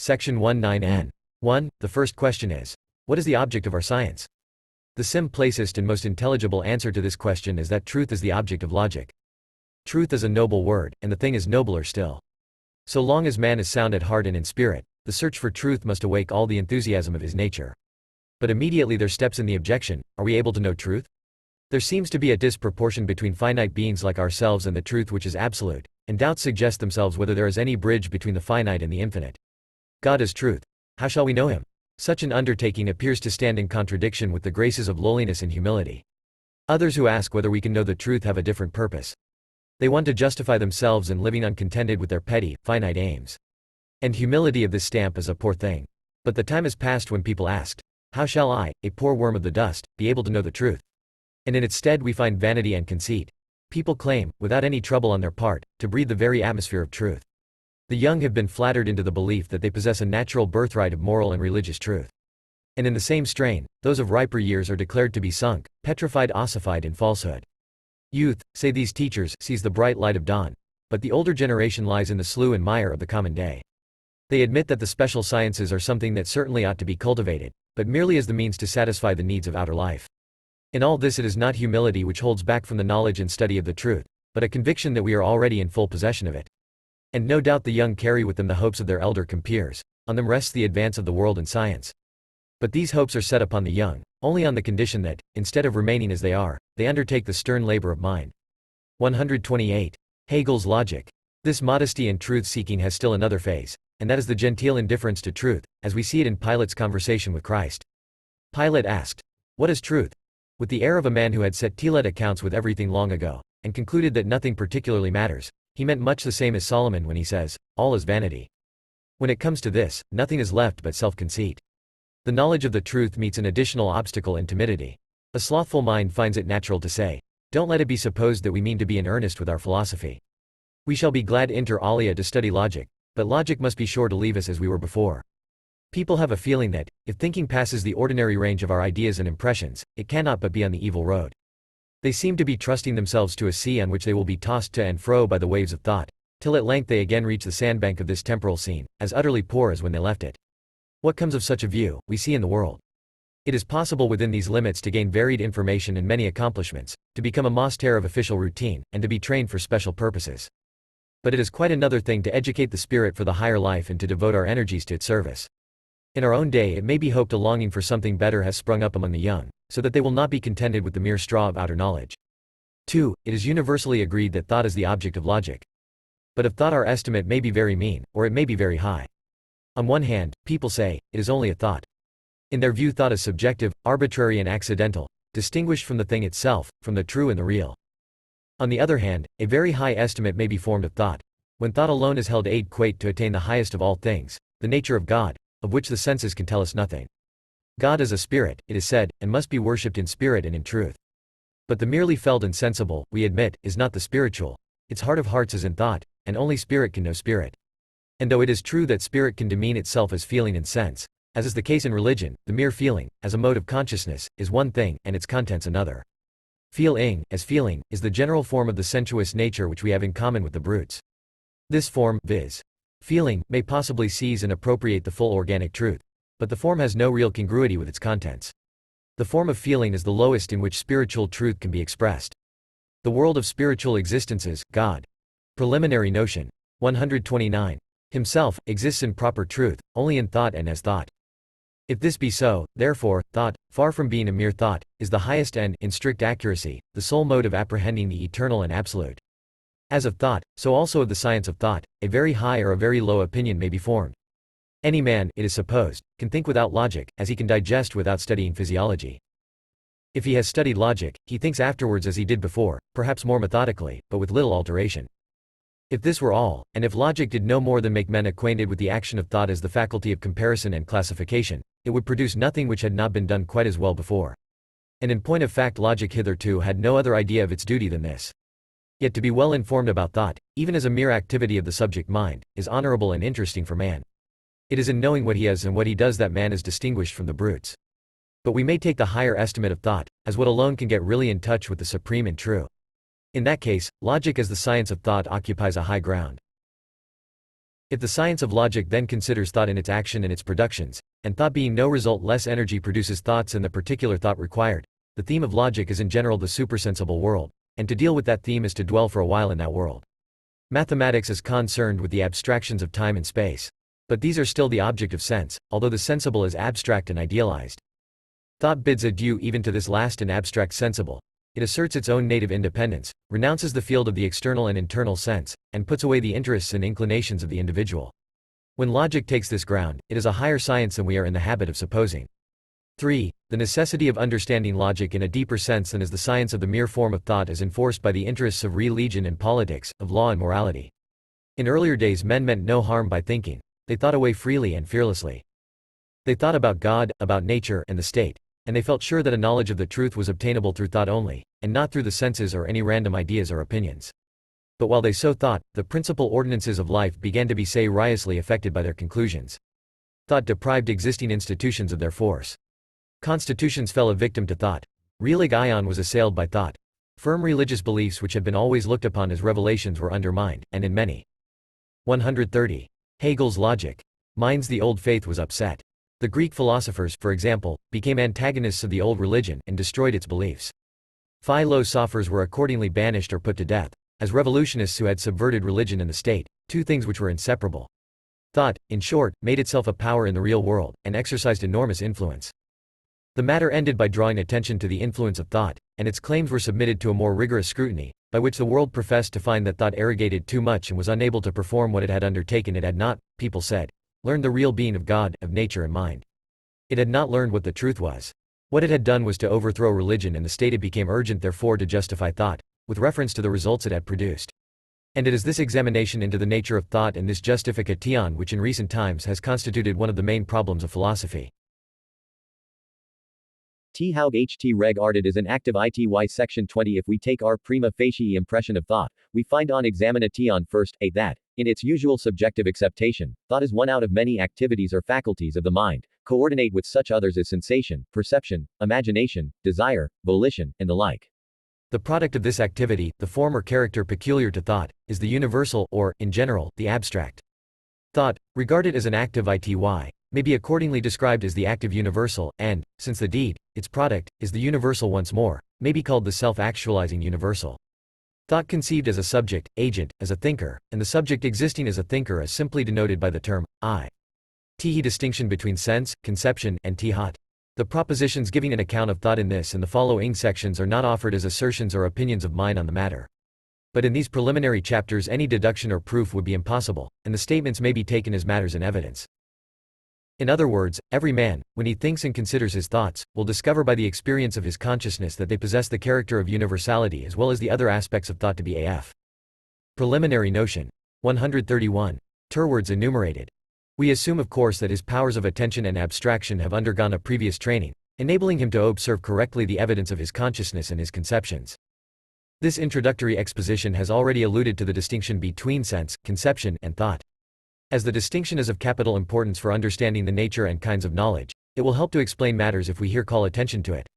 Section 19N. 1. The first question is, what is the object of our science? The simplest and most intelligible answer to this question is that truth is the object of logic. Truth is a noble word, and the thing is nobler still. So long as man is sound at heart and in spirit, the search for truth must awake all the enthusiasm of his nature. But immediately there steps in the objection, are we able to know truth? There seems to be a disproportion between finite beings like ourselves and the truth which is absolute, and doubts suggest themselves whether there is any bridge between the finite and the infinite. God is truth. How shall we know him? Such an undertaking appears to stand in contradiction with the graces of lowliness and humility. Others who ask whether we can know the truth have a different purpose. They want to justify themselves in living uncontented with their petty, finite aims. And humility of this stamp is a poor thing. But the time has passed when people asked, how shall I, a poor worm of the dust, be able to know the truth? And in its stead we find vanity and conceit. People claim, without any trouble on their part, to breathe the very atmosphere of truth. The young have been flattered into the belief that they possess a natural birthright of moral and religious truth. And in the same strain, those of riper years are declared to be sunk, petrified, ossified in falsehood. Youth, say these teachers, sees the bright light of dawn, but the older generation lies in the slough and mire of the common day. They admit that the special sciences are something that certainly ought to be cultivated, but merely as the means to satisfy the needs of outer life. In all this it is not humility which holds back from the knowledge and study of the truth, but a conviction that we are already in full possession of it. And no doubt the young carry with them the hopes of their elder compeers, on them rests the advance of the world and science. But these hopes are set upon the young, only on the condition that, instead of remaining as they are, they undertake the stern labor of mind. 128. Hegel's logic. This modesty and truth-seeking has still another phase, and that is the genteel indifference to truth, as we see it in Pilate's conversation with Christ. Pilate asked, "What is truth?" with the air of a man who had settled accounts with everything long ago, and concluded that nothing particularly matters. He meant much the same as Solomon when he says, all is vanity. When it comes to this, nothing is left but self-conceit. The knowledge of the truth meets an additional obstacle in timidity. A slothful mind finds it natural to say, don't let it be supposed that we mean to be in earnest with our philosophy. We shall be glad inter alia to study logic, but logic must be sure to leave us as we were before. People have a feeling that, if thinking passes the ordinary range of our ideas and impressions, it cannot but be on the evil road. They seem to be trusting themselves to a sea on which they will be tossed to and fro by the waves of thought, till at length they again reach the sandbank of this temporal scene, as utterly poor as when they left it. What comes of such a view, we see in the world. It is possible within these limits to gain varied information and many accomplishments, to become a master of official routine, and to be trained for special purposes. But it is quite another thing to educate the spirit for the higher life and to devote our energies to its service. In our own day it may be hoped a longing for something better has sprung up among the young, so that they will not be contented with the mere straw of outer knowledge. 2. It is universally agreed that thought is the object of logic. But of thought our estimate may be very mean, or it may be very high. On one hand, people say, it is only a thought. In their view thought is subjective, arbitrary and accidental, distinguished from the thing itself, from the true and the real. On the other hand, a very high estimate may be formed of thought, when thought alone is held adequate to attain the highest of all things, the nature of God, of which the senses can tell us nothing. God is a spirit, it is said, and must be worshipped in spirit and in truth. But the merely felt and sensible, we admit, is not the spiritual. Its heart of hearts is in thought, and only spirit can know spirit. And though it is true that spirit can demean itself as feeling and sense, as is the case in religion, the mere feeling, as a mode of consciousness, is one thing, and its contents another. Feeling, as feeling, is the general form of the sensuous nature which we have in common with the brutes. This form, viz. Feeling, may possibly seize and appropriate the full organic truth, but the form has no real congruity with its contents. The form of feeling is the lowest in which spiritual truth can be expressed. The world of spiritual existences, God. Preliminary notion. 129. Himself, exists in proper truth, only in thought and as thought. If this be so, therefore, thought, far from being a mere thought, is the highest and, in strict accuracy, the sole mode of apprehending the eternal and absolute. As of thought, so also of the science of thought, a very high or a very low opinion may be formed. Any man, it is supposed, can think without logic, as he can digest without studying physiology. If he has studied logic, he thinks afterwards as he did before, perhaps more methodically, but with little alteration. If this were all, and if logic did no more than make men acquainted with the action of thought as the faculty of comparison and classification, it would produce nothing which had not been done quite as well before. And in point of fact logic hitherto had no other idea of its duty than this. Yet to be well informed about thought, even as a mere activity of the subject mind, is honorable and interesting for man. It is in knowing what he is and what he does that man is distinguished from the brutes. But we may take the higher estimate of thought, as what alone can get really in touch with the supreme and true. In that case, logic as the science of thought occupies a high ground. If the science of logic then considers thought in its action and its productions, and thought being no result less energy produces thoughts and the particular thought required, the theme of logic is in general the supersensible world, and to deal with that theme is to dwell for a while in that world. Mathematics is concerned with the abstractions of time and space. But these are still the object of sense, although the sensible is abstract and idealized. Thought bids adieu even to this last and abstract sensible. It asserts its own native independence, renounces the field of the external and internal sense, and puts away the interests and inclinations of the individual. When logic takes this ground, it is a higher science than we are in the habit of supposing. 3. The necessity of understanding logic in a deeper sense than as the science of the mere form of thought is enforced by the interests of religion and politics, of law and morality. In earlier days men meant no harm by thinking. They thought away freely and fearlessly. They thought about God, about nature, and the state. And they felt sure that a knowledge of the truth was obtainable through thought only, and not through the senses or any random ideas or opinions. But while they so thought, the principal ordinances of life began to be riotously affected by their conclusions. Thought deprived existing institutions of their force. Constitutions fell a victim to thought. Religion was assailed by thought. Firm religious beliefs which had been always looked upon as revelations were undermined, and in many. 130. Hegel's logic. Minds. The old faith was upset. The Greek philosophers, for example, became antagonists of the old religion, and destroyed its beliefs. Philosophers were accordingly banished or put to death, as revolutionists who had subverted religion and the state, two things which were inseparable. Thought, in short, made itself a power in the real world, and exercised enormous influence. The matter ended by drawing attention to the influence of thought, and its claims were submitted to a more rigorous scrutiny, by which the world professed to find that thought arrogated too much and was unable to perform what it had undertaken. It had not, people said, learned the real being of God, of nature and mind. It had not learned what the truth was. What it had done was to overthrow religion and the state. It became urgent therefore to justify thought, with reference to the results it had produced. And it is this examination into the nature of thought and this justification which in recent times has constituted one of the main problems of philosophy. T. Haug Ht Reg Arted is an active ity section 20. If we take our prima facie impression of thought, we find on examination first, a that, in its usual subjective acceptation, thought is one out of many activities or faculties of the mind, coordinate with such others as sensation, perception, imagination, desire, volition, and the like. The product of this activity, the form or character peculiar to thought, is the universal, or, in general, the abstract. Thought, regarded as an active ity, may be accordingly described as the active universal, and, since the deed, its product, is the universal once more, may be called the self-actualizing universal. Thought conceived as a subject, agent, as a thinker, and the subject existing as a thinker is simply denoted by the term, I. T. Distinction between sense, conception, and thought. The propositions giving an account of thought in this and the following sections are not offered as assertions or opinions of mine on the matter. But in these preliminary chapters any deduction or proof would be impossible, and the statements may be taken as matters in evidence. In other words, every man, when he thinks and considers his thoughts, will discover by the experience of his consciousness that they possess the character of universality as well as the other aspects of thought to be af. Preliminary notion. 131. Terwords enumerated. We assume of course that his powers of attention and abstraction have undergone a previous training, enabling him to observe correctly the evidence of his consciousness and his conceptions. This introductory exposition has already alluded to the distinction between sense, conception, and thought. As the distinction is of capital importance for understanding the nature and kinds of knowledge, it will help to explain matters if we here call attention to it.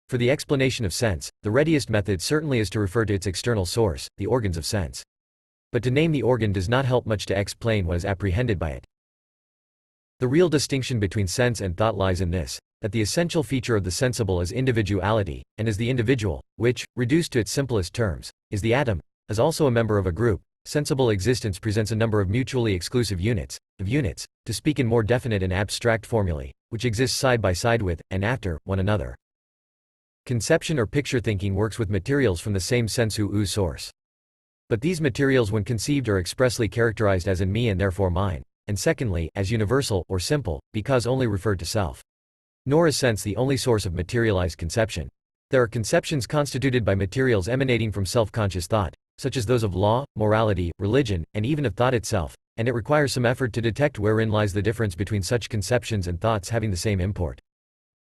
For the explanation of sense, the readiest method certainly is to refer to its external source, the organs of sense. But to name the organ does not help much to explain what is apprehended by it. The real distinction between sense and thought lies in this, that the essential feature of the sensible is individuality, and is the individual, which, reduced to its simplest terms, is the atom, as also a member of a group. Sensible existence presents a number of mutually exclusive units, to speak in more definite and abstract formulae, which exist side by side with, and after, one another. Conception or picture thinking works with materials from the same sensu source. But these materials when conceived are expressly characterized as in me and therefore mine, and secondly, as universal, or simple, because only referred to self. Nor is sense the only source of materialized conception. There are conceptions constituted by materials emanating from self-conscious thought, such as those of law, morality, religion, and even of thought itself, and it requires some effort to detect wherein lies the difference between such conceptions and thoughts having the same import.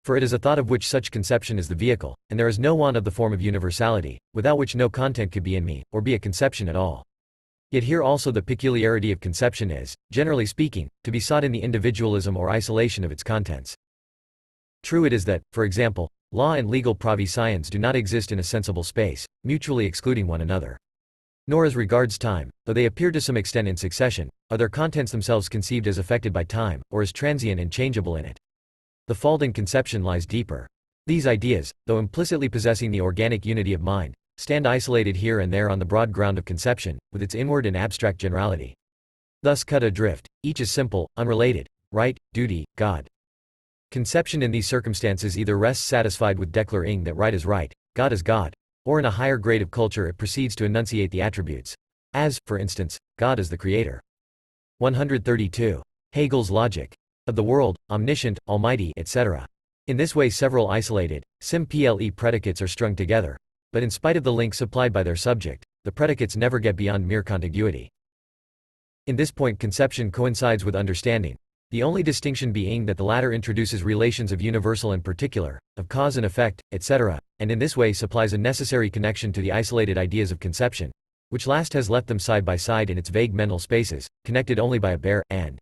For it is a thought of which such conception is the vehicle, and there is no want of the form of universality, without which no content could be in me, or be a conception at all. Yet here also the peculiarity of conception is, generally speaking, to be sought in the individualism or isolation of its contents. True it is that, for example, law and legal provisions do not exist in a sensible space, mutually excluding one another. Nor as regards time, though they appear to some extent in succession, are their contents themselves conceived as affected by time, or as transient and changeable in it. The fault in conception lies deeper. These ideas, though implicitly possessing the organic unity of mind, stand isolated here and there on the broad ground of conception, with its inward and abstract generality. Thus cut adrift, each is simple, unrelated: right, duty, God. Conception in these circumstances either rests satisfied with declaring that right is right, God is God, or in a higher grade of culture it proceeds to enunciate the attributes. As, for instance, God is the creator. 132. Hegel's logic. Of the world, omniscient, almighty, etc. In this way several isolated, simple predicates are strung together, but in spite of the link supplied by their subject, the predicates never get beyond mere contiguity. In this point conception coincides with understanding, the only distinction being that the latter introduces relations of universal and particular, of cause and effect, etc., and in this way supplies a necessary connection to the isolated ideas of conception, which last has left them side by side in its vague mental spaces, connected only by a bare and.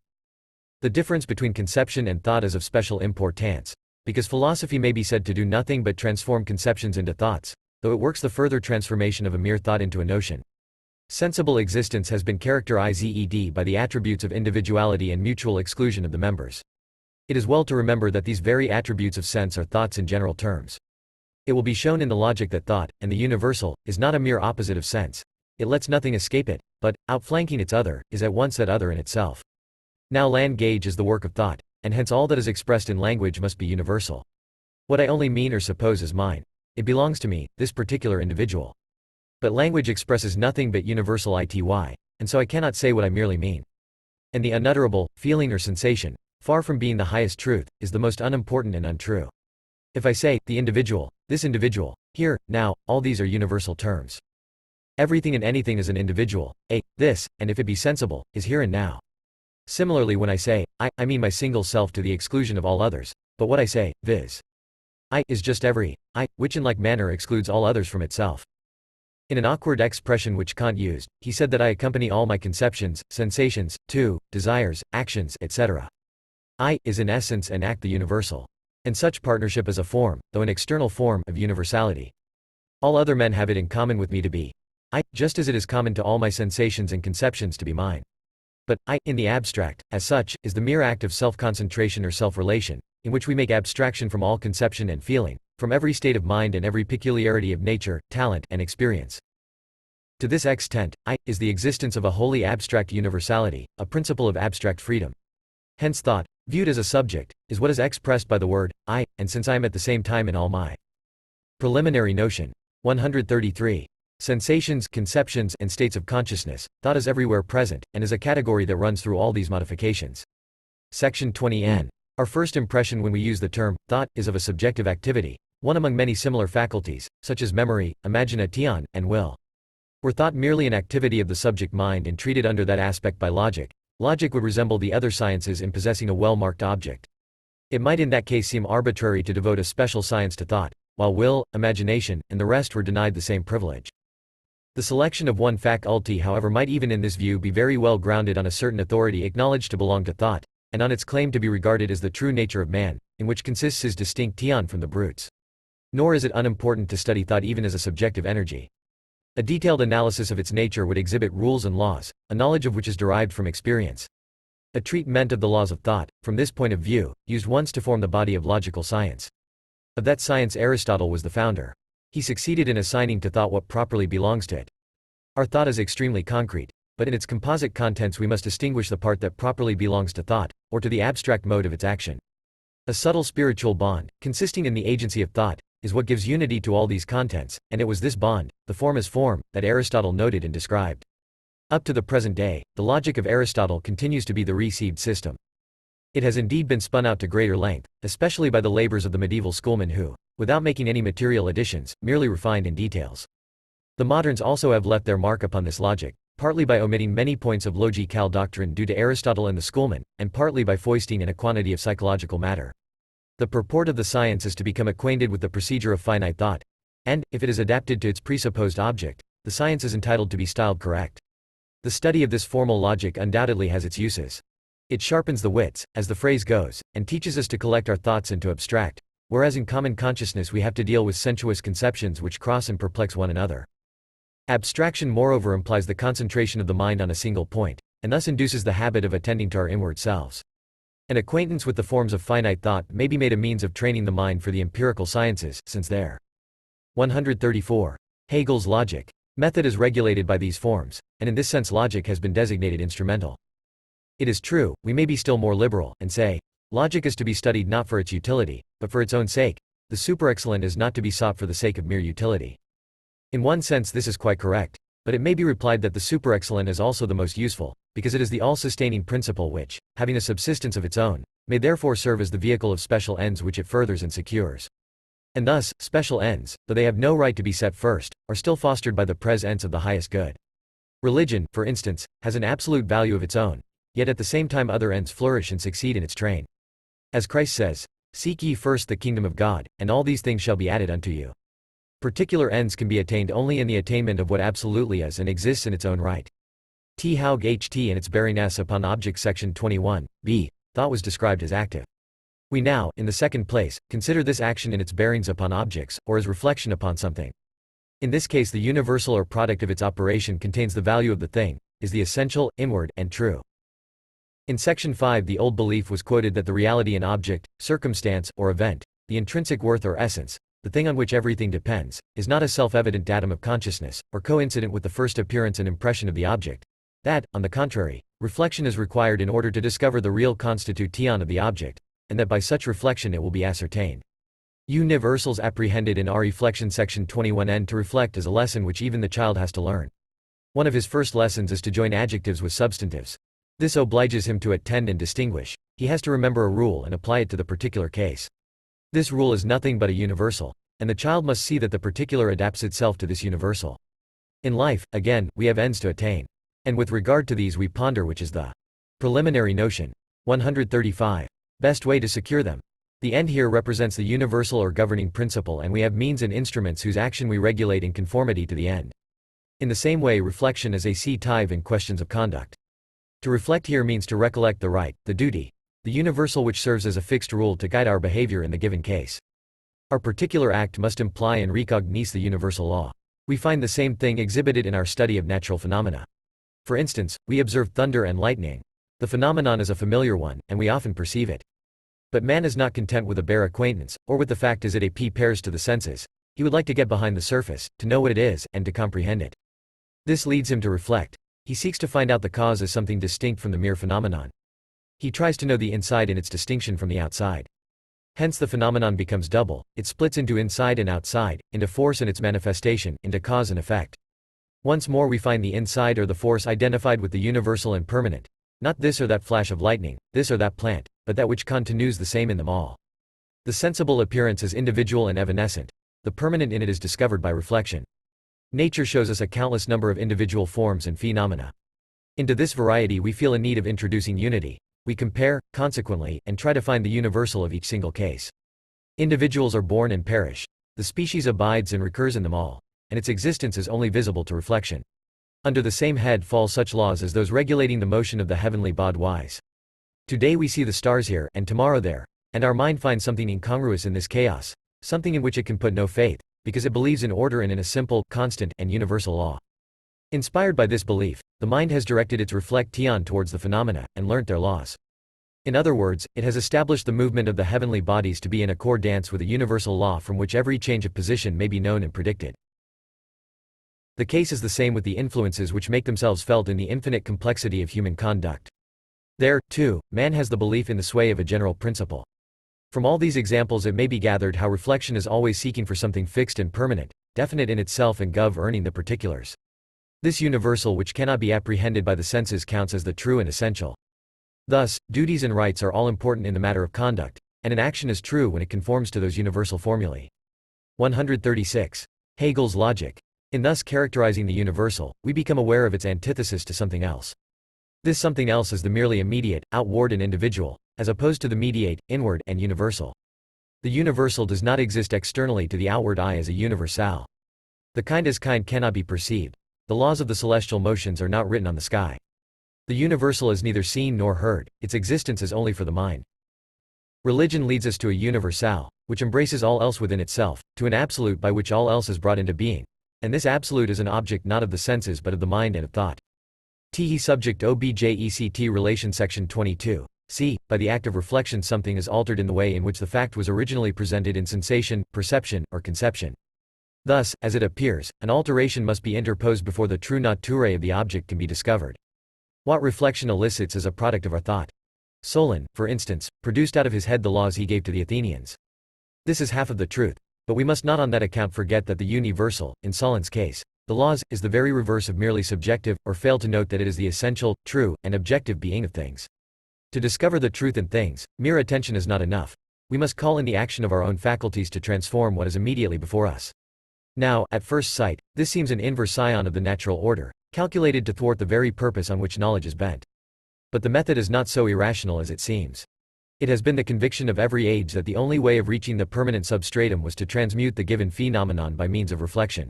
The difference between conception and thought is of special importance, because philosophy may be said to do nothing but transform conceptions into thoughts, though it works the further transformation of a mere thought into a notion. Sensible existence has been characterized by the attributes of individuality and mutual exclusion of the members. It is well to remember that these very attributes of sense are thoughts in general terms. It will be shown in the logic that thought, and the universal, is not a mere opposite of sense. It lets nothing escape it, but, outflanking its other, is at once that other in itself. Now language is the work of thought, and hence all that is expressed in language must be universal. What I only mean or suppose is mine. It belongs to me, this particular individual. But language expresses nothing but universal ity, and so I cannot say what I merely mean. And the unutterable, feeling or sensation, far from being the highest truth, is the most unimportant and untrue. If I say, the individual, this individual, here, now, all these are universal terms. Everything and anything is an individual, this, and if it be sensible, is here and now. Similarly when I say, I mean my single self to the exclusion of all others, but what I say, viz. I, is just every I, which in like manner excludes all others from itself. In an awkward expression which Kant used, he said that I accompany all my conceptions, sensations, desires, actions, etc. I is in essence and act the universal. And such partnership is a form, though an external form, of universality. All other men have it in common with me to be I, just as it is common to all my sensations and conceptions to be mine. But I, in the abstract, as such, is the mere act of self-concentration or self-relation, in which we make abstraction from all conception and feeling, from every state of mind and every peculiarity of nature, talent, and experience. To this extent, I is the existence of a wholly abstract universality, a principle of abstract freedom. Hence thought, viewed as a subject, is what is expressed by the word I, and since I am at the same time in all my preliminary notion. 133. Sensations, conceptions, and states of consciousness, thought is everywhere present, and is a category that runs through all these modifications. Section 20n. Our first impression when we use the term thought is of a subjective activity, one among many similar faculties, such as memory, imagination, and will. Were thought merely an activity of the subject mind and treated under that aspect by logic, logic would resemble the other sciences in possessing a well-marked object. It might in that case seem arbitrary to devote a special science to thought, while will, imagination, and the rest were denied the same privilege. The selection of one faculty however might even in this view be very well grounded on a certain authority acknowledged to belong to thought, and on its claim to be regarded as the true nature of man, in which consists his distinct from the brutes. Nor is it unimportant to study thought even as a subjective energy. A detailed analysis of its nature would exhibit rules and laws, a knowledge of which is derived from experience. A treatment of the laws of thought, from this point of view, used once to form the body of logical science. Of that science Aristotle was the founder. He succeeded in assigning to thought what properly belongs to it. Our thought is extremely concrete, but in its composite contents we must distinguish the part that properly belongs to thought, or to the abstract mode of its action. A subtle spiritual bond, consisting in the agency of thought, is what gives unity to all these contents, and it was this bond, the form as form, that Aristotle noted and described. Up to the present day, the logic of Aristotle continues to be the received system. It has indeed been spun out to greater length, especially by the labors of the medieval schoolmen who, without making any material additions, merely refined in details. The moderns also have left their mark upon this logic, partly by omitting many points of logical doctrine due to Aristotle and the schoolmen, and partly by foisting in a quantity of psychological matter. The purport of the science is to become acquainted with the procedure of finite thought, and, if it is adapted to its presupposed object, the science is entitled to be styled correct. The study of this formal logic undoubtedly has its uses. It sharpens the wits, as the phrase goes, and teaches us to collect our thoughts and to abstract, whereas in common consciousness we have to deal with sensuous conceptions which cross and perplex one another. Abstraction moreover implies the concentration of the mind on a single point, and thus induces the habit of attending to our inward selves. An acquaintance with the forms of finite thought may be made a means of training the mind for the empirical sciences, since their 134. Hegel's logic method is regulated by these forms, and in this sense logic has been designated instrumental. It is true, we may be still more liberal, and say, logic is to be studied not for its utility, but for its own sake. The superexcellent is not to be sought for the sake of mere utility. In one sense this is quite correct, but it may be replied that the superexcellent is also the most useful, because it is the all-sustaining principle which, having a subsistence of its own, may therefore serve as the vehicle of special ends which it furthers and secures. And thus, special ends, though they have no right to be set first, are still fostered by the presence of the highest good. Religion, for instance, has an absolute value of its own, yet at the same time other ends flourish and succeed in its train. As Christ says, "Seek ye first the kingdom of God, and all these things shall be added unto you." Particular ends can be attained only in the attainment of what absolutely is and exists in its own right. T. Haug HT in its bearing S upon objects section 21, b. Thought was described as active. We now, in the second place, consider this action in its bearings upon objects, or as reflection upon something. In this case the universal or product of its operation contains the value of the thing, is the essential, inward, and true. In section 5 the old belief was quoted that the reality in object, circumstance, or event, the intrinsic worth or essence, the thing on which everything depends, is not a self-evident datum of consciousness, or coincident with the first appearance and impression of the object. That, on the contrary, reflection is required in order to discover the real constitution of the object, and that by such reflection it will be ascertained. Universals apprehended in our reflection section 21n to reflect is a lesson which even the child has to learn. One of his first lessons is to join adjectives with substantives. This obliges him to attend and distinguish. He has to remember a rule and apply it to the particular case. This rule is nothing but a universal, and the child must see that the particular adapts itself to this universal. In life, again, we have ends to attain. And with regard to these we ponder which is the preliminary notion. 135. Best way to secure them. The end here represents the universal or governing principle, and we have means and instruments whose action we regulate in conformity to the end. In the same way reflection is a tive in questions of conduct. To reflect here means to recollect the right, the duty, the universal which serves as a fixed rule to guide our behavior in the given case. Our particular act must imply and recognize the universal law. We find the same thing exhibited in our study of natural phenomena. For instance, we observe thunder and lightning. The phenomenon is a familiar one, and we often perceive it. But man is not content with a bare acquaintance, or with the fact as it appears to the senses. He would like to get behind the surface, to know what it is, and to comprehend it. This leads him to reflect. He seeks to find out the cause as something distinct from the mere phenomenon. He tries to know the inside in its distinction from the outside. Hence the phenomenon becomes double, it splits into inside and outside, into force and its manifestation, into cause and effect. Once more we find the inside or the force identified with the universal and permanent. Not this or that flash of lightning, this or that plant, but that which continues the same in them all. The sensible appearance is individual and evanescent. The permanent in it is discovered by reflection. Nature shows us a countless number of individual forms and phenomena. Into this variety we feel a need of introducing unity. We compare, consequently, and try to find the universal of each single case. Individuals are born and perish. The species abides and recurs in them all, and its existence is only visible to reflection. Under the same head fall such laws as those regulating the motion of the heavenly bodies. Today we see the stars here, and tomorrow there, and our mind finds something incongruous in this chaos, something in which it can put no faith, because it believes in order and in a simple, constant, and universal law. Inspired by this belief, the mind has directed its reflection towards the phenomena, and learnt their laws. In other words, it has established the movement of the heavenly bodies to be in accordance with a universal law from which every change of position may be known and predicted. The case is the same with the influences which make themselves felt in the infinite complexity of human conduct. There, too, man has the belief in the sway of a general principle. From all these examples it may be gathered how reflection is always seeking for something fixed and permanent, definite in itself and governing the particulars. This universal which cannot be apprehended by the senses counts as the true and essential. Thus, duties and rights are all important in the matter of conduct, and an action is true when it conforms to those universal formulae. 136. Hegel's logic. In thus characterizing the universal, we become aware of its antithesis to something else. This something else is the merely immediate, outward and individual, as opposed to the mediate, inward, and universal. The universal does not exist externally to the outward eye as a universal. The kind as kind cannot be perceived. The laws of the celestial motions are not written on the sky. The universal is neither seen nor heard, its existence is only for the mind. Religion leads us to a universal, which embraces all else within itself, to an absolute by which all else is brought into being, and this absolute is an object not of the senses but of the mind and of thought. T subject object relation section 22. C. By the act of reflection something is altered in the way in which the fact was originally presented in sensation, perception, or conception. Thus, as it appears, an alteration must be interposed before the true nature of the object can be discovered. What reflection elicits is a product of our thought. Solon, for instance, produced out of his head the laws he gave to the Athenians. This is half of the truth, but we must not on that account forget that the universal, in Solon's case, the laws, is the very reverse of merely subjective, or fail to note that it is the essential, true, and objective being of things. To discover the truth in things, mere attention is not enough. We must call in the action of our own faculties to transform what is immediately before us. Now, at first sight, this seems an inverse scion of the natural order, calculated to thwart the very purpose on which knowledge is bent. But the method is not so irrational as it seems. It has been the conviction of every age that the only way of reaching the permanent substratum was to transmute the given phenomenon by means of reflection.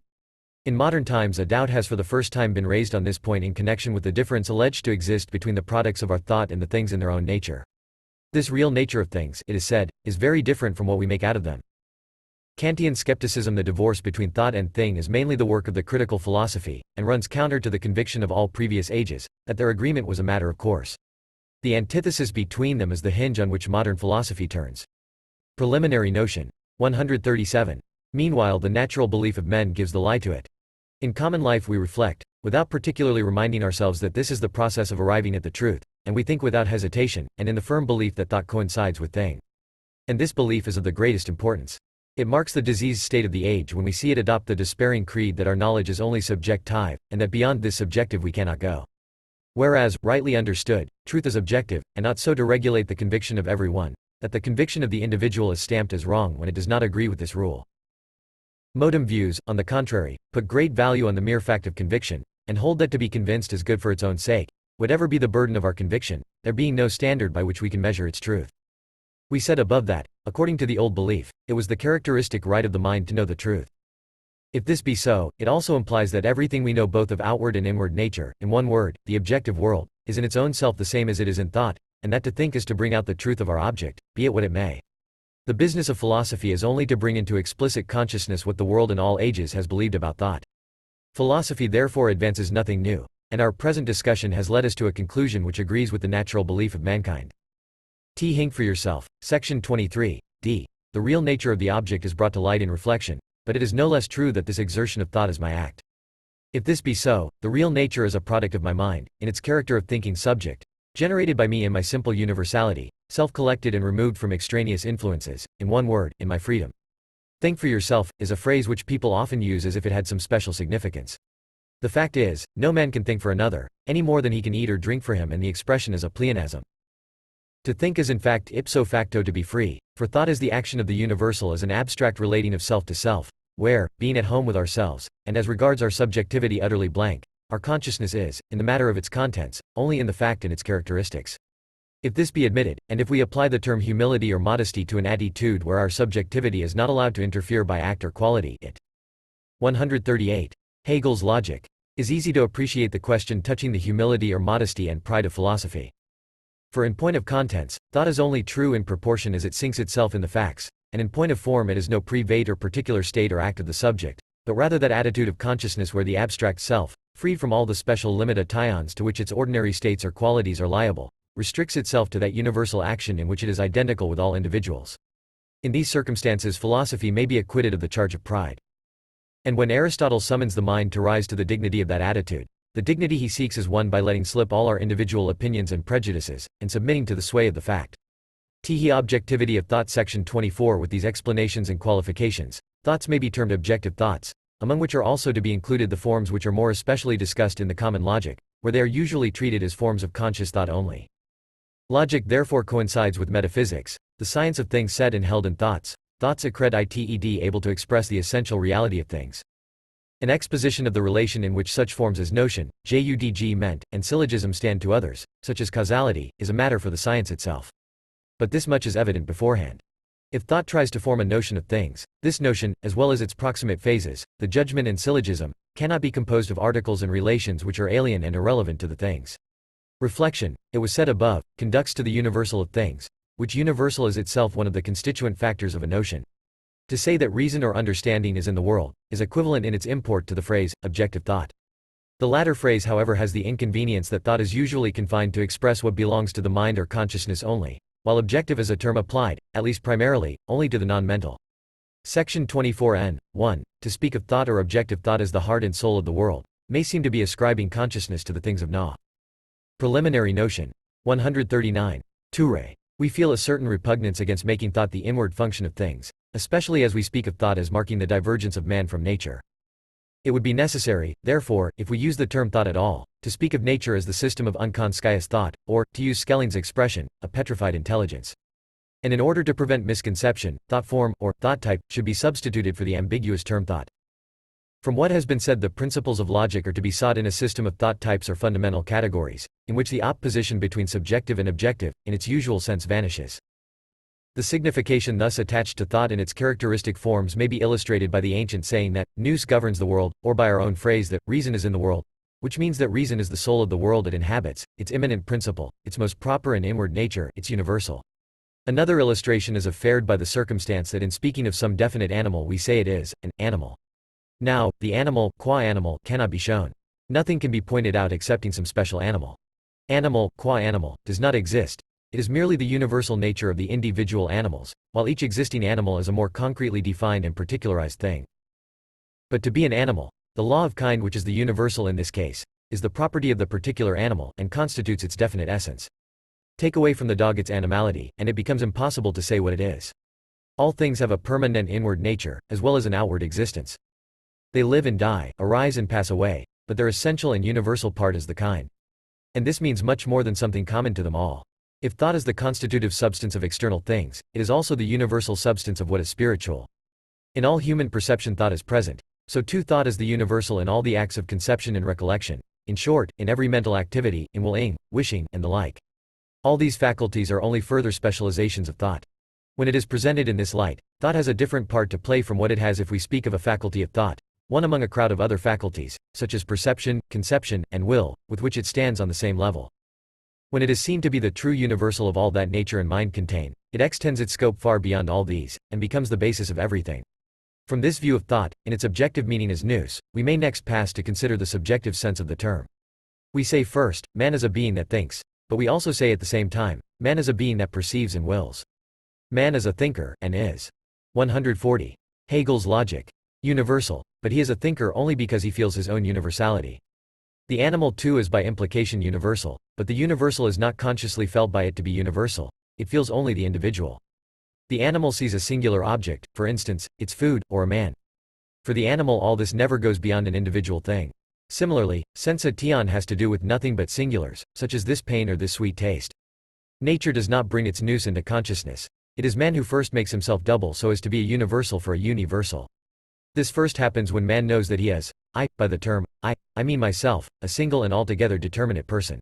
In modern times a doubt has for the first time been raised on this point in connection with the difference alleged to exist between the products of our thought and the things in their own nature. This real nature of things, it is said, is very different from what we make out of them. Kantian skepticism. The divorce between thought and thing is mainly the work of the critical philosophy, and runs counter to the conviction of all previous ages, that their agreement was a matter of course. The antithesis between them is the hinge on which modern philosophy turns. Preliminary notion. 137. Meanwhile the natural belief of men gives the lie to it. In common life we reflect, without particularly reminding ourselves that this is the process of arriving at the truth, and we think without hesitation, and in the firm belief that thought coincides with thing. And this belief is of the greatest importance. It marks the diseased state of the age when we see it adopt the despairing creed that our knowledge is only subjective, and that beyond this subjective we cannot go. Whereas, rightly understood, truth is objective, and ought so to regulate the conviction of every one, that the conviction of the individual is stamped as wrong when it does not agree with this rule. Modem views, on the contrary, put great value on the mere fact of conviction, and hold that to be convinced is good for its own sake, whatever be the burden of our conviction, there being no standard by which we can measure its truth. We said above that, according to the old belief, it was the characteristic right of the mind to know the truth. If this be so, it also implies that everything we know both of outward and inward nature, in one word, the objective world, is in its own self the same as it is in thought, and that to think is to bring out the truth of our object, be it what it may. The business of philosophy is only to bring into explicit consciousness what the world in all ages has believed about thought. Philosophy therefore advances nothing new, and our present discussion has led us to a conclusion which agrees with the natural belief of mankind. Think for yourself. Section 23. D. The real nature of the object is brought to light in reflection, but it is no less true that this exertion of thought is my act. If this be so, the real nature is a product of my mind, in its character of thinking subject, generated by me in my simple universality, self-collected and removed from extraneous influences, in one word, in my freedom. Think for yourself, is a phrase which people often use as if it had some special significance. The fact is, no man can think for another, any more than he can eat or drink for him, and the expression is a pleonasm. To think is in fact ipso facto to be free, for thought is the action of the universal as an abstract relating of self to self, where, being at home with ourselves, and as regards our subjectivity utterly blank, our consciousness is, in the matter of its contents, only in the fact and its characteristics. If this be admitted, and if we apply the term humility or modesty to an attitude where our subjectivity is not allowed to interfere by act or quality, it 138. Hegel's logic is easy to appreciate the question touching the humility or modesty and pride of philosophy. For in point of contents, thought is only true in proportion as it sinks itself in the facts, and in point of form it is no private or particular state or act of the subject, but rather that attitude of consciousness where the abstract self, freed from all the special limitations to which its ordinary states or qualities are liable, restricts itself to that universal action in which it is identical with all individuals. In these circumstances philosophy may be acquitted of the charge of pride. And when Aristotle summons the mind to rise to the dignity of that attitude, the dignity he seeks is won by letting slip all our individual opinions and prejudices, and submitting to the sway of the fact. Objectivity of thought. Section 24. With these explanations and qualifications, thoughts may be termed objective thoughts, among which are also to be included the forms which are more especially discussed in the common logic, where they are usually treated as forms of conscious thought only. Logic therefore coincides with metaphysics, the science of things said and held in thoughts, thoughts accredited able to express the essential reality of things. An exposition of the relation in which such forms as notion, judgment, and syllogism stand to others, such as causality, is a matter for the science itself. But this much is evident beforehand. If thought tries to form a notion of things, this notion, as well as its proximate phases, the judgment and syllogism, cannot be composed of articles and relations which are alien and irrelevant to the things. Reflection, it was said above, conducts to the universal of things, which universal is itself one of the constituent factors of a notion. To say that reason or understanding is in the world, is equivalent in its import to the phrase, objective thought. The latter phrase however has the inconvenience that thought is usually confined to express what belongs to the mind or consciousness only, while objective is a term applied, at least primarily, only to the non-mental. Section 24N. 1. To speak of thought or objective thought as the heart and soul of the world, may seem to be ascribing consciousness to the things of Na. Preliminary notion. 139. 2. We feel a certain repugnance against making thought the inward function of things, especially as we speak of thought as marking the divergence of man from nature. It would be necessary, therefore, if we use the term thought at all, to speak of nature as the system of unconscious thought, or, to use Skelling's expression, a petrified intelligence. And in order to prevent misconception, thought form, or thought type, should be substituted for the ambiguous term thought. From what has been said, the principles of logic are to be sought in a system of thought types or fundamental categories, in which the opposition between subjective and objective, in its usual sense, vanishes. The signification thus attached to thought in its characteristic forms may be illustrated by the ancient saying that, nous governs the world, or by our own phrase that, reason is in the world, which means that reason is the soul of the world it inhabits, its immanent principle, its most proper and inward nature, its universal. Another illustration is afforded by the circumstance that in speaking of some definite animal we say it is an animal. Now, the animal, qua animal, cannot be shown. Nothing can be pointed out excepting some special animal. Animal, qua animal, does not exist. It is merely the universal nature of the individual animals, while each existing animal is a more concretely defined and particularized thing. But to be an animal, the law of kind, which is the universal in this case, is the property of the particular animal and constitutes its definite essence. Take away from the dog its animality, and it becomes impossible to say what it is. All things have a permanent inward nature, as well as an outward existence. They live and die, arise and pass away, but their essential and universal part is the kind. And this means much more than something common to them all. If thought is the constitutive substance of external things, it is also the universal substance of what is spiritual. In all human perception thought is present, so too thought is the universal in all the acts of conception and recollection, in short, in every mental activity, in willing, wishing, and the like. All these faculties are only further specializations of thought. When it is presented in this light, thought has a different part to play from what it has if we speak of a faculty of thought, one among a crowd of other faculties, such as perception, conception, and will, with which it stands on the same level. When it is seen to be the true universal of all that nature and mind contain, it extends its scope far beyond all these, and becomes the basis of everything. From this view of thought, in its objective meaning as nous, we may next pass to consider the subjective sense of the term. We say first, man is a being that thinks, but we also say at the same time, man is a being that perceives and wills. Man is a thinker, and is. 140. Hegel's logic. Universal, but he is a thinker only because he feels his own universality. The animal too is by implication universal, but the universal is not consciously felt by it to be universal, it feels only the individual. The animal sees a singular object, for instance, its food, or a man. For the animal all this never goes beyond an individual thing. Similarly, sensation has to do with nothing but singulars, such as this pain or this sweet taste. Nature does not bring its nous into consciousness. It is man who first makes himself double so as to be a universal for a universal. This first happens when man knows that he is, I, by the term, I mean myself, a single and altogether determinate person.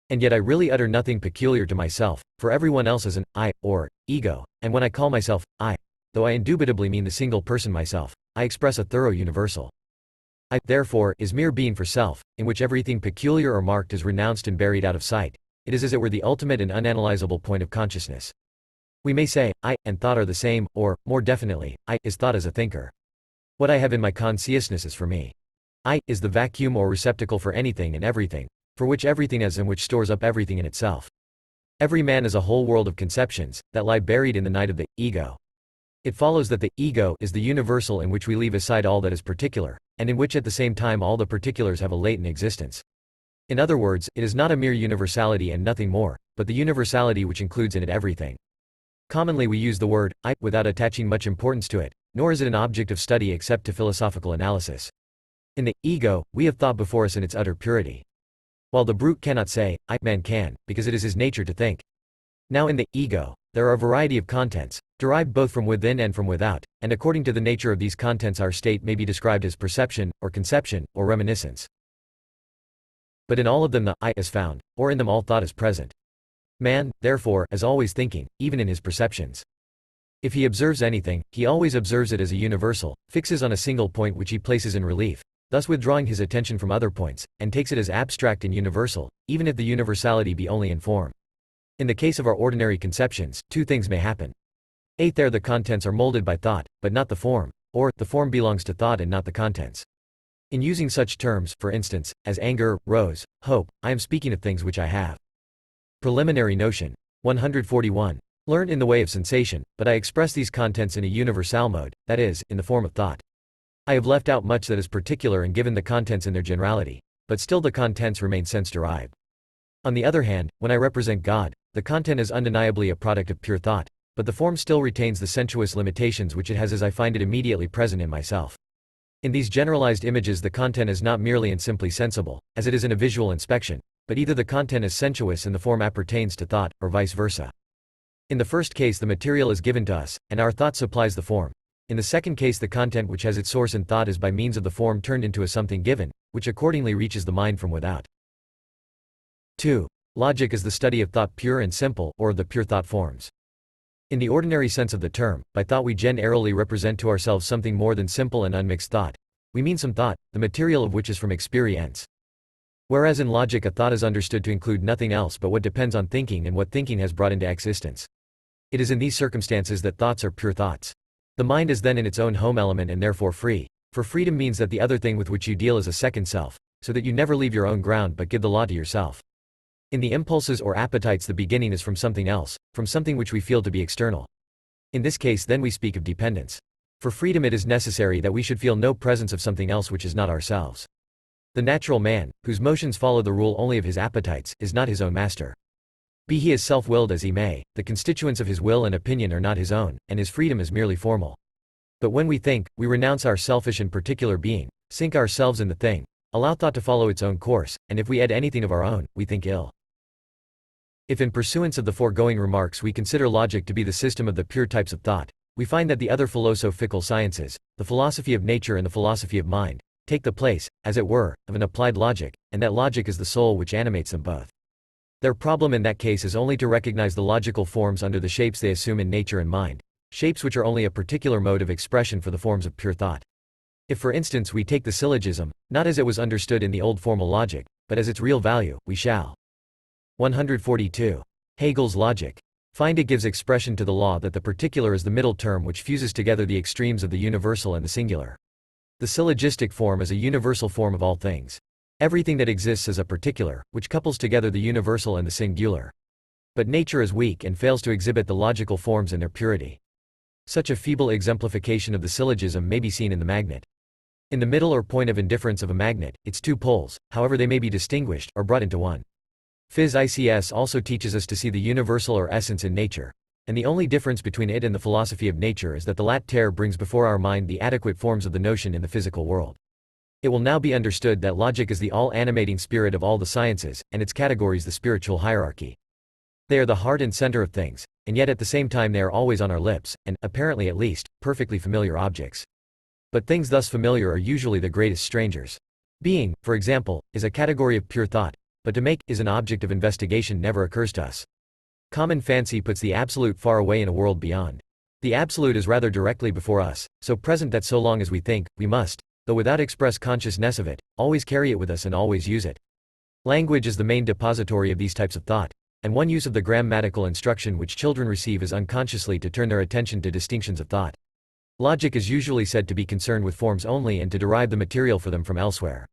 And yet I really utter nothing peculiar to myself, for everyone else is an I, or ego, and when I call myself I, though I indubitably mean the single person myself, I express a thorough universal. I, therefore, is mere being for self, in which everything peculiar or marked is renounced and buried out of sight. It is as it were the ultimate and unanalyzable point of consciousness. We may say, I and thought are the same, or, more definitely, I is thought as a thinker. What I have in my consciousness is for me. I is the vacuum or receptacle for anything and everything, for which everything is and which stores up everything in itself. Every man is a whole world of conceptions, that lie buried in the night of the ego. It follows that the ego is the universal in which we leave aside all that is particular, and in which at the same time all the particulars have a latent existence. In other words, it is not a mere universality and nothing more, but the universality which includes in it everything. Commonly we use the word I without attaching much importance to it, nor is it an object of study except to philosophical analysis. In the ego, we have thought before us in its utter purity. While the brute cannot say, I, man can, because it is his nature to think. Now in the ego, there are a variety of contents, derived both from within and from without, and according to the nature of these contents our state may be described as perception, or conception, or reminiscence. But in all of them the I is found, or in them all thought is present. Man, therefore, is always thinking, even in his perceptions. If he observes anything, he always observes it as a universal, fixes on a single point which he places in relief, thus withdrawing his attention from other points, and takes it as abstract and universal, even if the universality be only in form. In the case of our ordinary conceptions, two things may happen. 8 There the contents are molded by thought, but not the form, or, the form belongs to thought and not the contents. In using such terms, for instance, as anger, rose, hope, I am speaking of things which I have. Preliminary notion. 141. Learn in the way of sensation, but I express these contents in a universal mode, that is, in the form of thought. I have left out much that is particular and given the contents in their generality, but still the contents remain sense-derived. On the other hand, when I represent God, the content is undeniably a product of pure thought, but the form still retains the sensuous limitations which it has as I find it immediately present in myself. In these generalized images the content is not merely and simply sensible, as it is in a visual inspection, but either the content is sensuous and the form appertains to thought, or vice versa. In the first case the material is given to us, and our thought supplies the form. In the second case the content which has its source in thought is by means of the form turned into a something given, which accordingly reaches the mind from without. 2. Logic is the study of thought pure and simple, or the pure thought forms. In the ordinary sense of the term, by thought we generally represent to ourselves something more than simple and unmixed thought. We mean some thought, the material of which is from experience. Whereas in logic a thought is understood to include nothing else but what depends on thinking and what thinking has brought into existence. It is in these circumstances that thoughts are pure thoughts. The mind is then in its own home element and therefore free, for freedom means that the other thing with which you deal is a second self, so that you never leave your own ground but give the law to yourself. In the impulses or appetites the beginning is from something else, from something which we feel to be external. In this case then we speak of dependence. For freedom it is necessary that we should feel no presence of something else which is not ourselves. The natural man, whose motions follow the rule only of his appetites, is not his own master. Be he as self-willed as he may, the constituents of his will and opinion are not his own, and his freedom is merely formal. But when we think, we renounce our selfish and particular being, sink ourselves in the thing, allow thought to follow its own course, and if we add anything of our own, we think ill. If in pursuance of the foregoing remarks we consider logic to be the system of the pure types of thought, we find that the other philosophical sciences, the philosophy of nature and the philosophy of mind, take the place, as it were, of an applied logic, and that logic is the soul which animates them both. Their problem in that case is only to recognize the logical forms under the shapes they assume in nature and mind, shapes which are only a particular mode of expression for the forms of pure thought. If for instance we take the syllogism, not as it was understood in the old formal logic, but as its real value, we shall. 142. Hegel's logic. Find it gives expression to the law that the particular is the middle term which fuses together the extremes of the universal and the singular. The syllogistic form is a universal form of all things. Everything that exists is a particular, which couples together the universal and the singular. But nature is weak and fails to exhibit the logical forms in their purity. Such a feeble exemplification of the syllogism may be seen in the magnet. In the middle or point of indifference of a magnet, its two poles, however they may be distinguished, are brought into one. Phys. also teaches us to see the universal or essence in nature, and the only difference between it and the philosophy of nature is that the lat terre brings before our mind the adequate forms of the notion in the physical world. It will now be understood that logic is the all-animating spirit of all the sciences, and its categories the spiritual hierarchy. They are the heart and center of things, and yet at the same time they are always on our lips, and, apparently at least, perfectly familiar objects. But things thus familiar are usually the greatest strangers. Being, for example, is a category of pure thought, but to make is an object of investigation never occurs to us. Common fancy puts the absolute far away in a world beyond. The absolute is rather directly before us, so present that so long as we think, we must, though without express consciousness of it, always carry it with us and always use it. Language is the main depository of these types of thought, and one use of the grammatical instruction which children receive is unconsciously to turn their attention to distinctions of thought. Logic is usually said to be concerned with forms only and to derive the material for them from elsewhere.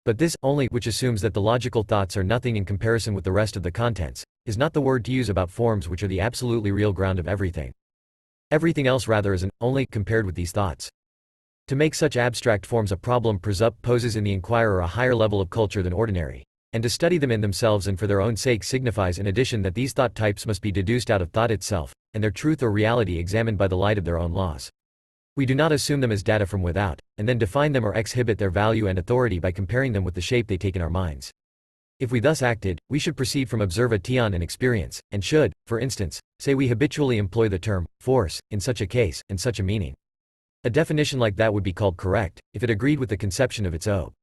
But this only, which assumes that the logical thoughts are nothing in comparison with the rest of the contents, is not the word to use about forms which are the absolutely real ground of everything. Everything else rather is an only compared with these thoughts. To make such abstract forms a problem presupposes in the inquirer a higher level of culture than ordinary, and to study them in themselves and for their own sake signifies in addition that these thought types must be deduced out of thought itself, and their truth or reality examined by the light of their own laws. We do not assume them as data from without, and then define them or exhibit their value and authority by comparing them with the shape they take in our minds. If we thus acted, we should proceed from observation and experience, and should, for instance, say we habitually employ the term force in such a case, and such a meaning. A definition like that would be called correct, if it agreed with the conception of its ob.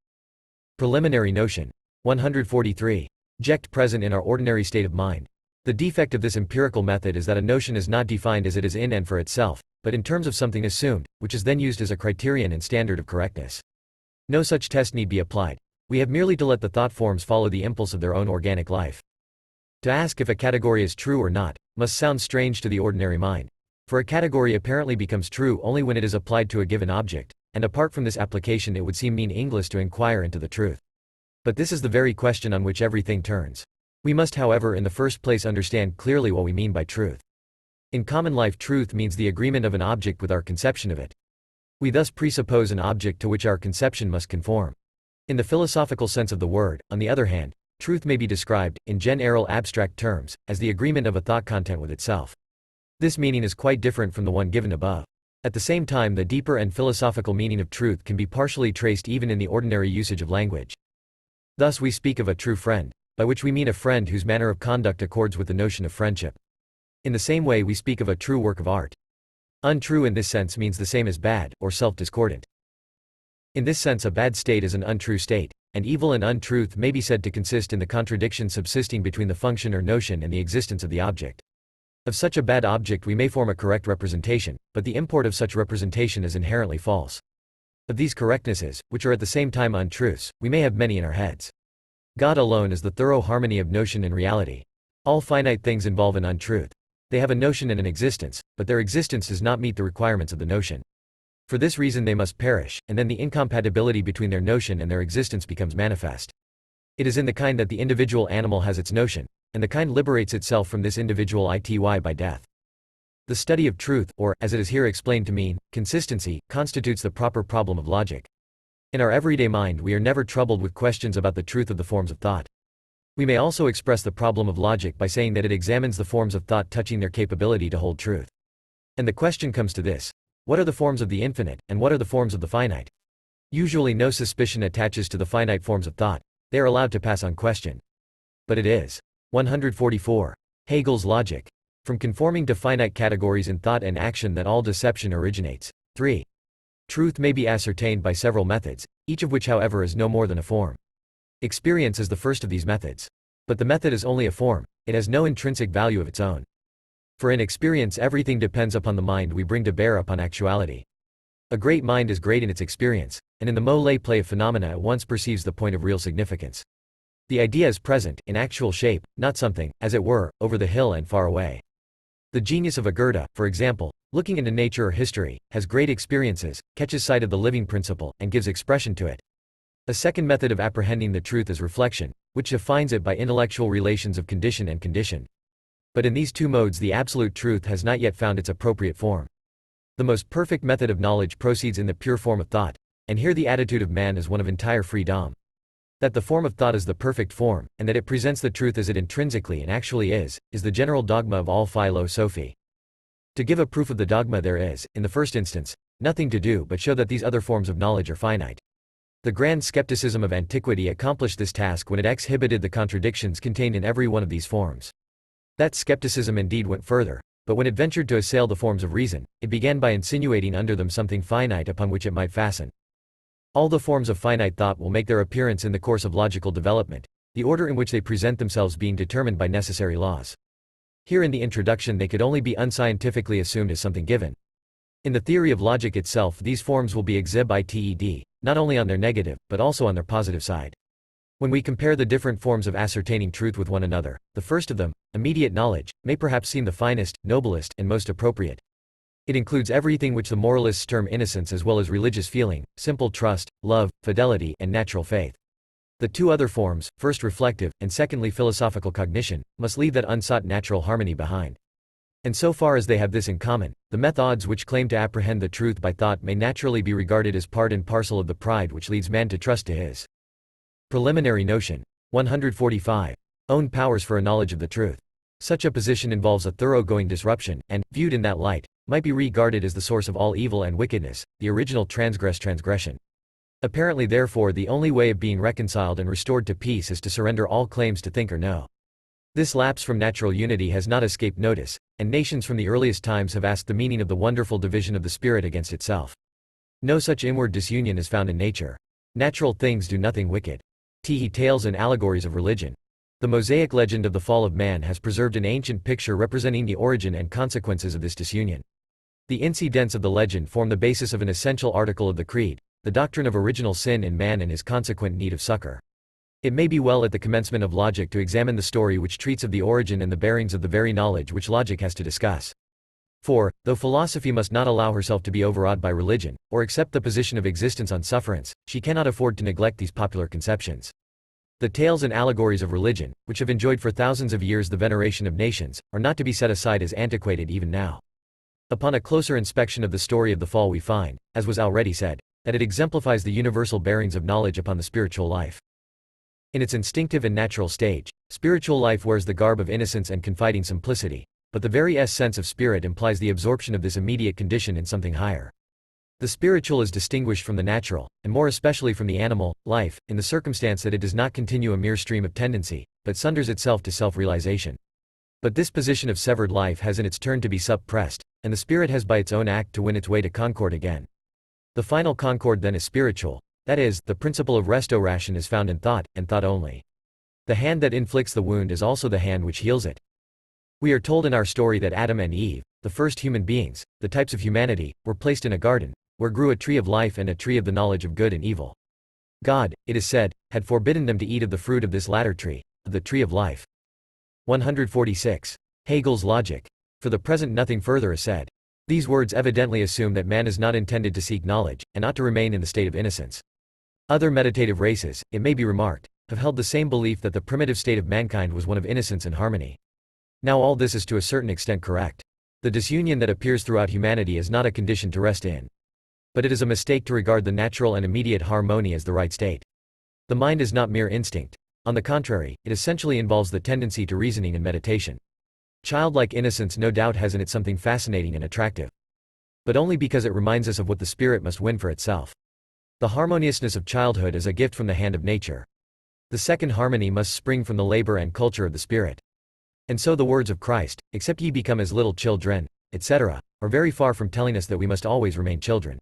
Preliminary notion. 143. Object present in our ordinary state of mind. The defect of this empirical method is that a notion is not defined as it is in and for itself, but in terms of something assumed, which is then used as a criterion and standard of correctness. No such test need be applied. We have merely to let the thought forms follow the impulse of their own organic life. To ask if a category is true or not, must sound strange to the ordinary mind. for a category apparently becomes true only when it is applied to a given object, and apart from this application it would seem meaningless to inquire into the truth. But this is the very question on which everything turns. We must, however, in the first place understand clearly what we mean by truth. In common life, truth means the agreement of an object with our conception of it. We thus presuppose an object to which our conception must conform. In the philosophical sense of the word, on the other hand, truth may be described, in general abstract terms, as the agreement of a thought content with itself. This meaning is quite different from the one given above. At the same time, the deeper and philosophical meaning of truth can be partially traced even in the ordinary usage of language. Thus we speak of a true friend, by which we mean a friend whose manner of conduct accords with the notion of friendship. In the same way we speak of a true work of art. Untrue in this sense means the same as bad, or self-discordant. In this sense, a bad state is an untrue state, and evil and untruth may be said to consist in the contradiction subsisting between the function or notion and the existence of the object. Of such a bad object we may form a correct representation, but the import of such representation is inherently false. Of these correctnesses, which are at the same time untruths, we may have many in our heads. God alone is the thorough harmony of notion and reality. All finite things involve an untruth. They have a notion and an existence, but their existence does not meet the requirements of the notion. For this reason they must perish, and then the incompatibility between their notion and their existence becomes manifest. It is in the kind that the individual animal has its notion, and the kind liberates itself from this individual ity by death. The study of truth, or, as it is here explained to mean, consistency, constitutes the proper problem of logic. In our everyday mind we are never troubled with questions about the truth of the forms of thought. We may also express the problem of logic by saying that it examines the forms of thought touching their capability to hold truth. And the question comes to this: what are the forms of the infinite, and what are the forms of the finite? Usually no suspicion attaches to the finite forms of thought. They are allowed to pass unquestioned. But it is 144. Hegel's logic. From conforming to finite categories in thought and action that all deception originates. 3. Truth may be ascertained by several methods, each of which however is no more than a form. Experience is the first of these methods. But the method is only a form, it has no intrinsic value of its own. For in experience everything depends upon the mind we bring to bear upon actuality. A great mind is great in its experience, and in the mole play of phenomena at once perceives the point of real significance. The idea is present, in actual shape, not something, as it were, over the hill and far away. The genius of a Goethe, for example, looking into nature or history, has great experiences, catches sight of the living principle, and gives expression to it. A second method of apprehending the truth is reflection, which defines it by intellectual relations of condition and conditioned. But in these two modes the absolute truth has not yet found its appropriate form. The most perfect method of knowledge proceeds in the pure form of thought, and here the attitude of man is one of entire freedom. That the form of thought is the perfect form, and that it presents the truth as it intrinsically and actually is the general dogma of all philosophy. To give a proof of the dogma there is, in the first instance, nothing to do but show that these other forms of knowledge are finite. The grand skepticism of antiquity accomplished this task when it exhibited the contradictions contained in every one of these forms. That skepticism indeed went further, but when it ventured to assail the forms of reason, it began by insinuating under them something finite upon which it might fasten. All the forms of finite thought will make their appearance in the course of logical development, the order in which they present themselves being determined by necessary laws. Here in the introduction they could only be unscientifically assumed as something given. In the theory of logic itself these forms will be exhibited, not only on their negative, but also on their positive side. When we compare the different forms of ascertaining truth with one another, the first of them, immediate knowledge, may perhaps seem the finest, noblest, and most appropriate. It includes everything which the moralists term innocence as well as religious feeling, simple trust, love, fidelity, and natural faith. The two other forms, first reflective, and secondly philosophical cognition, must leave that unsought natural harmony behind. And so far as they have this in common, the methods which claim to apprehend the truth by thought may naturally be regarded as part and parcel of the pride which leads man to trust to his preliminary notion. 145. Own powers for a knowledge of the truth. Such a position involves a thoroughgoing disruption, and, viewed in that light, might be regarded as the source of all evil and wickedness, the original transgression. Apparently therefore the only way of being reconciled and restored to peace is to surrender all claims to think or know. This lapse from natural unity has not escaped notice, and nations from the earliest times have asked the meaning of the wonderful division of the spirit against itself. No such inward disunion is found in nature. Natural things do nothing wicked. Tales and allegories of religion. The Mosaic legend of the fall of man has preserved an ancient picture representing the origin and consequences of this disunion. The incidents of the legend form the basis of an essential article of the Creed, the doctrine of original sin in man and his consequent need of succor. It may be well at the commencement of logic to examine the story which treats of the origin and the bearings of the very knowledge which logic has to discuss. 4. Though philosophy must not allow herself to be overawed by religion, or accept the position of existence on sufferance, she cannot afford to neglect these popular conceptions. The tales and allegories of religion, which have enjoyed for thousands of years the veneration of nations, are not to be set aside as antiquated even now. Upon a closer inspection of the story of the fall we find, as was already said, that it exemplifies the universal bearings of knowledge upon the spiritual life. In its instinctive and natural stage, spiritual life wears the garb of innocence and confiding simplicity, but the very essence of spirit implies the absorption of this immediate condition in something higher. The spiritual is distinguished from the natural, and more especially from the animal, life, in the circumstance that it does not continue a mere stream of tendency, but sunders itself to self-realization. But this position of severed life has in its turn to be suppressed, and the spirit has by its own act to win its way to concord again. The final concord then is spiritual, that is, the principle of restoration is found in thought, and thought only. The hand that inflicts the wound is also the hand which heals it. We are told in our story that Adam and Eve, the first human beings, the types of humanity, were placed in a garden, where grew a tree of life and a tree of the knowledge of good and evil. God, it is said, had forbidden them to eat of the fruit of this latter tree, of the tree of life. 146. Hegel's logic. For the present nothing further is said. These words evidently assume that man is not intended to seek knowledge, and ought to remain in the state of innocence. Other meditative races, it may be remarked, have held the same belief that the primitive state of mankind was one of innocence and harmony. Now all this is to a certain extent correct. The disunion that appears throughout humanity is not a condition to rest in. But it is a mistake to regard the natural and immediate harmony as the right state. The mind is not mere instinct. On the contrary, it essentially involves the tendency to reasoning and meditation. Childlike innocence no doubt has in it something fascinating and attractive. But only because it reminds us of what the spirit must win for itself. The harmoniousness of childhood is a gift from the hand of nature. The second harmony must spring from the labor and culture of the spirit. And so the words of Christ, except ye become as little children, etc., are very far from telling us that we must always remain children.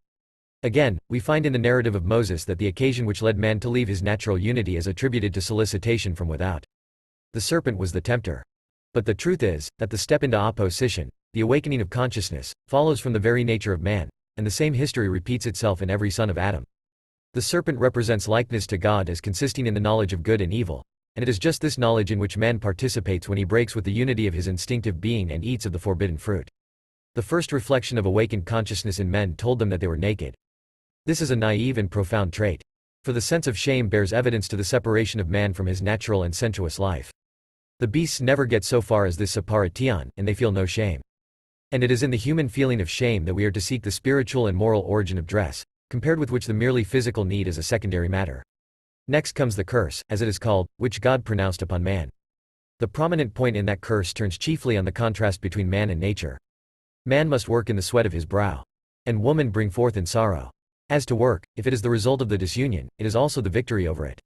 Again, we find in the narrative of Moses that the occasion which led man to leave his natural unity is attributed to solicitation from without. The serpent was the tempter. But the truth is, that the step into opposition, the awakening of consciousness, follows from the very nature of man, and the same history repeats itself in every son of Adam. The serpent represents likeness to God as consisting in the knowledge of good and evil, and it is just this knowledge in which man participates when he breaks with the unity of his instinctive being and eats of the forbidden fruit. The first reflection of awakened consciousness in men told them that they were naked. This is a naive and profound trait. For the sense of shame bears evidence to the separation of man from his natural and sensuous life. The beasts never get so far as this separation, and they feel no shame. And it is in the human feeling of shame that we are to seek the spiritual and moral origin of dress, compared with which the merely physical need is a secondary matter. Next comes the curse, as it is called, which God pronounced upon man. The prominent point in that curse turns chiefly on the contrast between man and nature. Man must work in the sweat of his brow, and woman bring forth in sorrow. As to work, if it is the result of the disunion, it is also the victory over it.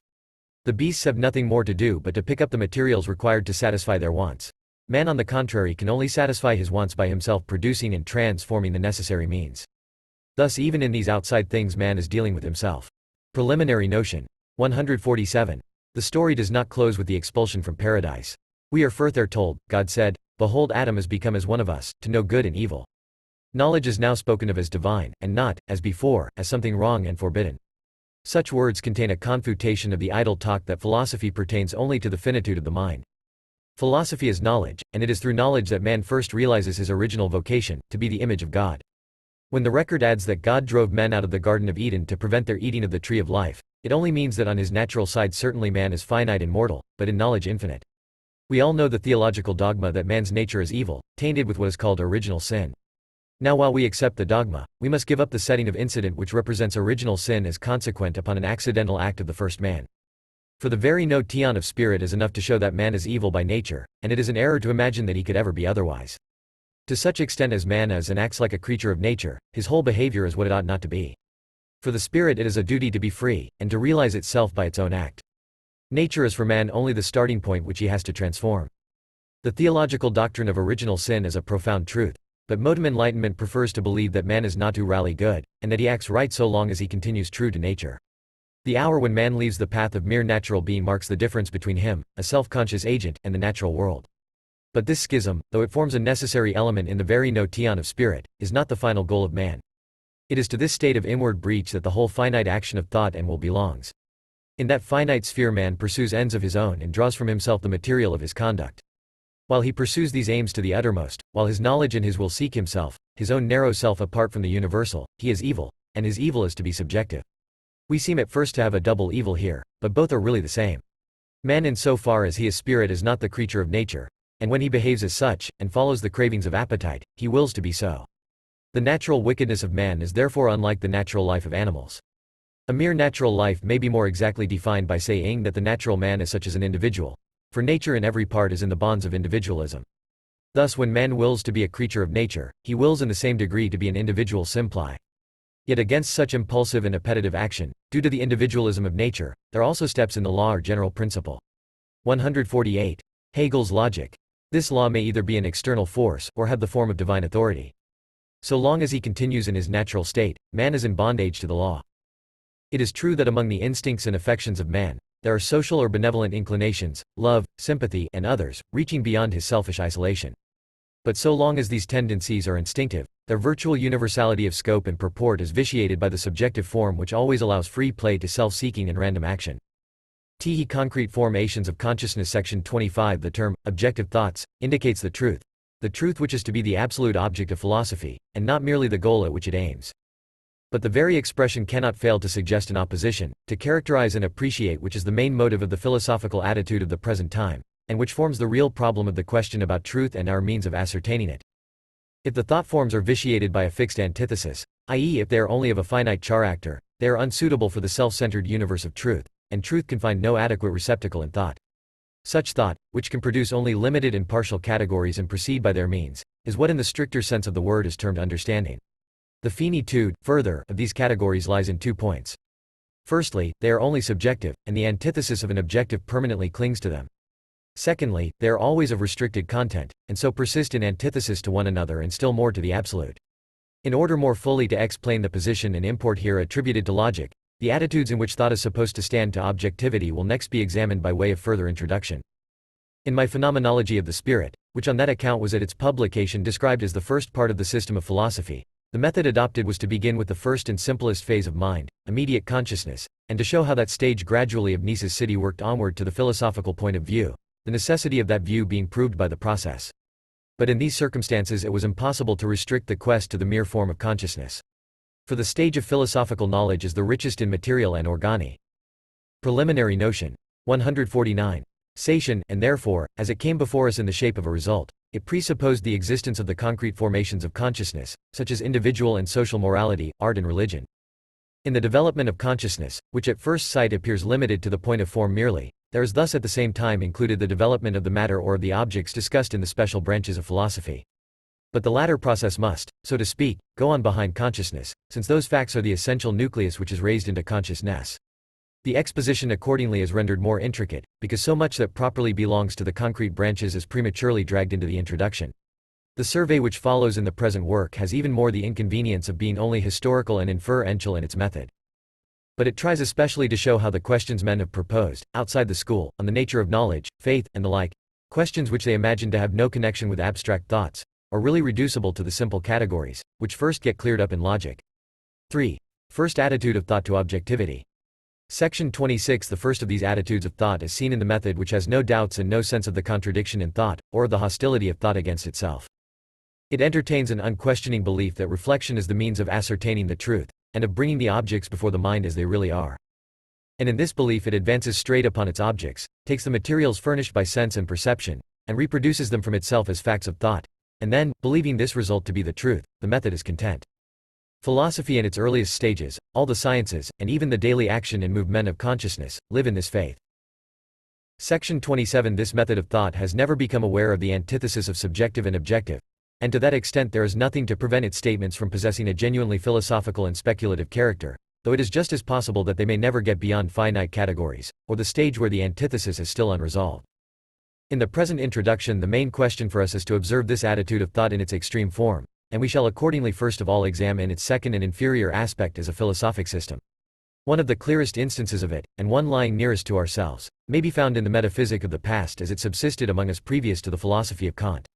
The beasts have nothing more to do but to pick up the materials required to satisfy their wants. Man on the contrary can only satisfy his wants by himself producing and transforming the necessary means. Thus even in these outside things man is dealing with himself. Preliminary notion. 147. The story does not close with the expulsion from paradise. We are further told, God said, "Behold, Adam is become as one of us, to know good and evil." Knowledge is now spoken of as divine, and not, as before, as something wrong and forbidden. Such words contain a confutation of the idle talk that philosophy pertains only to the finitude of the mind. Philosophy is knowledge, and it is through knowledge that man first realizes his original vocation, to be the image of God. When the record adds that God drove men out of the Garden of Eden to prevent their eating of the tree of life, it only means that on his natural side certainly man is finite and mortal, but in knowledge infinite. We all know the theological dogma that man's nature is evil, tainted with what is called original sin. Now while we accept the dogma, we must give up the setting of incident which represents original sin as consequent upon an accidental act of the first man. For the very notion of spirit is enough to show that man is evil by nature, and it is an error to imagine that he could ever be otherwise. To such extent as man is and acts like a creature of nature, his whole behavior is what it ought not to be. For the spirit it is a duty to be free, and to realize itself by its own act. Nature is for man only the starting point which he has to transform. The theological doctrine of original sin is a profound truth, but modern enlightenment prefers to believe that man is not to rally good, and that he acts right so long as he continues true to nature. The hour when man leaves the path of mere natural being marks the difference between him, a self-conscious agent, and the natural world. But this schism, though it forms a necessary element in the very notion of spirit, is not the final goal of man. It is to this state of inward breach that the whole finite action of thought and will belongs. In that finite sphere man pursues ends of his own and draws from himself the material of his conduct. While he pursues these aims to the uttermost, while his knowledge and his will seek himself, his own narrow self apart from the universal, he is evil, and his evil is to be subjective. We seem at first to have a double evil here, but both are really the same. Man in so far as he is spirit is not the creature of nature, and when he behaves as such, and follows the cravings of appetite, he wills to be so. The natural wickedness of man is therefore unlike the natural life of animals. A mere natural life may be more exactly defined by saying that the natural man is such as an individual, for nature in every part is in the bonds of individualism. Thus when man wills to be a creature of nature, he wills in the same degree to be an individual simply. Yet against such impulsive and appetitive action, due to the individualism of nature, there are also steps in the law or general principle. 148. Hegel's logic. This law may either be an external force, or have the form of divine authority. So long as he continues in his natural state, man is in bondage to the law. It is true that among the instincts and affections of man, there are social or benevolent inclinations, love, sympathy, and others, reaching beyond his selfish isolation. But so long as these tendencies are instinctive, their virtual universality of scope and purport is vitiated by the subjective form which always allows free play to self-seeking and random action. T. Concrete Formations of Consciousness Section 25. The term, objective thoughts, indicates the truth which is to be the absolute object of philosophy, and not merely the goal at which it aims. But the very expression cannot fail to suggest an opposition, to characterize and appreciate which is the main motive of the philosophical attitude of the present time, and which forms the real problem of the question about truth and our means of ascertaining it. If the thought forms are vitiated by a fixed antithesis, i.e. if they are only of a finite character, they are unsuitable for the self-centered universe of truth, and truth can find no adequate receptacle in thought. Such thought, which can produce only limited and partial categories and proceed by their means, is what in the stricter sense of the word is termed understanding. The finitude, further, of these categories lies in 2 points. Firstly, they are only subjective, and the antithesis of an objective permanently clings to them. Secondly, they are always of restricted content, and so persist in antithesis to one another and still more to the absolute. In order more fully to explain the position and import here attributed to logic, the attitudes in which thought is supposed to stand to objectivity will next be examined by way of further introduction. In my Phenomenology of the Spirit, which on that account was at its publication described as the first part of the system of philosophy, the method adopted was to begin with the first and simplest phase of mind, immediate consciousness, and to show how that stage gradually of Nice's city worked onward to the philosophical point of view, the necessity of that view being proved by the process. But in these circumstances it was impossible to restrict the quest to the mere form of consciousness. For the stage of philosophical knowledge is the richest in material and organi. Preliminary notion. 149. Sation, and therefore, as it came before us in the shape of a result, it presupposed the existence of the concrete formations of consciousness, such as individual and social morality, art and religion. In the development of consciousness, which at first sight appears limited to the point of form merely, there is thus at the same time included the development of the matter or of the objects discussed in the special branches of philosophy. But the latter process must, so to speak, go on behind consciousness, since those facts are the essential nucleus which is raised into consciousness. The exposition accordingly is rendered more intricate, because so much that properly belongs to the concrete branches is prematurely dragged into the introduction. The survey which follows in the present work has even more the inconvenience of being only historical and inferential in its method. But it tries especially to show how the questions men have proposed, outside the school, on the nature of knowledge, faith, and the like, questions which they imagine to have no connection with abstract thoughts, are really reducible to the simple categories, which first get cleared up in logic. 3. First attitude of thought to objectivity. Section 26. The first of these attitudes of thought is seen in the method which has no doubts and no sense of the contradiction in thought, or of the hostility of thought against itself. It entertains an unquestioning belief that reflection is the means of ascertaining the truth, and of bringing the objects before the mind as they really are. And in this belief it advances straight upon its objects, takes the materials furnished by sense and perception, and reproduces them from itself as facts of thought, and then, believing this result to be the truth, the method is content. Philosophy in its earliest stages, all the sciences, and even the daily action and movement of consciousness, live in this faith. Section 27. This method of thought has never become aware of the antithesis of subjective and objective, and to that extent there is nothing to prevent its statements from possessing a genuinely philosophical and speculative character, though it is just as possible that they may never get beyond finite categories, or the stage where the antithesis is still unresolved. In the present introduction the main question for us is to observe this attitude of thought in its extreme form, and we shall accordingly first of all examine its second and inferior aspect as a philosophic system. One of the clearest instances of it, and one lying nearest to ourselves, may be found in the metaphysic of the past as it subsisted among us previous to the philosophy of Kant.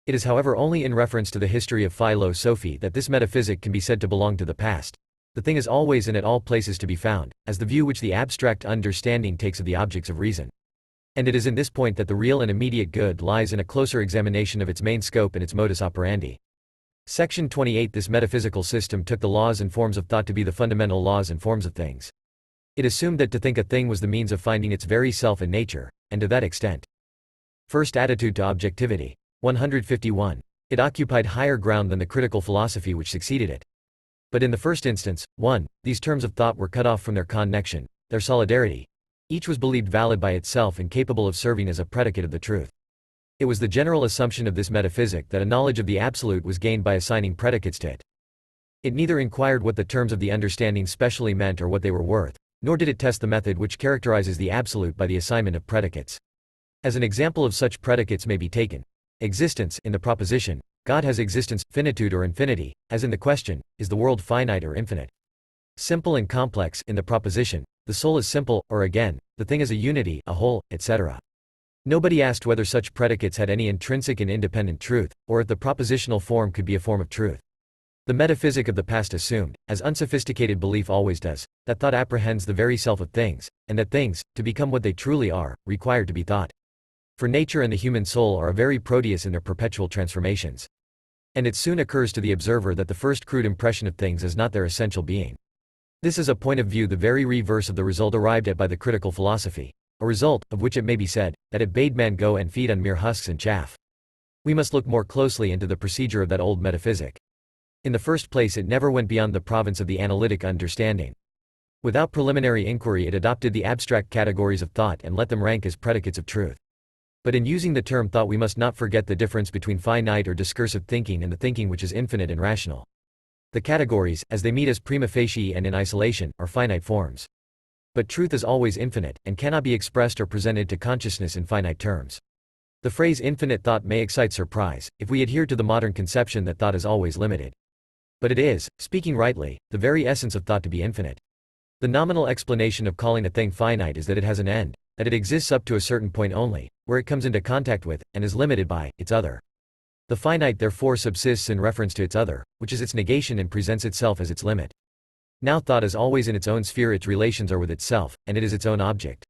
It is however only in reference to the history of philosophy that this metaphysic can be said to belong to the past. The thing is always and at all places to be found, as the view which the abstract understanding takes of the objects of reason. And it is in this point that the real and immediate good lies in a closer examination of its main scope and its modus operandi. Section 28. This metaphysical system took the laws and forms of thought to be the fundamental laws and forms of things. It assumed that to think a thing was the means of finding its very self and nature, and to that extent. First attitude to objectivity. 151. It occupied higher ground than the critical philosophy which succeeded it. But in the first instance, 1. These terms of thought were cut off from their connection, their solidarity. Each was believed valid by itself and capable of serving as a predicate of the truth. It was the general assumption of this metaphysic that a knowledge of the absolute was gained by assigning predicates to it. It neither inquired what the terms of the understanding specially meant or what they were worth, nor did it test the method which characterizes the absolute by the assignment of predicates. As an example of such predicates may be taken existence in the proposition, God has existence, finitude or infinity, as in the question, is the world finite or infinite? Simple and complex in the proposition, the soul is simple, or again, the thing is a unity, a whole, etc. Nobody asked whether such predicates had any intrinsic and independent truth, or if the propositional form could be a form of truth. The metaphysic of the past assumed, as unsophisticated belief always does, that thought apprehends the very self of things, and that things, to become what they truly are, require to be thought. For nature and the human soul are a very Proteus in their perpetual transformations. And it soon occurs to the observer that the first crude impression of things is not their essential being. This is a point of view the very reverse of the result arrived at by the critical philosophy, a result, of which it may be said, that it bade man go and feed on mere husks and chaff. We must look more closely into the procedure of that old metaphysic. In the first place, it never went beyond the province of the analytic understanding. Without preliminary inquiry, it adopted the abstract categories of thought and let them rank as predicates of truth. But in using the term thought, we must not forget the difference between finite or discursive thinking and the thinking which is infinite and rational. The categories, as they meet as prima facie and in isolation, are finite forms. But truth is always infinite, and cannot be expressed or presented to consciousness in finite terms. The phrase infinite thought may excite surprise, if we adhere to the modern conception that thought is always limited. But it is, speaking rightly, the very essence of thought to be infinite. The nominal explanation of calling a thing finite is that it has an end, that it exists up to a certain point only, where it comes into contact with, and is limited by, its other. The finite therefore subsists in reference to its other, which is its negation and presents itself as its limit. Now thought is always in its own sphere, its relations are with itself, and it is its own object.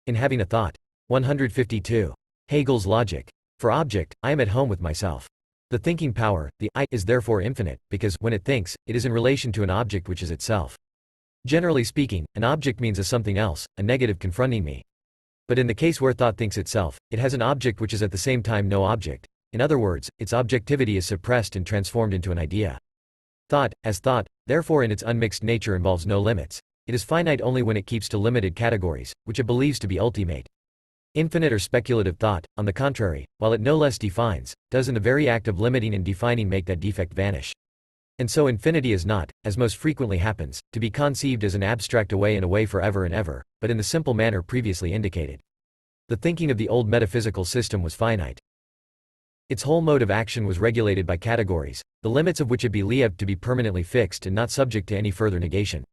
In having a thought. 152. Hegel's logic. For object, I am at home with myself. The thinking power, the I, is therefore infinite, because, when it thinks, it is in relation to an object which is itself. Generally speaking, an object means a something else, a negative confronting me. But in the case where thought thinks itself, it has an object which is at the same time no object. In other words, its objectivity is suppressed and transformed into an idea. Thought, as thought, therefore in its unmixed nature involves no limits. It is finite only when it keeps to limited categories, which it believes to be ultimate. Infinite or speculative thought, on the contrary, while it no less defines, does in the very act of limiting and defining make that defect vanish. And so infinity is not, as most frequently happens, to be conceived as an abstract away and away forever and ever, but in the simple manner previously indicated. The thinking of the old metaphysical system was finite. Its whole mode of action was regulated by categories, the limits of which it believed to be permanently fixed and not subject to any further negation.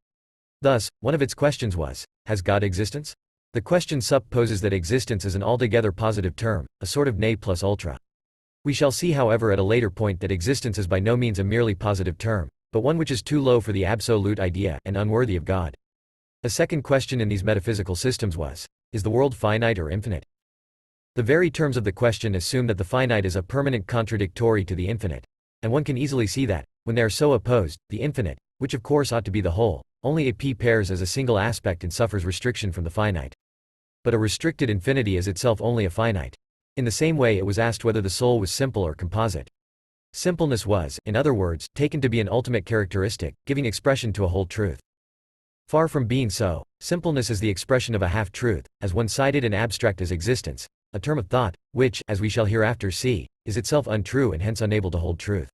Thus, one of its questions was, has God existence? The question supposes that existence is an altogether positive term, a sort of ne plus ultra. We shall see however at a later point that existence is by no means a merely positive term, but one which is too low for the absolute idea and unworthy of God. A second question in these metaphysical systems was, is the world finite or infinite? The very terms of the question assume that the finite is a permanent contradictory to the infinite. And one can easily see that, when they are so opposed, the infinite, which of course ought to be the whole, only pairs as a single aspect and suffers restriction from the finite. But a restricted infinity is itself only a finite. In the same way it was asked whether the soul was simple or composite. Simpleness was, in other words, taken to be an ultimate characteristic, giving expression to a whole truth. Far from being so, simpleness is the expression of a half-truth, as one-sided and abstract as existence, a term of thought, which, as we shall hereafter see, is itself untrue and hence unable to hold truth.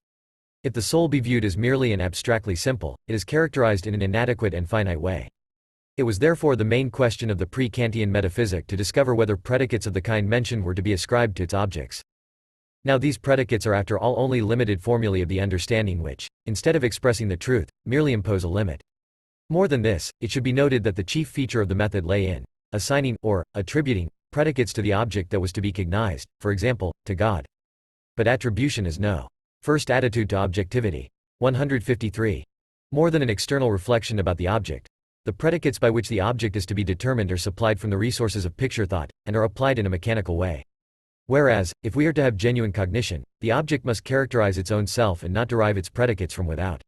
If the soul be viewed as merely and abstractly simple, it is characterized in an inadequate and finite way. It was therefore the main question of the pre-Kantian metaphysic to discover whether predicates of the kind mentioned were to be ascribed to its objects. Now these predicates are after all only limited formulae of the understanding which, instead of expressing the truth, merely impose a limit. More than this, it should be noted that the chief feature of the method lay in assigning, or attributing, predicates to the object that was to be cognized, for example, to God. But attribution is no first attitude to objectivity. 153. More than an external reflection about the object. The predicates by which the object is to be determined are supplied from the resources of picture thought, and are applied in a mechanical way. Whereas, if we are to have genuine cognition, the object must characterize its own self and not derive its predicates from without.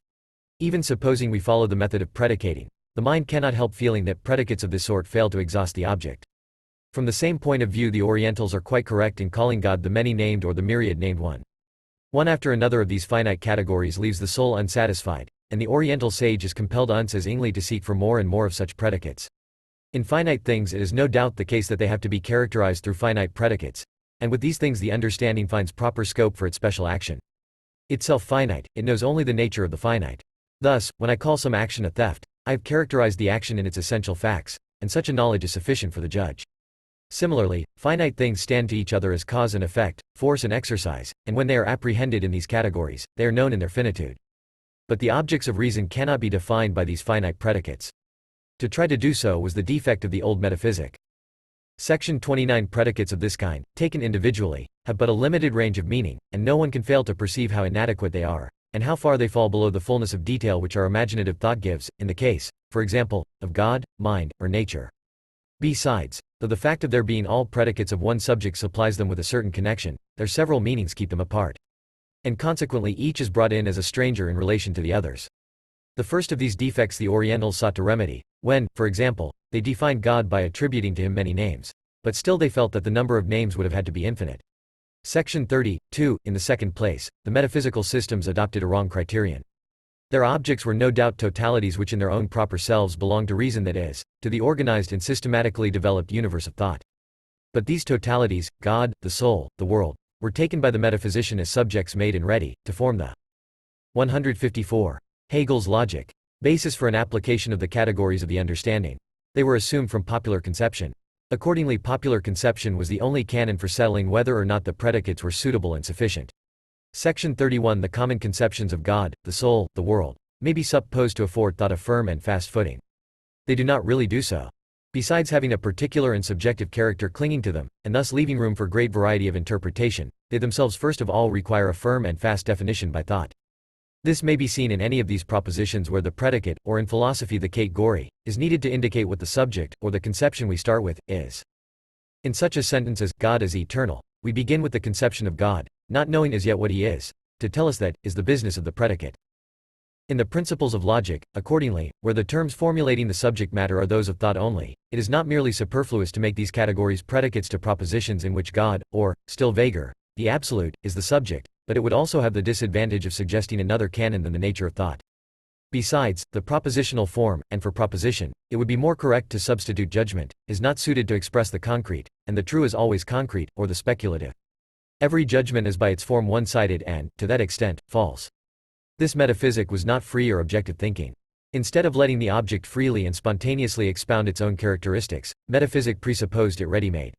Even supposing we follow the method of predicating, the mind cannot help feeling that predicates of this sort fail to exhaust the object. From the same point of view, the Orientals are quite correct in calling God the many-named or the myriad-named one. One after another of these finite categories leaves the soul unsatisfied, and the Oriental sage is compelled unceasingly to seek for more and more of such predicates. In finite things, it is no doubt the case that they have to be characterized through finite predicates, and with these things the understanding finds proper scope for its special action. Itself finite, it knows only the nature of the finite. Thus, when I call some action a theft, I have characterized the action in its essential facts, and such a knowledge is sufficient for the judge. Similarly, finite things stand to each other as cause and effect, force and exercise, and when they are apprehended in these categories, they are known in their finitude. But the objects of reason cannot be defined by these finite predicates. To try to do so was the defect of the old metaphysic. Section 29 predicates of this kind, taken individually, have but a limited range of meaning, and no one can fail to perceive how inadequate they are, and how far they fall below the fullness of detail which our imaginative thought gives, in the case, for example, of God, mind, or nature. Besides, though the fact of their being all predicates of one subject supplies them with a certain connection, their several meanings keep them apart. And consequently each is brought in as a stranger in relation to the others. The first of these defects the Orientals sought to remedy, when, for example, they defined God by attributing to him many names. But still they felt that the number of names would have had to be infinite. Section 30, 2. In the second place, the metaphysical systems adopted a wrong criterion. Their objects were no doubt totalities which in their own proper selves belong to reason, that is, to the organized and systematically developed universe of thought. But these totalities, God, the soul, the world, were taken by the metaphysician as subjects made and ready to form the 154. Hegel's logic. Basis for an application of the categories of the understanding. They were assumed from popular conception. Accordingly, popular conception was the only canon for settling whether or not the predicates were suitable and sufficient. Section 31. The common conceptions of God, the soul, the world, may be supposed to afford thought a firm and fast footing. They do not really do so. Besides having a particular and subjective character clinging to them, and thus leaving room for great variety of interpretation, they themselves first of all require a firm and fast definition by thought. This may be seen in any of these propositions where the predicate, or in philosophy the category, is needed to indicate what the subject, or the conception we start with, is. In such a sentence as, God is eternal, we begin with the conception of God, not knowing as yet what he is. To tell us that, is the business of the predicate. In the principles of logic, accordingly, where the terms formulating the subject matter are those of thought only, it is not merely superfluous to make these categories predicates to propositions in which God, or, still vaguer, the absolute, is the subject, but it would also have the disadvantage of suggesting another canon than the nature of thought. Besides, the propositional form, and for proposition, it would be more correct to substitute judgment, is not suited to express the concrete, and the true is always concrete, or the speculative. Every judgment is by its form one-sided and, to that extent, false. This metaphysic was not free or objective thinking. Instead of letting the object freely and spontaneously expound its own characteristics, metaphysic presupposed it ready-made.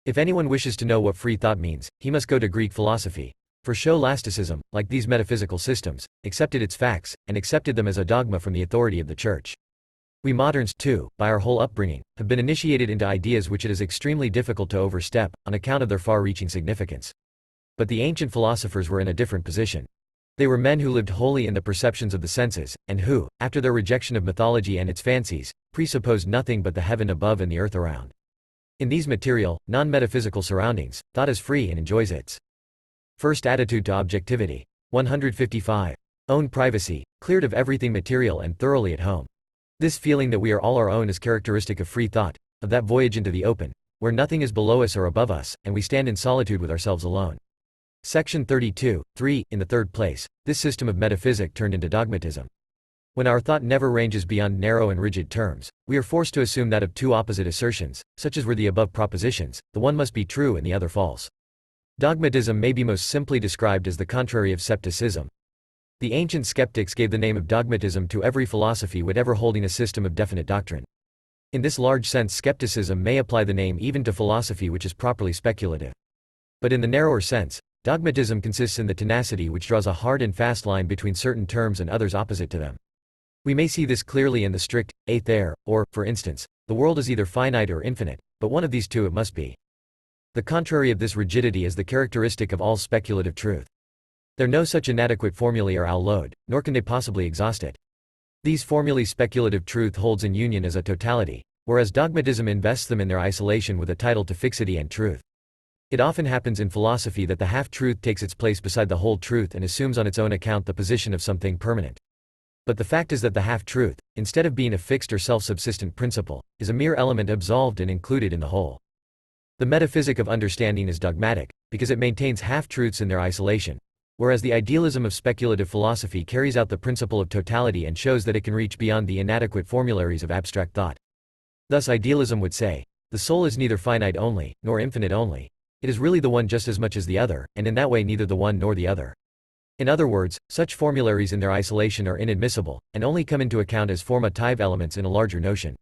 If anyone wishes to know what free thought means, he must go to Greek philosophy. For scholasticism, like these metaphysical systems, accepted its facts, and accepted them as a dogma from the authority of the Church. We moderns, too, by our whole upbringing, have been initiated into ideas which it is extremely difficult to overstep, on account of their far-reaching significance. But the ancient philosophers were in a different position. They were men who lived wholly in the perceptions of the senses, and who, after their rejection of mythology and its fancies, presupposed nothing but the heaven above and the earth around. In these material, non-metaphysical surroundings, thought is free and enjoys its first attitude to objectivity. 155. Own privacy, cleared of everything material and thoroughly at home. This feeling that we are all our own is characteristic of free thought, of that voyage into the open, where nothing is below us or above us, and we stand in solitude with ourselves alone. Section 32, 3. In the third place, this system of metaphysic turned into dogmatism. When our thought never ranges beyond narrow and rigid terms, we are forced to assume that of two opposite assertions, such as were the above propositions, the one must be true and the other false. Dogmatism may be most simply described as the contrary of skepticism. The ancient skeptics gave the name of dogmatism to every philosophy whatever holding a system of definite doctrine. In this large sense, skepticism may apply the name even to philosophy which is properly speculative. But in the narrower sense, dogmatism consists in the tenacity which draws a hard and fast line between certain terms and others opposite to them. We may see this clearly in the strict, aether, or, for instance, the world is either finite or infinite, but one of these two it must be. The contrary of this rigidity is the characteristic of all speculative truth. There no such inadequate formulae are allowed, nor can they possibly exhaust it. These formulae speculative truth holds in union as a totality, whereas dogmatism invests them in their isolation with a title to fixity and truth. It often happens in philosophy that the half-truth takes its place beside the whole truth and assumes on its own account the position of something permanent. But the fact is that the half-truth, instead of being a fixed or self-subsistent principle, is a mere element absolved and included in the whole. The metaphysic of understanding is dogmatic, because it maintains half-truths in their isolation, whereas the idealism of speculative philosophy carries out the principle of totality and shows that it can reach beyond the inadequate formularies of abstract thought. Thus idealism would say, the soul is neither finite only, nor infinite only. It is really the one just as much as the other, and in that way neither the one nor the other. In other words, such formularies in their isolation are inadmissible, and only come into account as formative elements in a larger notion.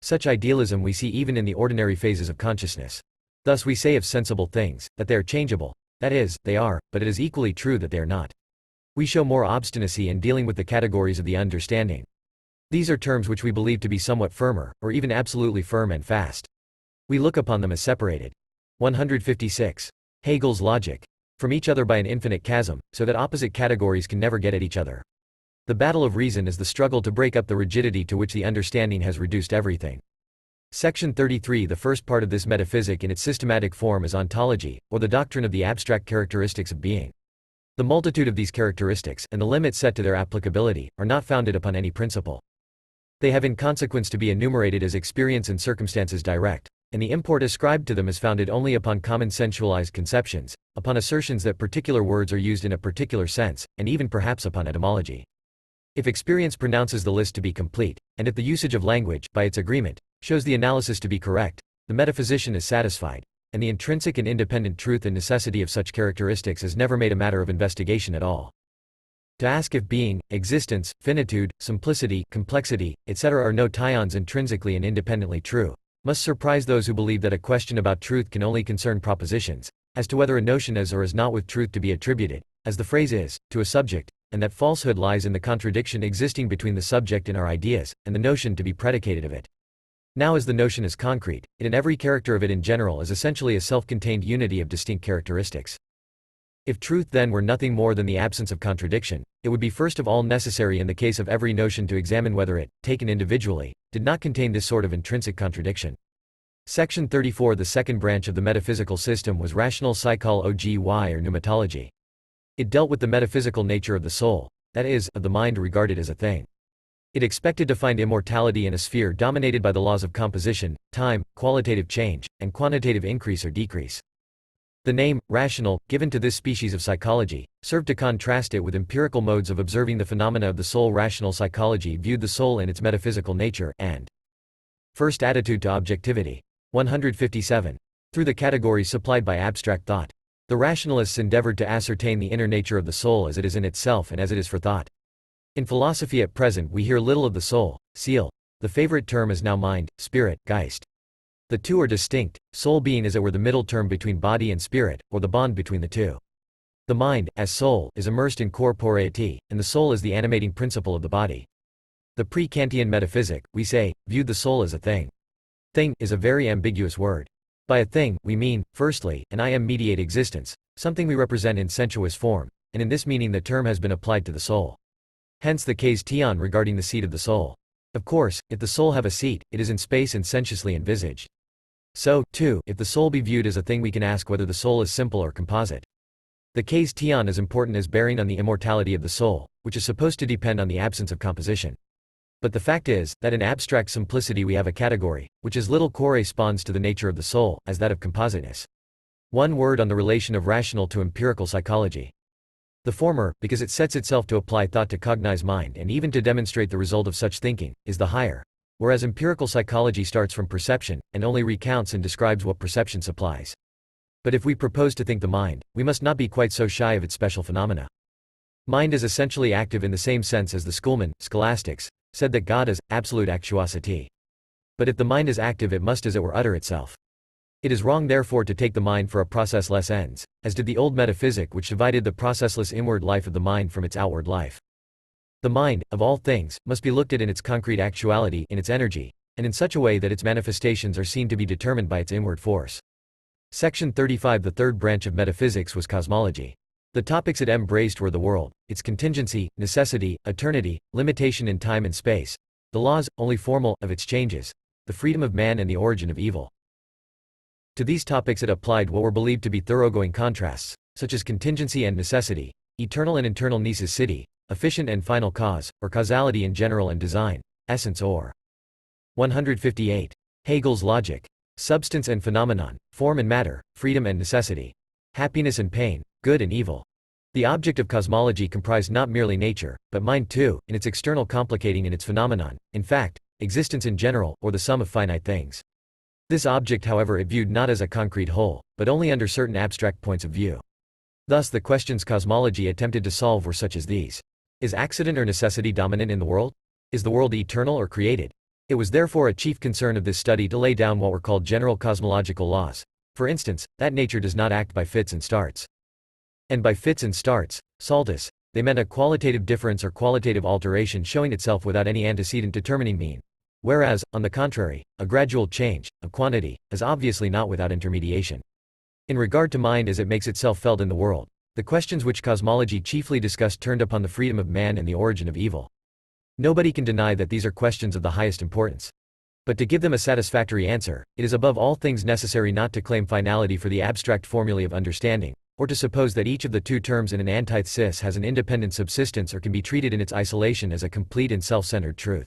Such idealism we see even in the ordinary phases of consciousness. Thus we say of sensible things, that they are changeable. That is, they are, but it is equally true that they are not. We show more obstinacy in dealing with the categories of the understanding. These are terms which we believe to be somewhat firmer, or even absolutely firm and fast. We look upon them as separated. 156. Hegel's logic. From each other by an infinite chasm, so that opposite categories can never get at each other. The battle of reason is the struggle to break up the rigidity to which the understanding has reduced everything. Section 33. The first part of this metaphysic in its systematic form is ontology, or the doctrine of the abstract characteristics of being. The multitude of these characteristics, and the limit set to their applicability, are not founded upon any principle. They have in consequence to be enumerated as experience and circumstances direct, and the import ascribed to them is founded only upon common sensualized conceptions, upon assertions that particular words are used in a particular sense, and even perhaps upon etymology. If experience pronounces the list to be complete, and if the usage of language, by its agreement, shows the analysis to be correct, the metaphysician is satisfied, and the intrinsic and independent truth and necessity of such characteristics is never made a matter of investigation at all. To ask if being, existence, finitude, simplicity, complexity, etc. are no tions intrinsically and independently true, must surprise those who believe that a question about truth can only concern propositions, as to whether a notion is or is not with truth to be attributed, as the phrase is, to a subject, and that falsehood lies in the contradiction existing between the subject and our ideas, and the notion to be predicated of it. Now as the notion is concrete, it and every character of it in general is essentially a self-contained unity of distinct characteristics. If truth then were nothing more than the absence of contradiction, it would be first of all necessary in the case of every notion to examine whether it, taken individually, did not contain this sort of intrinsic contradiction. Section 34. The second branch of the metaphysical system was rational psychology or pneumatology. It dealt with the metaphysical nature of the soul, that is, of the mind regarded as a thing. It expected to find immortality in a sphere dominated by the laws of composition, time, qualitative change, and quantitative increase or decrease. The name, rational, given to this species of psychology, served to contrast it with empirical modes of observing the phenomena of the soul. Rational psychology viewed the soul in its metaphysical nature, and first attitude to objectivity. 157. Through the categories supplied by abstract thought. The rationalists endeavored to ascertain the inner nature of the soul as it is in itself and as it is for thought. In philosophy at present we hear little of the soul, seal. The favorite term is now mind, spirit, Geist. The two are distinct, soul being as it were the middle term between body and spirit, or the bond between the two. The mind, as soul, is immersed in corporeity, and the soul is the animating principle of the body. The pre-Kantian metaphysic, we say, viewed the soul as a thing. Thing is a very ambiguous word. By a thing, we mean, firstly, an immediate existence, something we represent in sensuous form, and in this meaning the term has been applied to the soul. Hence the question regarding the seat of the soul. Of course, if the soul have a seat, it is in space and sensuously envisaged. So, too, if the soul be viewed as a thing we can ask whether the soul is simple or composite. The question is important as bearing on the immortality of the soul, which is supposed to depend on the absence of composition. But the fact is, that in abstract simplicity we have a category, which as little corresponds to the nature of the soul, as that of compositeness. One word on the relation of rational to empirical psychology. The former, because it sets itself to apply thought to cognize mind and even to demonstrate the result of such thinking, is the higher. Whereas empirical psychology starts from perception, and only recounts and describes what perception supplies. But if we propose to think the mind, we must not be quite so shy of its special phenomena. Mind is essentially active in the same sense as the schoolmen, scholastics, said that God is absolute actuosity. But if the mind is active it must as it were utter itself. It is wrong therefore to take the mind for a processless ends, as did the old metaphysic which divided the processless inward life of the mind from its outward life. The mind, of all things, must be looked at in its concrete actuality, in its energy, and in such a way that its manifestations are seen to be determined by its inward force. Section 35. The third branch of metaphysics was cosmology. The topics it embraced were the world, its contingency, necessity, eternity, limitation in time and space, the laws, only formal, of its changes, the freedom of man and the origin of evil. To these topics it applied what were believed to be thoroughgoing contrasts, such as contingency and necessity, eternal and internal necessity, efficient and final cause, or causality in general and design, essence or. 158. Hegel's logic. Substance and phenomenon, form and matter, freedom and necessity, happiness and pain, good and evil. The object of cosmology comprised not merely nature, but mind too, in its external complicating in its phenomenon, in fact, existence in general, or the sum of finite things. This object however it viewed not as a concrete whole, but only under certain abstract points of view. Thus the questions cosmology attempted to solve were such as these. Is accident or necessity dominant in the world? Is the world eternal or created? It was therefore a chief concern of this study to lay down what were called general cosmological laws. For instance, that nature does not act by fits and starts. And by fits and starts, saltus, they meant a qualitative difference or qualitative alteration showing itself without any antecedent determining mean. Whereas, on the contrary, a gradual change, of quantity, is obviously not without intermediation. In regard to mind as it makes itself felt in the world, the questions which cosmology chiefly discussed turned upon the freedom of man and the origin of evil. Nobody can deny that these are questions of the highest importance. But to give them a satisfactory answer, it is above all things necessary not to claim finality for the abstract formulae of understanding, or to suppose that each of the two terms in an antithesis has an independent subsistence or can be treated in its isolation as a complete and self-centered truth.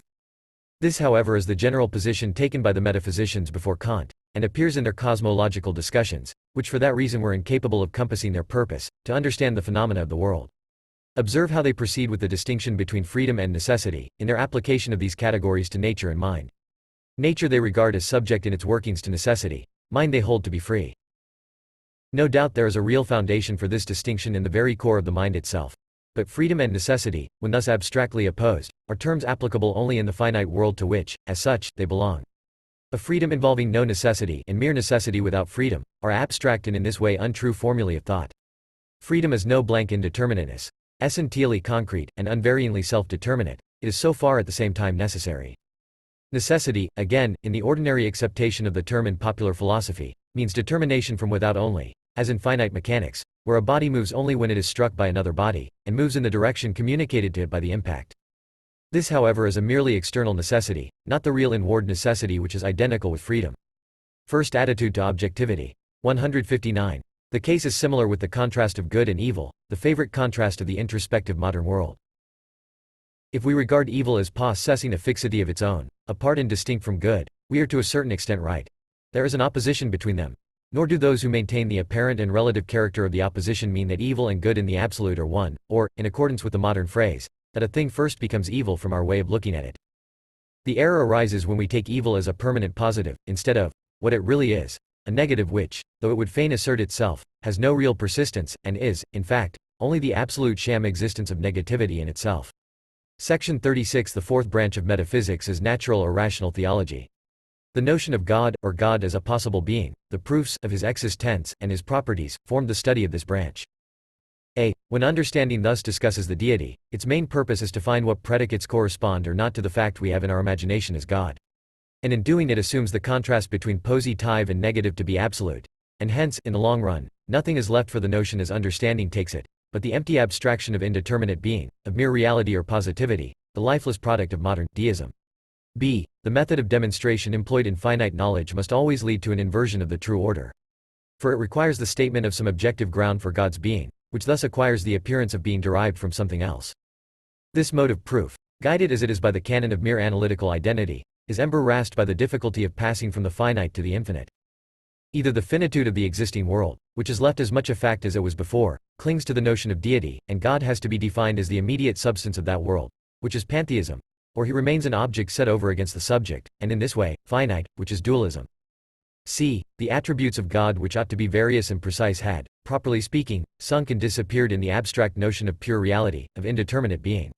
This however is the general position taken by the metaphysicians before Kant, and appears in their cosmological discussions, which for that reason were incapable of compassing their purpose, to understand the phenomena of the world. Observe how they proceed with the distinction between freedom and necessity, in their application of these categories to nature and mind. Nature they regard as subject in its workings to necessity, mind they hold to be free. No doubt there is a real foundation for this distinction in the very core of the mind itself. But freedom and necessity, when thus abstractly opposed, are terms applicable only in the finite world to which, as such, they belong. A freedom involving no necessity and mere necessity without freedom, are abstract and in this way untrue formulae of thought. Freedom is no blank indeterminateness. Essentially concrete, and unvaryingly self-determinate, it is so far at the same time necessary. Necessity, again, in the ordinary acceptation of the term in popular philosophy, means determination from without only, as in finite mechanics, where a body moves only when it is struck by another body, and moves in the direction communicated to it by the impact. This however is a merely external necessity, not the real inward necessity which is identical with freedom. First attitude to objectivity. 159. The case is similar with the contrast of good and evil, the favorite contrast of the introspective modern world. If we regard evil as possessing a fixity of its own, apart and distinct from good, we are to a certain extent right. There is an opposition between them. Nor do those who maintain the apparent and relative character of the opposition mean that evil and good in the absolute are one, or, in accordance with the modern phrase, that a thing first becomes evil from our way of looking at it. The error arises when we take evil as a permanent positive, instead of what it really is, a negative which, though it would fain assert itself, has no real persistence, and is, in fact, only the absolute sham existence of negativity in itself. Section 36. The fourth branch of metaphysics is natural or rational theology. The notion of God, or God as a possible being, the proofs of his existence and his properties, formed the study of this branch. When understanding thus discusses the deity, its main purpose is to find what predicates correspond or not to the fact we have in our imagination as God. And in doing it assumes the contrast between positive and negative to be absolute. And hence, in the long run, nothing is left for the notion as understanding takes it, but the empty abstraction of indeterminate being, of mere reality or positivity, the lifeless product of modern deism. The method of demonstration employed in finite knowledge must always lead to an inversion of the true order. For it requires the statement of some objective ground for God's being, which thus acquires the appearance of being derived from something else. This mode of proof, guided as it is by the canon of mere analytical identity, is embarrassed by the difficulty of passing from the finite to the infinite. Either the finitude of the existing world, which is left as much a fact as it was before, clings to the notion of deity, and God has to be defined as the immediate substance of that world, which is pantheism, or he remains an object set over against the subject, and in this way, finite, which is dualism. The attributes of God which ought to be various and precise had, properly speaking, sunk and disappeared in the abstract notion of pure reality, of indeterminate being.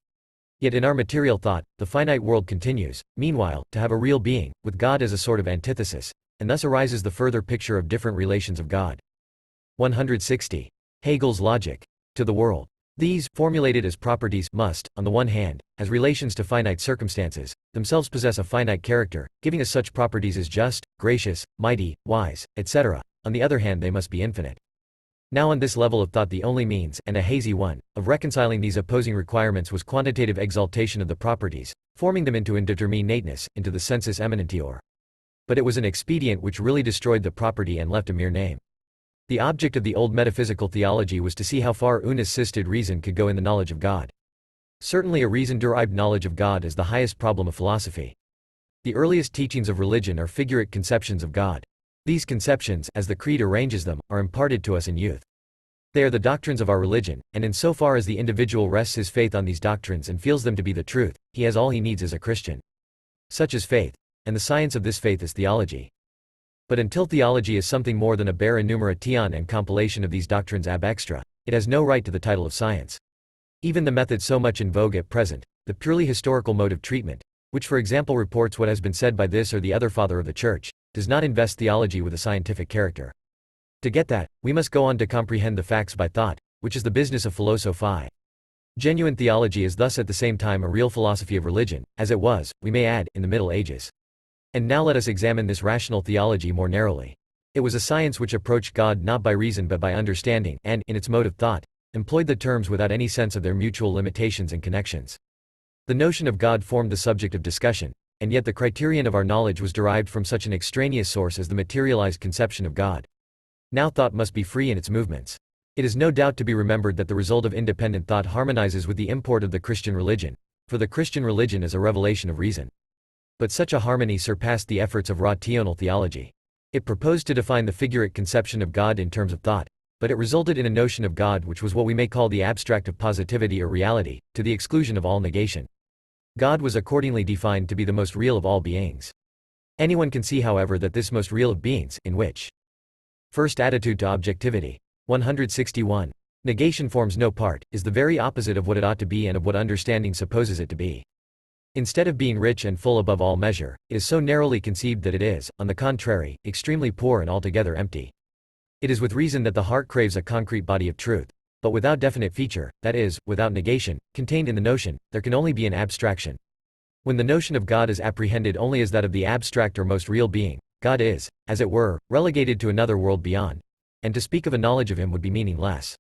Yet in our material thought, the finite world continues, meanwhile, to have a real being, with God as a sort of antithesis, and thus arises the further picture of different relations of God. 160. Hegel's logic. To the world. These, formulated as properties, must, on the one hand, as relations to finite circumstances, themselves possess a finite character, giving us such properties as just, gracious, mighty, wise, etc. On the other hand they must be infinite. Now on this level of thought the only means, and a hazy one, of reconciling these opposing requirements was quantitative exaltation of the properties, forming them into indeterminateness, into the sensus eminentior. But it was an expedient which really destroyed the property and left a mere name. The object of the old metaphysical theology was to see how far unassisted reason could go in the knowledge of God. Certainly a reason-derived knowledge of God is the highest problem of philosophy. The earliest teachings of religion are figurate conceptions of God. These conceptions, as the Creed arranges them, are imparted to us in youth. They are the doctrines of our religion, and insofar as the individual rests his faith on these doctrines and feels them to be the truth, he has all he needs as a Christian. Such is faith, and the science of this faith is theology. But until theology is something more than a bare enumeration and compilation of these doctrines ab extra, it has no right to the title of science. Even the method so much in vogue at present, the purely historical mode of treatment, which for example reports what has been said by this or the other father of the Church, does not invest theology with a scientific character. To get that, we must go on to comprehend the facts by thought, which is the business of philosophy. Genuine theology is thus at the same time a real philosophy of religion, as it was, we may add, in the Middle Ages. And now let us examine this rational theology more narrowly. It was a science which approached God not by reason but by understanding, and, in its mode of thought, employed the terms without any sense of their mutual limitations and connections. The notion of God formed the subject of discussion, and yet the criterion of our knowledge was derived from such an extraneous source as the materialized conception of God. Now thought must be free in its movements. It is no doubt to be remembered that the result of independent thought harmonizes with the import of the Christian religion, for the Christian religion is a revelation of reason. But such a harmony surpassed the efforts of rational theology. It proposed to define the figurate conception of God in terms of thought, but it resulted in a notion of God which was what we may call the abstract of positivity or reality, to the exclusion of all negation. God was accordingly defined to be the most real of all beings. Anyone can see however that this most real of beings, in which first attitude to objectivity, 161, negation forms no part, is the very opposite of what it ought to be and of what understanding supposes it to be. Instead of being rich and full above all measure, it is so narrowly conceived that it is, on the contrary, extremely poor and altogether empty. It is with reason that the heart craves a concrete body of truth. But without definite feature, that is, without negation, contained in the notion, there can only be an abstraction. When the notion of God is apprehended only as that of the abstract or most real being, God is, as it were, relegated to another world beyond, and to speak of a knowledge of him would be meaningless.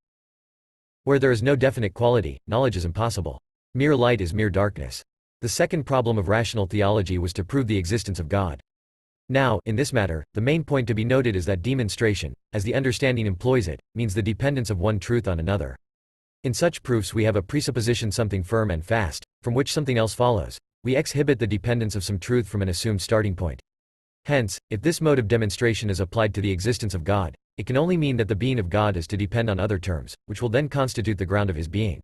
Where there is no definite quality, knowledge is impossible. Mere light is mere darkness. The second problem of rational theology was to prove the existence of God. Now, in this matter, the main point to be noted is that demonstration, as the understanding employs it, means the dependence of one truth on another. In such proofs we have a presupposition something firm and fast, from which something else follows. We exhibit the dependence of some truth from an assumed starting point. Hence, if this mode of demonstration is applied to the existence of God, it can only mean that the being of God is to depend on other terms, which will then constitute the ground of his being.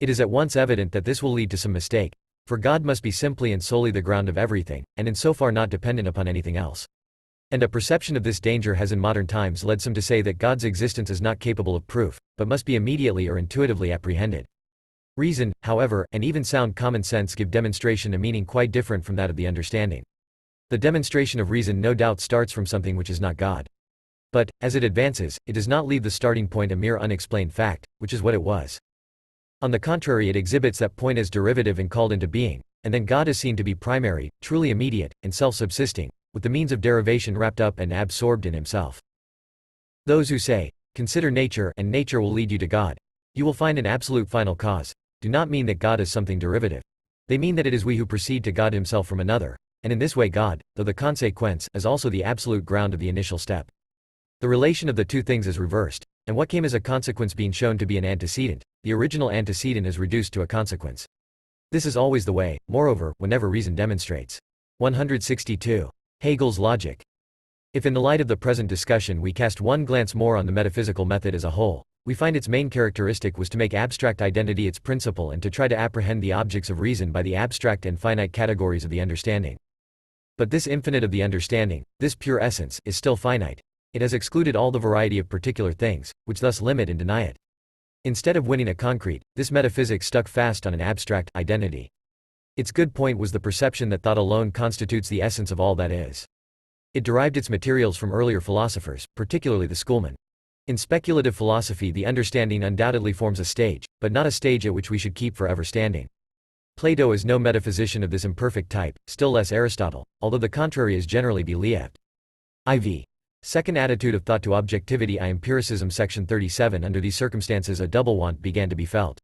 It is at once evident that this will lead to some mistake, for God must be simply and solely the ground of everything, and in so far not dependent upon anything else. And a perception of this danger has in modern times led some to say that God's existence is not capable of proof, but must be immediately or intuitively apprehended. Reason, however, and even sound common sense give demonstration a meaning quite different from that of the understanding. The demonstration of reason no doubt starts from something which is not God. But, as it advances, it does not leave the starting point a mere unexplained fact, which is what it was. On the contrary, it exhibits that point as derivative and called into being, and then God is seen to be primary, truly immediate, and self-subsisting, with the means of derivation wrapped up and absorbed in himself. Those who say, "Consider nature, and nature will lead you to God. You will find an absolute final cause," do not mean that God is something derivative. They mean that it is we who proceed to God himself from another, and in this way God, though the consequence, is also the absolute ground of the initial step. The relation of the two things is reversed, and what came as a consequence being shown to be an antecedent, the original antecedent is reduced to a consequence. This is always the way, moreover, whenever reason demonstrates. 162. Hegel's logic. If in the light of the present discussion we cast one glance more on the metaphysical method as a whole, we find its main characteristic was to make abstract identity its principle and to try to apprehend the objects of reason by the abstract and finite categories of the understanding. But this infinite of the understanding, this pure essence, is still finite. It has excluded all the variety of particular things, which thus limit and deny it. Instead of winning a concrete, this metaphysic stuck fast on an abstract identity. Its good point was the perception that thought alone constitutes the essence of all that is. It derived its materials from earlier philosophers, particularly the schoolmen. In speculative philosophy the understanding undoubtedly forms a stage, but not a stage at which we should keep forever standing. Plato is no metaphysician of this imperfect type, still less Aristotle, although the contrary is generally believed. IV. Second attitude of thought to objectivity I empiricism section 37 Under these circumstances a double want began to be felt.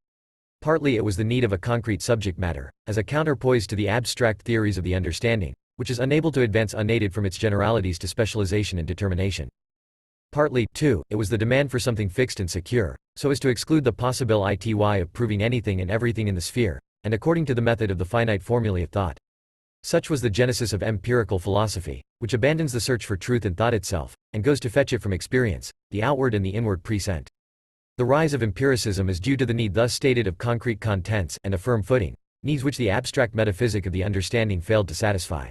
Partly it was the need of a concrete subject matter, as a counterpoise to the abstract theories of the understanding, which is unable to advance unaided from its generalities to specialization and determination. Partly, too, it was the demand for something fixed and secure, so as to exclude the possibility of proving anything and everything in the sphere, and according to the method of the finite formulae of thought. Such was the genesis of empirical philosophy, which abandons the search for truth in thought itself, and goes to fetch it from experience, the outward and the inward present. The rise of empiricism is due to the need thus stated of concrete contents and a firm footing, needs which the abstract metaphysic of the understanding failed to satisfy.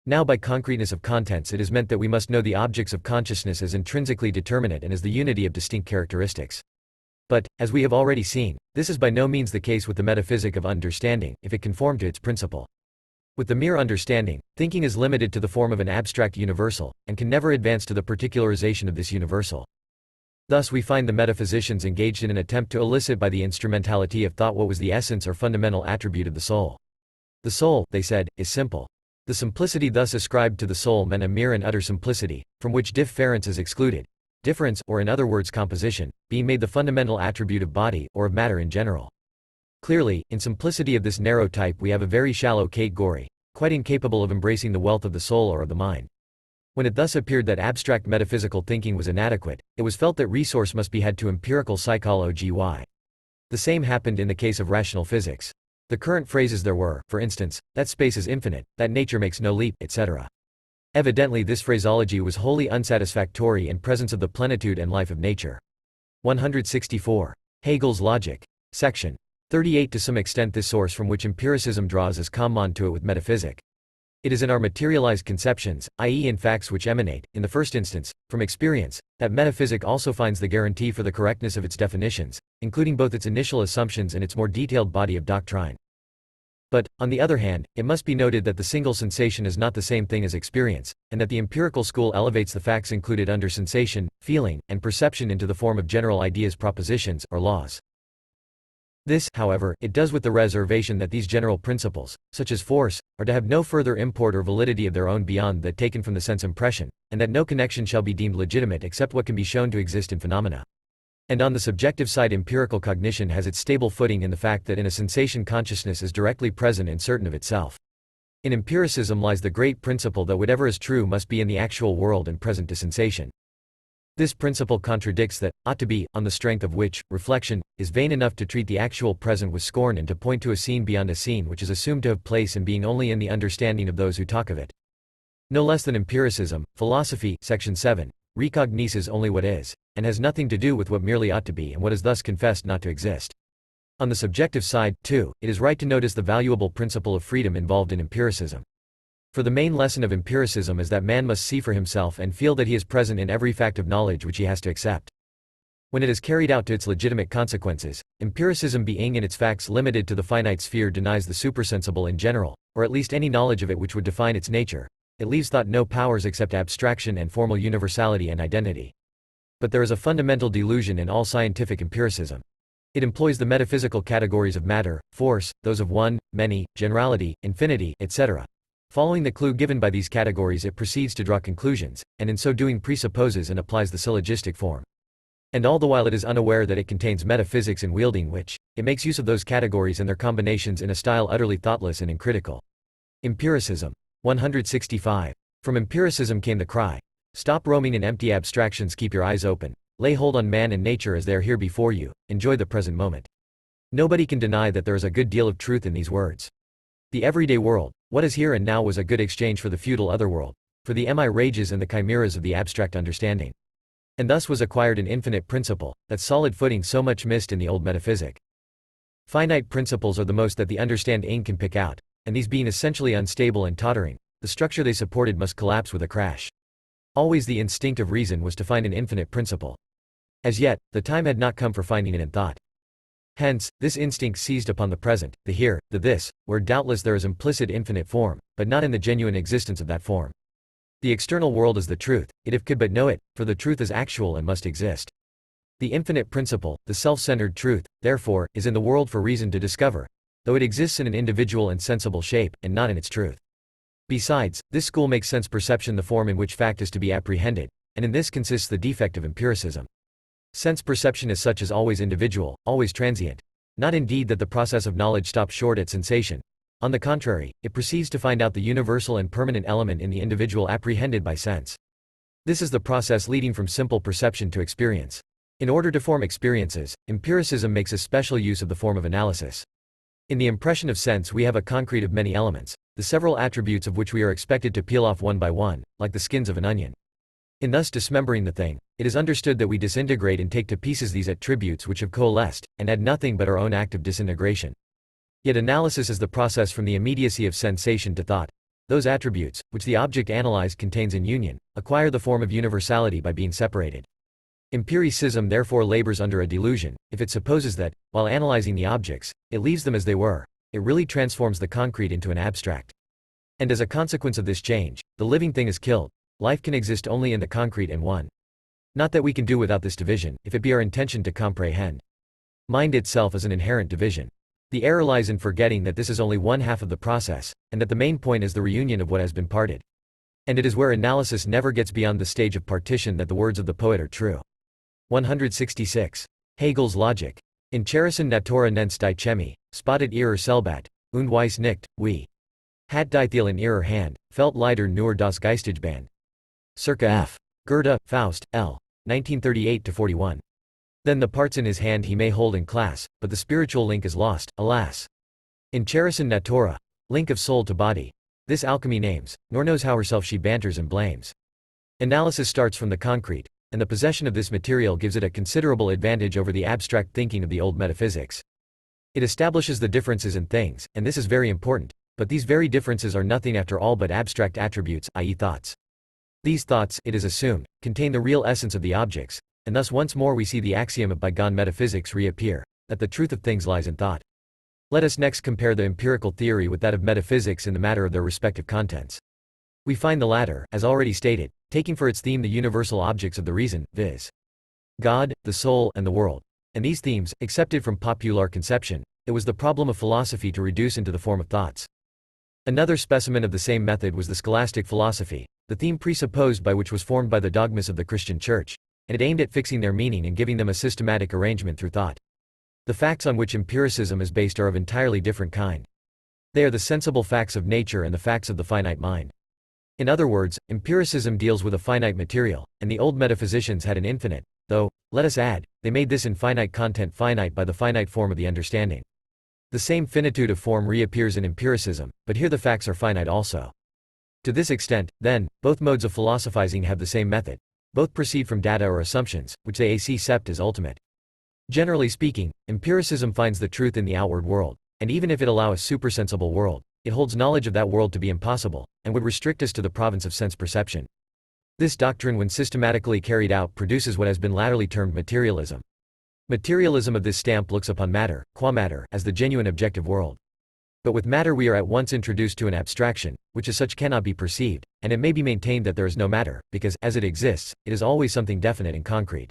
Now by concreteness of contents it is meant that we must know the objects of consciousness as intrinsically determinate and as the unity of distinct characteristics. But, as we have already seen, this is by no means the case with the metaphysic of understanding, if it conform to its principle. With the mere understanding, thinking is limited to the form of an abstract universal, and can never advance to the particularization of this universal. Thus we find the metaphysicians engaged in an attempt to elicit by the instrumentality of thought what was the essence or fundamental attribute of the soul. The soul, they said, is simple. The simplicity thus ascribed to the soul meant a mere and utter simplicity, from which difference is excluded, difference, or in other words composition, being made the fundamental attribute of body, or of matter in general. Clearly, in simplicity of this narrow type we have a very shallow category, quite incapable of embracing the wealth of the soul or of the mind. When it thus appeared that abstract metaphysical thinking was inadequate, it was felt that resource must be had to empirical psychology. The same happened in the case of rational physics. The current phrases there were, for instance, that space is infinite, that nature makes no leap, etc. Evidently this phraseology was wholly unsatisfactory in presence of the plenitude and life of nature. 164. Hegel's logic. Section 38 To some extent this source from which empiricism draws is common to it with metaphysic. It is in our materialized conceptions, i.e. in facts which emanate, in the first instance, from experience, that metaphysic also finds the guarantee for the correctness of its definitions, including both its initial assumptions and its more detailed body of doctrine. But, on the other hand, it must be noted that the single sensation is not the same thing as experience, and that the empirical school elevates the facts included under sensation, feeling, and perception into the form of general ideas, propositions, or laws. This, however, it does with the reservation that these general principles, such as force, are to have no further import or validity of their own beyond that taken from the sense impression, and that no connection shall be deemed legitimate except what can be shown to exist in phenomena. And on the subjective side empirical cognition has its stable footing in the fact that in a sensation consciousness is directly present and certain of itself. In empiricism lies the great principle that whatever is true must be in the actual world and present to sensation. This principle contradicts that, ought to be, on the strength of which, reflection, is vain enough to treat the actual present with scorn and to point to a scene beyond a scene which is assumed to have place and being only in the understanding of those who talk of it. No less than empiricism, philosophy, section 7, recognizes only what is, and has nothing to do with what merely ought to be and what is thus confessed not to exist. On the subjective side, too, it is right to notice the valuable principle of freedom involved in empiricism. For the main lesson of empiricism is that man must see for himself and feel that he is present in every fact of knowledge which he has to accept. When it is carried out to its legitimate consequences, empiricism being in its facts limited to the finite sphere denies the supersensible in general, or at least any knowledge of it which would define its nature. It leaves thought no powers except abstraction and formal universality and identity. But there is a fundamental delusion in all scientific empiricism. It employs the metaphysical categories of matter, force, those of one, many, generality, infinity, etc. Following the clue given by these categories it proceeds to draw conclusions, and in so doing presupposes and applies the syllogistic form. And all the while it is unaware that it contains metaphysics in wielding which, it makes use of those categories and their combinations in a style utterly thoughtless and uncritical. Empiricism. 165. From empiricism came the cry, stop roaming in empty abstractions, keep your eyes open, lay hold on man and nature as they are here before you, enjoy the present moment. Nobody can deny that there is a good deal of truth in these words. The everyday world, what is here and now, was a good exchange for the futile otherworld, for the rages and the chimeras of the abstract understanding. And thus was acquired an infinite principle, that solid footing so much missed in the old metaphysic. Finite principles are the most that the understanding can pick out, and these being essentially unstable and tottering, the structure they supported must collapse with a crash. Always the instinct of reason was to find an infinite principle. As yet, the time had not come for finding it in thought. Hence, this instinct seized upon the present, the here, the this, where doubtless there is implicit infinite form, but not in the genuine existence of that form. The external world is the truth, it could but know it, for the truth is actual and must exist. The infinite principle, the self-centered truth, therefore, is in the world for reason to discover, though it exists in an individual and sensible shape, and not in its truth. Besides, this school makes sense perception the form in which fact is to be apprehended, and in this consists the defect of empiricism. Sense perception as such is always individual, always transient. Not indeed that the process of knowledge stops short at sensation. On the contrary, it proceeds to find out the universal and permanent element in the individual apprehended by sense. This is the process leading from simple perception to experience. In order to form experiences, empiricism makes a special use of the form of analysis. In the impression of sense we have a concrete of many elements, the several attributes of which we are expected to peel off one by one, like the skins of an onion. In thus dismembering the thing, it is understood that we disintegrate and take to pieces these attributes which have coalesced, and add nothing but our own act of disintegration. Yet analysis is the process from the immediacy of sensation to thought. Those attributes, which the object analyzed contains in union, acquire the form of universality by being separated. Empiricism therefore labors under a delusion, if it supposes that, while analyzing the objects, it leaves them as they were. It really transforms the concrete into an abstract. And as a consequence of this change, the living thing is killed. Life can exist only in the concrete and one. Not that we can do without this division, if it be our intention to comprehend. Mind itself is an inherent division. The error lies in forgetting that this is only one half of the process, and that the main point is the reunion of what has been parted. And it is where analysis never gets beyond the stage of partition that the words of the poet are true. 166. Hegel's logic. In Cherischen Natura nens die Chemie, spotted ihrer Selbst, und weiss nicht, wie. Hat die Thiel in ihrer Hand, fällt leider nur das Geistesband. Circa F. Goethe, Faust, L. 1938–41. Then the parts in his hand he may hold and clasp, but the spiritual link is lost, alas. In Cherischen Natura, link of soul to body. This alchemy names, nor knows how herself she banters and blames. Analysis starts from the concrete, and the possession of this material gives it a considerable advantage over the abstract thinking of the old metaphysics. It establishes the differences in things, and this is very important, but these very differences are nothing after all but abstract attributes, i.e. thoughts. These thoughts, it is assumed, contain the real essence of the objects, and thus once more we see the axiom of bygone metaphysics reappear, that the truth of things lies in thought. Let us next compare the empirical theory with that of metaphysics in the matter of their respective contents. We find the latter, as already stated, taking for its theme the universal objects of the reason, viz. God, the soul, and the world. And these themes, accepted from popular conception, it was the problem of philosophy to reduce into the form of thoughts. Another specimen of the same method was the scholastic philosophy, the theme presupposed by which was formed by the dogmas of the Christian Church, and it aimed at fixing their meaning and giving them a systematic arrangement through thought. The facts on which empiricism is based are of entirely different kind. They are the sensible facts of nature and the facts of the finite mind. In other words, empiricism deals with a finite material, and the old metaphysicians had an infinite, though, let us add, they made this infinite content finite by the finite form of the understanding. The same finitude of form reappears in empiricism, but here the facts are finite also. To this extent, then, both modes of philosophizing have the same method. Both proceed from data or assumptions, which they accept as ultimate. Generally speaking, empiricism finds the truth in the outward world, and even if it allow a supersensible world, it holds knowledge of that world to be impossible, and would restrict us to the province of sense perception. This doctrine when systematically carried out produces what has been latterly termed materialism. Materialism of this stamp looks upon matter, qua matter, as the genuine objective world. But with matter we are at once introduced to an abstraction, which as such cannot be perceived, and it may be maintained that there is no matter, because, as it exists, it is always something definite and concrete.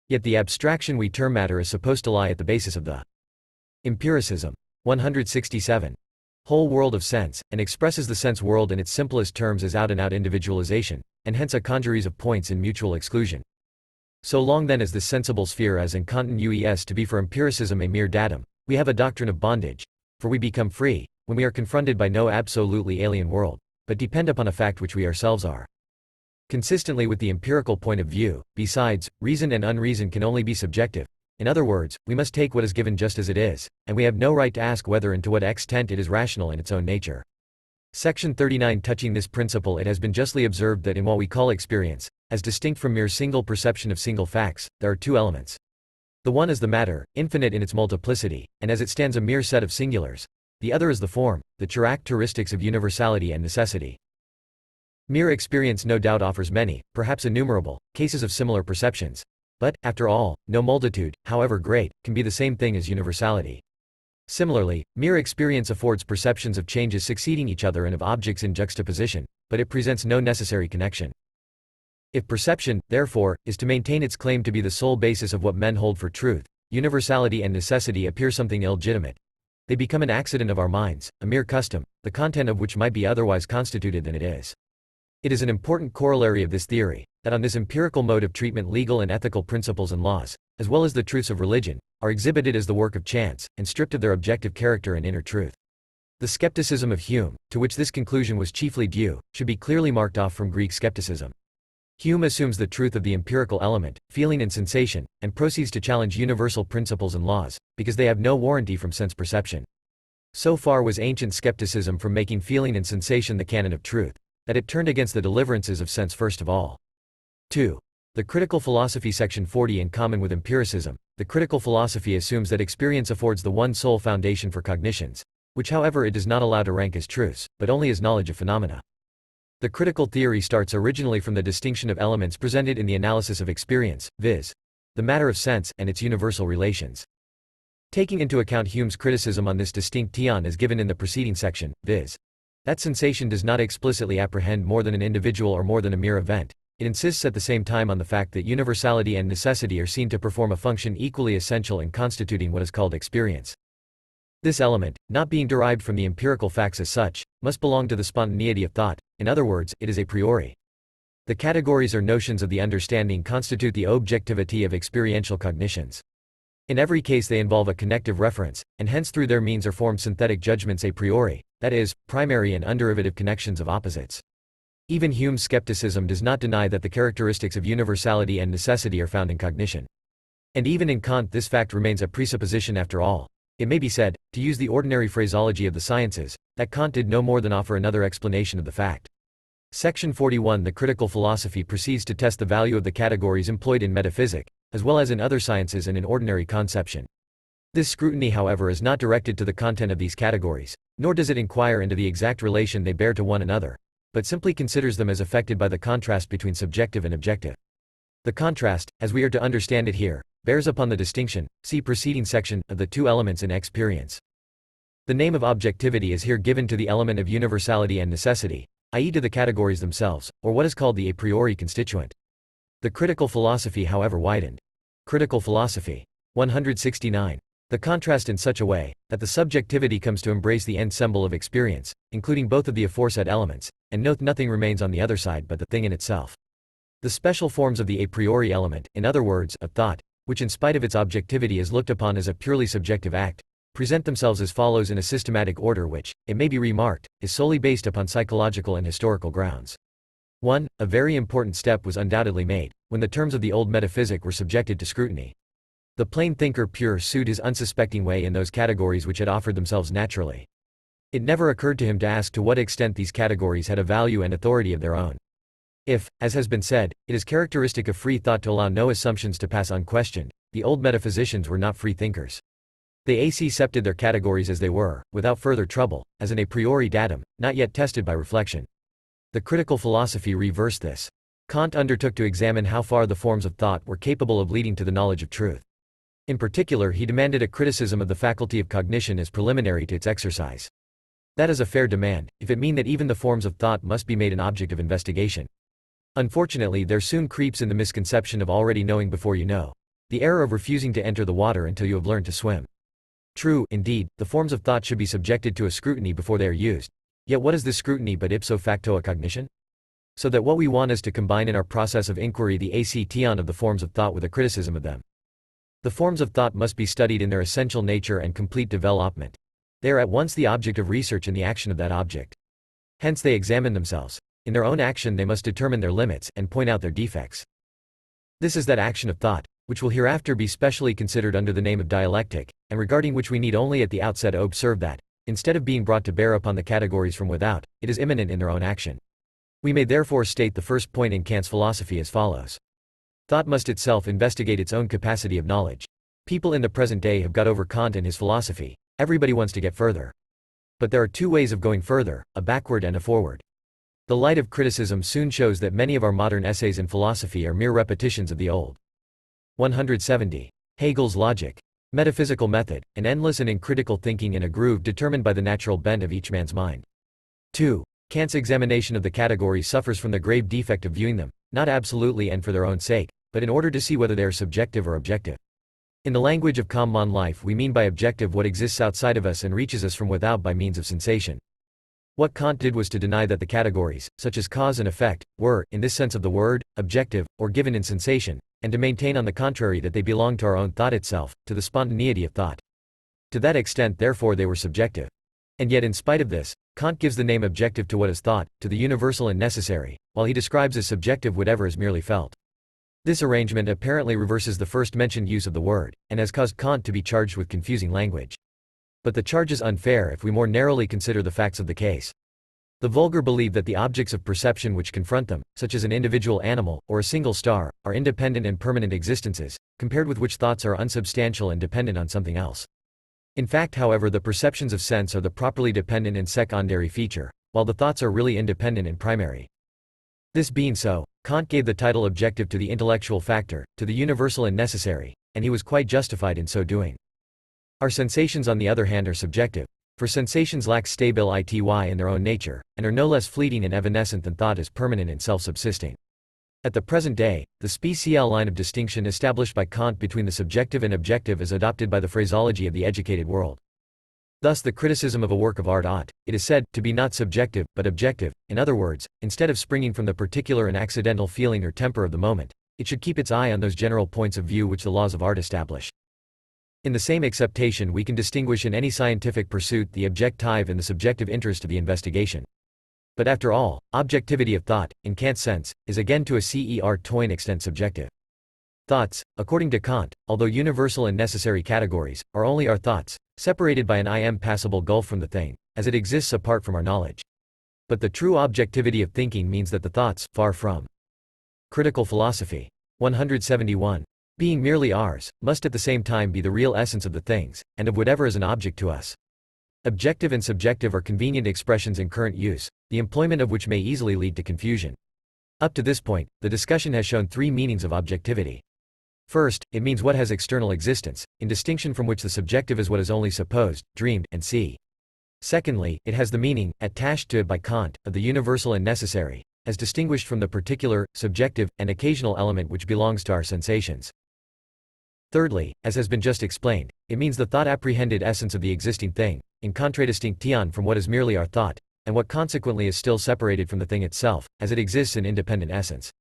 Yet the abstraction we term matter is supposed to lie at the basis of the empiricism. 167. Whole world of sense, and expresses the sense world in its simplest terms as out-and-out individualization, and hence a congeries of points in mutual exclusion. So long then as this sensible sphere as in content ues to be for empiricism a mere datum, we have a doctrine of bondage, for we become free, when we are confronted by no absolutely alien world, but depend upon a fact which we ourselves are. Consistently with the empirical point of view, besides, reason and unreason can only be subjective. In other words, we must take what is given just as it is, and we have no right to ask whether and to what extent it is rational in its own nature. Section 39. Touching this principle, it has been justly observed that in what we call experience, as distinct from mere single perception of single facts, there are two elements. The one is the matter, infinite in its multiplicity, and as it stands a mere set of singulars. The other is the form, the characteristics of universality and necessity. Mere experience no doubt offers many, perhaps innumerable, cases of similar perceptions. But, after all, no multitude, however great, can be the same thing as universality. Similarly, mere experience affords perceptions of changes succeeding each other and of objects in juxtaposition, but it presents no necessary connection. If perception, therefore, is to maintain its claim to be the sole basis of what men hold for truth, universality and necessity appear something illegitimate. They become an accident of our minds, a mere custom, the content of which might be otherwise constituted than it is. It is an important corollary of this theory, that on this empirical mode of treatment legal and ethical principles and laws, as well as the truths of religion, are exhibited as the work of chance, and stripped of their objective character and inner truth. The skepticism of Hume, to which this conclusion was chiefly due, should be clearly marked off from Greek skepticism. Hume assumes the truth of the empirical element, feeling and sensation, and proceeds to challenge universal principles and laws, because they have no warranty from sense perception. So far was ancient skepticism from making feeling and sensation the canon of truth, that it turned against the deliverances of sense first of all. 2. The critical philosophy section 40. In common with empiricism, the critical philosophy assumes that experience affords the one sole foundation for cognitions, which however it does not allow to rank as truths, but only as knowledge of phenomena. The critical theory starts originally from the distinction of elements presented in the analysis of experience, viz. the matter of sense, and its universal relations. Taking into account Hume's criticism on this distinction as given in the preceding section, viz. that sensation does not explicitly apprehend more than an individual or more than a mere event, it insists at the same time on the fact that universality and necessity are seen to perform a function equally essential in constituting what is called experience. This element, not being derived from the empirical facts as such, must belong to the spontaneity of thought, in other words, it is a priori. The categories or notions of the understanding constitute the objectivity of experiential cognitions. In every case they involve a connective reference, and hence through their means are formed synthetic judgments a priori, that is, primary and underivative connections of opposites. Even Hume's skepticism does not deny that the characteristics of universality and necessity are found in cognition. And even in Kant this fact remains a presupposition after all. It may be said, to use the ordinary phraseology of the sciences, that Kant did no more than offer another explanation of the fact. Section 41. The critical philosophy proceeds to test the value of the categories employed in metaphysics, as well as in other sciences and in ordinary conception. This scrutiny however is not directed to the content of these categories, nor does it inquire into the exact relation they bear to one another, but simply considers them as affected by the contrast between subjective and objective. The contrast, as we are to understand it here, bears upon the distinction, see preceding section, of the two elements in experience. The name of objectivity is here given to the element of universality and necessity, i.e. to the categories themselves, or what is called the a priori constituent. The critical philosophy however widened. Critical philosophy. 169. The contrast in such a way, that the subjectivity comes to embrace the ensemble of experience, including both of the aforesaid elements, and nothing remains on the other side but the thing in itself. The special forms of the a priori element, in other words, of thought, which in spite of its objectivity is looked upon as a purely subjective act, present themselves as follows in a systematic order which, it may be remarked, is solely based upon psychological and historical grounds. 1. A very important step was undoubtedly made, when the terms of the old metaphysic were subjected to scrutiny. The plain thinker pursued his unsuspecting way in those categories which had offered themselves naturally. It never occurred to him to ask to what extent these categories had a value and authority of their own. If, as has been said, it is characteristic of free thought to allow no assumptions to pass unquestioned, the old metaphysicians were not free thinkers. They accepted their categories as they were, without further trouble, as an a priori datum, not yet tested by reflection. The critical philosophy reversed this. Kant undertook to examine how far the forms of thought were capable of leading to the knowledge of truth. In particular, he demanded a criticism of the faculty of cognition as preliminary to its exercise. That is a fair demand, if it mean that even the forms of thought must be made an object of investigation. Unfortunately, there soon creeps in the misconception of already knowing before you know. The error of refusing to enter the water until you have learned to swim. True, indeed, the forms of thought should be subjected to a scrutiny before they are used. Yet what is this scrutiny but ipso facto a cognition? So that what we want is to combine in our process of inquiry the actation of the forms of thought with a criticism of them. The forms of thought must be studied in their essential nature and complete development. They are at once the object of research and the action of that object. Hence they examine themselves. In their own action they must determine their limits, and point out their defects. This is that action of thought, which will hereafter be specially considered under the name of dialectic, and regarding which we need only at the outset observe that, instead of being brought to bear upon the categories from without, it is immanent in their own action. We may therefore state the first point in Kant's philosophy as follows. Thought must itself investigate its own capacity of knowledge. People in the present day have got over Kant and his philosophy. Everybody wants to get further. But there are two ways of going further, a backward and a forward. The light of criticism soon shows that many of our modern essays in philosophy are mere repetitions of the old. 170. Hegel's logic. Metaphysical method, an endless and uncritical thinking in a groove determined by the natural bent of each man's mind. 2. Kant's examination of the categories suffers from the grave defect of viewing them, not absolutely and for their own sake, but in order to see whether they are subjective or objective. In the language of common life we mean by objective what exists outside of us and reaches us from without by means of sensation. What Kant did was to deny that the categories, such as cause and effect, were, in this sense of the word, objective, or given in sensation, and to maintain on the contrary that they belong to our own thought itself, to the spontaneity of thought. To that extent therefore they were subjective. And yet in spite of this, Kant gives the name objective to what is thought, to the universal and necessary, while he describes as subjective whatever is merely felt. This arrangement apparently reverses the first mentioned use of the word, and has caused Kant to be charged with confusing language. But the charge is unfair if we more narrowly consider the facts of the case. The vulgar believe that the objects of perception which confront them, such as an individual animal, or a single star, are independent and permanent existences, compared with which thoughts are unsubstantial and dependent on something else. In fact, however, the perceptions of sense are the properly dependent and secondary feature, while the thoughts are really independent and primary. This being so, Kant gave the title objective to the intellectual factor, to the universal and necessary, and he was quite justified in so doing. Our sensations on the other hand are subjective, for sensations lack stability in their own nature, and are no less fleeting and evanescent than thought is permanent and self-subsisting. At the present day, the special line of distinction established by Kant between the subjective and objective is adopted by the phraseology of the educated world. Thus the criticism of a work of art ought, it is said, to be not subjective, but objective. In other words, instead of springing from the particular and accidental feeling or temper of the moment, it should keep its eye on those general points of view which the laws of art establish. In the same acceptation we can distinguish in any scientific pursuit the objective and the subjective interest of the investigation. But after all, objectivity of thought, in Kant's sense, is again to a certain extent subjective. Thoughts, according to Kant, although universal and necessary categories, are only our thoughts, separated by an impassable gulf from the thing, as it exists apart from our knowledge. But the true objectivity of thinking means that the thoughts, far from critical philosophy. 171. Being merely ours, must at the same time be the real essence of the things, and of whatever is an object to us. Objective and subjective are convenient expressions in current use, the employment of which may easily lead to confusion. Up to this point, the discussion has shown three meanings of objectivity. First, it means what has external existence, in distinction from which the subjective is what is only supposed, dreamed, and see. Secondly, it has the meaning, attached to it by Kant, of the universal and necessary, as distinguished from the particular, subjective, and occasional element which belongs to our sensations. Thirdly, as has been just explained, it means the thought-apprehended essence of the existing thing, in contradistinction from what is merely our thought, and what consequently is still separated from the thing itself, as it exists in independent essence.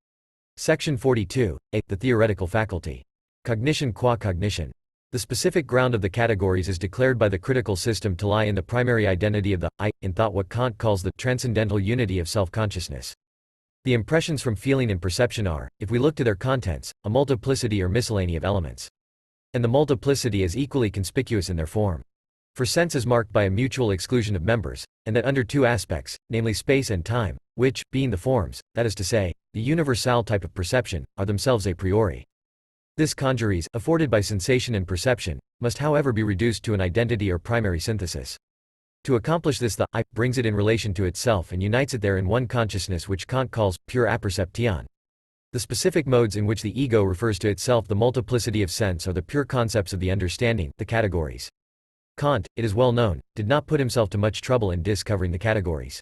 Section 42. A. The theoretical faculty. Cognition qua cognition. The specific ground of the categories is declared by the critical system to lie in the primary identity of the I, in thought, what Kant calls the transcendental unity of self-consciousness. The impressions from feeling and perception are, if we look to their contents, a multiplicity or miscellany of elements. And the multiplicity is equally conspicuous in their form. For sense is marked by a mutual exclusion of members, and that under two aspects, namely space and time, which, being the forms, that is to say, the universal type of perception, are themselves a priori. This congeries, afforded by sensation and perception, must however be reduced to an identity or primary synthesis. To accomplish this the I brings it in relation to itself and unites it there in one consciousness which Kant calls pure apperception. The specific modes in which the ego refers to itself the multiplicity of sense are the pure concepts of the understanding, the categories. Kant, it is well known, did not put himself to much trouble in discovering the categories.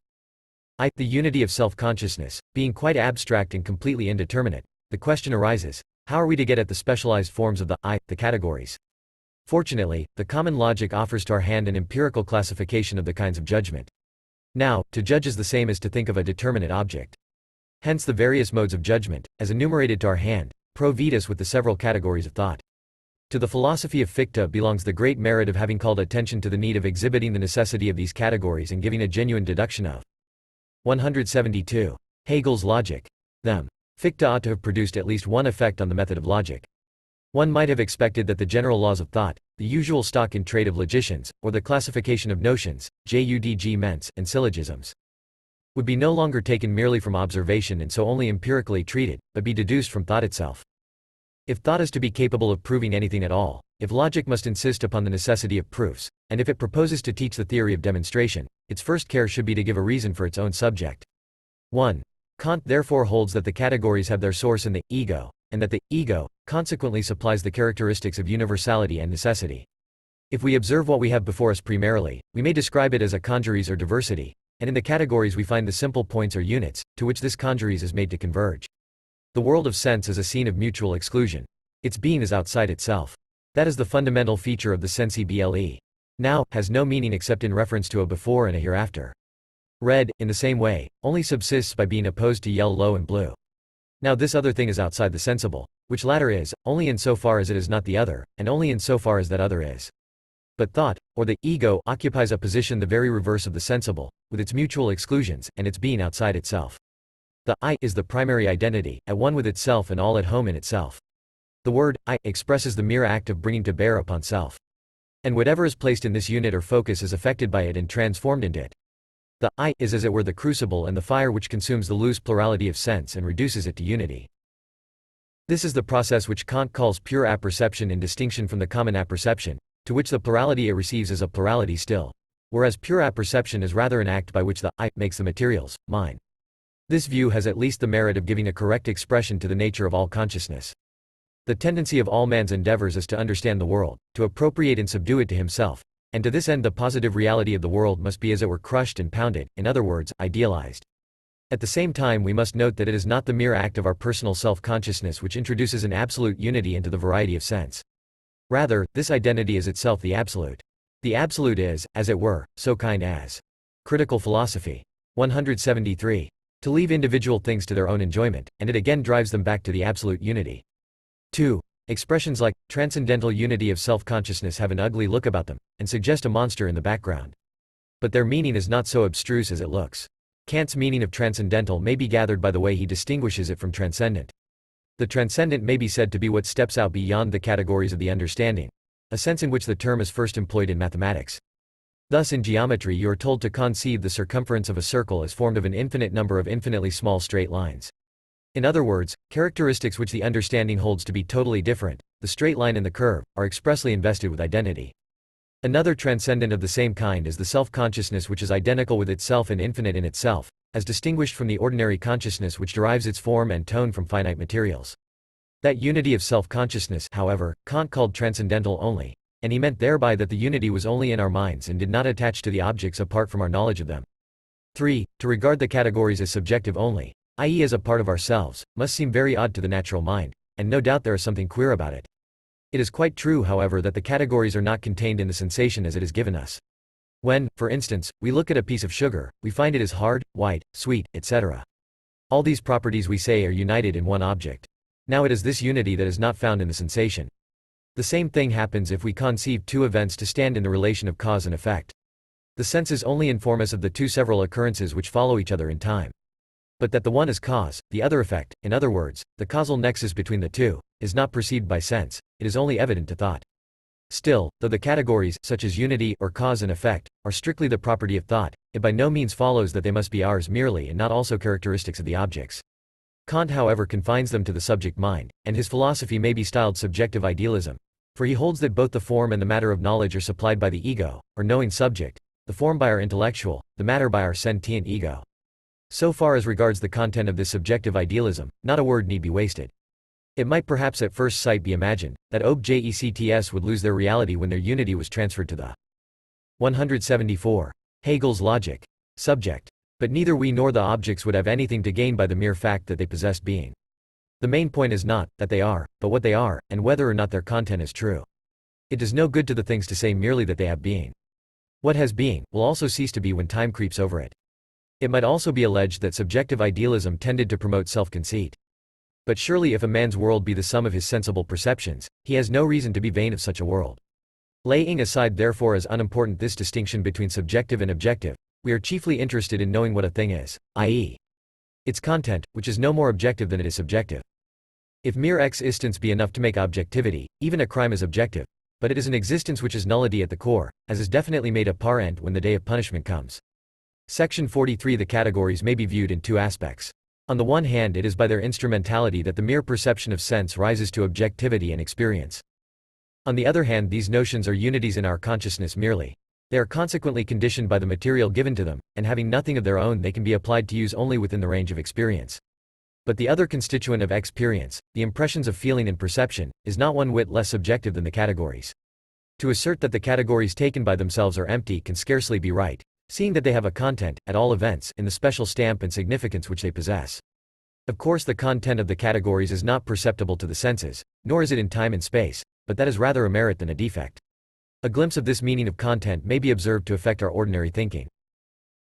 The unity of self-consciousness, being quite abstract and completely indeterminate, the question arises, how are we to get at the specialized forms of the categories? Fortunately, the common logic offers to our hand an empirical classification of the kinds of judgment. Now, to judge is the same as to think of a determinate object. Hence the various modes of judgment, as enumerated to our hand, provide us with the several categories of thought. To the philosophy of Fichte belongs the great merit of having called attention to the need of exhibiting the necessity of these categories and giving a genuine deduction of. 172. Hegel's logic. Them. Fichte ought to have produced at least one effect on the method of logic. One might have expected that the general laws of thought, the usual stock in trade of logicians, or the classification of notions, judgments, and syllogisms, would be no longer taken merely from observation and so only empirically treated, but be deduced from thought itself. If thought is to be capable of proving anything at all, if logic must insist upon the necessity of proofs, and if it proposes to teach the theory of demonstration, its first care should be to give a reason for its own subject. 1. Kant therefore holds that the categories have their source in the ego, and that the ego, consequently supplies the characteristics of universality and necessity. If we observe what we have before us primarily, we may describe it as a congeries or diversity, and in the categories we find the simple points or units, to which this congeries is made to converge. The world of sense is a scene of mutual exclusion. Its being is outside itself. That is the fundamental feature of the sensible. Now, has no meaning except in reference to a before and a hereafter. Red, in the same way, only subsists by being opposed to yellow and blue. Now this other thing is outside the sensible, which latter is, only insofar as it is not the other, and only insofar as that other is. But thought, or the ego, occupies a position the very reverse of the sensible, with its mutual exclusions, and its being outside itself. The I is the primary identity, at one with itself and all at home in itself. The word I expresses the mere act of bringing to bear upon self. And whatever is placed in this unit or focus is affected by it and transformed into it. The I is as it were the crucible and the fire which consumes the loose plurality of sense and reduces it to unity. This is the process which Kant calls pure apperception in distinction from the common apperception, to which the plurality it receives is a plurality still, whereas pure apperception is rather an act by which the I makes the materials mine. This view has at least the merit of giving a correct expression to the nature of all consciousness. The tendency of all man's endeavors is to understand the world, to appropriate and subdue it to himself, and to this end the positive reality of the world must be as it were crushed and pounded, in other words, idealized. At the same time we must note that it is not the mere act of our personal self-consciousness which introduces an absolute unity into the variety of sense. Rather, this identity is itself the absolute. The absolute is, as it were, so kind as. Critical Philosophy. 173. To leave individual things to their own enjoyment, and it again drives them back to the absolute unity. 2. Expressions like transcendental unity of self-consciousness have an ugly look about them, and suggest a monster in the background. But their meaning is not so abstruse as it looks. Kant's meaning of transcendental may be gathered by the way he distinguishes it from transcendent. The transcendent may be said to be what steps out beyond the categories of the understanding, a sense in which the term is first employed in mathematics. Thus in geometry you are told to conceive the circumference of a circle as formed of an infinite number of infinitely small straight lines. In other words, characteristics which the understanding holds to be totally different, the straight line and the curve, are expressly invested with identity. Another transcendent of the same kind is the self-consciousness which is identical with itself and infinite in itself, as distinguished from the ordinary consciousness which derives its form and tone from finite materials. That unity of self-consciousness, however, Kant called transcendental only, and he meant thereby that the unity was only in our minds and did not attach to the objects apart from our knowledge of them. 3. To regard the categories as subjective only, i.e. as a part of ourselves, must seem very odd to the natural mind, and no doubt there is something queer about it. It is quite true, however, that the categories are not contained in the sensation as it is given us. When, for instance, we look at a piece of sugar, we find it is hard, white, sweet, etc. All these properties we say are united in one object. Now it is this unity that is not found in the sensation. The same thing happens if we conceive two events to stand in the relation of cause and effect. The senses only inform us of the two several occurrences which follow each other in time. But that the one is cause, the other effect, in other words, the causal nexus between the two, is not perceived by sense, it is only evident to thought. Still, though the categories, such as unity or cause and effect, are strictly the property of thought, it by no means follows that they must be ours merely and not also characteristics of the objects. Kant however confines them to the subject mind, and his philosophy may be styled subjective idealism, for he holds that both the form and the matter of knowledge are supplied by the ego, or knowing subject, the form by our intellectual, the matter by our sentient ego. So far as regards the content of this subjective idealism, not a word need be wasted. It might perhaps at first sight be imagined, that objects would lose their reality when their unity was transferred to the 174. Hegel's logic. Subject. But neither we nor the objects would have anything to gain by the mere fact that they possessed being. The main point is not, that they are, but what they are, and whether or not their content is true. It does no good to the things to say merely that they have being. What has being, will also cease to be when time creeps over it. It might also be alleged that subjective idealism tended to promote self-conceit. But surely if a man's world be the sum of his sensible perceptions, he has no reason to be vain of such a world. Laying aside therefore as unimportant this distinction between subjective and objective, we are chiefly interested in knowing what a thing is, i.e. its content, which is no more objective than it is subjective. If mere existence be enough to make objectivity, even a crime is objective, but it is an existence which is nullity at the core, as is definitely made apparent when the day of punishment comes. Section 43. The categories may be viewed in two aspects. On the one hand, it is by their instrumentality that the mere perception of sense rises to objectivity and experience. On the other hand, these notions are unities in our consciousness merely. They are consequently conditioned by the material given to them, and having nothing of their own they can be applied to use only within the range of experience. But the other constituent of experience, the impressions of feeling and perception, is not one whit less subjective than the categories. To assert that the categories taken by themselves are empty can scarcely be right, seeing that they have a content, at all events, in the special stamp and significance which they possess. Of course the content of the categories is not perceptible to the senses, nor is it in time and space, but that is rather a merit than a defect. A glimpse of this meaning of content may be observed to affect our ordinary thinking.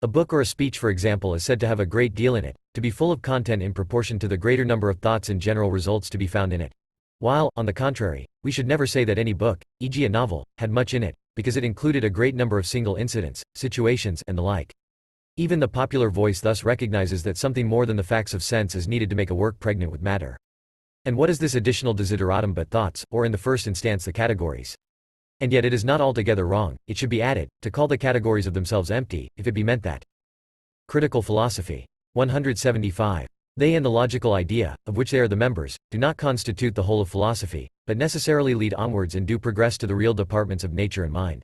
A book or a speech, for example, is said to have a great deal in it, to be full of content in proportion to the greater number of thoughts and general results to be found in it. While, on the contrary, we should never say that any book, e.g. a novel, had much in it, because it included a great number of single incidents, situations, and the like. Even the popular voice thus recognizes that something more than the facts of sense is needed to make a work pregnant with matter. And what is this additional desideratum but thoughts, or in the first instance the categories? And yet it is not altogether wrong, it should be added, to call the categories of themselves empty, if it be meant that. Critical philosophy. 175. They and the logical idea, of which they are the members, do not constitute the whole of philosophy, but necessarily lead onwards and do progress to the real departments of nature and mind.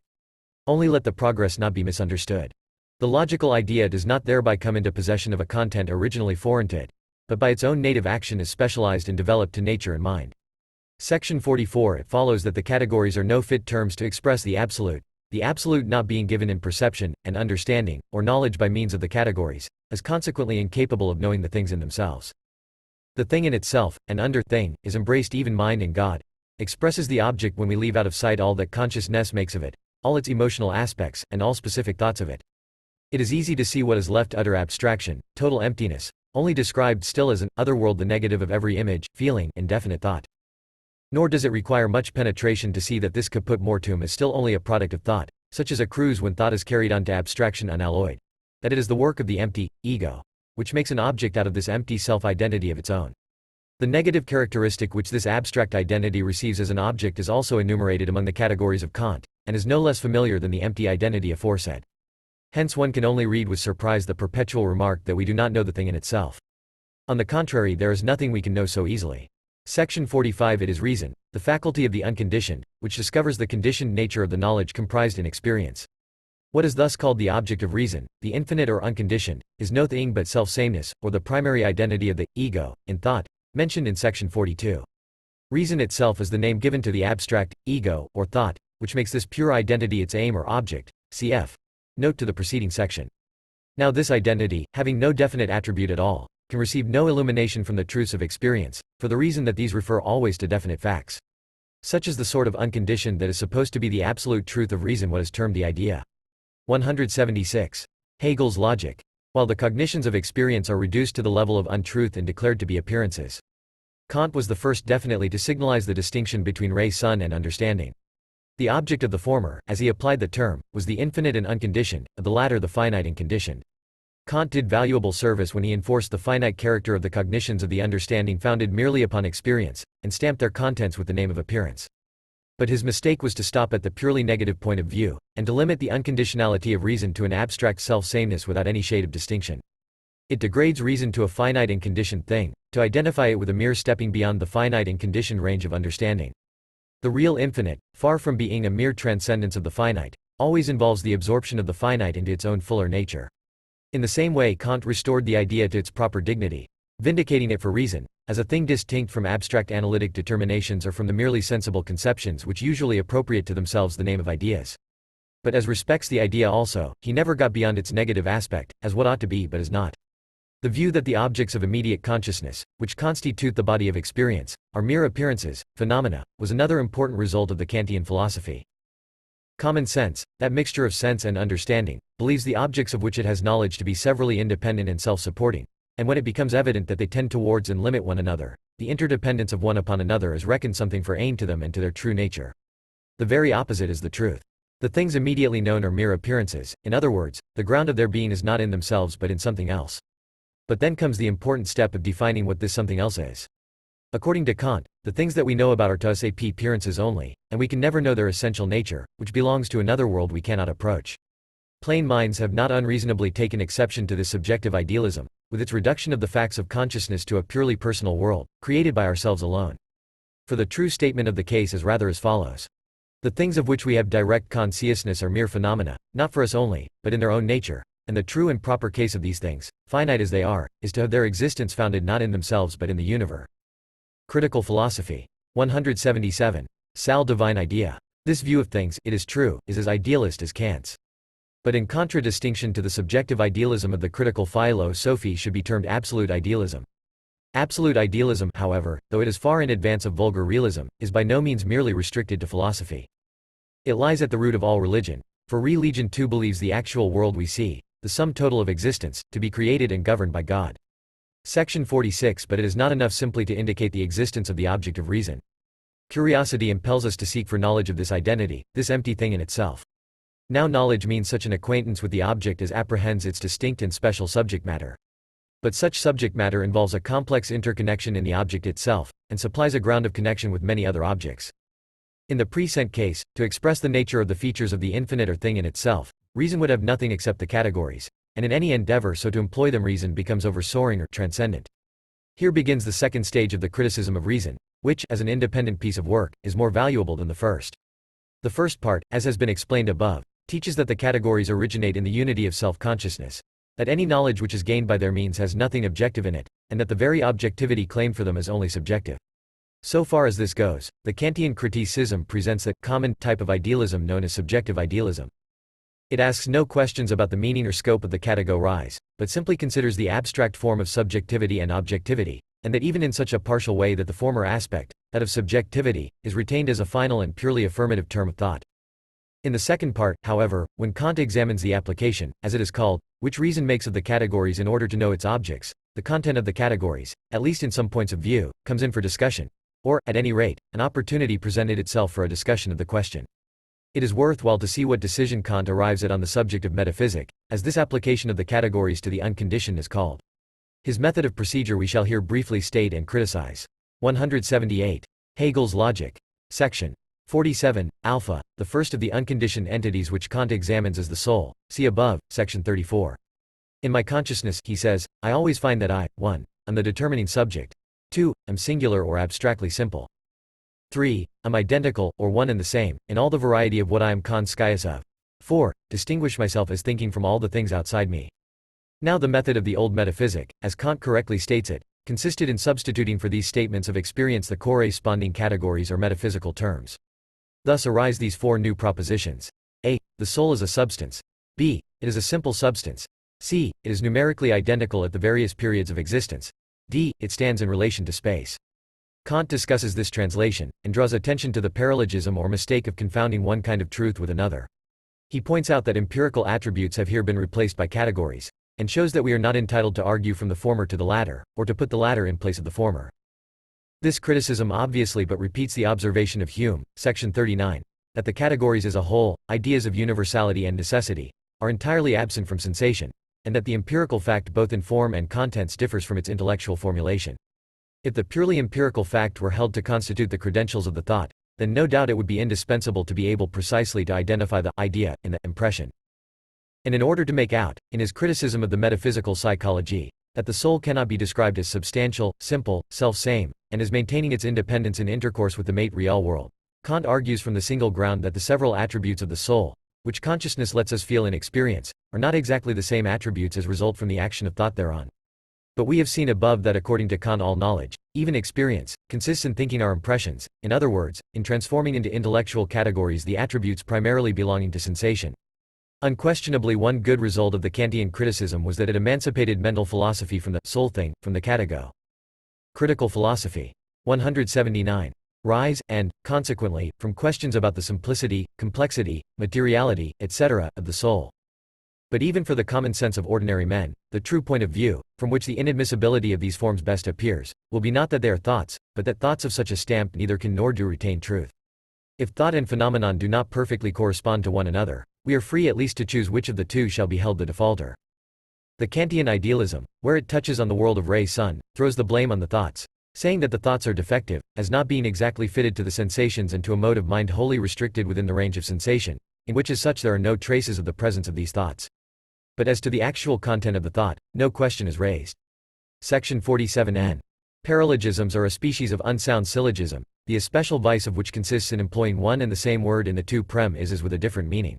Only let the progress not be misunderstood. The logical idea does not thereby come into possession of a content originally foreign to it, but by its own native action is specialized and developed to nature and mind. Section 44. It follows that the categories are no fit terms to express the absolute not being given in perception, and understanding, or knowledge by means of the categories, as consequently incapable of knowing the things in themselves. The thing in itself, and under thing, is embraced even mind and God, expresses the object when we leave out of sight all that consciousness makes of it, all its emotional aspects, and all specific thoughts of it. It is easy to see what is left utter abstraction, total emptiness, only described still as an otherworld, the negative of every image, feeling, and definite thought. Nor does it require much penetration to see that this caput mortuum is still only a product of thought, such as a cruise when thought is carried on to abstraction unalloyed. That it is the work of the empty ego, which makes an object out of this empty self-identity of its own. The negative characteristic which this abstract identity receives as an object is also enumerated among the categories of Kant, and is no less familiar than the empty identity aforesaid. Hence one can only read with surprise the perpetual remark that we do not know the thing in itself. On the contrary, there is nothing we can know so easily. Section 45. It is reason, the faculty of the unconditioned, which discovers the conditioned nature of the knowledge comprised in experience. What is thus called the object of reason, the infinite or unconditioned, is no thing but self-sameness, or the primary identity of the ego, in thought, mentioned in section 42. Reason itself is the name given to the abstract ego, or thought, which makes this pure identity its aim or object, cf. Note to the preceding section. Now this identity, having no definite attribute at all, can receive no illumination from the truths of experience, for the reason that these refer always to definite facts. Such is the sort of unconditioned that is supposed to be the absolute truth of reason, what is termed the idea. 176. Hegel's logic. While the cognitions of experience are reduced to the level of untruth and declared to be appearances, Kant was the first definitely to signalize the distinction between raison and understanding. The object of the former, as he applied the term, was the infinite and unconditioned, of the latter the finite and conditioned. Kant did valuable service when he enforced the finite character of the cognitions of the understanding founded merely upon experience, and stamped their contents with the name of appearance. But his mistake was to stop at the purely negative point of view, and to limit the unconditionality of reason to an abstract self-sameness without any shade of distinction. It degrades reason to a finite and conditioned thing, to identify it with a mere stepping beyond the finite and conditioned range of understanding. The real infinite, far from being a mere transcendence of the finite, always involves the absorption of the finite into its own fuller nature. In the same way, Kant restored the idea to its proper dignity, vindicating it for reason, as a thing distinct from abstract analytic determinations or from the merely sensible conceptions which usually appropriate to themselves the name of ideas. But as respects the idea also, he never got beyond its negative aspect, as what ought to be but is not. The view that the objects of immediate consciousness, which constitute the body of experience, are mere appearances, phenomena, was another important result of the Kantian philosophy. Common sense, that mixture of sense and understanding, believes the objects of which it has knowledge to be severally independent and self-supporting, and when it becomes evident that they tend towards and limit one another, the interdependence of one upon another is reckoned something foreign to them and to their true nature. The very opposite is the truth. The things immediately known are mere appearances, in other words, the ground of their being is not in themselves but in something else. But then comes the important step of defining what this something else is. According to Kant, the things that we know about are to us appearances only, and we can never know their essential nature, which belongs to another world we cannot approach. Plain minds have not unreasonably taken exception to this subjective idealism, with its reduction of the facts of consciousness to a purely personal world, created by ourselves alone. For the true statement of the case is rather as follows. The things of which we have direct consciousness are mere phenomena, not for us only, but in their own nature. And the true and proper case of these things, finite as they are, is to have their existence founded not in themselves but in the universe. Critical philosophy. 177. Sal divine idea. This view of things, it is true, is as idealist as Kant's. But in contradistinction to the subjective idealism of the critical philosophy should be termed absolute idealism. Absolute idealism, however, though it is far in advance of vulgar realism, is by no means merely restricted to philosophy. It lies at the root of all religion, for religion too believes the actual world we see, the sum total of existence, to be created and governed by God. Section 46. But it is not enough simply to indicate the existence of the object of reason. Curiosity impels us to seek for knowledge of this identity, this empty thing in itself. Now knowledge means such an acquaintance with the object as apprehends its distinct and special subject matter. But such subject matter involves a complex interconnection in the object itself, and supplies a ground of connection with many other objects. In the present case, to express the nature of the features of the infinite or thing in itself, reason would have nothing except the categories, and in any endeavor so to employ them reason becomes oversoaring or transcendent. Here begins the second stage of the criticism of reason, which, as an independent piece of work, is more valuable than the first. The first part, as has been explained above, teaches that the categories originate in the unity of self-consciousness, that any knowledge which is gained by their means has nothing objective in it, and that the very objectivity claimed for them is only subjective. So far as this goes, the Kantian criticism presents a common type of idealism known as subjective idealism. It asks no questions about the meaning or scope of the categories, but simply considers the abstract form of subjectivity and objectivity, and that even in such a partial way that the former aspect, that of subjectivity, is retained as a final and purely affirmative term of thought. In the second part, however, when Kant examines the application, as it is called, which reason makes of the categories in order to know its objects, the content of the categories, at least in some points of view, comes in for discussion, or, at any rate, an opportunity presented itself for a discussion of the question. It is worthwhile to see what decision Kant arrives at on the subject of metaphysic, as this application of the categories to the unconditioned is called. His method of procedure we shall here briefly state and criticize. 178. Hegel's logic. Section 47, alpha, the first of the unconditioned entities which Kant examines as the soul, see above, section 34. In my consciousness, he says, I always find that I, 1, am the determining subject, 2, am singular or abstractly simple, 3, am identical, or one and the same, in all the variety of what I am conscious of, 4, distinguish myself as thinking from all the things outside me. Now the method of the old metaphysic, as Kant correctly states it, consisted in substituting for these statements of experience the corresponding categories or metaphysical terms. Thus arise these four new propositions. A. The soul is a substance. B. It is a simple substance. C. It is numerically identical at the various periods of existence. D. It stands in relation to space. Kant discusses this translation, and draws attention to the paralogism or mistake of confounding one kind of truth with another. He points out that empirical attributes have here been replaced by categories, and shows that we are not entitled to argue from the former to the latter, or to put the latter in place of the former. This criticism obviously but repeats the observation of Hume, section 39, that the categories as a whole, ideas of universality and necessity, are entirely absent from sensation, and that the empirical fact both in form and contents differs from its intellectual formulation. If the purely empirical fact were held to constitute the credentials of the thought, then no doubt it would be indispensable to be able precisely to identify the idea in the impression. And in order to make out, in his criticism of the metaphysical psychology, that the soul cannot be described as substantial, simple, self-same, and as maintaining its independence in intercourse with the mate real world, Kant argues from the single ground that the several attributes of the soul, which consciousness lets us feel in experience, are not exactly the same attributes as result from the action of thought thereon. But we have seen above that according to Kant all knowledge, even experience, consists in thinking our impressions, in other words, in transforming into intellectual categories the attributes primarily belonging to sensation. Unquestionably one good result of the Kantian criticism was that it emancipated mental philosophy from the soul thing, from the catego. Critical philosophy. 179. Rise, and, consequently, from questions about the simplicity, complexity, materiality, etc., of the soul. But even for the common sense of ordinary men, the true point of view, from which the inadmissibility of these forms best appears, will be not that they are thoughts, but that thoughts of such a stamp neither can nor do retain truth. If thought and phenomenon do not perfectly correspond to one another, we are free at least to choose which of the two shall be held the defaulter. The Kantian idealism, where it touches on the world of ray-sun, throws the blame on the thoughts, saying that the thoughts are defective, as not being exactly fitted to the sensations and to a mode of mind wholly restricted within the range of sensation, in which as such there are no traces of the presence of these thoughts. But as to the actual content of the thought, no question is raised. Section 47n. Paralogisms are a species of unsound syllogism, the especial vice of which consists in employing one and the same word in the two premises with a different meaning.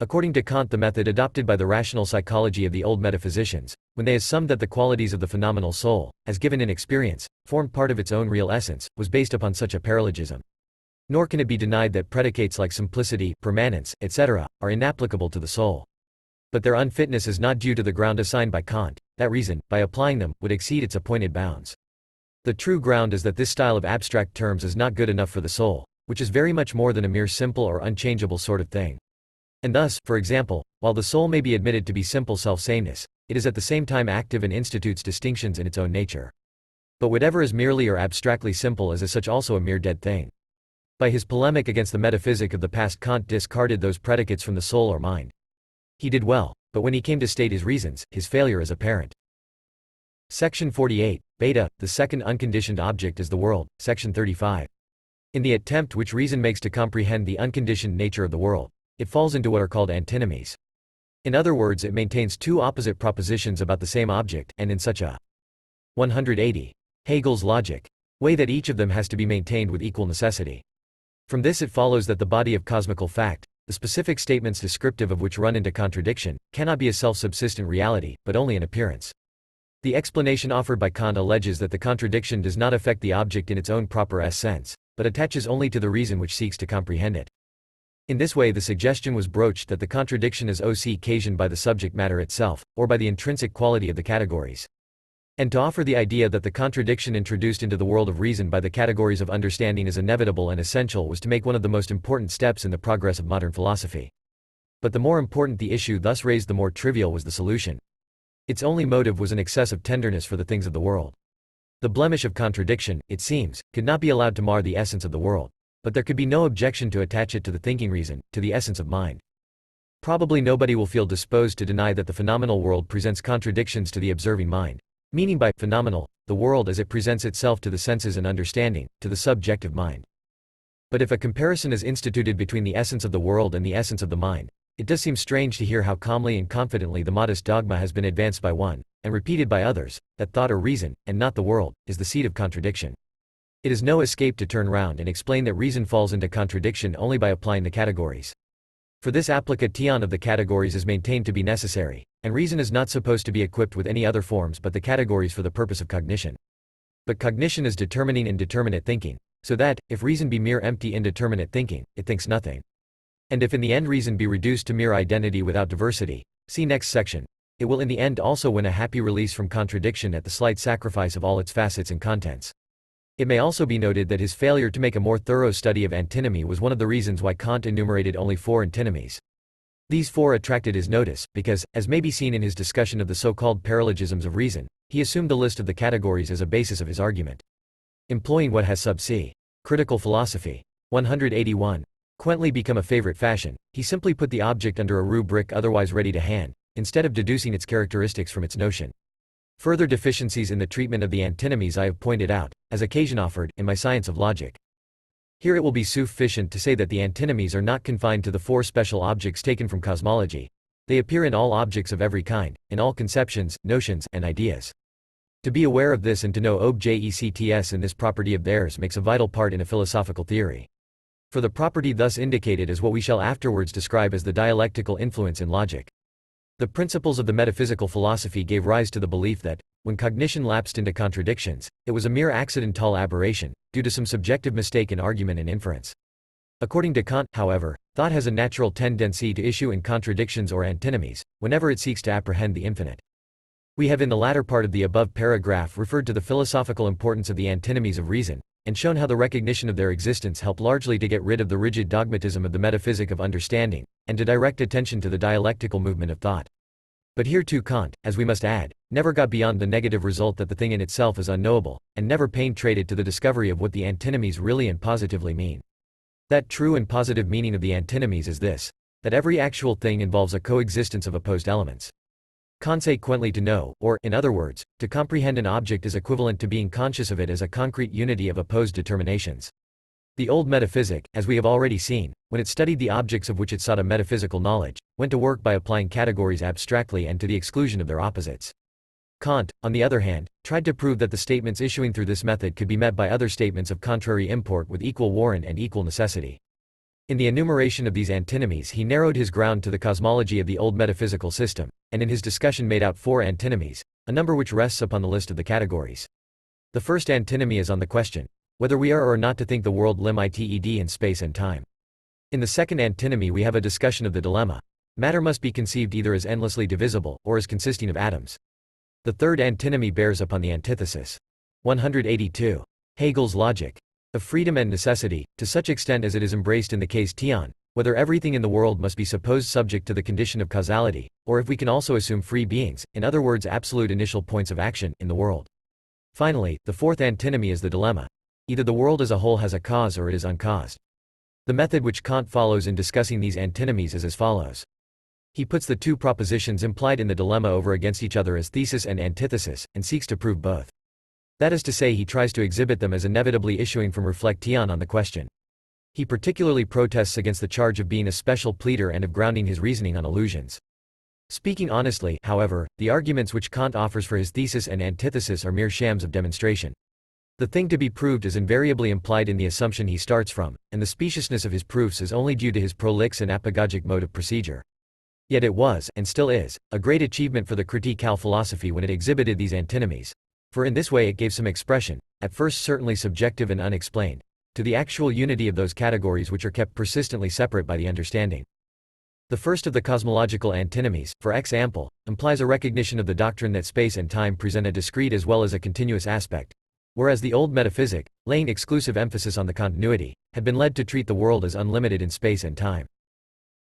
According to Kant, the method adopted by the rational psychology of the old metaphysicians, when they assumed that the qualities of the phenomenal soul, as given in experience, formed part of its own real essence, was based upon such a paralogism. Nor can it be denied that predicates like simplicity, permanence, etc., are inapplicable to the soul. But their unfitness is not due to the ground assigned by Kant, that reason, by applying them, would exceed its appointed bounds. The true ground is that this style of abstract terms is not good enough for the soul, which is very much more than a mere simple or unchangeable sort of thing. And thus, for example, while the soul may be admitted to be simple self-sameness, it is at the same time active and institutes distinctions in its own nature. But whatever is merely or abstractly simple is as such also a mere dead thing. By his polemic against the metaphysic of the past, Kant discarded those predicates from the soul or mind. He did well, but when he came to state his reasons, his failure is apparent. Section 48, Beta, the second unconditioned object is the world, Section 35. In the attempt which reason makes to comprehend the unconditioned nature of the world, it falls into what are called antinomies. In other words, it maintains two opposite propositions about the same object, and in such a 180. Hegel's logic way that each of them has to be maintained with equal necessity. From this it follows that the body of cosmical fact, the specific statements descriptive of which run into contradiction, cannot be a self-subsistent reality, but only an appearance. The explanation offered by Kant alleges that the contradiction does not affect the object in its own proper sense, but attaches only to the reason which seeks to comprehend it. In this way the suggestion was broached that the contradiction is occasioned by the subject matter itself, or by the intrinsic quality of the categories. And to offer the idea that the contradiction introduced into the world of reason by the categories of understanding is inevitable and essential was to make one of the most important steps in the progress of modern philosophy. But the more important the issue thus raised, the more trivial was the solution. Its only motive was an excess of tenderness for the things of the world. The blemish of contradiction, it seems, could not be allowed to mar the essence of the world. But there could be no objection to attach it to the thinking reason, to the essence of mind. Probably nobody will feel disposed to deny that the phenomenal world presents contradictions to the observing mind. Meaning by phenomenal, the world as it presents itself to the senses and understanding, to the subjective mind. But if a comparison is instituted between the essence of the world and the essence of the mind, it does seem strange to hear how calmly and confidently the modest dogma has been advanced by one, and repeated by others, that thought or reason, and not the world, is the seat of contradiction. It is no escape to turn round and explain that reason falls into contradiction only by applying the categories. For this application of the categories is maintained to be necessary, and reason is not supposed to be equipped with any other forms but the categories for the purpose of cognition. But cognition is determining indeterminate thinking, so that, if reason be mere empty indeterminate thinking, it thinks nothing. And if in the end reason be reduced to mere identity without diversity, see next section, it will in the end also win a happy release from contradiction at the slight sacrifice of all its facets and contents. It may also be noted that his failure to make a more thorough study of antinomy was one of the reasons why Kant enumerated only 4 antinomies. These 4 attracted his notice, because, as may be seen in his discussion of the so-called paralogisms of reason, he assumed the list of the categories as a basis of his argument. Employing what has c. Critical philosophy. 181. Quaintly become a favorite fashion, he simply put the object under a rubric otherwise ready to hand, instead of deducing its characteristics from its notion. Further deficiencies in the treatment of the antinomies I have pointed out, as occasion offered, in my Science of Logic. Here it will be sufficient to say that the antinomies are not confined to the 4 special objects taken from cosmology. They appear in all objects of every kind, in all conceptions, notions, and ideas. To be aware of this and to know objects in this property of theirs makes a vital part in a philosophical theory. For the property thus indicated is what we shall afterwards describe as the dialectical influence in logic. The principles of the metaphysical philosophy gave rise to the belief that, when cognition lapsed into contradictions, it was a mere accidental aberration, due to some subjective mistake in argument and inference. According to Kant, however, thought has a natural tendency to issue in contradictions or antinomies, whenever it seeks to apprehend the infinite. We have in the latter part of the above paragraph referred to the philosophical importance of the antinomies of reason, and shown how the recognition of their existence helped largely to get rid of the rigid dogmatism of the metaphysic of understanding, and to direct attention to the dialectical movement of thought. But here too Kant, as we must add, never got beyond the negative result that the thing in itself is unknowable, and never penetrated to the discovery of what the antinomies really and positively mean. That true and positive meaning of the antinomies is this: that every actual thing involves a coexistence of opposed elements. Consequently, to know, or, in other words, to comprehend an object is equivalent to being conscious of it as a concrete unity of opposed determinations. The old metaphysic, as we have already seen, when it studied the objects of which it sought a metaphysical knowledge, went to work by applying categories abstractly and to the exclusion of their opposites. Kant, on the other hand, tried to prove that the statements issuing through this method could be met by other statements of contrary import with equal warrant and equal necessity. In the enumeration of these antinomies he narrowed his ground to the cosmology of the old metaphysical system, and in his discussion made out 4 antinomies, a number which rests upon the list of the categories. The first antinomy is on the question, whether we are or not to think the world limited in space and time. In the second antinomy we have a discussion of the dilemma. Matter must be conceived either as endlessly divisible, or as consisting of atoms. The third antinomy bears upon the antithesis. 182. Hegel's logic of freedom and necessity, to such extent as it is embraced in the case Tian, whether everything in the world must be supposed subject to the condition of causality, or if we can also assume free beings, in other words absolute initial points of action, in the world. Finally, the fourth antinomy is the dilemma. Either the world as a whole has a cause or it is uncaused. The method which Kant follows in discussing these antinomies is as follows. He puts the two propositions implied in the dilemma over against each other as thesis and antithesis, and seeks to prove both. That is to say, he tries to exhibit them as inevitably issuing from reflection on the question. He particularly protests against the charge of being a special pleader and of grounding his reasoning on illusions. Speaking honestly, however, the arguments which Kant offers for his thesis and antithesis are mere shams of demonstration. The thing to be proved is invariably implied in the assumption he starts from, and the speciousness of his proofs is only due to his prolix and apagogic mode of procedure. Yet it was, and still is, a great achievement for the critical philosophy when it exhibited these antinomies. For in this way it gave some expression, at first certainly subjective and unexplained, to the actual unity of those categories which are kept persistently separate by the understanding. The first of the cosmological antinomies, for example, implies a recognition of the doctrine that space and time present a discrete as well as a continuous aspect, whereas the old metaphysic, laying exclusive emphasis on the continuity, had been led to treat the world as unlimited in space and time.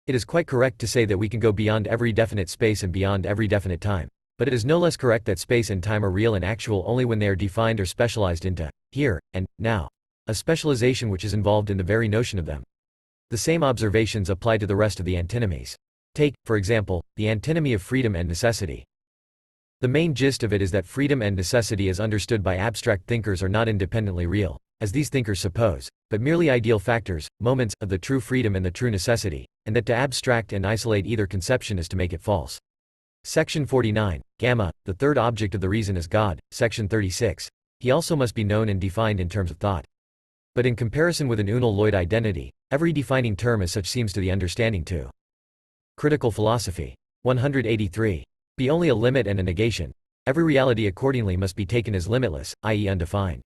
It is quite correct to say that we can go beyond every definite space and beyond every definite time. But it is no less correct that space and time are real and actual only when they are defined or specialized into here and now, a specialization which is involved in the very notion of them. The same observations apply to the rest of the antinomies. Take, for example, the antinomy of freedom and necessity. The main gist of it is that freedom and necessity as understood by abstract thinkers are not independently real, as these thinkers suppose, but merely ideal factors, moments, of the true freedom and the true necessity, and that to abstract and isolate either conception is to make it false. Section 49, Gamma, the third object of the reason is God. Section 36. He also must be known and defined in terms of thought. But in comparison with an unal-Lloyd identity, every defining term as such seems to the understanding to. Critical philosophy. 183. Be only a limit and a negation. Every reality accordingly must be taken as limitless, i.e. undefined.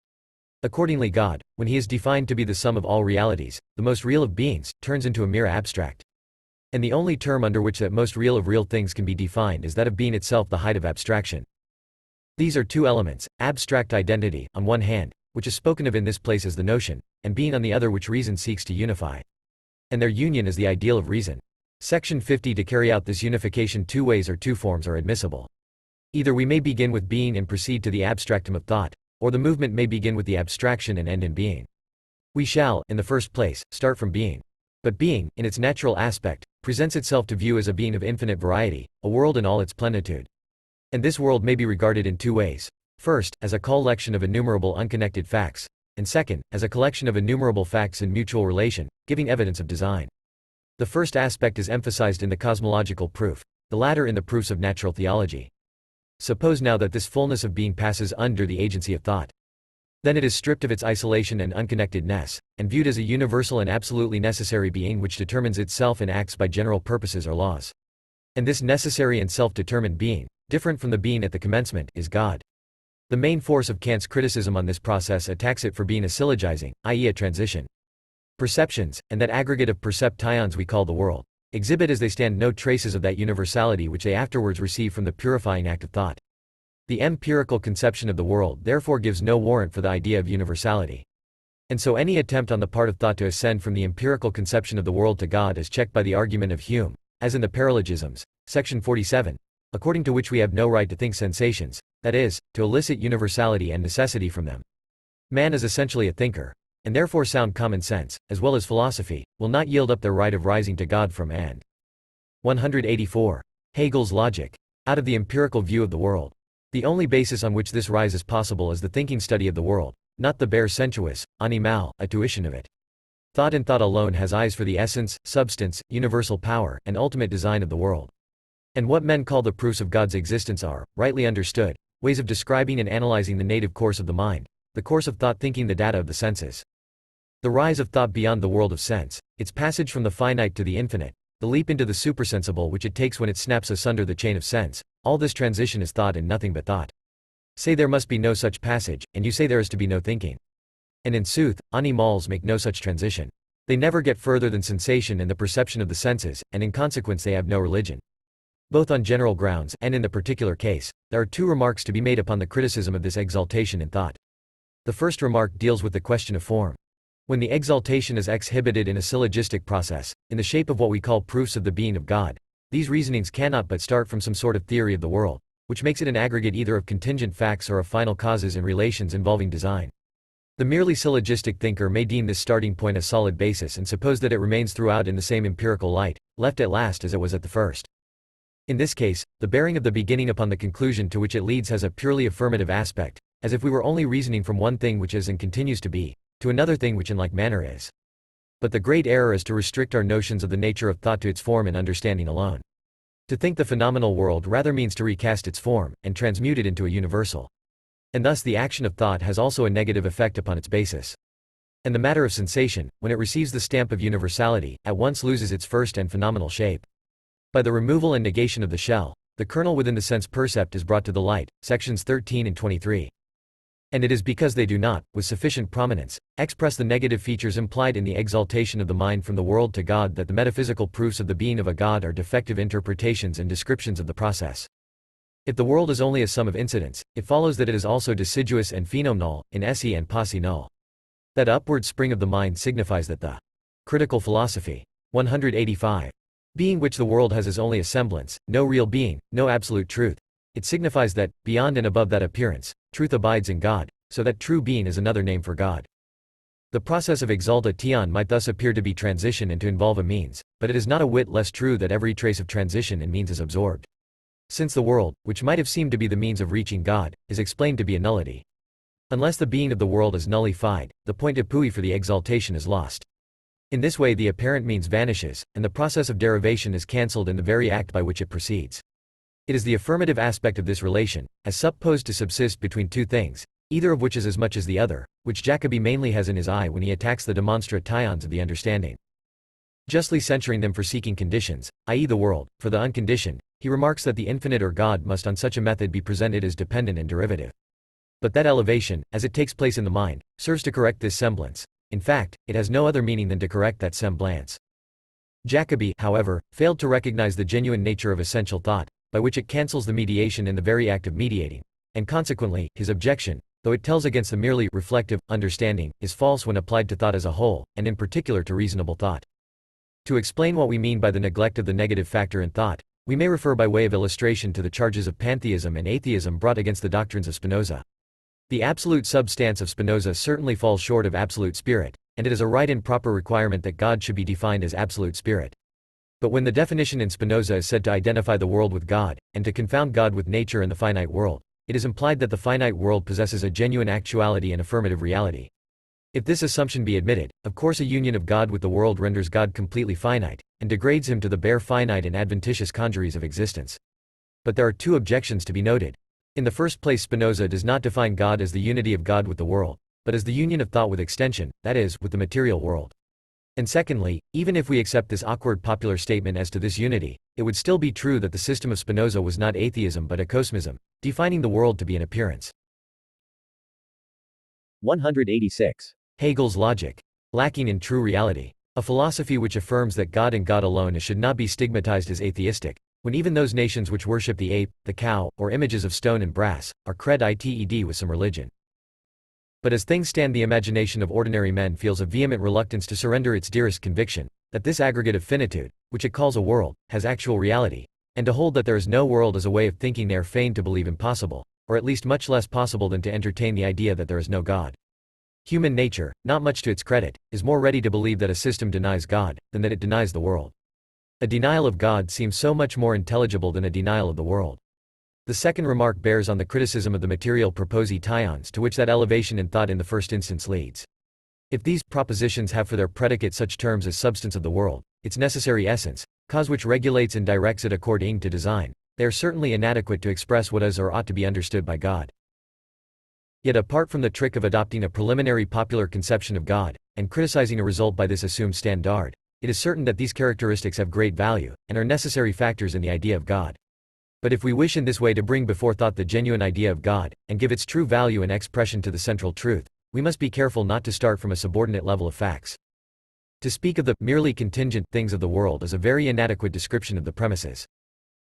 Accordingly God, when he is defined to be the sum of all realities, the most real of beings, turns into a mere abstract. And the only term under which that most real of real things can be defined is that of being itself the height of abstraction. These are two elements, abstract identity, on one hand, which is spoken of in this place as the notion, and being on the other which reason seeks to unify. And their union is the ideal of reason. Section 50. To carry out this unification two ways or two forms are admissible. Either we may begin with being and proceed to the abstractum of thought, or the movement may begin with the abstraction and end in being. We shall, in the first place, start from being. But being, in its natural aspect, presents itself to view as a being of infinite variety, a world in all its plenitude. And this world may be regarded in two ways. First, as a collection of innumerable unconnected facts, and second, as a collection of innumerable facts in mutual relation, giving evidence of design. The first aspect is emphasized in the cosmological proof, the latter in the proofs of natural theology. Suppose now that this fullness of being passes under the agency of thought. Then it is stripped of its isolation and unconnectedness, and viewed as a universal and absolutely necessary being which determines itself and acts by general purposes or laws. And this necessary and self-determined being, different from the being at the commencement, is God. The main force of Kant's criticism on this process attacks it for being a syllogizing, i.e. a transition. Perceptions, and that aggregate of perceptions we call the world, exhibit as they stand no traces of that universality which they afterwards receive from the purifying act of thought. The empirical conception of the world therefore gives no warrant for the idea of universality. And so any attempt on the part of thought to ascend from the empirical conception of the world to God is checked by the argument of Hume, as in the paralogisms, section 47, according to which we have no right to think sensations, that is, to elicit universality and necessity from them. Man is essentially a thinker, and therefore sound common sense, as well as philosophy, will not yield up their right of rising to God from and. 184. Hegel's logic. Out of the empirical view of the world. The only basis on which this rise is possible is the thinking study of the world, not the bare sensuous, animal, tuition of it. Thought and thought alone has eyes for the essence, substance, universal power, and ultimate design of the world. And what men call the proofs of God's existence are, rightly understood, ways of describing and analyzing the native course of the mind, the course of thought thinking the data of the senses. The rise of thought beyond the world of sense, its passage from the finite to the infinite, the leap into the supersensible which it takes when it snaps asunder the chain of sense, all this transition is thought and nothing but thought. Say there must be no such passage, and you say there is to be no thinking. And in sooth, animals make no such transition. They never get further than sensation and the perception of the senses, and in consequence they have no religion. Both on general grounds and in the particular case, there are two remarks to be made upon the criticism of this exaltation in thought. The first remark deals with the question of form. When the exaltation is exhibited in a syllogistic process, in the shape of what we call proofs of the being of God, these reasonings cannot but start from some sort of theory of the world, which makes it an aggregate either of contingent facts or of final causes and relations involving design. The merely syllogistic thinker may deem this starting point a solid basis and suppose that it remains throughout in the same empirical light, left at last as it was at the first. In this case, the bearing of the beginning upon the conclusion to which it leads has a purely affirmative aspect, as if we were only reasoning from one thing which is and continues to be, to another thing which in like manner is. But the great error is to restrict our notions of the nature of thought to its form and understanding alone. To think the phenomenal world rather means to recast its form, and transmute it into a universal. And thus the action of thought has also a negative effect upon its basis. And the matter of sensation, when it receives the stamp of universality, at once loses its first and phenomenal shape. By the removal and negation of the shell, the kernel within the sense percept is brought to the light, sections 13 and 23. And it is because they do not, with sufficient prominence, express the negative features implied in the exaltation of the mind from the world to God that the metaphysical proofs of the being of a God are defective interpretations and descriptions of the process. If the world is only a sum of incidents, it follows that it is also deciduous and phenomenal, in esse and posse null. That upward spring of the mind signifies that the critical philosophy, 185, being which the world has is only a semblance, no real being, no absolute truth. It signifies that, beyond and above that appearance, truth abides in God, so that true being is another name for God. The process of exaltation might thus appear to be transition and to involve a means, but it is not a whit less true that every trace of transition and means is absorbed. Since the world, which might have seemed to be the means of reaching God, is explained to be a nullity. Unless the being of the world is nullified, the point appui for the exaltation is lost. In this way the apparent means vanishes, and the process of derivation is cancelled in the very act by which it proceeds. It is the affirmative aspect of this relation, as supposed to subsist between two things, either of which is as much as the other, which Jacobi mainly has in his eye when he attacks the demonstrations of the understanding. Justly censuring them for seeking conditions, i.e. the world, for the unconditioned, he remarks that the infinite or God must on such a method be presented as dependent and derivative. But that elevation, as it takes place in the mind, serves to correct this semblance. In fact, it has no other meaning than to correct that semblance. Jacobi, however, failed to recognize the genuine nature of essential thought, by which it cancels the mediation in the very act of mediating, and consequently, his objection, though it tells against the merely reflective understanding, is false when applied to thought as a whole, and in particular to reasonable thought. To explain what we mean by the neglect of the negative factor in thought, we may refer by way of illustration to the charges of pantheism and atheism brought against the doctrines of Spinoza. The absolute substance of Spinoza certainly falls short of absolute spirit, and it is a right and proper requirement that God should be defined as absolute spirit. But when the definition in Spinoza is said to identify the world with God, and to confound God with nature and the finite world, it is implied that the finite world possesses a genuine actuality and affirmative reality. If this assumption be admitted, of course a union of God with the world renders God completely finite, and degrades him to the bare finite and adventitious congeries of existence. But there are two objections to be noted. In the first place, Spinoza does not define God as the unity of God with the world, but as the union of thought with extension, that is, with the material world. And secondly, even if we accept this awkward popular statement as to this unity, it would still be true that the system of Spinoza was not atheism but acosmism, defining the world to be an appearance. 186. Hegel's logic. Lacking in true reality. A philosophy which affirms that God and God alone should not be stigmatized as atheistic, when even those nations which worship the ape, the cow, or images of stone and brass, are credited with some religion. But as things stand, the imagination of ordinary men feels a vehement reluctance to surrender its dearest conviction, that this aggregate of finitude, which it calls a world, has actual reality, and to hold that there is no world as a way of thinking they are fain to believe impossible, or at least much less possible than to entertain the idea that there is no God. Human nature, not much to its credit, is more ready to believe that a system denies God, than that it denies the world. A denial of God seems so much more intelligible than a denial of the world. The second remark bears on the criticism of the material propositions to which that elevation in thought in the first instance leads. If these propositions have for their predicate such terms as substance of the world, its necessary essence, cause which regulates and directs it according to design, they are certainly inadequate to express what is or ought to be understood by God. Yet apart from the trick of adopting a preliminary popular conception of God, and criticizing a result by this assumed standard, it is certain that these characteristics have great value, and are necessary factors in the idea of God. But if we wish in this way to bring before thought the genuine idea of God, and give its true value and expression to the central truth, we must be careful not to start from a subordinate level of facts. To speak of the merely contingent things of the world is a very inadequate description of the premises.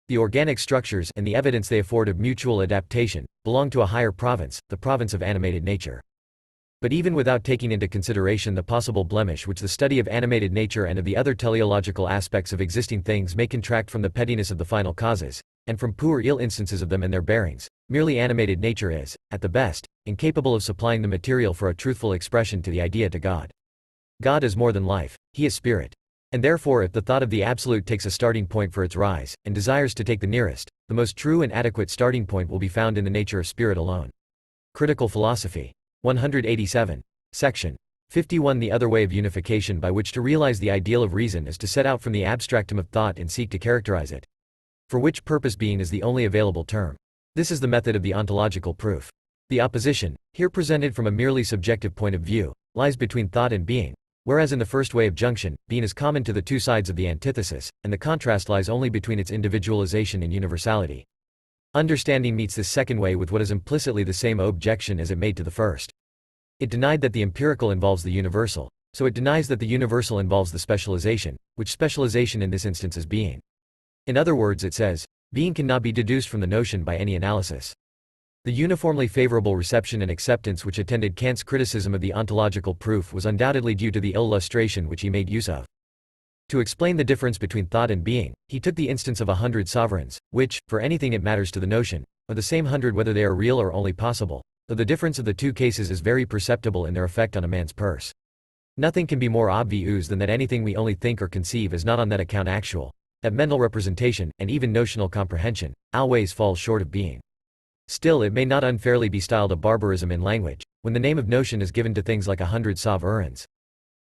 The organic structures and the evidence they afford of mutual adaptation belong to a higher province, the province of animated nature. But even without taking into consideration the possible blemish which the study of animated nature and of the other teleological aspects of existing things may contract from the pettiness of the final causes, and from poor ill instances of them and their bearings, merely animated nature is, at the best, incapable of supplying the material for a truthful expression to the idea to God. God is more than life, he is spirit. And therefore if the thought of the Absolute takes a starting point for its rise, and desires to take the nearest, the most true and adequate starting point will be found in the nature of spirit alone. Critical Philosophy. 187. Section 51. The other way of unification by which to realize the ideal of reason is to set out from the abstractum of thought and seek to characterize it. For which purpose being is the only available term. This is the method of the ontological proof. The opposition, here presented from a merely subjective point of view, lies between thought and being, whereas in the first way of junction, being is common to the two sides of the antithesis, and the contrast lies only between its individualization and universality. Understanding meets this second way with what is implicitly the same objection as it made to the first. It denied that the empirical involves the universal, so it denies that the universal involves the specialization, which specialization in this instance is being. In other words, it says, being cannot be deduced from the notion by any analysis. The uniformly favorable reception and acceptance which attended Kant's criticism of the ontological proof was undoubtedly due to the illustration which he made use of. To explain the difference between thought and being, he took the instance of 100 sovereigns, which, for anything it matters to the notion, are the same 100 whether they are real or only possible, though the difference of the two cases is very perceptible in their effect on a man's purse. Nothing can be more obvious than that anything we only think or conceive is not on that account actual, that mental representation, and even notional comprehension, always falls short of being. Still it may not unfairly be styled a barbarism in language, when the name of notion is given to things like 100 sovereigns.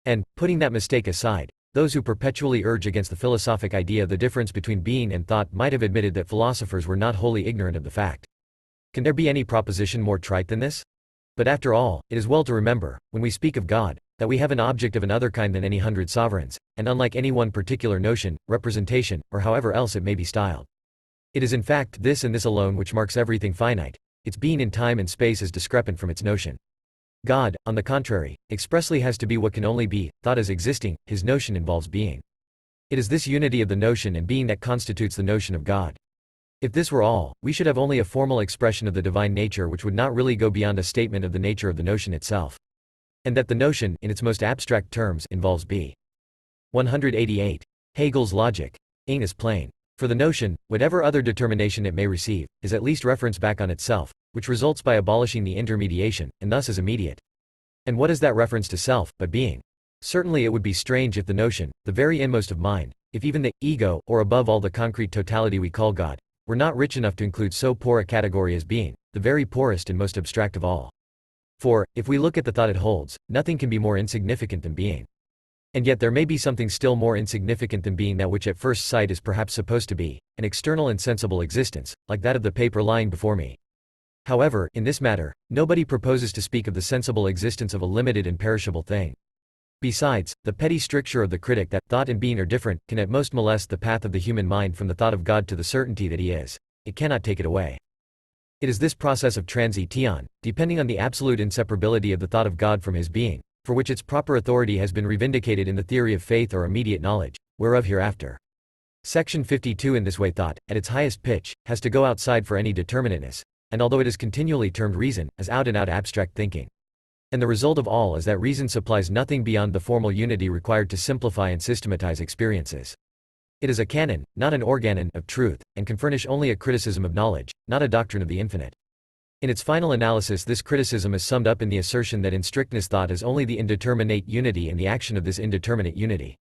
And, putting that mistake aside, those who perpetually urge against the philosophic idea the difference between being and thought might have admitted that philosophers were not wholly ignorant of the fact. Can there be any proposition more trite than this? But after all, it is well to remember, when we speak of God, that we have an object of another kind than any 100 sovereigns, and unlike any one particular notion, representation, or however else it may be styled. It is in fact this and this alone which marks everything finite, its being in time and space is discrepant from its notion. God, on the contrary, expressly has to be what can only be, thought as existing, his notion involves being. It is this unity of the notion and being that constitutes the notion of God. If this were all, we should have only a formal expression of the divine nature which would not really go beyond a statement of the nature of the notion itself. And that the notion, in its most abstract terms, involves be. 188. Hegel's logic. Ing is plain. For the notion, whatever other determination it may receive, is at least reference back on itself, which results by abolishing the intermediation, and thus is immediate. And what is that reference to self, but being? Certainly it would be strange if the notion, the very inmost of mind, if even the ego, or above all the concrete totality we call God, were not rich enough to include so poor a category as being, the very poorest and most abstract of all. For, if we look at the thought it holds, nothing can be more insignificant than being. And yet there may be something still more insignificant than being, that which at first sight is perhaps supposed to be an external and sensible existence, like that of the paper lying before me. However, in this matter, nobody proposes to speak of the sensible existence of a limited and perishable thing. Besides, the petty stricture of the critic that thought and being are different can at most molest the path of the human mind from the thought of God to the certainty that he is. It cannot take it away. It is this process of transition, depending on the absolute inseparability of the thought of God from his being, for which its proper authority has been revindicated in the theory of faith or immediate knowledge, whereof hereafter. Section 52. In this way thought, at its highest pitch, has to go outside for any determinateness, and although it is continually termed reason, as out-and-out abstract thinking. And the result of all is that reason supplies nothing beyond the formal unity required to simplify and systematize experiences. It is a canon, not an organon, of truth, and can furnish only a criticism of knowledge, not a doctrine of the infinite. In its final analysis, this criticism is summed up in the assertion that in strictness thought is only the indeterminate unity and the action of this indeterminate unity.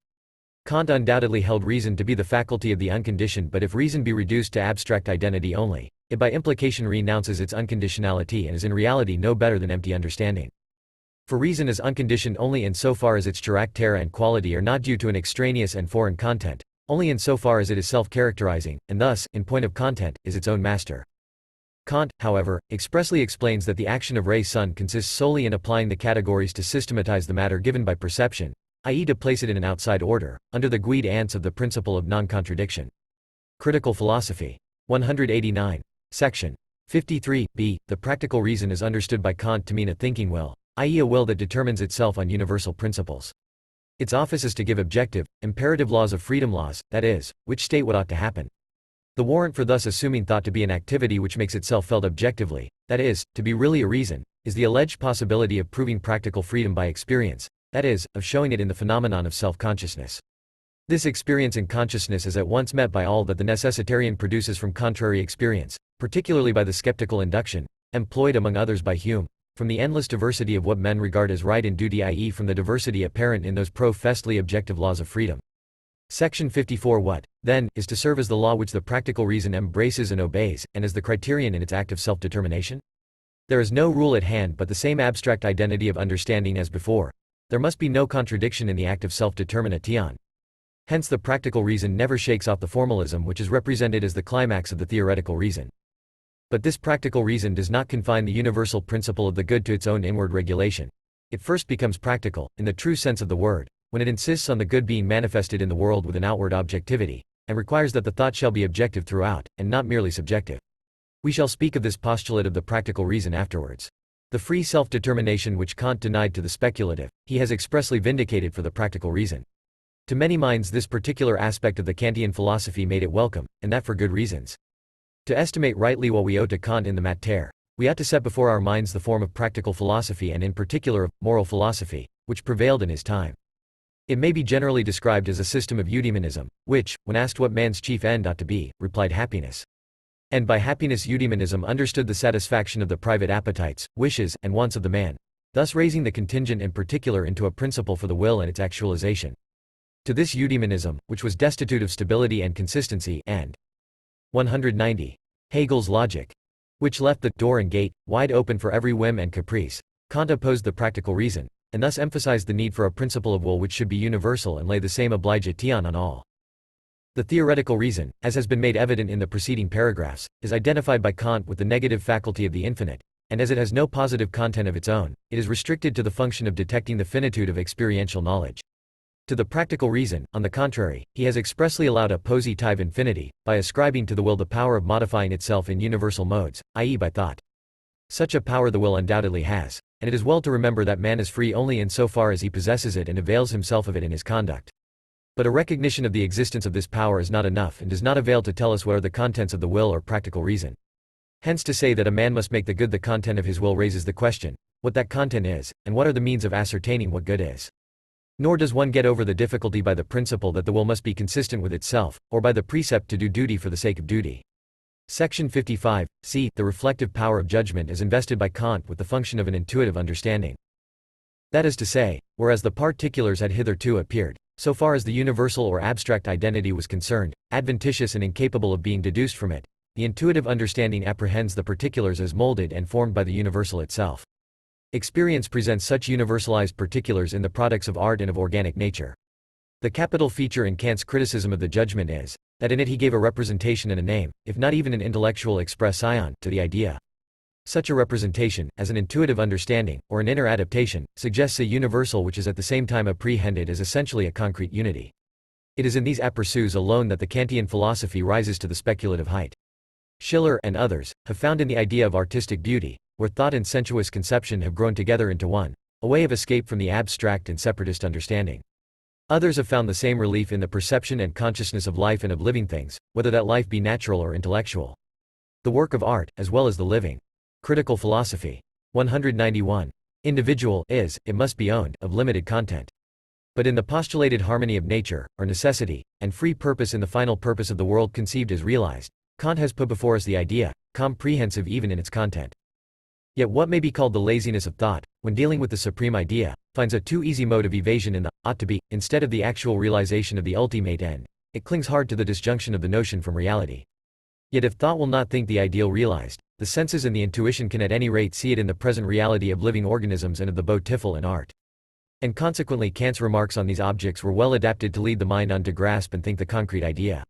Kant undoubtedly held reason to be the faculty of the unconditioned, but if reason be reduced to abstract identity only, it by implication renounces its unconditionality and is in reality no better than empty understanding. For reason is unconditioned only in so far as its character and quality are not due to an extraneous and foreign content, only in so far as it is self-characterizing, and thus, in point of content, is its own master. Kant, however, expressly explains that the action of res sun consists solely in applying the categories to systematize the matter given by perception, i.e. to place it in an outside order, under the guid ants of the principle of non-contradiction. Critical Philosophy. 189. Section 53. B. The practical reason is understood by Kant to mean a thinking will, i.e. a will that determines itself on universal principles. Its office is to give objective, imperative laws of freedom laws, that is, which state what ought to happen. The warrant for thus assuming thought to be an activity which makes itself felt objectively, that is, to be really a reason, is the alleged possibility of proving practical freedom by experience, that is, of showing it in the phenomenon of self-consciousness. This experience in consciousness is at once met by all that the necessitarian produces from contrary experience, particularly by the skeptical induction, employed among others by Hume, from the endless diversity of what men regard as right and duty, i.e. from the diversity apparent in those professedly objective laws of freedom. Section 54. What, then, is to serve as the law which the practical reason embraces and obeys, and as the criterion in its act of self-determination? There is no rule at hand but the same abstract identity of understanding as before. There must be no contradiction in the act of self-determination. Hence the practical reason never shakes off the formalism which is represented as the climax of the theoretical reason. But this practical reason does not confine the universal principle of the good to its own inward regulation. It first becomes practical, in the true sense of the word, when it insists on the good being manifested in the world with an outward objectivity, and requires that the thought shall be objective throughout, and not merely subjective. We shall speak of this postulate of the practical reason afterwards. The free self-determination which Kant denied to the speculative, he has expressly vindicated for the practical reason. To many minds this particular aspect of the Kantian philosophy made it welcome, and that for good reasons. To estimate rightly what we owe to Kant in the matter, we ought to set before our minds the form of practical philosophy and in particular of moral philosophy, which prevailed in his time. It may be generally described as a system of eudaimonism, which, when asked what man's chief end ought to be, replied happiness. And by happiness eudaimonism understood the satisfaction of the private appetites, wishes, and wants of the man, thus raising the contingent and particular into a principle for the will and its actualization. To this eudaimonism, which was destitute of stability and consistency, and 190. Hegel's logic, which left the door and gate wide open for every whim and caprice, Kant opposed the practical reason, and thus emphasized the need for a principle of will which should be universal and lay the same obligation on all. The theoretical reason, as has been made evident in the preceding paragraphs, is identified by Kant with the negative faculty of the infinite, and as it has no positive content of its own, it is restricted to the function of detecting the finitude of experiential knowledge. To the practical reason, on the contrary, he has expressly allowed a positive infinity, by ascribing to the will the power of modifying itself in universal modes, i.e. by thought. Such a power the will undoubtedly has, and it is well to remember that man is free only in so far as he possesses it and avails himself of it in his conduct. But a recognition of the existence of this power is not enough and does not avail to tell us what are the contents of the will or practical reason. Hence to say that a man must make the good the content of his will raises the question, what that content is, and what are the means of ascertaining what good is. Nor does one get over the difficulty by the principle that the will must be consistent with itself, or by the precept to do duty for the sake of duty. Section 55. C. The reflective power of judgment is invested by Kant with the function of an intuitive understanding. That is to say, whereas the particulars had hitherto appeared, so far as the universal or abstract identity was concerned, adventitious and incapable of being deduced from it, the intuitive understanding apprehends the particulars as molded and formed by the universal itself. Experience presents such universalized particulars in the products of art and of organic nature. The capital feature in Kant's criticism of the judgment is, that in it he gave a representation and a name, if not even an intellectual expression, to the idea. Such a representation, as an intuitive understanding, or an inner adaptation, suggests a universal which is at the same time apprehended as essentially a concrete unity. It is in these aperçus alone that the Kantian philosophy rises to the speculative height. Schiller and others have found in the idea of artistic beauty, where thought and sensuous conception have grown together into one, a way of escape from the abstract and separatist understanding. Others have found the same relief in the perception and consciousness of life and of living things, whether that life be natural or intellectual. The work of art, as well as the living. Critical philosophy. 191. Individual is, it must be owned, of limited content. But in the postulated harmony of nature, or necessity, and free purpose in the final purpose of the world conceived as realized, Kant has put before us the idea, comprehensive even in its content. Yet what may be called the laziness of thought, when dealing with the supreme idea, finds a too easy mode of evasion in the ought to be, instead of the actual realization of the ultimate end. It clings hard to the disjunction of the notion from reality. Yet if thought will not think the ideal realized, the senses and the intuition can at any rate see it in the present reality of living organisms and of the beautiful in art. And consequently Kant's remarks on these objects were well adapted to lead the mind on to grasp and think the concrete idea.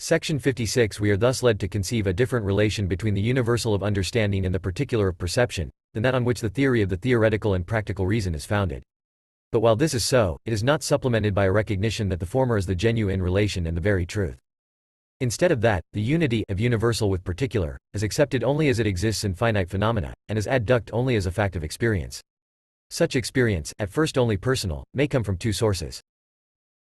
Section 56. We are thus led to conceive a different relation between the universal of understanding and the particular of perception, than that on which the theory of the theoretical and practical reason is founded. But while this is so, it is not supplemented by a recognition that the former is the genuine relation and the very truth. Instead of that, the unity of universal with particular is accepted only as it exists in finite phenomena, and is adduced only as a fact of experience. Such experience, at first only personal, may come from two sources.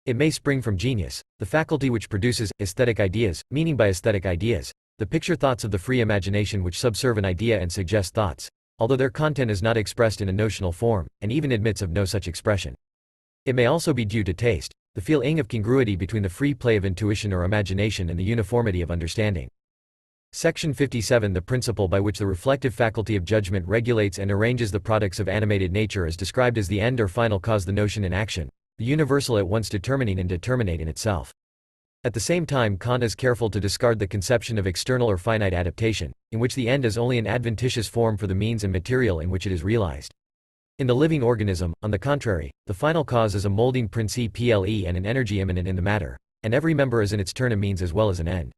It may spring from genius, the faculty which produces aesthetic ideas, meaning by aesthetic ideas, the picture thoughts of the free imagination which subserve an idea and suggest thoughts, although their content is not expressed in a notional form, and even admits of no such expression. It may also be due to taste, the feeling of congruity between the free play of intuition or imagination and the uniformity of understanding. Section 57. The principle by which the reflective faculty of judgment regulates and arranges the products of animated nature is described as the end or final cause, the notion in action, the universal at once determining and determinate in itself. At the same time, Kant is careful to discard the conception of external or finite adaptation, in which the end is only an adventitious form for the means and material in which it is realized. In the living organism, on the contrary, the final cause is a molding principle and an energy immanent in the matter, and every member is in its turn a means as well as an end.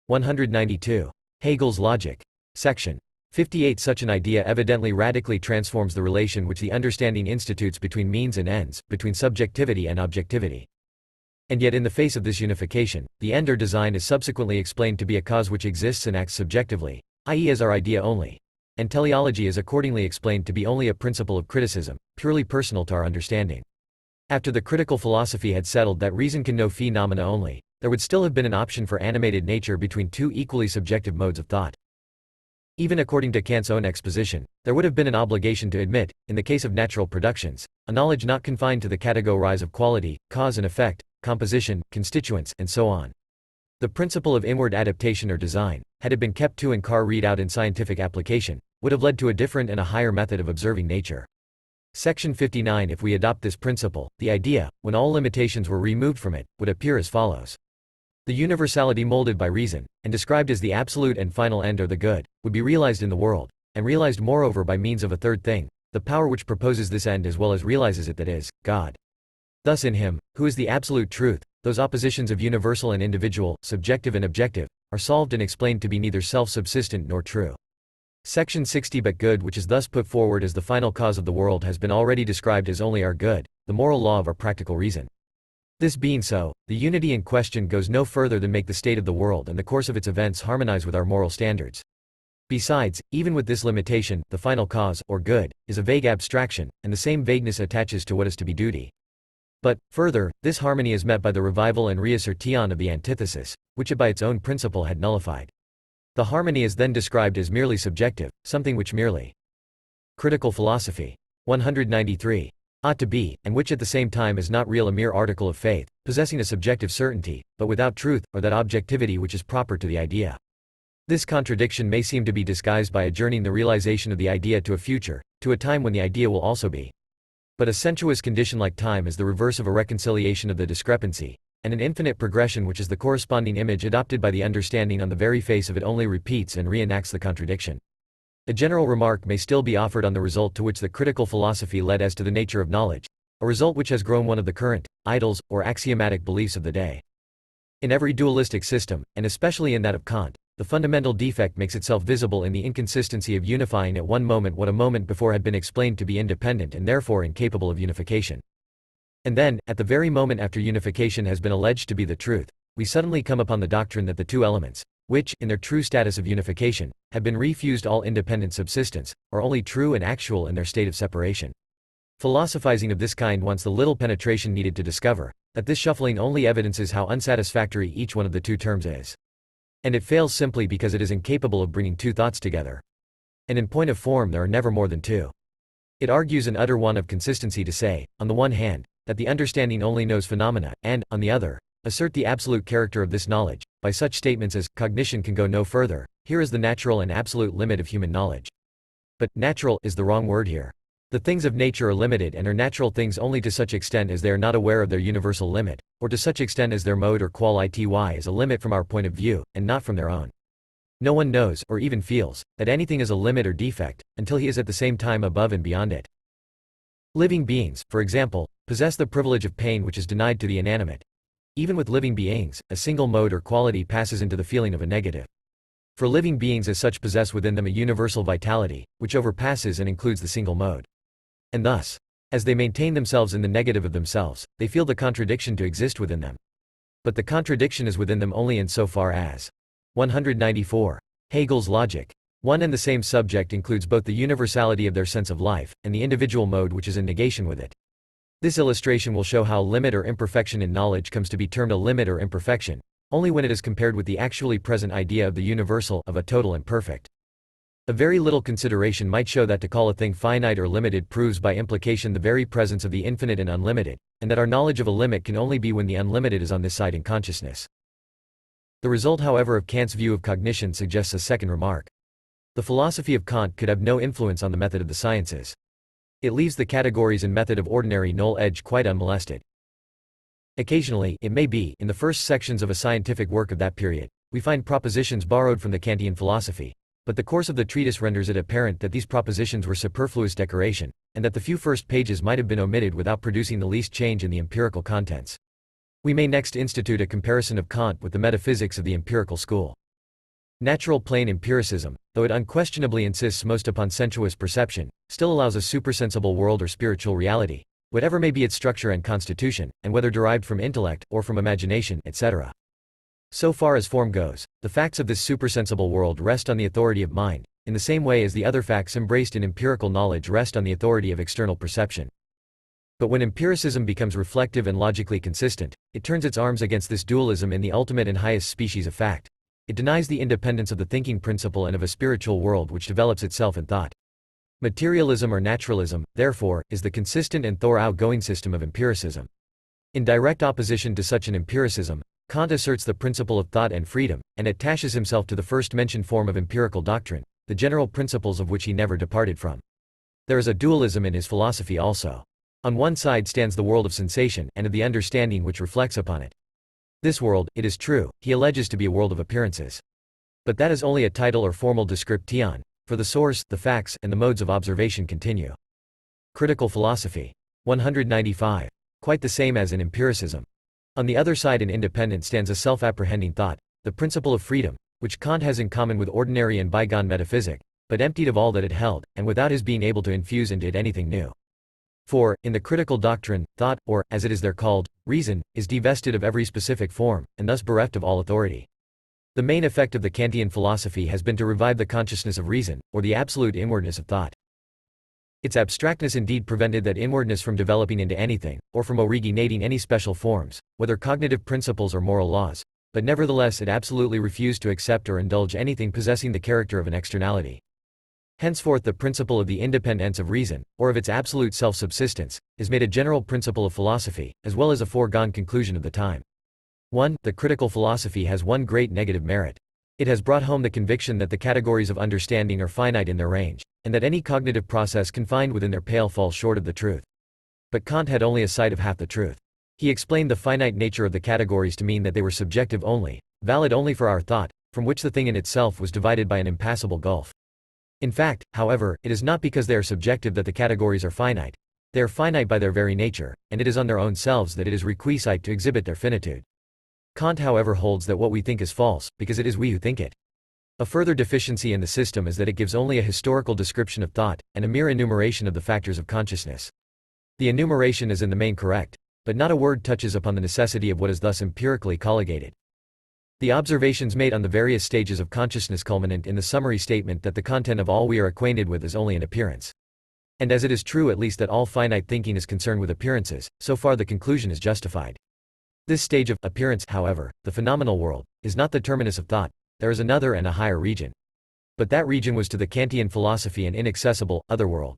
192. Hegel's logic. Section 58. Such an idea evidently radically transforms the relation which the understanding institutes between means and ends, between subjectivity and objectivity. And yet in the face of this unification, the end or design is subsequently explained to be a cause which exists and acts subjectively, i.e. as our idea only. And teleology is accordingly explained to be only a principle of criticism, purely personal to our understanding. After the critical philosophy had settled that reason can know phenomena only, there would still have been an option for animated nature between two equally subjective modes of thought. Even according to Kant's own exposition, there would have been an obligation to admit, in the case of natural productions, a knowledge not confined to the categories of quality, cause and effect, composition, constituents, and so on. The principle of inward adaptation or design, had it been kept to and car read out in scientific application, would have led to a different and a higher method of observing nature. Section 59. If we adopt this principle, the idea, when all limitations were removed from it, would appear as follows. The universality molded by reason, and described as the absolute and final end or the good, would be realized in the world, and realized moreover by means of a third thing, the power which proposes this end as well as realizes it, that is, God. Thus in him, who is the absolute truth, those oppositions of universal and individual, subjective and objective, are solved and explained to be neither self-subsistent nor true. Section 60. But good, which is thus put forward as the final cause of the world, has been already described as only our good, the moral law of our practical reason. This being so, the unity in question goes no further than make the state of the world and the course of its events harmonize with our moral standards. Besides, even with this limitation, the final cause, or good, is a vague abstraction, and the same vagueness attaches to what is to be duty. But, further, this harmony is met by the revival and reassertion of the antithesis, which it by its own principle had nullified. The harmony is then described as merely subjective, something which merely critical philosophy 193 ought to be, and which at the same time is not real, a mere article of faith, possessing a subjective certainty, but without truth, or that objectivity which is proper to the idea. This contradiction may seem to be disguised by adjourning the realization of the idea to a future, to a time when the idea will also be. But a sensuous condition like time is the reverse of a reconciliation of the discrepancy, and an infinite progression which is the corresponding image adopted by the understanding on the very face of it only repeats and reenacts the contradiction. A general remark may still be offered on the result to which the critical philosophy led as to the nature of knowledge, a result which has grown one of the current, idols, or axiomatic beliefs of the day. In every dualistic system, and especially in that of Kant, the fundamental defect makes itself visible in the inconsistency of unifying at one moment what a moment before had been explained to be independent and therefore incapable of unification. And then, at the very moment after unification has been alleged to be the truth, we suddenly come upon the doctrine that the two elements, which, in their true status of unification, have been refused all independent subsistence, are only true and actual in their state of separation. Philosophizing of this kind wants the little penetration needed to discover that this shuffling only evidences how unsatisfactory each one of the two terms is. And it fails simply because it is incapable of bringing two thoughts together. And in point of form there are never more than two. It argues an utter want of consistency to say, on the one hand, that the understanding only knows phenomena, and, on the other, assert the absolute character of this knowledge, by such statements as, cognition can go no further, here is the natural and absolute limit of human knowledge. But, natural, is the wrong word here. The things of nature are limited and are natural things only to such extent as they are not aware of their universal limit, or to such extent as their mode or quality is a limit from our point of view, and not from their own. No one knows, or even feels, that anything is a limit or defect, until he is at the same time above and beyond it. Living beings, for example, possess the privilege of pain which is denied to the inanimate. Even with living beings, a single mode or quality passes into the feeling of a negative. For living beings as such possess within them a universal vitality, which overpasses and includes the single mode. And thus, as they maintain themselves in the negative of themselves, they feel the contradiction to exist within them. But the contradiction is within them only in so far as 194. Hegel's logic. One and the same subject includes both the universality of their sense of life, and the individual mode which is in negation with it. This illustration will show how limit or imperfection in knowledge comes to be termed a limit or imperfection, only when it is compared with the actually present idea of the universal, of a total and perfect. A very little consideration might show that to call a thing finite or limited proves by implication the very presence of the infinite and unlimited, and that our knowledge of a limit can only be when the unlimited is on this side in consciousness. The result, however, of Kant's view of cognition suggests a second remark. The philosophy of Kant could have no influence on the method of the sciences. It leaves the categories and method of ordinary knowledge quite unmolested. Occasionally, it may be, in the first sections of a scientific work of that period, we find propositions borrowed from the Kantian philosophy, but the course of the treatise renders it apparent that these propositions were superfluous decoration, and that the few first pages might have been omitted without producing the least change in the empirical contents. We may next institute a comparison of Kant with the metaphysics of the empirical school. Natural plane empiricism, though it unquestionably insists most upon sensuous perception, still allows a supersensible world or spiritual reality, whatever may be its structure and constitution, and whether derived from intellect, or from imagination, etc. So far as form goes, the facts of this supersensible world rest on the authority of mind, in the same way as the other facts embraced in empirical knowledge rest on the authority of external perception. But when empiricism becomes reflective and logically consistent, it turns its arms against this dualism in the ultimate and highest species of fact. It denies the independence of the thinking principle and of a spiritual world which develops itself in thought. Materialism or naturalism, therefore, is the consistent and thorough-going system of empiricism. In direct opposition to such an empiricism, Kant asserts the principle of thought and freedom, and attaches himself to the first-mentioned form of empirical doctrine, the general principles of which he never departed from. There is a dualism in his philosophy also. On one side stands the world of sensation and of the understanding which reflects upon it. This world, it is true, he alleges to be a world of appearances. But that is only a title or formal description, for the source, the facts, and the modes of observation continue. Critical philosophy. 195. Quite the same as in empiricism. On the other side in independent stands a self-apprehending thought, the principle of freedom, which Kant has in common with ordinary and bygone metaphysic, but emptied of all that it held, and without his being able to infuse into it anything new. For, in the critical doctrine, thought, or, as it is there called, reason, is divested of every specific form, and thus bereft of all authority. The main effect of the Kantian philosophy has been to revive the consciousness of reason, or the absolute inwardness of thought. Its abstractness indeed prevented that inwardness from developing into anything, or from originating any special forms, whether cognitive principles or moral laws, but nevertheless it absolutely refused to accept or indulge anything possessing the character of an externality. Henceforth the principle of the independence of reason, or of its absolute self-subsistence, is made a general principle of philosophy, as well as a foregone conclusion of the time. 1. The critical philosophy has one great negative merit. It has brought home the conviction that the categories of understanding are finite in their range, and that any cognitive process confined within their pale falls short of the truth. But Kant had only a sight of half the truth. He explained the finite nature of the categories to mean that they were subjective only, valid only for our thought, from which the thing in itself was divided by an impassable gulf. In fact, however, it is not because they are subjective that the categories are finite. They are finite by their very nature, and it is on their own selves that it is requisite to exhibit their finitude. Kant, however, holds that what we think is false, because it is we who think it. A further deficiency in the system is that it gives only a historical description of thought, and a mere enumeration of the factors of consciousness. The enumeration is in the main correct, but not a word touches upon the necessity of what is thus empirically colligated. The observations made on the various stages of consciousness culminate in the summary statement that the content of all we are acquainted with is only an appearance. And as it is true at least that all finite thinking is concerned with appearances, so far the conclusion is justified. This stage of appearance, however, the phenomenal world, is not the terminus of thought. There is another and a higher region. But that region was to the Kantian philosophy an inaccessible, other world.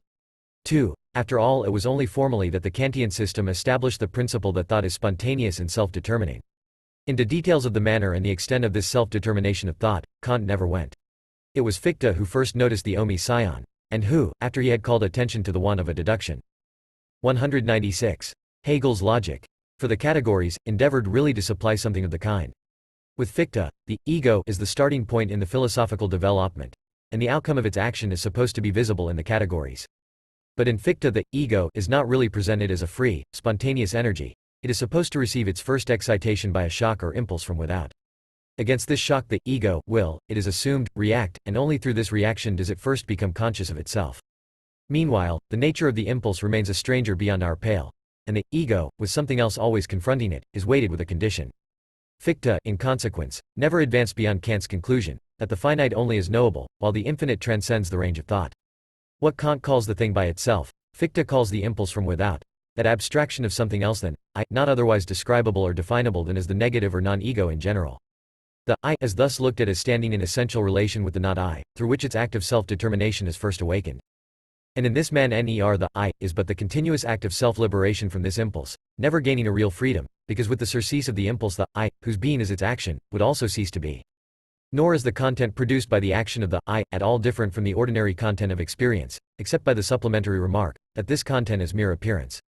2. After all, it was only formally that the Kantian system established the principle that thought is spontaneous and self-determining. Into details of the manner and the extent of this self-determination of thought, Kant never went. It was Fichte who first noticed the omi-sion, and who, after he had called attention to the want of a deduction. 196. Hegel's logic, for the categories, endeavored really to supply something of the kind. With Fichte, the ego is the starting point in the philosophical development, and the outcome of its action is supposed to be visible in the categories. But in Fichte the ego is not really presented as a free, spontaneous energy. It is supposed to receive its first excitation by a shock or impulse from without. Against this shock the ego, will, it is assumed, react, and only through this reaction does it first become conscious of itself. Meanwhile, the nature of the impulse remains a stranger beyond our pale, and the ego, with something else always confronting it, is weighted with a condition. Fichte, in consequence, never advanced beyond Kant's conclusion, that the finite only is knowable, while the infinite transcends the range of thought. What Kant calls the thing by itself, Fichte calls the impulse from without, that abstraction of something else than I, not otherwise describable or definable than as the negative or non-ego in general. The I is thus looked at as standing in essential relation with the not I, through which its act of self-determination is first awakened. And in this man the I is but the continuous act of self-liberation from this impulse, never gaining a real freedom, because with the surcease of the impulse the I, whose being is its action, would also cease to be. Nor is the content produced by the action of the I at all different from the ordinary content of experience, except by the supplementary remark, that this content is mere appearance.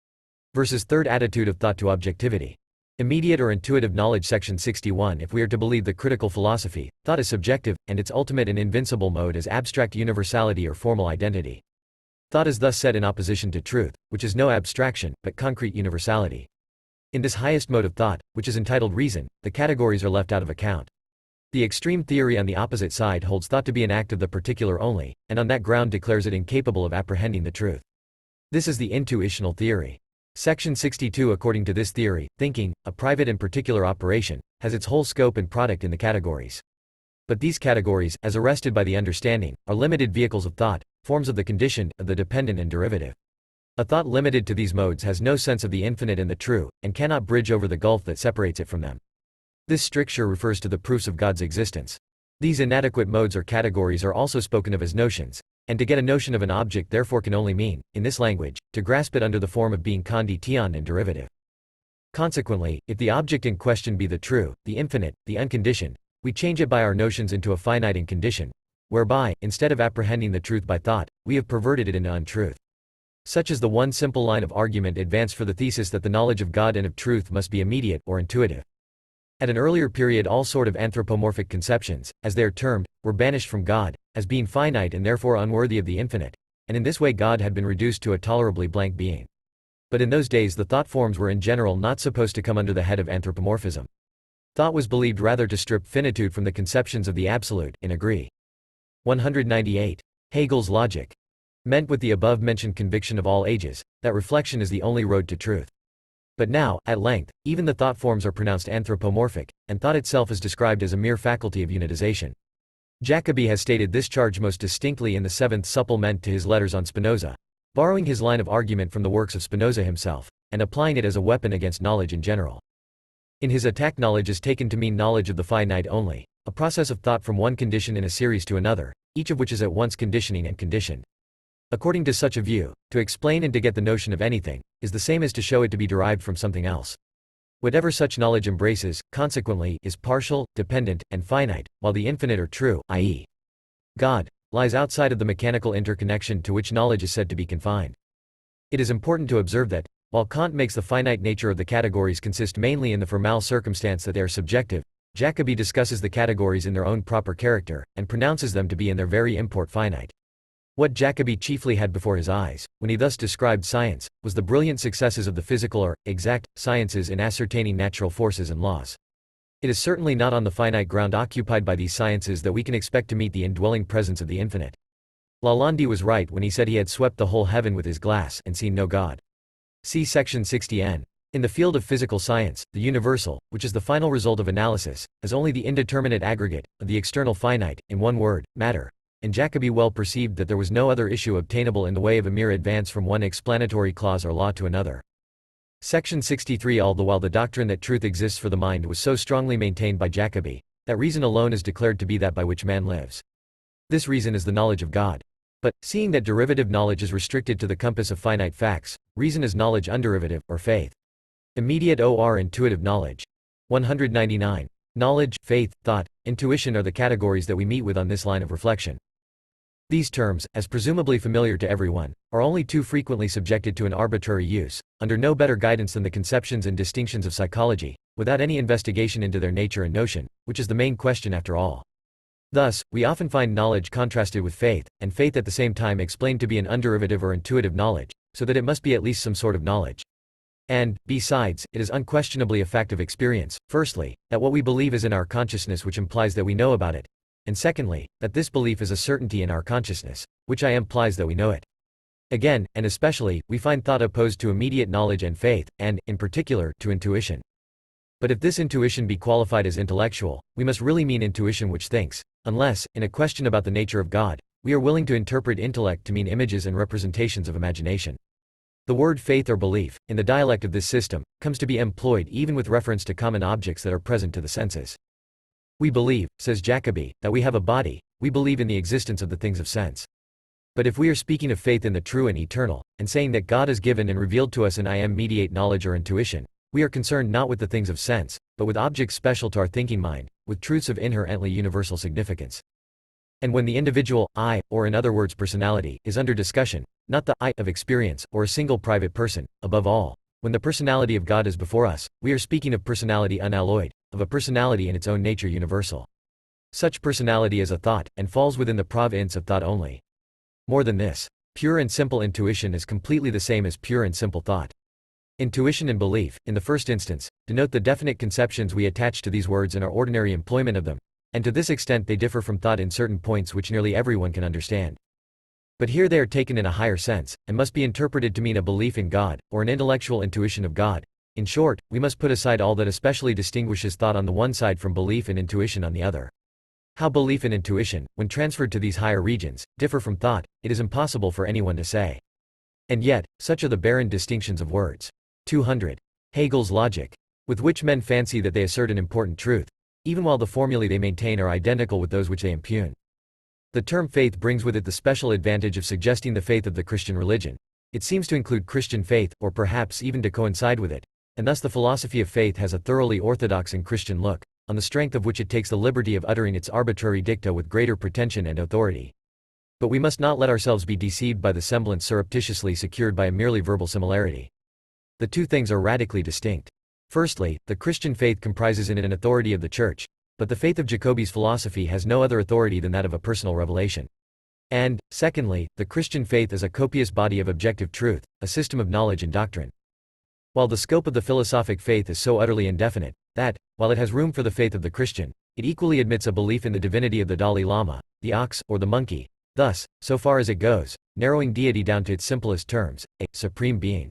Versus third attitude of thought to objectivity. Immediate or intuitive knowledge section 61. If we are to believe the critical philosophy, thought is subjective, and its ultimate and invincible mode is abstract universality or formal identity. Thought is thus set in opposition to truth, which is no abstraction, but concrete universality. In this highest mode of thought, which is entitled reason, the categories are left out of account. The extreme theory on the opposite side holds thought to be an act of the particular only, and on that ground declares it incapable of apprehending the truth. This is the intuitional theory. Section 62. According to this theory, thinking, a private and particular operation, has its whole scope and product in the categories. But these categories, as arrested by the understanding, are limited vehicles of thought, forms of the conditioned, of the dependent and derivative. A thought limited to these modes has no sense of the infinite and the true, and cannot bridge over the gulf that separates it from them. This stricture refers to the proofs of God's existence. These inadequate modes or categories are also spoken of as notions, and to get a notion of an object therefore can only mean, in this language, to grasp it under the form of being conditioned and derivative. Consequently, if the object in question be the true, the infinite, the unconditioned, we change it by our notions into a finite and conditioned, whereby, instead of apprehending the truth by thought, we have perverted it into untruth. Such is the one simple line of argument advanced for the thesis that the knowledge of God and of truth must be immediate or intuitive. At an earlier period all sort of anthropomorphic conceptions, as they are termed, were banished from God, as being finite and therefore unworthy of the infinite, and in this way God had been reduced to a tolerably blank being. But in those days the thought forms were in general not supposed to come under the head of anthropomorphism. Thought was believed rather to strip finitude from the conceptions of the absolute, in agree. 198. Hegel's logic. Meant with the above-mentioned conviction of all ages, that reflection is the only road to truth. But now, at length, even the thought forms are pronounced anthropomorphic, and thought itself is described as a mere faculty of unitization. Jacobi has stated this charge most distinctly in the seventh supplement to his letters on Spinoza, borrowing his line of argument from the works of Spinoza himself, and applying it as a weapon against knowledge in general. In his attack, knowledge is taken to mean knowledge of the finite only, a process of thought from one condition in a series to another, each of which is at once conditioning and conditioned. According to such a view, to explain and to get the notion of anything, is the same as to show it to be derived from something else. Whatever such knowledge embraces, consequently, is partial, dependent, and finite, while the infinite or true, i.e., God, lies outside of the mechanical interconnection to which knowledge is said to be confined. It is important to observe that, while Kant makes the finite nature of the categories consist mainly in the formal circumstance that they are subjective, Jacobi discusses the categories in their own proper character, and pronounces them to be in their very import finite. What Jacobi chiefly had before his eyes, when he thus described science, was the brilliant successes of the physical or exact sciences in ascertaining natural forces and laws. It is certainly not on the finite ground occupied by these sciences that we can expect to meet the indwelling presence of the infinite. Lalande was right when he said he had swept the whole heaven with his glass and seen no God. See section 60n. In the field of physical science, the universal, which is the final result of analysis, is only the indeterminate aggregate of the external finite, in one word, matter. And Jacobi well perceived that there was no other issue obtainable in the way of a mere advance from one explanatory clause or law to another. Section 63. All the while the doctrine that truth exists for the mind was so strongly maintained by Jacobi, that reason alone is declared to be that by which man lives. This reason is the knowledge of God. But, seeing that derivative knowledge is restricted to the compass of finite facts, reason is knowledge underivative, or faith. Immediate or intuitive knowledge. 199. Knowledge, faith, thought, intuition are the categories that we meet with on this line of reflection. These terms, as presumably familiar to everyone, are only too frequently subjected to an arbitrary use, under no better guidance than the conceptions and distinctions of psychology, without any investigation into their nature and notion, which is the main question after all. Thus, we often find knowledge contrasted with faith, and faith at the same time explained to be an underivative or intuitive knowledge, so that it must be at least some sort of knowledge. And, besides, it is unquestionably a fact of experience, firstly, that what we believe is in our consciousness, which implies that we know about it, and secondly, that this belief is a certainty in our consciousness, which implies that we know it. Again, and especially, we find thought opposed to immediate knowledge and faith, and, in particular, to intuition. But if this intuition be qualified as intellectual, we must really mean intuition which thinks, unless, in a question about the nature of God, we are willing to interpret intellect to mean images and representations of imagination. The word faith or belief, in the dialect of this system, comes to be employed even with reference to common objects that are present to the senses. We believe, says Jacobi, that we have a body, we believe in the existence of the things of sense. But if we are speaking of faith in the true and eternal, and saying that God has given and revealed to us an I am mediate knowledge or intuition, we are concerned not with the things of sense, but with objects special to our thinking mind, with truths of inherently universal significance. And when the individual, I, or in other words personality, is under discussion, not the I of experience, or a single private person, above all, when the personality of God is before us, we are speaking of personality unalloyed, of a personality in its own nature universal. Such personality is a thought, and falls within the province of thought only. More than this, pure and simple intuition is completely the same as pure and simple thought. Intuition and belief, in the first instance, denote the definite conceptions we attach to these words in our ordinary employment of them, and to this extent they differ from thought in certain points which nearly everyone can understand. But here they are taken in a higher sense, and must be interpreted to mean a belief in God, or an intellectual intuition of God. In short, we must put aside all that especially distinguishes thought on the one side from belief and intuition on the other. How belief and intuition, when transferred to these higher regions, differ from thought, it is impossible for anyone to say. And yet, such are the barren distinctions of words. 200. Hegel's logic, with which men fancy that they assert an important truth, even while the formulae they maintain are identical with those which they impugn. The term faith brings with it the special advantage of suggesting the faith of the Christian religion. It seems to include Christian faith, or perhaps even to coincide with it, and thus the philosophy of faith has a thoroughly orthodox and Christian look, on the strength of which it takes the liberty of uttering its arbitrary dicta with greater pretension and authority. But we must not let ourselves be deceived by the semblance surreptitiously secured by a merely verbal similarity. The two things are radically distinct. Firstly, the Christian faith comprises in it an authority of the Church, but the faith of Jacobi's philosophy has no other authority than that of a personal revelation. And, secondly, the Christian faith is a copious body of objective truth, a system of knowledge and doctrine. While the scope of the philosophic faith is so utterly indefinite, that, while it has room for the faith of the Christian, it equally admits a belief in the divinity of the Dalai Lama, the ox, or the monkey, thus, so far as it goes, narrowing deity down to its simplest terms, a supreme being.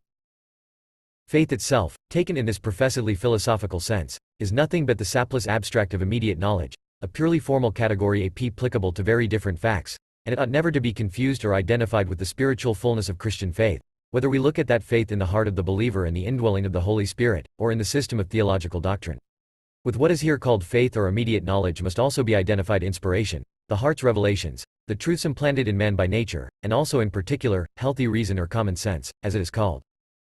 Faith itself, taken in this professedly philosophical sense, is nothing but the sapless abstract of immediate knowledge, a purely formal category applicable to very different facts, and it ought never to be confused or identified with the spiritual fullness of Christian faith, whether we look at that faith in the heart of the believer and the indwelling of the Holy Spirit, or in the system of theological doctrine. With what is here called faith or immediate knowledge must also be identified inspiration, the heart's revelations, the truths implanted in man by nature, and also in particular, healthy reason or common sense, as it is called.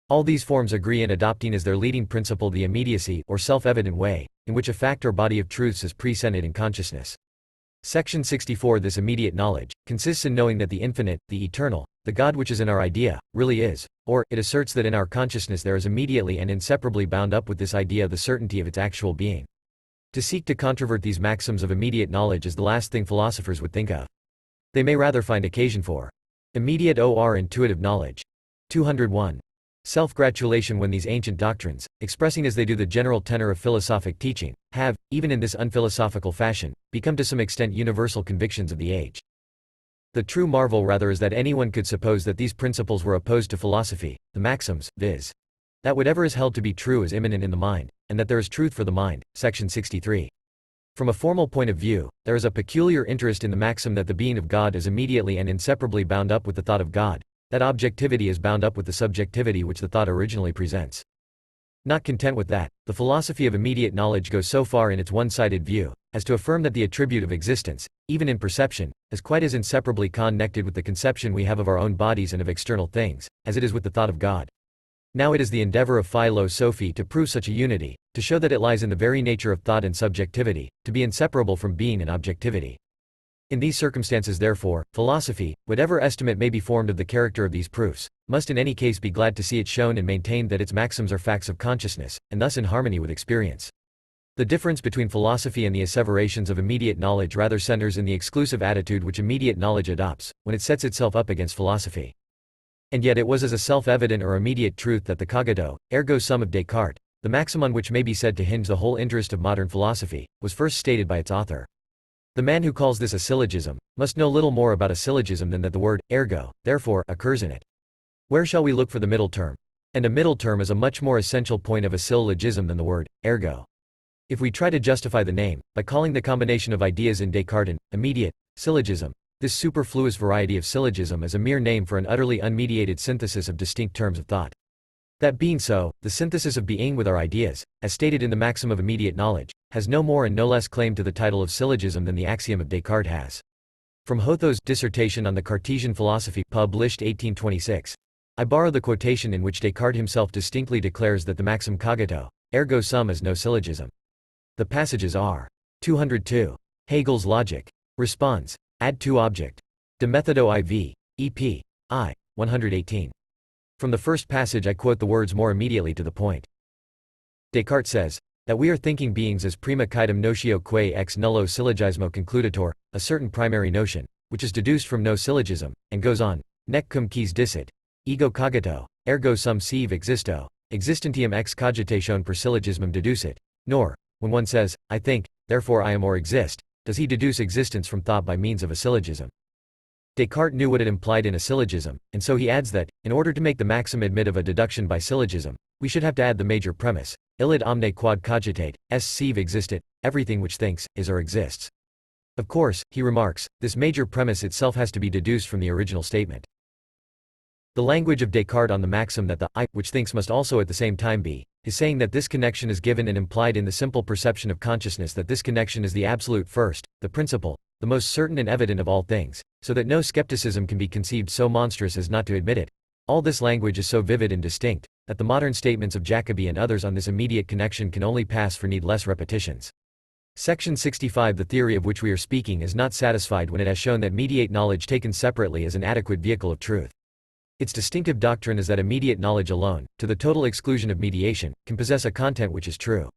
All these forms agree in adopting as their leading principle the immediacy or self-evident way, in which a fact or body of truths is presented in consciousness. Section 64. This immediate knowledge consists in knowing that the infinite, the eternal, the God which is in our idea, really is, or, it asserts that in our consciousness there is immediately and inseparably bound up with this idea the certainty of its actual being. To seek to controvert these maxims of immediate knowledge is the last thing philosophers would think of. They may rather find occasion for immediate or intuitive knowledge. 201. Self-gratulation. When these ancient doctrines, expressing as they do the general tenor of philosophic teaching, have, even in this unphilosophical fashion, become to some extent universal convictions of the age. The true marvel rather is that anyone could suppose that these principles were opposed to philosophy, the maxims, viz. that whatever is held to be true is immanent in the mind, and that there is truth for the mind. Section 63. From a formal point of view, there is a peculiar interest in the maxim that the being of God is immediately and inseparably bound up with the thought of God, that objectivity is bound up with the subjectivity which the thought originally presents. Not content with that, the philosophy of immediate knowledge goes so far in its one-sided view, as to affirm that the attribute of existence, even in perception, is quite as inseparably connected with the conception we have of our own bodies and of external things, as it is with the thought of God. Now it is the endeavor of philosophy to prove such a unity, to show that it lies in the very nature of thought and subjectivity, to be inseparable from being and objectivity. In these circumstances therefore, philosophy, whatever estimate may be formed of the character of these proofs, must in any case be glad to see it shown and maintained that its maxims are facts of consciousness, and thus in harmony with experience. The difference between philosophy and the asseverations of immediate knowledge rather centers in the exclusive attitude which immediate knowledge adopts, when it sets itself up against philosophy. And yet it was as a self-evident or immediate truth that the cogito, ergo sum of Descartes, the maxim on which may be said to hinge the whole interest of modern philosophy, was first stated by its author. The man who calls this a syllogism, must know little more about a syllogism than that the word, ergo, therefore, occurs in it. Where shall we look for the middle term? And a middle term is a much more essential point of a syllogism than the word, ergo. If we try to justify the name, by calling the combination of ideas in Descartes an immediate syllogism, this superfluous variety of syllogism is a mere name for an utterly unmediated synthesis of distinct terms of thought. That being so, the synthesis of being with our ideas, as stated in the maxim of immediate knowledge, has no more and no less claim to the title of syllogism than the axiom of Descartes has. From Hotho's Dissertation on the Cartesian Philosophy, published 1826, I borrow the quotation in which Descartes himself distinctly declares that the maxim cogito, ergo sum is no syllogism. The passages are 202. Hegel's Logic. Responds. Ad 2 object. De Methodo IV. EP. I. 118. From the first passage I quote the words more immediately to the point. Descartes says, that we are thinking beings as prima caetum notio quae ex nullo syllogismo concludator, a certain primary notion, which is deduced from no syllogism, and goes on, nec cum quis dicit, ego cogito, ergo sum sive existo, existentium ex cogitation per syllogismum deducit, nor, when one says, I think, therefore I am or exist, does he deduce existence from thought by means of a syllogism. Descartes knew what it implied in a syllogism, and so he adds that, in order to make the maxim admit of a deduction by syllogism, we should have to add the major premise, illid omne quod cogitate, est sive existit, everything which thinks, is or exists. Of course, he remarks, this major premise itself has to be deduced from the original statement. The language of Descartes on the maxim that the I, which thinks must also at the same time be, is saying that this connection is given and implied in the simple perception of consciousness that this connection is the absolute first, the principle, the most certain and evident of all things, so that no skepticism can be conceived so monstrous as not to admit it. All this language is so vivid and distinct, that the modern statements of Jacobi and others on this immediate connection can only pass for needless repetitions. Section 65. The theory of which we are speaking is not satisfied when it has shown that mediate knowledge taken separately is an adequate vehicle of truth. Its distinctive doctrine is that immediate knowledge alone, to the total exclusion of mediation, can possess a content which is true.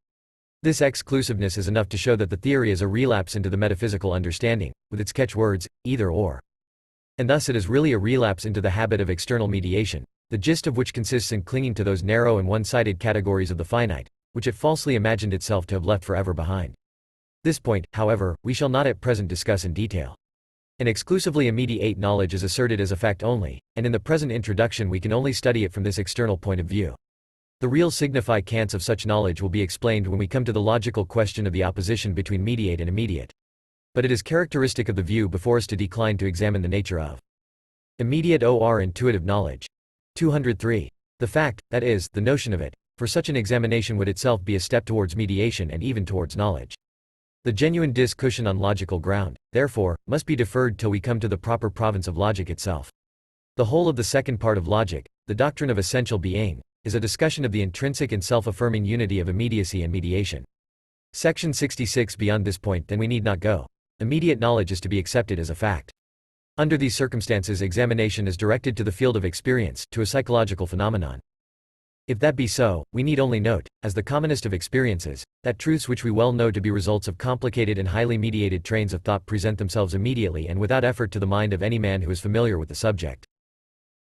This exclusiveness is enough to show that the theory is a relapse into the metaphysical understanding, with its catchwords, either or. And thus it is really a relapse into the habit of external mediation, the gist of which consists in clinging to those narrow and one-sided categories of the finite, which it falsely imagined itself to have left forever behind. This point, however, we shall not at present discuss in detail. An exclusively immediate knowledge is asserted as a fact only, and in the present introduction we can only study it from this external point of view. The real significance of such knowledge will be explained when we come to the logical question of the opposition between mediate and immediate. But it is characteristic of the view before us to decline to examine the nature of immediate or intuitive knowledge. 203. The fact, that is, the notion of it, for such an examination would itself be a step towards mediation and even towards knowledge. The genuine discussion on logical ground, therefore, must be deferred till we come to the proper province of logic itself. The whole of the second part of logic, the doctrine of essential being, is a discussion of the intrinsic and self-affirming unity of immediacy and mediation. Section 66. Beyond this point then we need not go. Immediate knowledge is to be accepted as a fact. Under these circumstances examination is directed to the field of experience, to a psychological phenomenon. If that be so, we need only note, as the commonest of experiences, that truths which we well know to be results of complicated and highly mediated trains of thought present themselves immediately and without effort to the mind of any man who is familiar with the subject.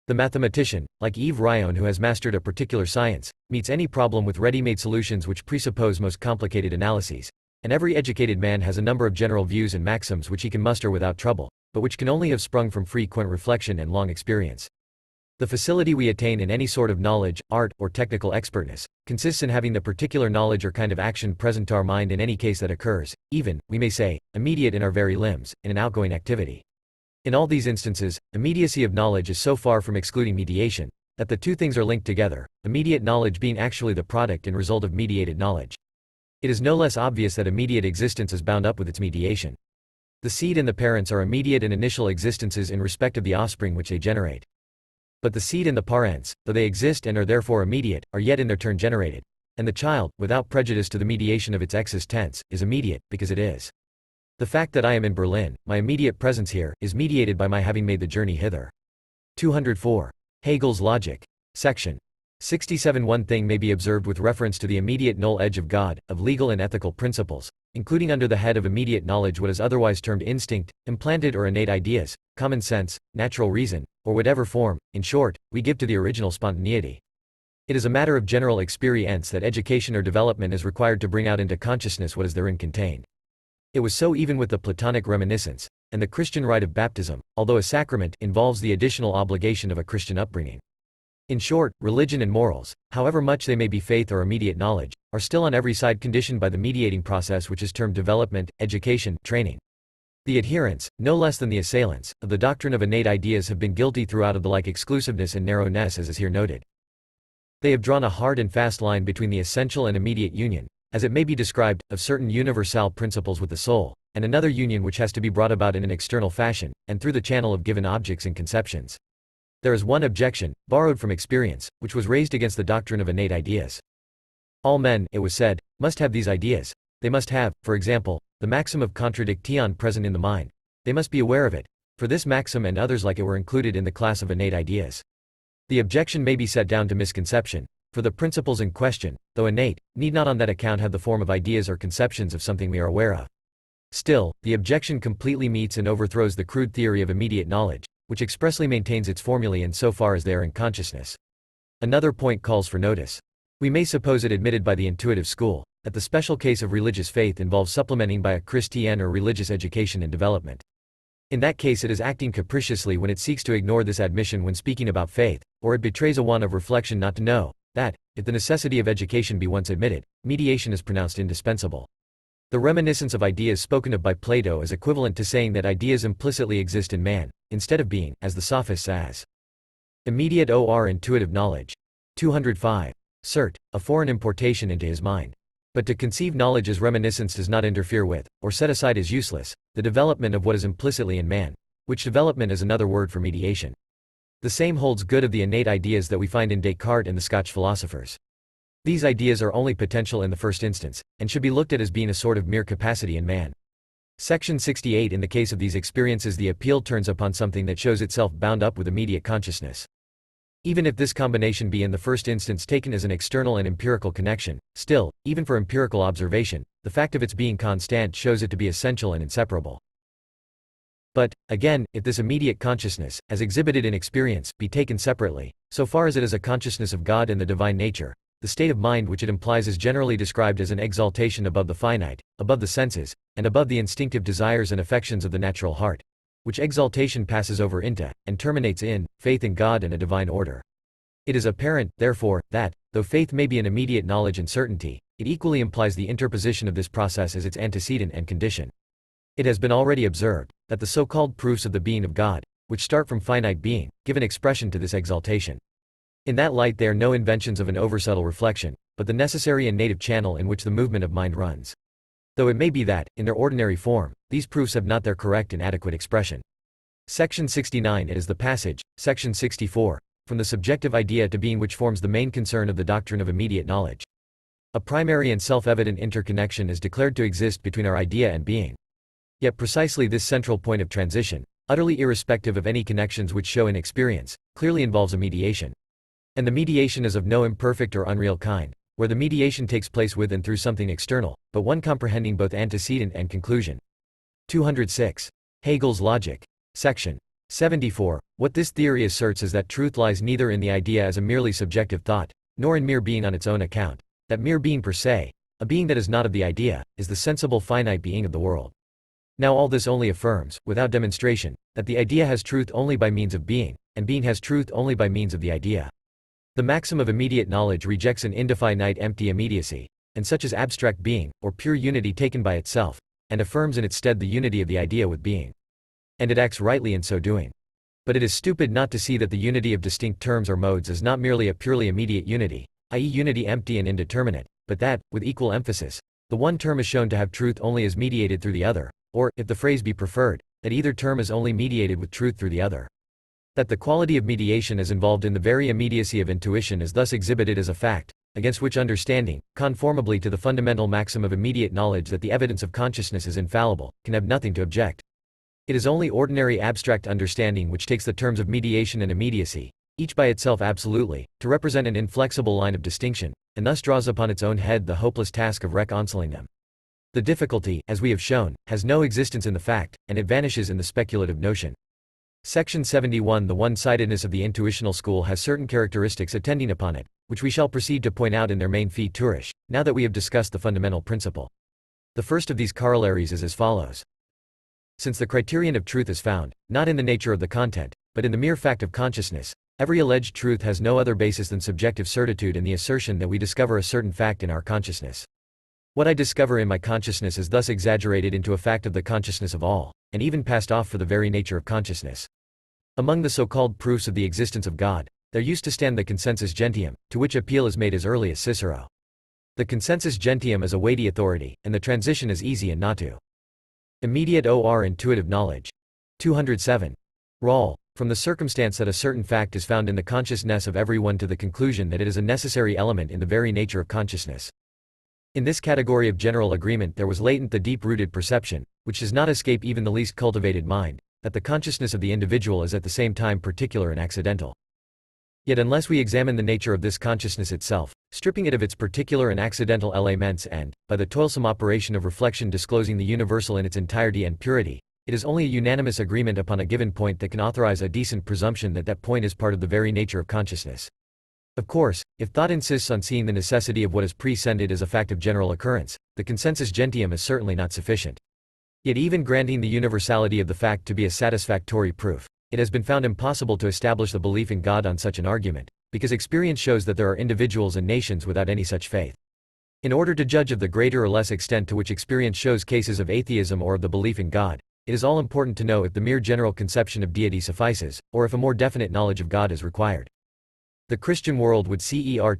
The mathematician, like Yves Ryon who has mastered a particular science, meets any problem with ready-made solutions which presuppose most complicated analyses, and every educated man has a number of general views and maxims which he can muster without trouble, but which can only have sprung from frequent reflection and long experience. The facility we attain in any sort of knowledge, art, or technical expertness, consists in having the particular knowledge or kind of action present to our mind in any case that occurs, even, we may say, immediate in our very limbs, in an outgoing activity. In all these instances, immediacy of knowledge is so far from excluding mediation, that the two things are linked together, immediate knowledge being actually the product and result of mediated knowledge. It is no less obvious that immediate existence is bound up with its mediation. The seed and the parents are immediate and initial existences in respect of the offspring which they generate. But the seed and the parents, though they exist and are therefore immediate, are yet in their turn generated. And the child, without prejudice to the mediation of its existence, is immediate, because it is. The fact that I am in Berlin, my immediate presence here, is mediated by my having made the journey hither. 204. Hegel's Logic. Section 67. One thing may be observed with reference to the immediate null edge of God, of legal and ethical principles, including under the head of immediate knowledge what is otherwise termed instinct, implanted or innate ideas, common sense, natural reason, or whatever form, in short, we give to the original spontaneity. It is a matter of general experience that education or development is required to bring out into consciousness what is therein contained. It was so even with the Platonic reminiscence, and the Christian rite of baptism, although a sacrament, involves the additional obligation of a Christian upbringing. In short, religion and morals, however much they may be faith or immediate knowledge, are still on every side conditioned by the mediating process which is termed development, education, training. The adherents, no less than the assailants, of the doctrine of innate ideas have been guilty throughout of the like exclusiveness and narrowness as is here noted. They have drawn a hard and fast line between the essential and immediate union, as it may be described, of certain universal principles with the soul, and another union which has to be brought about in an external fashion, and through the channel of given objects and conceptions. There is one objection, borrowed from experience, which was raised against the doctrine of innate ideas. All men, it was said, must have these ideas. They must have, for example, the maxim of contradiction present in the mind. They must be aware of it, for this maxim and others like it were included in the class of innate ideas. The objection may be set down to misconception, for the principles in question, though innate, need not on that account have the form of ideas or conceptions of something we are aware of. Still, the objection completely meets and overthrows the crude theory of immediate knowledge, which expressly maintains its formulae in so far as they are in consciousness. Another point calls for notice. We may suppose it admitted by the intuitive school, that the special case of religious faith involves supplementing by a Christian or religious education and development. In that case it is acting capriciously when it seeks to ignore this admission when speaking about faith, or it betrays a want of reflection not to know, that, if the necessity of education be once admitted, mediation is pronounced indispensable. The reminiscence of ideas spoken of by Plato is equivalent to saying that ideas implicitly exist in man, instead of being, as the sophists as immediate or intuitive knowledge. 205. Cert. A foreign importation into his mind. But to conceive knowledge as reminiscence does not interfere with, or set aside as useless, the development of what is implicitly in man, which development is another word for mediation. The same holds good of the innate ideas that we find in Descartes and the Scotch philosophers. These ideas are only potential in the first instance, and should be looked at as being a sort of mere capacity in man. Section 68. In the case of these experiences, the appeal turns upon something that shows itself bound up with immediate consciousness. Even if this combination be in the first instance taken as an external and empirical connection, still, even for empirical observation, the fact of its being constant shows it to be essential and inseparable. But, again, if this immediate consciousness, as exhibited in experience, be taken separately, so far as it is a consciousness of God and the divine nature, the state of mind which it implies is generally described as an exaltation above the finite, above the senses, and above the instinctive desires and affections of the natural heart, which exaltation passes over into, and terminates in, faith in God and a divine order. It is apparent, therefore, that, though faith may be an immediate knowledge and certainty, it equally implies the interposition of this process as its antecedent and condition. It has been already observed, that the so-called proofs of the being of God, which start from finite being, give an expression to this exaltation. In that light they are no inventions of an oversubtle reflection, but the necessary and native channel in which the movement of mind runs. Though it may be that, in their ordinary form, these proofs have not their correct and adequate expression. Section 69. It is the passage, section 64, from the subjective idea to being which forms the main concern of the doctrine of immediate knowledge. A primary and self-evident interconnection is declared to exist between our idea and being. Yet precisely this central point of transition, utterly irrespective of any connections which show in experience, clearly involves a mediation. And the mediation is of no imperfect or unreal kind, where the mediation takes place with and through something external, but one comprehending both antecedent and conclusion. 206. Hegel's logic. Section 74. What this theory asserts is that truth lies neither in the idea as a merely subjective thought, nor in mere being on its own account, that mere being per se, a being that is not of the idea, is the sensible finite being of the world. Now all this only affirms, without demonstration, that the idea has truth only by means of being, and being has truth only by means of the idea. The maxim of immediate knowledge rejects an indefinite empty immediacy, and such as abstract being, or pure unity taken by itself, and affirms in its stead the unity of the idea with being. And it acts rightly in so doing. But it is stupid not to see that the unity of distinct terms or modes is not merely a purely immediate unity, i.e. unity empty and indeterminate, but that, with equal emphasis, the one term is shown to have truth only as mediated through the other, or, if the phrase be preferred, that either term is only mediated with truth through the other. That the quality of mediation is involved in the very immediacy of intuition is thus exhibited as a fact, against which understanding, conformably to the fundamental maxim of immediate knowledge that the evidence of consciousness is infallible, can have nothing to object. It is only ordinary abstract understanding which takes the terms of mediation and immediacy, each by itself absolutely, to represent an inflexible line of distinction, and thus draws upon its own head the hopeless task of reconciling them. The difficulty, as we have shown, has no existence in the fact, and it vanishes in the speculative notion. Section 71. The one-sidedness of the intuitional school has certain characteristics attending upon it, which we shall proceed to point out in their main featurish, now that we have discussed the fundamental principle. The first of these corollaries is as follows. Since the criterion of truth is found, not in the nature of the content, but in the mere fact of consciousness, every alleged truth has no other basis than subjective certitude in the assertion that we discover a certain fact in our consciousness. What I discover in my consciousness is thus exaggerated into a fact of the consciousness of all, and even passed off for the very nature of consciousness. Among the so-called proofs of the existence of God, there used to stand the consensus gentium, to which appeal is made as early as Cicero. The consensus gentium is a weighty authority, and the transition is easy and not to. Immediate or intuitive knowledge. 207. Rall. From the circumstance that a certain fact is found in the consciousness of everyone to the conclusion that it is a necessary element in the very nature of consciousness. In this category of general agreement there was latent the deep-rooted perception, which does not escape even the least cultivated mind, that the consciousness of the individual is at the same time particular and accidental. Yet unless we examine the nature of this consciousness itself, stripping it of its particular and accidental elements and, by the toilsome operation of reflection disclosing the universal in its entirety and purity, it is only a unanimous agreement upon a given point that can authorize a decent presumption that that point is part of the very nature of consciousness. Of course, if thought insists on seeing the necessity of what is prescinded as a fact of general occurrence, the consensus gentium is certainly not sufficient. Yet even granting the universality of the fact to be a satisfactory proof, it has been found impossible to establish the belief in God on such an argument, because experience shows that there are individuals and nations without any such faith. In order to judge of the greater or less extent to which experience shows cases of atheism or of the belief in God, it is all important to know if the mere general conception of deity suffices, or if a more definite knowledge of God is required. The Christian world would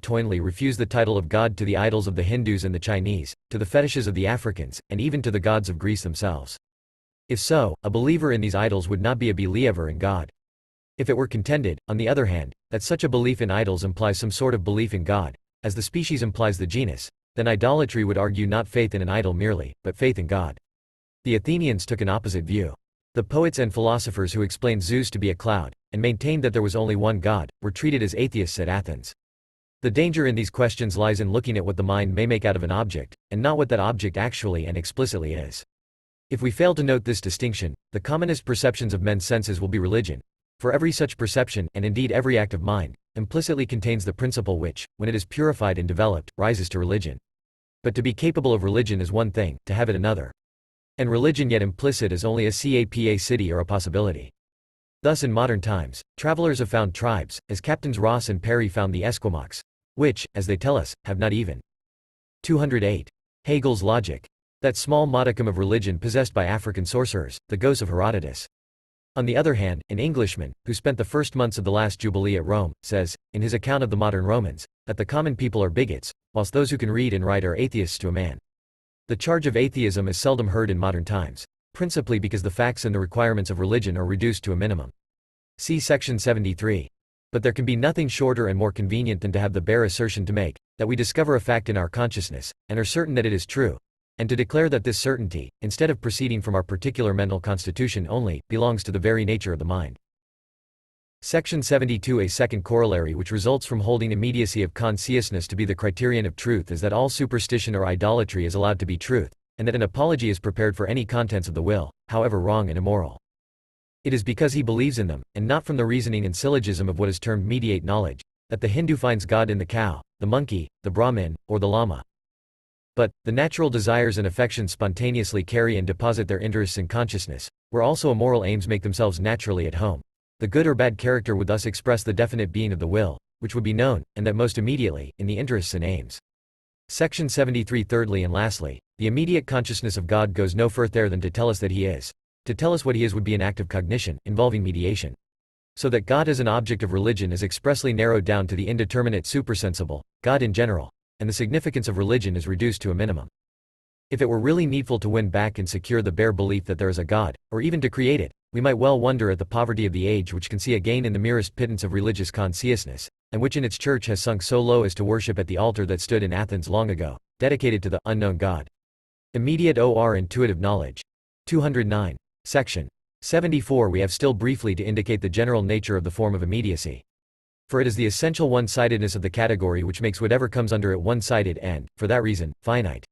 toinly refuse the title of God to the idols of the Hindus and the Chinese, to the fetishes of the Africans, and even to the gods of Greece themselves. If so, a believer in these idols would not be a believer in God. If it were contended, on the other hand, that such a belief in idols implies some sort of belief in God, as the species implies the genus, then idolatry would argue not faith in an idol merely, but faith in God. The Athenians took an opposite view. The poets and philosophers who explained Zeus to be a cloud, and maintained that there was only one God, were treated as atheists at Athens. The danger in these questions lies in looking at what the mind may make out of an object, and not what that object actually and explicitly is. If we fail to note this distinction, the commonest perceptions of men's senses will be religion, for every such perception, and indeed every act of mind, implicitly contains the principle which, when it is purified and developed, rises to religion. But to be capable of religion is one thing, to have it another. And religion yet implicit is only a city or a possibility. Thus in modern times, travelers have found tribes, as Captains Ross and Perry found the Esquimaux, which, as they tell us, have not even. 208. Hegel's logic. That small modicum of religion possessed by African sorcerers, the ghosts of Herodotus. On the other hand, an Englishman, who spent the first months of the last Jubilee at Rome, says, in his account of the modern Romans, that the common people are bigots, whilst those who can read and write are atheists to a man. The charge of atheism is seldom heard in modern times, principally because the facts and the requirements of religion are reduced to a minimum. See section 73. But there can be nothing shorter and more convenient than to have the bare assertion to make, that we discover a fact in our consciousness, and are certain that it is true, and to declare that this certainty, instead of proceeding from our particular mental constitution only, belongs to the very nature of the mind. Section 72. A second corollary which results from holding immediacy of consciousness to be the criterion of truth is that all superstition or idolatry is allowed to be truth, and that an apology is prepared for any contents of the will, however wrong and immoral. It is because he believes in them, and not from the reasoning and syllogism of what is termed mediate knowledge, that the Hindu finds God in the cow, the monkey, the Brahmin, or the Lama. But, the natural desires and affections spontaneously carry and deposit their interests in consciousness, where also immoral aims make themselves naturally at home. The good or bad character would thus express the definite being of the will, which would be known, and that most immediately, in the interests and aims. Section 73. Thirdly and lastly, the immediate consciousness of God goes no further than to tell us that he is. To tell us what he is would be an act of cognition, involving mediation. So that God as an object of religion is expressly narrowed down to the indeterminate supersensible, God in general, and the significance of religion is reduced to a minimum. If it were really needful to win back and secure the bare belief that there is a God, or even to create it, we might well wonder at the poverty of the age which can see a gain in the merest pittance of religious consciousness, and which in its church has sunk so low as to worship at the altar that stood in Athens long ago, dedicated to the unknown God. Immediate or intuitive knowledge. 209. Section 74. We have still briefly to indicate the general nature of the form of immediacy. For it is the essential one-sidedness of the category which makes whatever comes under it one-sided and, for that reason, finite.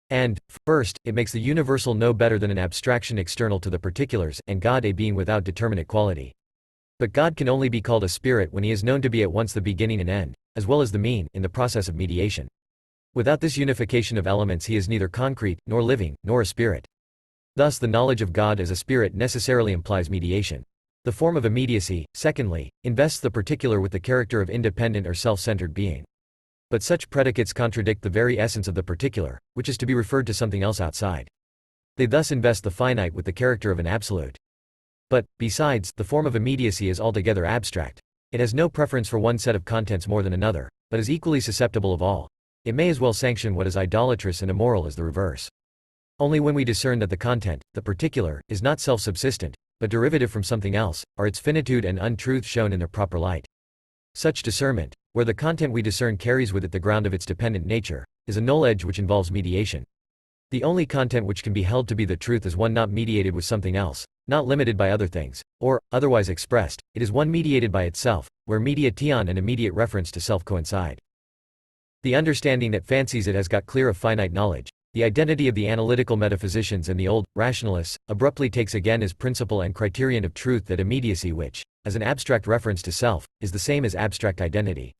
And, first, it makes the universal no better than an abstraction external to the particulars, and God a being without determinate quality. But God can only be called a spirit when he is known to be at once the beginning and end, as well as the mean, in the process of mediation. Without this unification of elements he is neither concrete, nor living, nor a spirit. Thus the knowledge of God as a spirit necessarily implies mediation. The form of immediacy, secondly, invests the particular with the character of independent or self-centered being. But such predicates contradict the very essence of the particular, which is to be referred to something else outside. They thus invest the finite with the character of an absolute. But, besides, the form of immediacy is altogether abstract. It has no preference for one set of contents more than another, but is equally susceptible of all. it may as well sanction what is idolatrous and immoral as the reverse. Only when we discern that the content, the particular, is not self-subsistent, but derivative from something else, are its finitude and untruth shown in their proper light. Such discernment, where the content we discern carries with it the ground of its dependent nature, is a knowledge which involves mediation. The only content which can be held to be the truth is one not mediated with something else, not limited by other things, or, otherwise expressed, it is one mediated by itself, where mediation and immediate reference to self coincide. The understanding that fancies it has got clear of finite knowledge, the identity of the analytical metaphysicians and the old, rationalists, abruptly takes again as principle and criterion of truth that immediacy which, as an abstract reference to self, is the same as abstract identity.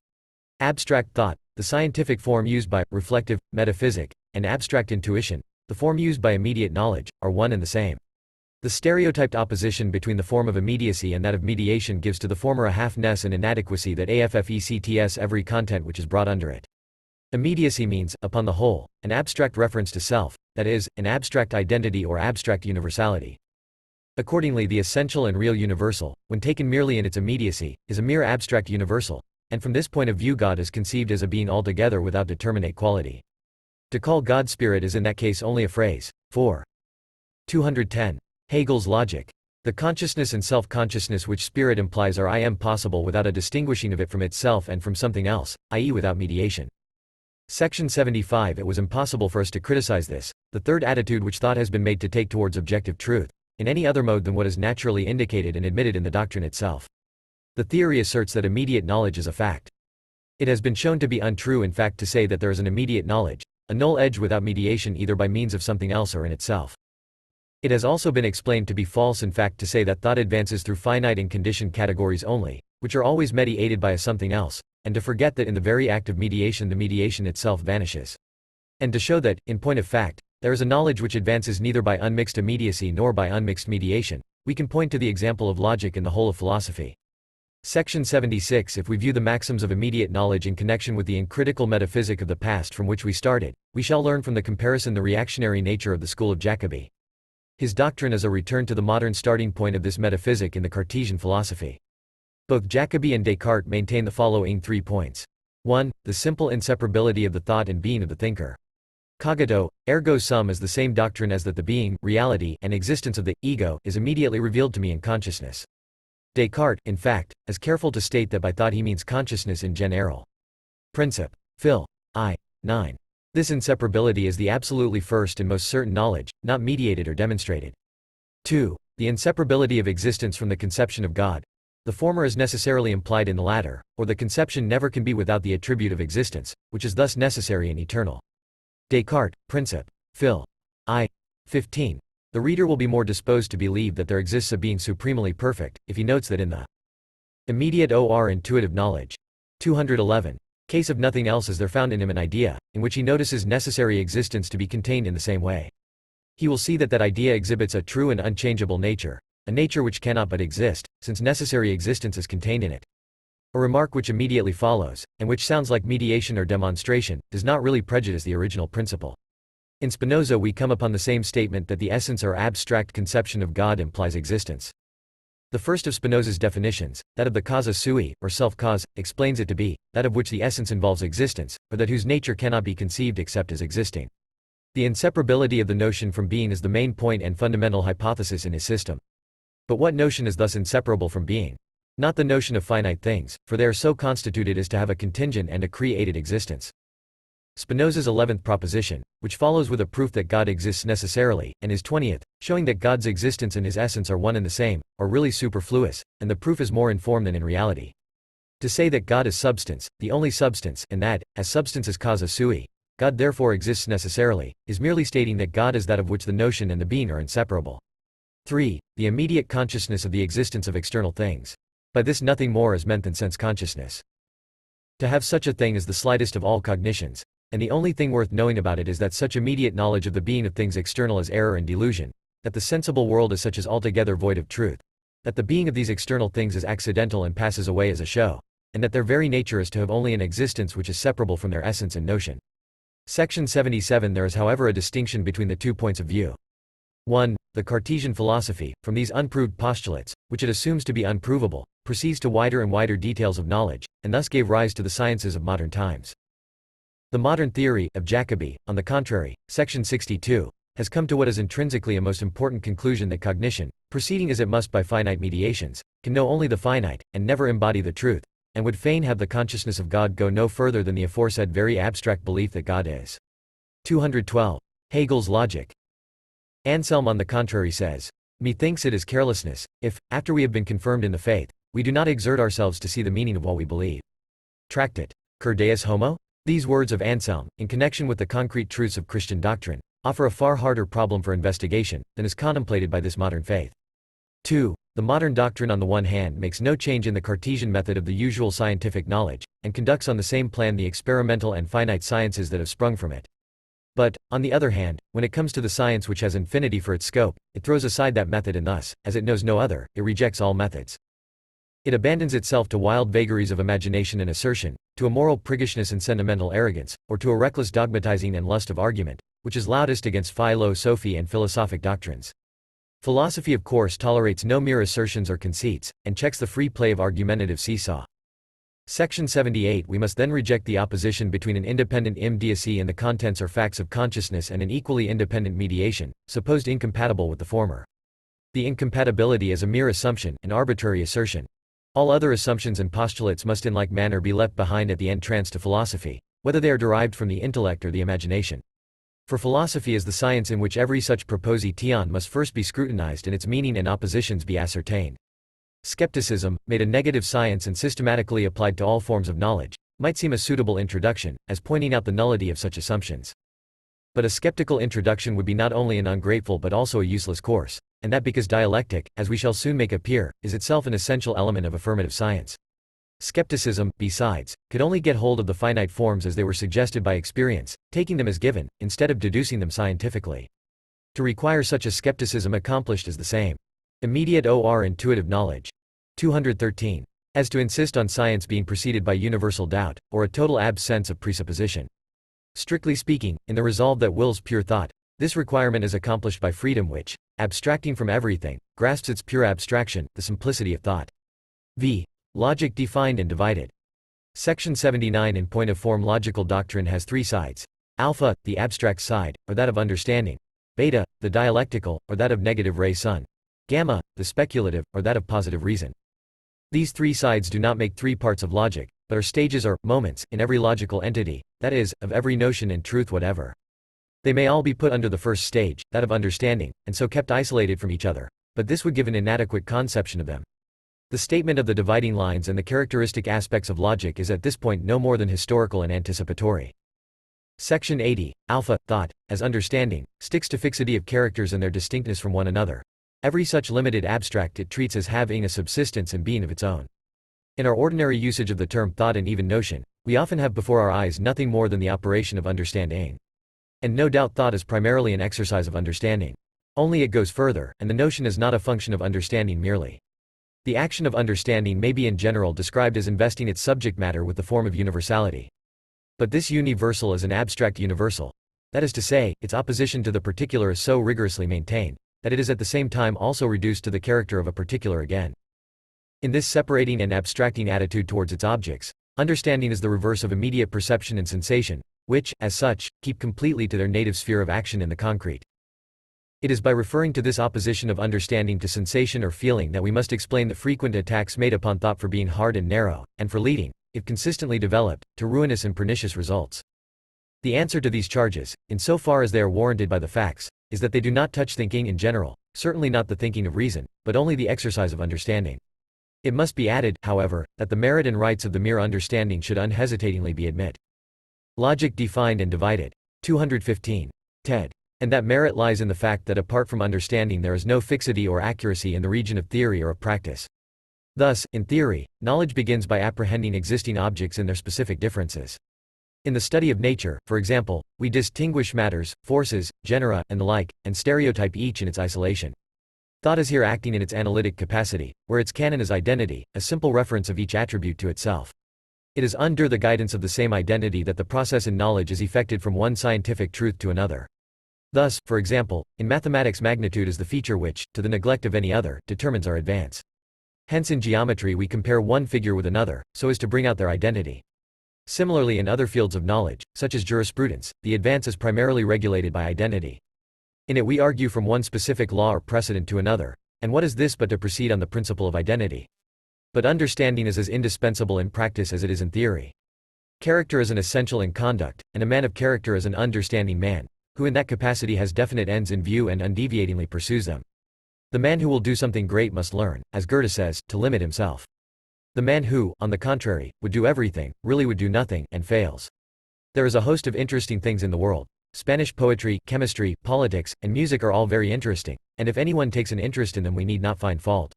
Abstract thought, the scientific form used by reflective metaphysic, and abstract intuition, the form used by immediate knowledge, are one and the same. The stereotyped opposition between the form of immediacy and that of mediation gives to the former a half-ness and inadequacy that affects every content which is brought under it. Immediacy means, upon the whole, an abstract reference to self, that is, an abstract identity or abstract universality. Accordingly, the essential and real universal, when taken merely in its immediacy, is a mere abstract universal, and from this point of view God is conceived as a being altogether without determinate quality. To call God spirit is in that case only a phrase. 4. 210. Hegel's logic. The consciousness and self-consciousness which spirit implies are I am possible without a distinguishing of it from itself and from something else, i.e. without mediation. Section 75. It was impossible for us to criticize this, the third attitude which thought has been made to take towards objective truth, in any other mode than what is naturally indicated and admitted in the doctrine itself. The theory asserts that immediate knowledge is a fact. It has been shown to be untrue in fact to say that there is an immediate knowledge, a null edge without mediation either by means of something else or in itself. It has also been explained to be false in fact to say that thought advances through finite and conditioned categories only, which are always mediated by a something else, and to forget that in the very act of mediation the mediation itself vanishes. And to show that, in point of fact, there is a knowledge which advances neither by unmixed immediacy nor by unmixed mediation, we can point to the example of logic in the whole of philosophy. Section 76. If we view the maxims of immediate knowledge in connection with the uncritical metaphysic of the past from which we started, we shall learn from the comparison the reactionary nature of the school of Jacobi. His doctrine is a return to the modern starting point of this metaphysic in the Cartesian philosophy. Both Jacobi and Descartes maintain the following 3 points. 1. The simple inseparability of the thought and being of the thinker. Cogito, ergo sum is the same doctrine as that the being, reality, and existence of the ego is immediately revealed to me in consciousness. Descartes, in fact, is careful to state that by thought he means consciousness in general. Princip. Phil. I. 9. This inseparability is the absolutely first and most certain knowledge, not mediated or demonstrated. 2. The inseparability of existence from the conception of God. The former is necessarily implied in the latter, or the conception never can be without the attribute of existence, which is thus necessary and eternal. Descartes, Princip. Phil. I. 15. The reader will be more disposed to believe that there exists a being supremely perfect, if he notes that in the immediate or intuitive knowledge. 211. Case of nothing else is there found in him an idea, in which he notices necessary existence to be contained in the same way. He will see that that idea exhibits a true and unchangeable nature, a nature which cannot but exist, since necessary existence is contained in it. A remark which immediately follows, and which sounds like mediation or demonstration, does not really prejudice the original principle. In Spinoza we come upon the same statement that the essence or abstract conception of God implies existence. The first of Spinoza's definitions, that of the causa sui, or self-cause, explains it to be that of which the essence involves existence, or that whose nature cannot be conceived except as existing. The inseparability of the notion from being is the main point and fundamental hypothesis in his system. But what notion is thus inseparable from being? Not the notion of finite things, for they are so constituted as to have a contingent and a created existence. Spinoza's 11th proposition, which follows with a proof that God exists necessarily, and his 20th, showing that God's existence and his essence are one and the same, are really superfluous, and the proof is more in form than in reality. To say that God is substance, the only substance, and that, as substance is causa sui, God therefore exists necessarily, is merely stating that God is that of which the notion and the being are inseparable. 3. The immediate consciousness of the existence of external things. By this nothing more is meant than sense consciousness. To have such a thing is the slightest of all cognitions, and the only thing worth knowing about it is that such immediate knowledge of the being of things external is error and delusion, that the sensible world as such is altogether void of truth, that the being of these external things is accidental and passes away as a show, and that their very nature is to have only an existence which is separable from their essence and notion. Section 77. There is however a distinction between the 2 points of view. 1. The Cartesian philosophy, from these unproved postulates, which it assumes to be unprovable, proceeds to wider and wider details of knowledge, and thus gave rise to the sciences of modern times. The modern theory of Jacobi, on the contrary, section 62, has come to what is intrinsically a most important conclusion, that cognition, proceeding as it must by finite mediations, can know only the finite, and never embody the truth, and would fain have the consciousness of God go no further than the aforesaid very abstract belief that God is. 212. Hegel's logic. Anselm on the contrary says, "Methinks it is carelessness, if, after we have been confirmed in the faith, we do not exert ourselves to see the meaning of what we believe." Tractate Cur Deus Homo? These words of Anselm, in connection with the concrete truths of Christian doctrine, offer a far harder problem for investigation than is contemplated by this modern faith. 2. The modern doctrine on the one hand makes no change in the Cartesian method of the usual scientific knowledge, and conducts on the same plan the experimental and finite sciences that have sprung from it. But, on the other hand, when it comes to the science which has infinity for its scope, it throws aside that method, and thus, as it knows no other, it rejects all methods. It abandons itself to wild vagaries of imagination and assertion, to a moral priggishness and sentimental arrogance, or to a reckless dogmatizing and lust of argument, which is loudest against philo-sophy and philosophic doctrines. Philosophy of course tolerates no mere assertions or conceits, and checks the free play of argumentative seesaw. Section 78. We must then reject the opposition between an independent immediacy and the contents or facts of consciousness and an equally independent mediation, supposed incompatible with the former. The incompatibility is a mere assumption, an arbitrary assertion. All other assumptions and postulates must in like manner be left behind at the entrance to philosophy, whether they are derived from the intellect or the imagination. For philosophy is the science in which every such proposition must first be scrutinized and its meaning and oppositions be ascertained. Skepticism, made a negative science and systematically applied to all forms of knowledge, might seem a suitable introduction, as pointing out the nullity of such assumptions. But a skeptical introduction would be not only an ungrateful but also a useless course, and that because dialectic, as we shall soon make appear, is itself an essential element of affirmative science. Skepticism, besides, could only get hold of the finite forms as they were suggested by experience, taking them as given, instead of deducing them scientifically. To require such a skepticism accomplished is the same. Immediate or intuitive knowledge. 213. As to insist on science being preceded by universal doubt, or a total absence of presupposition. Strictly speaking, in the resolve that wills pure thought, this requirement is accomplished by freedom which, abstracting from everything, grasps its pure abstraction, the simplicity of thought. V. Logic defined and divided. Section 79. In point of form, logical doctrine has three sides. Alpha, the abstract side, or that of understanding. Beta, the dialectical, or that of negative raison. Gamma, the speculative, or that of positive reason. These three sides do not make three parts of logic, but are stages or moments in every logical entity, that is, of every notion and truth whatever. They may all be put under the first stage, that of understanding, and so kept isolated from each other, but this would give an inadequate conception of them. The statement of the dividing lines and the characteristic aspects of logic is at this point no more than historical and anticipatory. Section 80. Alpha, thought, as understanding, sticks to fixity of characters and their distinctness from one another. Every such limited abstract it treats as having a subsistence and being of its own. In our ordinary usage of the term thought and even notion, we often have before our eyes nothing more than the operation of understanding. And no doubt thought is primarily an exercise of understanding. Only it goes further, and the notion is not a function of understanding merely. The action of understanding may be in general described as investing its subject matter with the form of universality. But this universal is an abstract universal. That is to say, its opposition to the particular is so rigorously maintained, that it is at the same time also reduced to the character of a particular again. In this separating and abstracting attitude towards its objects, understanding is the reverse of immediate perception and sensation, which, as such, keep completely to their native sphere of action in the concrete. It is by referring to this opposition of understanding to sensation or feeling that we must explain the frequent attacks made upon thought for being hard and narrow, and for leading, if consistently developed, to ruinous and pernicious results. The answer to these charges, in so far as they are warranted by the facts, is that they do not touch thinking in general, certainly not the thinking of reason, but only the exercise of understanding. It must be added, however, that the merit and rights of the mere understanding should unhesitatingly be admit. Logic defined and divided. 215. Ted. And that merit lies in the fact that apart from understanding there is no fixity or accuracy in the region of theory or of practice. Thus, in theory, knowledge begins by apprehending existing objects in their specific differences. In the study of nature, for example, we distinguish matters, forces, genera, and the like, and stereotype each in its isolation. Thought is here acting in its analytic capacity, where its canon is identity, a simple reference of each attribute to itself. It is under the guidance of the same identity that the process in knowledge is effected from one scientific truth to another. Thus, for example, in mathematics magnitude is the feature which, to the neglect of any other, determines our advance. Hence in geometry we compare one figure with another, so as to bring out their identity. Similarly, in other fields of knowledge, such as jurisprudence, the advance is primarily regulated by identity. In it we argue from one specific law or precedent to another, and what is this but to proceed on the principle of identity? But understanding is as indispensable in practice as it is in theory. Character is an essential in conduct, and a man of character is an understanding man, who in that capacity has definite ends in view and undeviatingly pursues them. The man who will do something great must learn, as Goethe says, to limit himself. The man who, on the contrary, would do everything, really would do nothing, and fails. There is a host of interesting things in the world. Spanish poetry, chemistry, politics, and music are all very interesting, and if anyone takes an interest in them we need not find fault.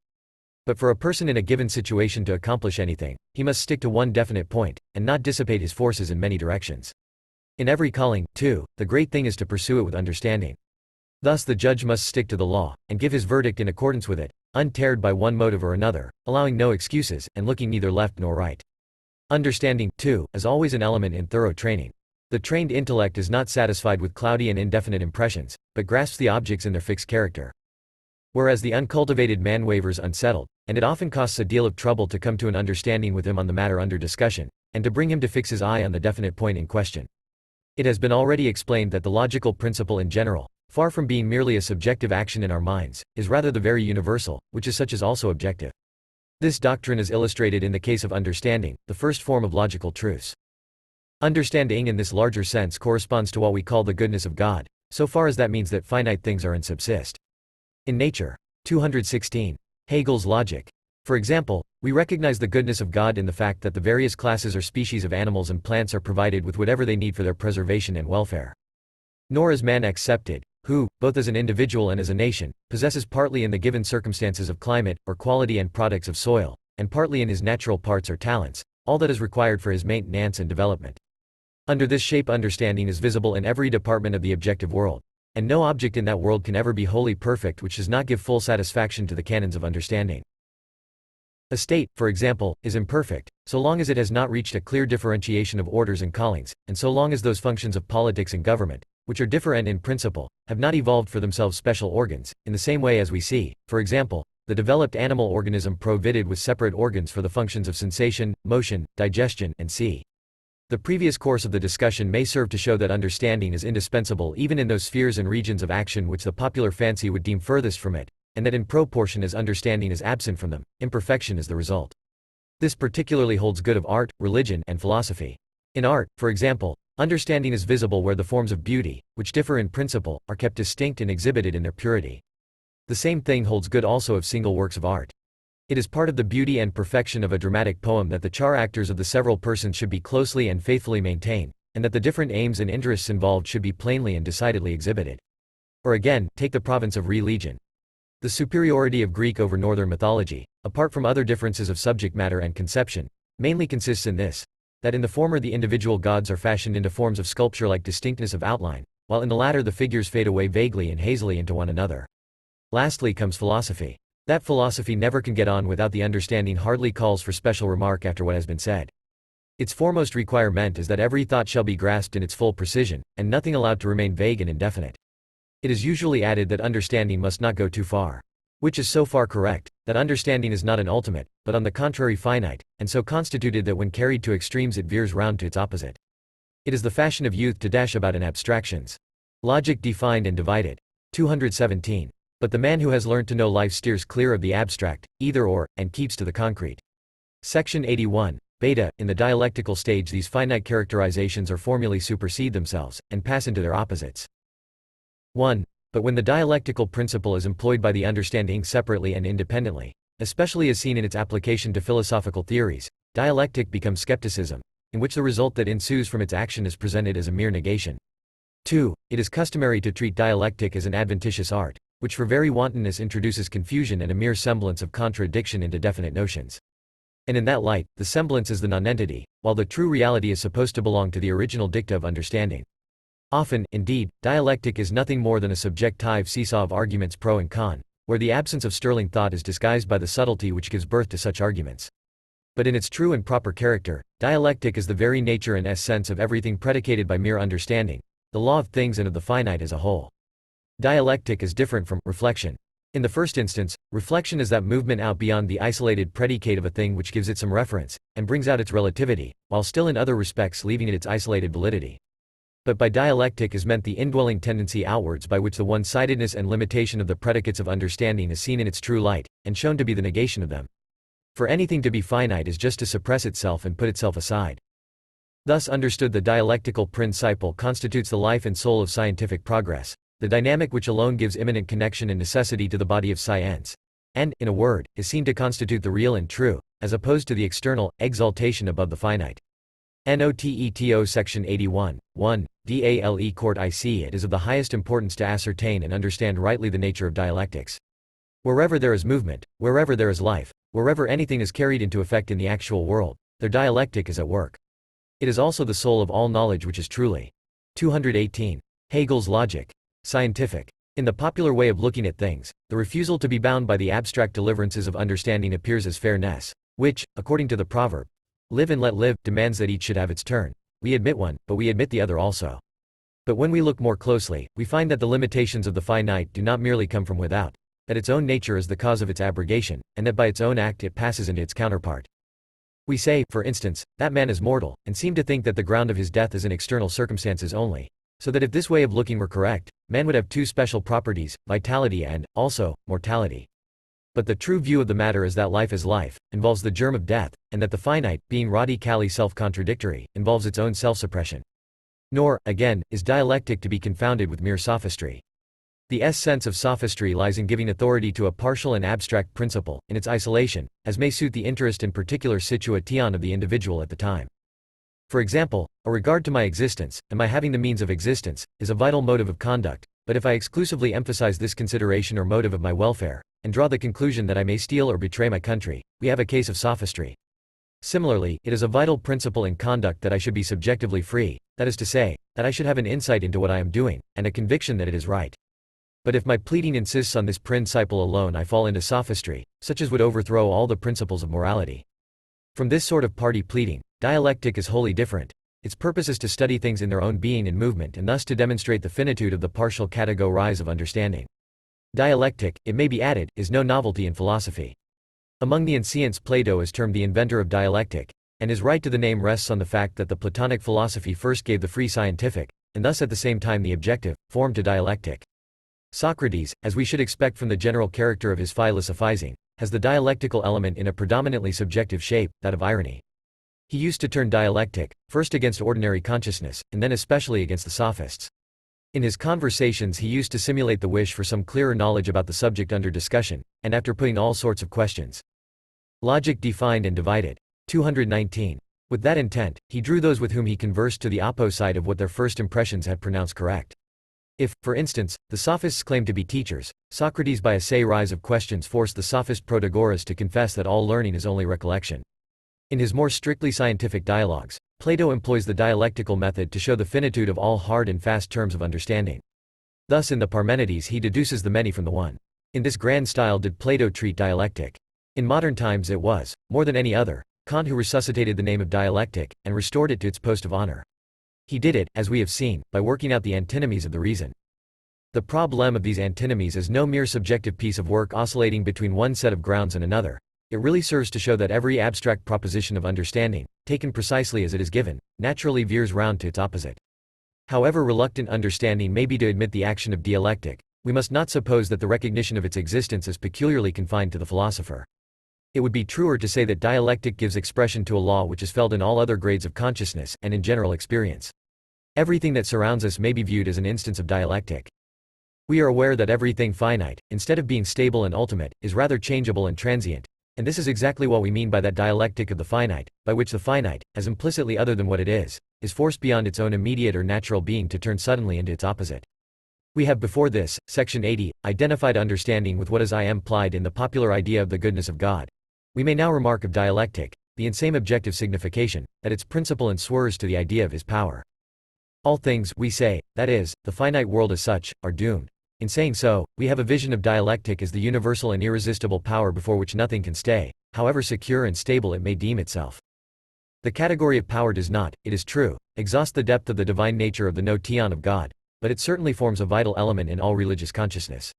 But for a person in a given situation to accomplish anything, he must stick to one definite point, and not dissipate his forces in many directions. In every calling, too, the great thing is to pursue it with understanding. Thus the judge must stick to the law, and give his verdict in accordance with it, unteared by one motive or another, allowing no excuses, and looking neither left nor right. Understanding, too, is always an element in thorough training. The trained intellect is not satisfied with cloudy and indefinite impressions, but grasps the objects in their fixed character. Whereas the uncultivated man wavers unsettled, and it often costs a deal of trouble to come to an understanding with him on the matter under discussion, and to bring him to fix his eye on the definite point in question. It has been already explained that the logical principle in general, far from being merely a subjective action in our minds, is rather the very universal, which is such as also objective. This doctrine is illustrated in the case of understanding, the first form of logical truths. Understanding in this larger sense corresponds to what we call the goodness of God, so far as that means that finite things are and subsist. In nature. 216. Hegel's logic. For example, we recognize the goodness of God in the fact that the various classes or species of animals and plants are provided with whatever they need for their preservation and welfare. Nor is man excepted, who, both as an individual and as a nation, possesses partly in the given circumstances of climate, or quality and products of soil, and partly in his natural parts or talents, all that is required for his maintenance and development. Under this shape understanding is visible in every department of the objective world, and no object in that world can ever be wholly perfect which does not give full satisfaction to the canons of understanding. A state, for example, is imperfect, so long as it has not reached a clear differentiation of orders and callings, and so long as those functions of politics and government, which are different in principle, have not evolved for themselves special organs, in the same way as we see, for example, the developed animal organism provided with separate organs for the functions of sensation, motion, digestion, and see. The previous course of the discussion may serve to show that understanding is indispensable even in those spheres and regions of action which the popular fancy would deem furthest from it, and that in proportion as understanding is absent from them, imperfection is the result. This particularly holds good of art, religion, and philosophy. In art, for example, understanding is visible where the forms of beauty, which differ in principle, are kept distinct and exhibited in their purity. The same thing holds good also of single works of art. It is part of the beauty and perfection of a dramatic poem that the characters of the several persons should be closely and faithfully maintained, and that the different aims and interests involved should be plainly and decidedly exhibited. Or again, take the province of religion. The superiority of Greek over Northern mythology, apart from other differences of subject matter and conception, mainly consists in this, that in the former the individual gods are fashioned into forms of sculpture-like distinctness of outline, while in the latter the figures fade away vaguely and hazily into one another. Lastly comes philosophy. That philosophy never can get on without the understanding hardly calls for special remark after what has been said. Its foremost requirement is that every thought shall be grasped in its full precision, and nothing allowed to remain vague and indefinite. It is usually added that understanding must not go too far. Which is so far correct, that understanding is not an ultimate, but on the contrary finite, and so constituted that when carried to extremes it veers round to its opposite. It is the fashion of youth to dash about in abstractions. Logic defined and divided. 217. But the man who has learnt to know life steers clear of the abstract, either or, and keeps to the concrete. Section 81. Beta. In the dialectical stage these finite characterizations or formulae supersede themselves, and pass into their opposites. 1. But when the dialectical principle is employed by the understanding separately and independently, especially as seen in its application to philosophical theories, dialectic becomes skepticism, in which the result that ensues from its action is presented as a mere negation. 2. It is customary to treat dialectic as an adventitious art, which for very wantonness introduces confusion and a mere semblance of contradiction into definite notions. And in that light, the semblance is the nonentity, while the true reality is supposed to belong to the original dicta of understanding. Often, indeed, dialectic is nothing more than a subjective seesaw of arguments pro and con, where the absence of sterling thought is disguised by the subtlety which gives birth to such arguments. But in its true and proper character, dialectic is the very nature and essence of everything predicated by mere understanding, the law of things and of the finite as a whole. Dialectic is different from reflection. In the first instance, reflection is that movement out beyond the isolated predicate of a thing which gives it some reference, and brings out its relativity, while still in other respects leaving it its isolated validity. But by dialectic is meant the indwelling tendency outwards by which the one-sidedness and limitation of the predicates of understanding is seen in its true light, and shown to be the negation of them. For anything to be finite is just to suppress itself and put itself aside. Thus understood, the dialectical principle constitutes the life and soul of scientific progress, the dynamic which alone gives immanent connection and necessity to the body of science, and, in a word, is seen to constitute the real and true, as opposed to the external, exaltation above the finite. Noteto section 81, 1, DALE Court IC. It is of the highest importance to ascertain and understand rightly the nature of dialectics. Wherever there is movement, wherever there is life, wherever anything is carried into effect in the actual world, their dialectic is at work. It is also the soul of all knowledge which is truly. 218. Hegel's logic. Scientific. In the popular way of looking at things, the refusal to be bound by the abstract deliverances of understanding appears as fairness, which, according to the proverb, live and let live, demands that each should have its turn. We admit one, but we admit the other also. But when we look more closely, we find that the limitations of the finite do not merely come from without, that its own nature is the cause of its abrogation, and that by its own act it passes into its counterpart. We say, for instance, that man is mortal, and seem to think that the ground of his death is in external circumstances only, so that if this way of looking were correct, man would have two special properties, vitality and, also, mortality. But the true view of the matter is that life is life, involves the germ of death, and that the finite, being radically self-contradictory, involves its own self-suppression. Nor, again, is dialectic to be confounded with mere sophistry. The essence of sophistry lies in giving authority to a partial and abstract principle, in its isolation, as may suit the interest and particular situation of the individual at the time. For example, a regard to my existence, and my having the means of existence, is a vital motive of conduct, but if I exclusively emphasize this consideration or motive of my welfare, and draw the conclusion that I may steal or betray my country, we have a case of sophistry. Similarly, it is a vital principle in conduct that I should be subjectively free, that is to say, that I should have an insight into what I am doing, and a conviction that it is right. But if my pleading insists on this principle alone, I fall into sophistry, such as would overthrow all the principles of morality. From this sort of party pleading, dialectic is wholly different. Its purpose is to study things in their own being and movement, and thus to demonstrate the finitude of the partial categories of understanding. Dialectic, it may be added, is no novelty in philosophy. Among the ancients, Plato is termed the inventor of dialectic, and his right to the name rests on the fact that the Platonic philosophy first gave the free scientific, and thus at the same time the objective, form to dialectic. Socrates, as we should expect from the general character of his philosophizing, has the dialectical element in a predominantly subjective shape, that of irony. He used to turn dialectic, first against ordinary consciousness, and then especially against the sophists. In his conversations he used to simulate the wish for some clearer knowledge about the subject under discussion, and after putting all sorts of questions. Logic defined and divided. 219. With that intent, he drew those with whom he conversed to the opposite of what their first impressions had pronounced correct. If, for instance, the sophists claimed to be teachers, Socrates by a series of questions forced the sophist Protagoras to confess that all learning is only recollection. In his more strictly scientific dialogues, Plato employs the dialectical method to show the finitude of all hard and fast terms of understanding. Thus in the Parmenides he deduces the many from the one. In this grand style did Plato treat dialectic. In modern times it was, more than any other, Kant who resuscitated the name of dialectic, and restored it to its post of honor. He did it, as we have seen, by working out the antinomies of the reason. The problem of these antinomies is no mere subjective piece of work oscillating between one set of grounds and another. It really serves to show that every abstract proposition of understanding, taken precisely as it is given, naturally veers round to its opposite. However reluctant understanding may be to admit the action of dialectic, we must not suppose that the recognition of its existence is peculiarly confined to the philosopher. It would be truer to say that dialectic gives expression to a law which is felt in all other grades of consciousness and in general experience. Everything that surrounds us may be viewed as an instance of dialectic. We are aware that everything finite, instead of being stable and ultimate, is rather changeable and transient, and this is exactly what we mean by that dialectic of the finite, by which the finite, as implicitly other than what it is forced beyond its own immediate or natural being to turn suddenly into its opposite. We have before this, section 80, identified understanding with what is implied in the popular idea of the goodness of God. We may now remark of dialectic, the same objective signification, that its principle enswers to the idea of his power. All things, we say, that is, the finite world as such, are doomed. In saying so, we have a vision of dialectic as the universal and irresistible power before which nothing can stay, however secure and stable it may deem itself. The category of power does not, it is true, exhaust the depth of the divine nature of the notion of God, but it certainly forms a vital element in all religious consciousness.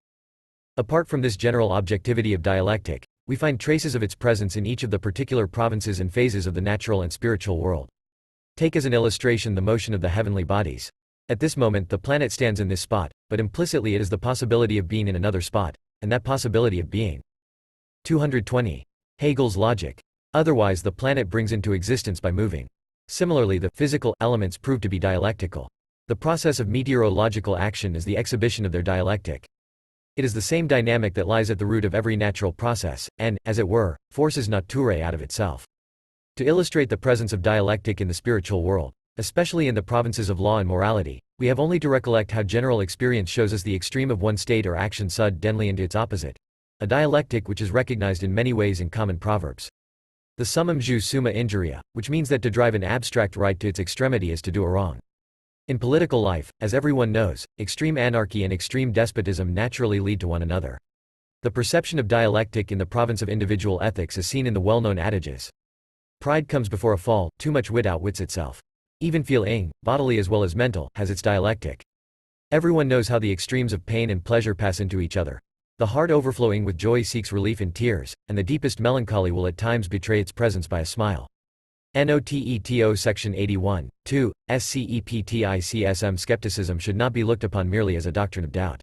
Apart from this general objectivity of dialectic, we find traces of its presence in each of the particular provinces and phases of the natural and spiritual world. Take as an illustration the motion of the heavenly bodies. At this moment the planet stands in this spot, but implicitly it is the possibility of being in another spot, and that possibility of being. 220. Hegel's logic. Otherwise the planet brings into existence by moving. Similarly the physical elements prove to be dialectical. The process of meteorological action is the exhibition of their dialectic. It is the same dynamic that lies at the root of every natural process, and, as it were, forces naturae out of itself. To illustrate the presence of dialectic in the spiritual world, especially in the provinces of law and morality, we have only to recollect how general experience shows us the extreme of one state or action suddenly into its opposite. A dialectic which is recognized in many ways in common proverbs. The summum jus summa injuria, which means that to drive an abstract right to its extremity is to do a wrong. In political life, as everyone knows, extreme anarchy and extreme despotism naturally lead to one another. The perception of dialectic in the province of individual ethics is seen in the well-known adages. Pride comes before a fall, too much wit outwits itself. Even feeling, bodily as well as mental, has its dialectic. Everyone knows how the extremes of pain and pleasure pass into each other. The heart overflowing with joy seeks relief in tears, and the deepest melancholy will at times betray its presence by a smile. Noteto Section 81, 2, SCEPTICSM. Skepticism should not be looked upon merely as a doctrine of doubt.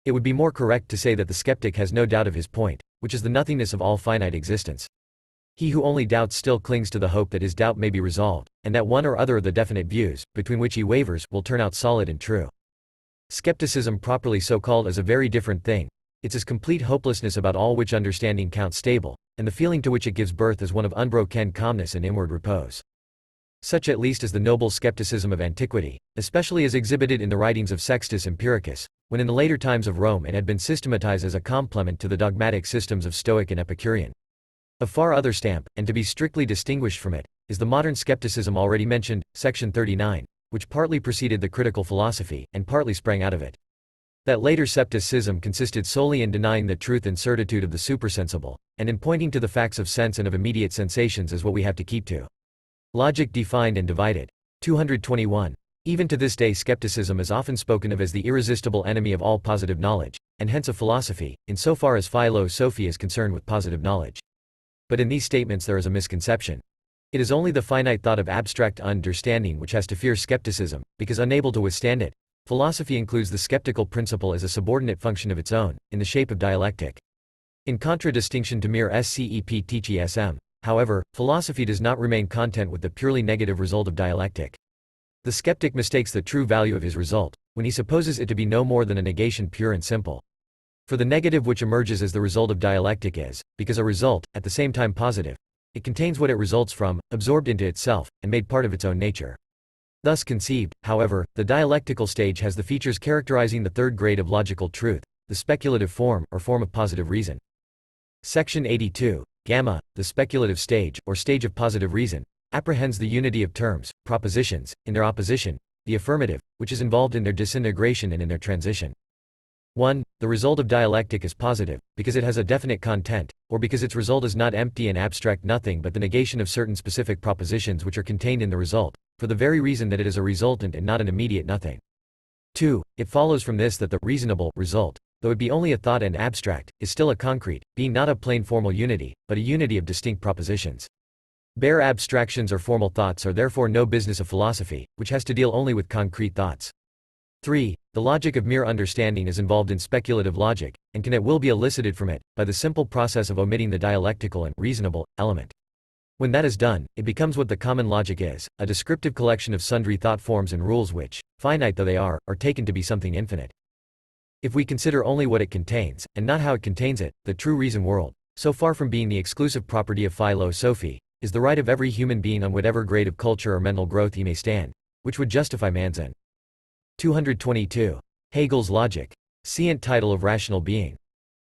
It would be more correct to say that the skeptic has no doubt of his point, which is the nothingness of all finite existence. He who only doubts still clings to the hope that his doubt may be resolved, and that one or other of the definite views, between which he wavers, will turn out solid and true. Skepticism properly so called is a very different thing. It's his complete hopelessness about all which understanding counts stable, and the feeling to which it gives birth is one of unbroken calmness and inward repose. Such at least is the noble skepticism of antiquity, especially as exhibited in the writings of Sextus Empiricus, when in the later times of Rome it had been systematized as a complement to the dogmatic systems of Stoic and Epicurean. Of far other stamp, and to be strictly distinguished from it, is the modern skepticism already mentioned, section 39, which partly preceded the critical philosophy, and partly sprang out of it. That later scepticism consisted solely in denying the truth and certitude of the supersensible, and in pointing to the facts of sense and of immediate sensations as what we have to keep to. Logic defined and divided. 221. Even to this day skepticism is often spoken of as the irresistible enemy of all positive knowledge, and hence of philosophy, insofar as philosophy is concerned with positive knowledge. But in these statements there is a misconception. It is only the finite thought of abstract understanding which has to fear skepticism, because unable to withstand it. Philosophy includes the skeptical principle as a subordinate function of its own, in the shape of dialectic. In contradistinction to mere SCEPTICSM, however, philosophy does not remain content with the purely negative result of dialectic. The skeptic mistakes the true value of his result, when he supposes it to be no more than a negation pure and simple. For the negative which emerges as the result of dialectic is, because a result, at the same time positive, it contains what it results from, absorbed into itself, and made part of its own nature. Thus conceived, however, the dialectical stage has the features characterizing the third grade of logical truth, the speculative form, or form of positive reason. Section 82, Gamma, the speculative stage, or stage of positive reason, apprehends the unity of terms, propositions, in their opposition, the affirmative, which is involved in their disintegration and in their transition. 1. The result of dialectic is positive, because it has a definite content, or because its result is not empty and abstract nothing but the negation of certain specific propositions which are contained in the result, for the very reason that it is a resultant and not an immediate nothing. 2. It follows from this that the reasonable result, though it be only a thought and abstract, is still a concrete, being not a plain formal unity, but a unity of distinct propositions. Bare abstractions or formal thoughts are therefore no business of philosophy, which has to deal only with concrete thoughts. 3. The logic of mere understanding is involved in speculative logic, and can at will be elicited from it, by the simple process of omitting the dialectical and reasonable element. When that is done, it becomes what the common logic is, a descriptive collection of sundry thought forms and rules which, finite though they are taken to be something infinite. If we consider only what it contains, and not how it contains it, the true reason world, so far from being the exclusive property of philosophy, is the right of every human being on whatever grade of culture or mental growth he may stand, which would justify man's end. 222. Hegel's logic. Scient title of rational being.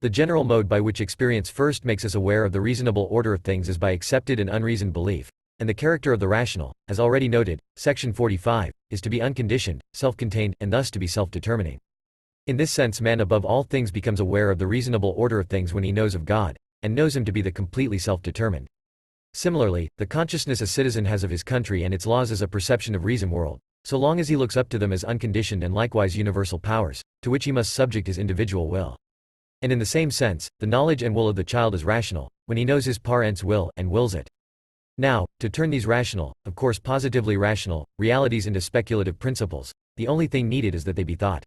The general mode by which experience first makes us aware of the reasonable order of things is by accepted and unreasoned belief, and the character of the rational, as already noted, section 45, is to be unconditioned, self-contained, and thus to be self-determining. In this sense man above all things becomes aware of the reasonable order of things when he knows of God, and knows him to be the completely self-determined. Similarly, the consciousness a citizen has of his country and its laws is a perception of reason world, so long as he looks up to them as unconditioned and likewise universal powers, to which he must subject his individual will. And in the same sense, the knowledge and will of the child is rational, when he knows his parents' will and wills it. Now, to turn these rational, of course positively rational, realities into speculative principles, the only thing needed is that they be thought.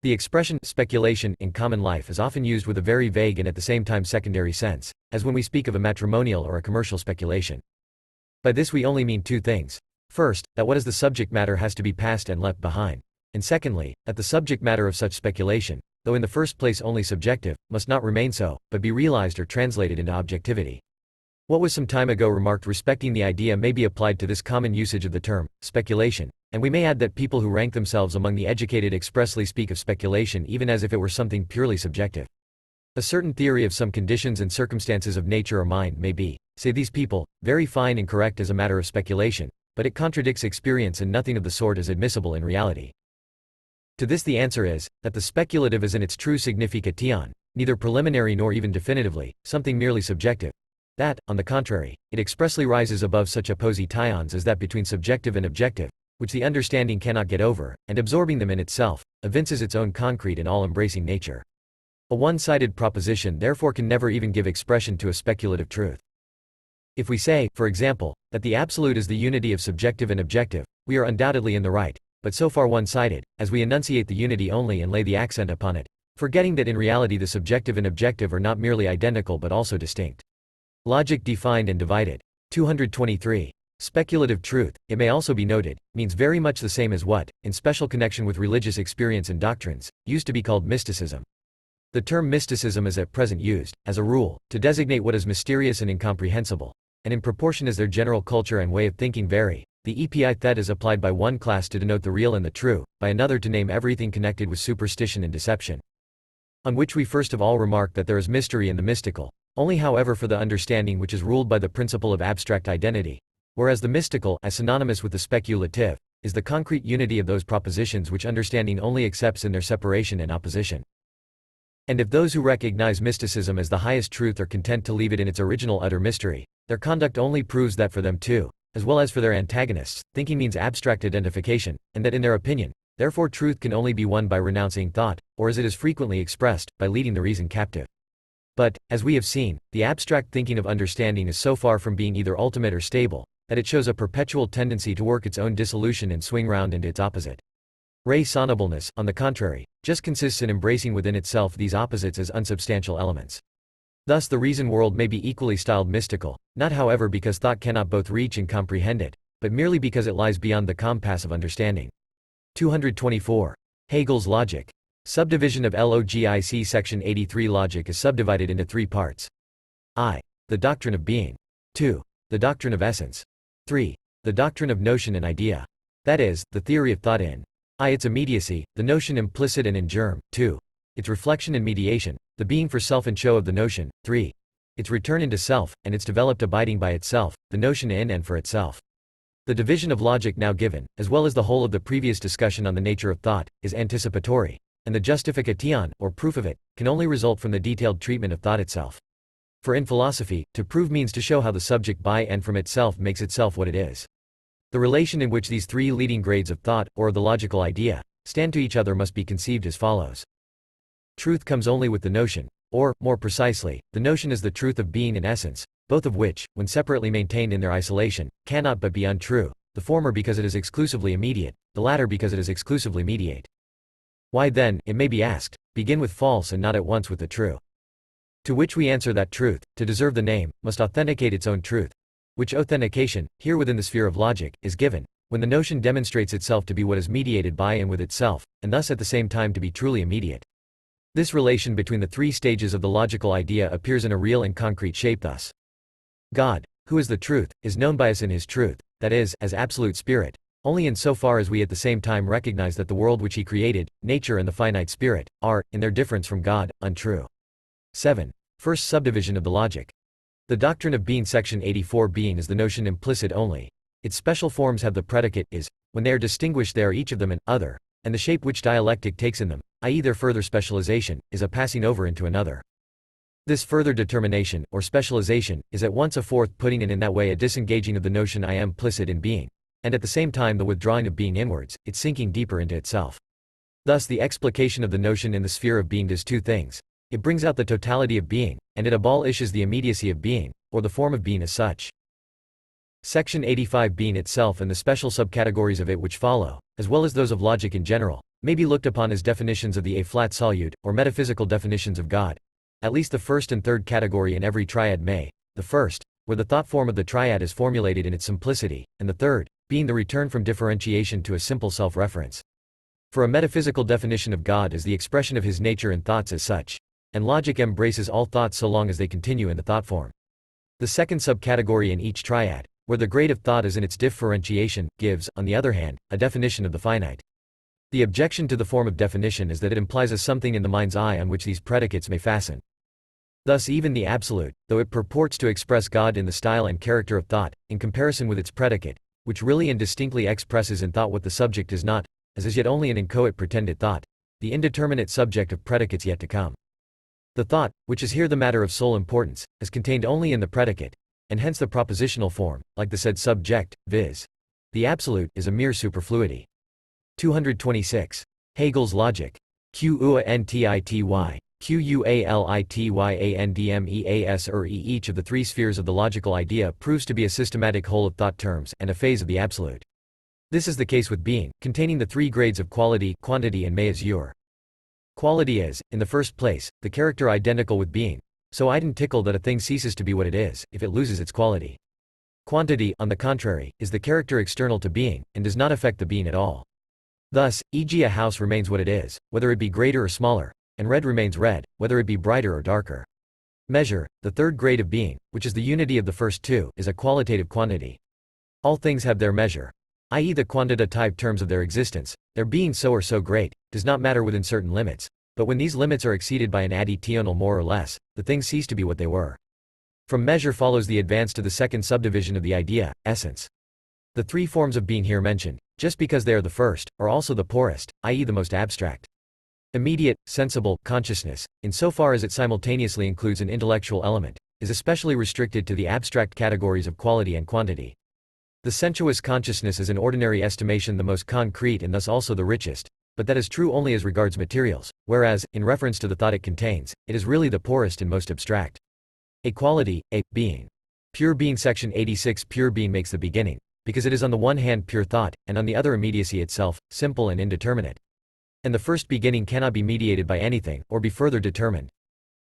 The expression speculation in common life is often used with a very vague and at the same time secondary sense, as when we speak of a matrimonial or a commercial speculation. By this we only mean two things. First, that what is the subject matter has to be past and left behind. And secondly, that the subject matter of such speculation, though in the first place only subjective, must not remain so, but be realized or translated into objectivity. What was some time ago remarked respecting the idea may be applied to this common usage of the term, speculation, and we may add that people who rank themselves among the educated expressly speak of speculation even as if it were something purely subjective. A certain theory of some conditions and circumstances of nature or mind may be, say these people, very fine and correct as a matter of speculation, but it contradicts experience and nothing of the sort is admissible in reality. To this the answer is, that the speculative is in its true signification, neither preliminary nor even definitively, something merely subjective. That, on the contrary, it expressly rises above such oppositions as that between subjective and objective, which the understanding cannot get over, and absorbing them in itself, evinces its own concrete and all-embracing nature. A one-sided proposition therefore can never even give expression to a speculative truth. If we say, for example, that the absolute is the unity of subjective and objective, we are undoubtedly in the right, but so far one-sided, as we enunciate the unity only and lay the accent upon it, forgetting that in reality the subjective and objective are not merely identical but also distinct. Logic defined and divided. 223. Speculative truth, it may also be noted, means very much the same as what, in special connection with religious experience and doctrines, used to be called mysticism. The term mysticism is at present used, as a rule, to designate what is mysterious and incomprehensible, and in proportion as their general culture and way of thinking vary, the epithet is applied by one class to denote the real and the true, by another to name everything connected with superstition and deception. On which we first of all remark that there is mystery in the mystical, only however for the understanding which is ruled by the principle of abstract identity, whereas the mystical, as synonymous with the speculative, is the concrete unity of those propositions which understanding only accepts in their separation and opposition. And if those who recognize mysticism as the highest truth are content to leave it in its original utter mystery, their conduct only proves that for them too, as well as for their antagonists, thinking means abstract identification, and that in their opinion, therefore truth can only be won by renouncing thought, or as it is frequently expressed, by leading the reason captive. But, as we have seen, the abstract thinking of understanding is so far from being either ultimate or stable, that it shows a perpetual tendency to work its own dissolution and swing round into its opposite. Raisonnableness, on the contrary, just consists in embracing within itself these opposites as unsubstantial elements. Thus the reason world may be equally styled mystical, not however because thought cannot both reach and comprehend it, but merely because it lies beyond the compass of understanding. 224. Hegel's logic. Subdivision of Logic section 83. Logic is subdivided into three parts. I. The doctrine of being. 2. The doctrine of essence. 3. The doctrine of notion and idea. That is, the theory of thought in I. Its immediacy, the notion implicit and in germ. 2. Its reflection and mediation, the being for self and show of the notion. 3. Its return into self, and its developed abiding by itself, the notion in and for itself. The division of logic now given, as well as the whole of the previous discussion on the nature of thought, is anticipatory, and the justification, or proof of it, can only result from the detailed treatment of thought itself. For in philosophy, to prove means to show how the subject by and from itself makes itself what it is. The relation in which these three leading grades of thought, or the logical idea, stand to each other must be conceived as follows. Truth comes only with the notion, or, more precisely, the notion is the truth of being and essence, both of which, when separately maintained in their isolation, cannot but be untrue, the former because it is exclusively immediate, the latter because it is exclusively mediate. Why then, it may be asked, begin with false and not at once with the true? To which we answer that truth, to deserve the name, must authenticate its own truth, which authentication, here within the sphere of logic, is given, when the notion demonstrates itself to be what is mediated by and with itself, and thus at the same time to be truly immediate. This relation between the three stages of the logical idea appears in a real and concrete shape thus. God, who is the truth, is known by us in his truth, that is, as absolute spirit, only in so far as we at the same time recognize that the world which he created, nature and the finite spirit, are, in their difference from God, untrue. 7. First subdivision of the logic. The doctrine of being section 84. Being is the notion implicit only. Its special forms have the predicate is, when they are distinguished they are each of them an other, and the shape which dialectic takes in them, i.e. their further specialization, is a passing over into another. This further determination, or specialization, is at once a forth putting and in that way a disengaging of the notion I am implicit in being, and at the same time the withdrawing of being inwards, its sinking deeper into itself. Thus the explication of the notion in the sphere of being does two things. It brings out the totality of being, and it abolishes the immediacy of being, or the form of being as such. Section 85. Being itself and the special subcategories of it which follow, as well as those of logic in general, may be looked upon as definitions of the a-flat solute, or metaphysical definitions of God. At least the first and third category in every triad may. The first, where the thought form of the triad is formulated in its simplicity, and the third, being the return from differentiation to a simple self-reference. For a metaphysical definition of God is the expression of his nature and thoughts as such, and logic embraces all thoughts so long as they continue in the thought form. The second subcategory in each triad, where the grade of thought is in its differentiation, gives, on the other hand, a definition of the finite. The objection to the form of definition is that it implies a something in the mind's eye on which these predicates may fasten. Thus even the absolute, though it purports to express God in the style and character of thought, in comparison with its predicate, which really and distinctly expresses in thought what the subject is not, as yet only an inchoate pretended thought, the indeterminate subject of predicates yet to come. The thought, which is here the matter of sole importance, is contained only in the predicate, and hence the propositional form, like the said subject, viz. The absolute, is a mere superfluity. 226. Hegel's logic. Quantity. Qualityandemeas. Each of the three spheres of the logical idea proves to be a systematic whole of thought terms and a phase of the absolute. This is the case with being, containing the three grades of quality, quantity and measure. Quality is, in the first place, the character identical with being, so identical that a thing ceases to be what it is, if it loses its quality. Quantity, on the contrary, is the character external to being, and does not affect the being at all. Thus, e.g. a house remains what it is, whether it be greater or smaller, and red remains red, whether it be brighter or darker. Measure, the third grade of being, which is the unity of the first two, is a qualitative quantity. All things have their measure, i.e. the quantitative terms of their existence, their being so or so great, does not matter within certain limits, but when these limits are exceeded by an additional more or less, the things cease to be what they were. From measure follows the advance to the second subdivision of the idea, essence. The three forms of being here mentioned, just because they are the first, are also the poorest, i.e. the most abstract. Immediate, sensible, consciousness, insofar as it simultaneously includes an intellectual element, is especially restricted to the abstract categories of quality and quantity. The sensuous consciousness is in ordinary estimation the most concrete and thus also the richest, but that is true only as regards materials, whereas, in reference to the thought it contains, it is really the poorest and most abstract. A quality, a being. Pure being. Section 86. Pure being makes the beginning, because it is on the one hand pure thought, and on the other immediacy itself, simple and indeterminate. And the first beginning cannot be mediated by anything, or be further determined.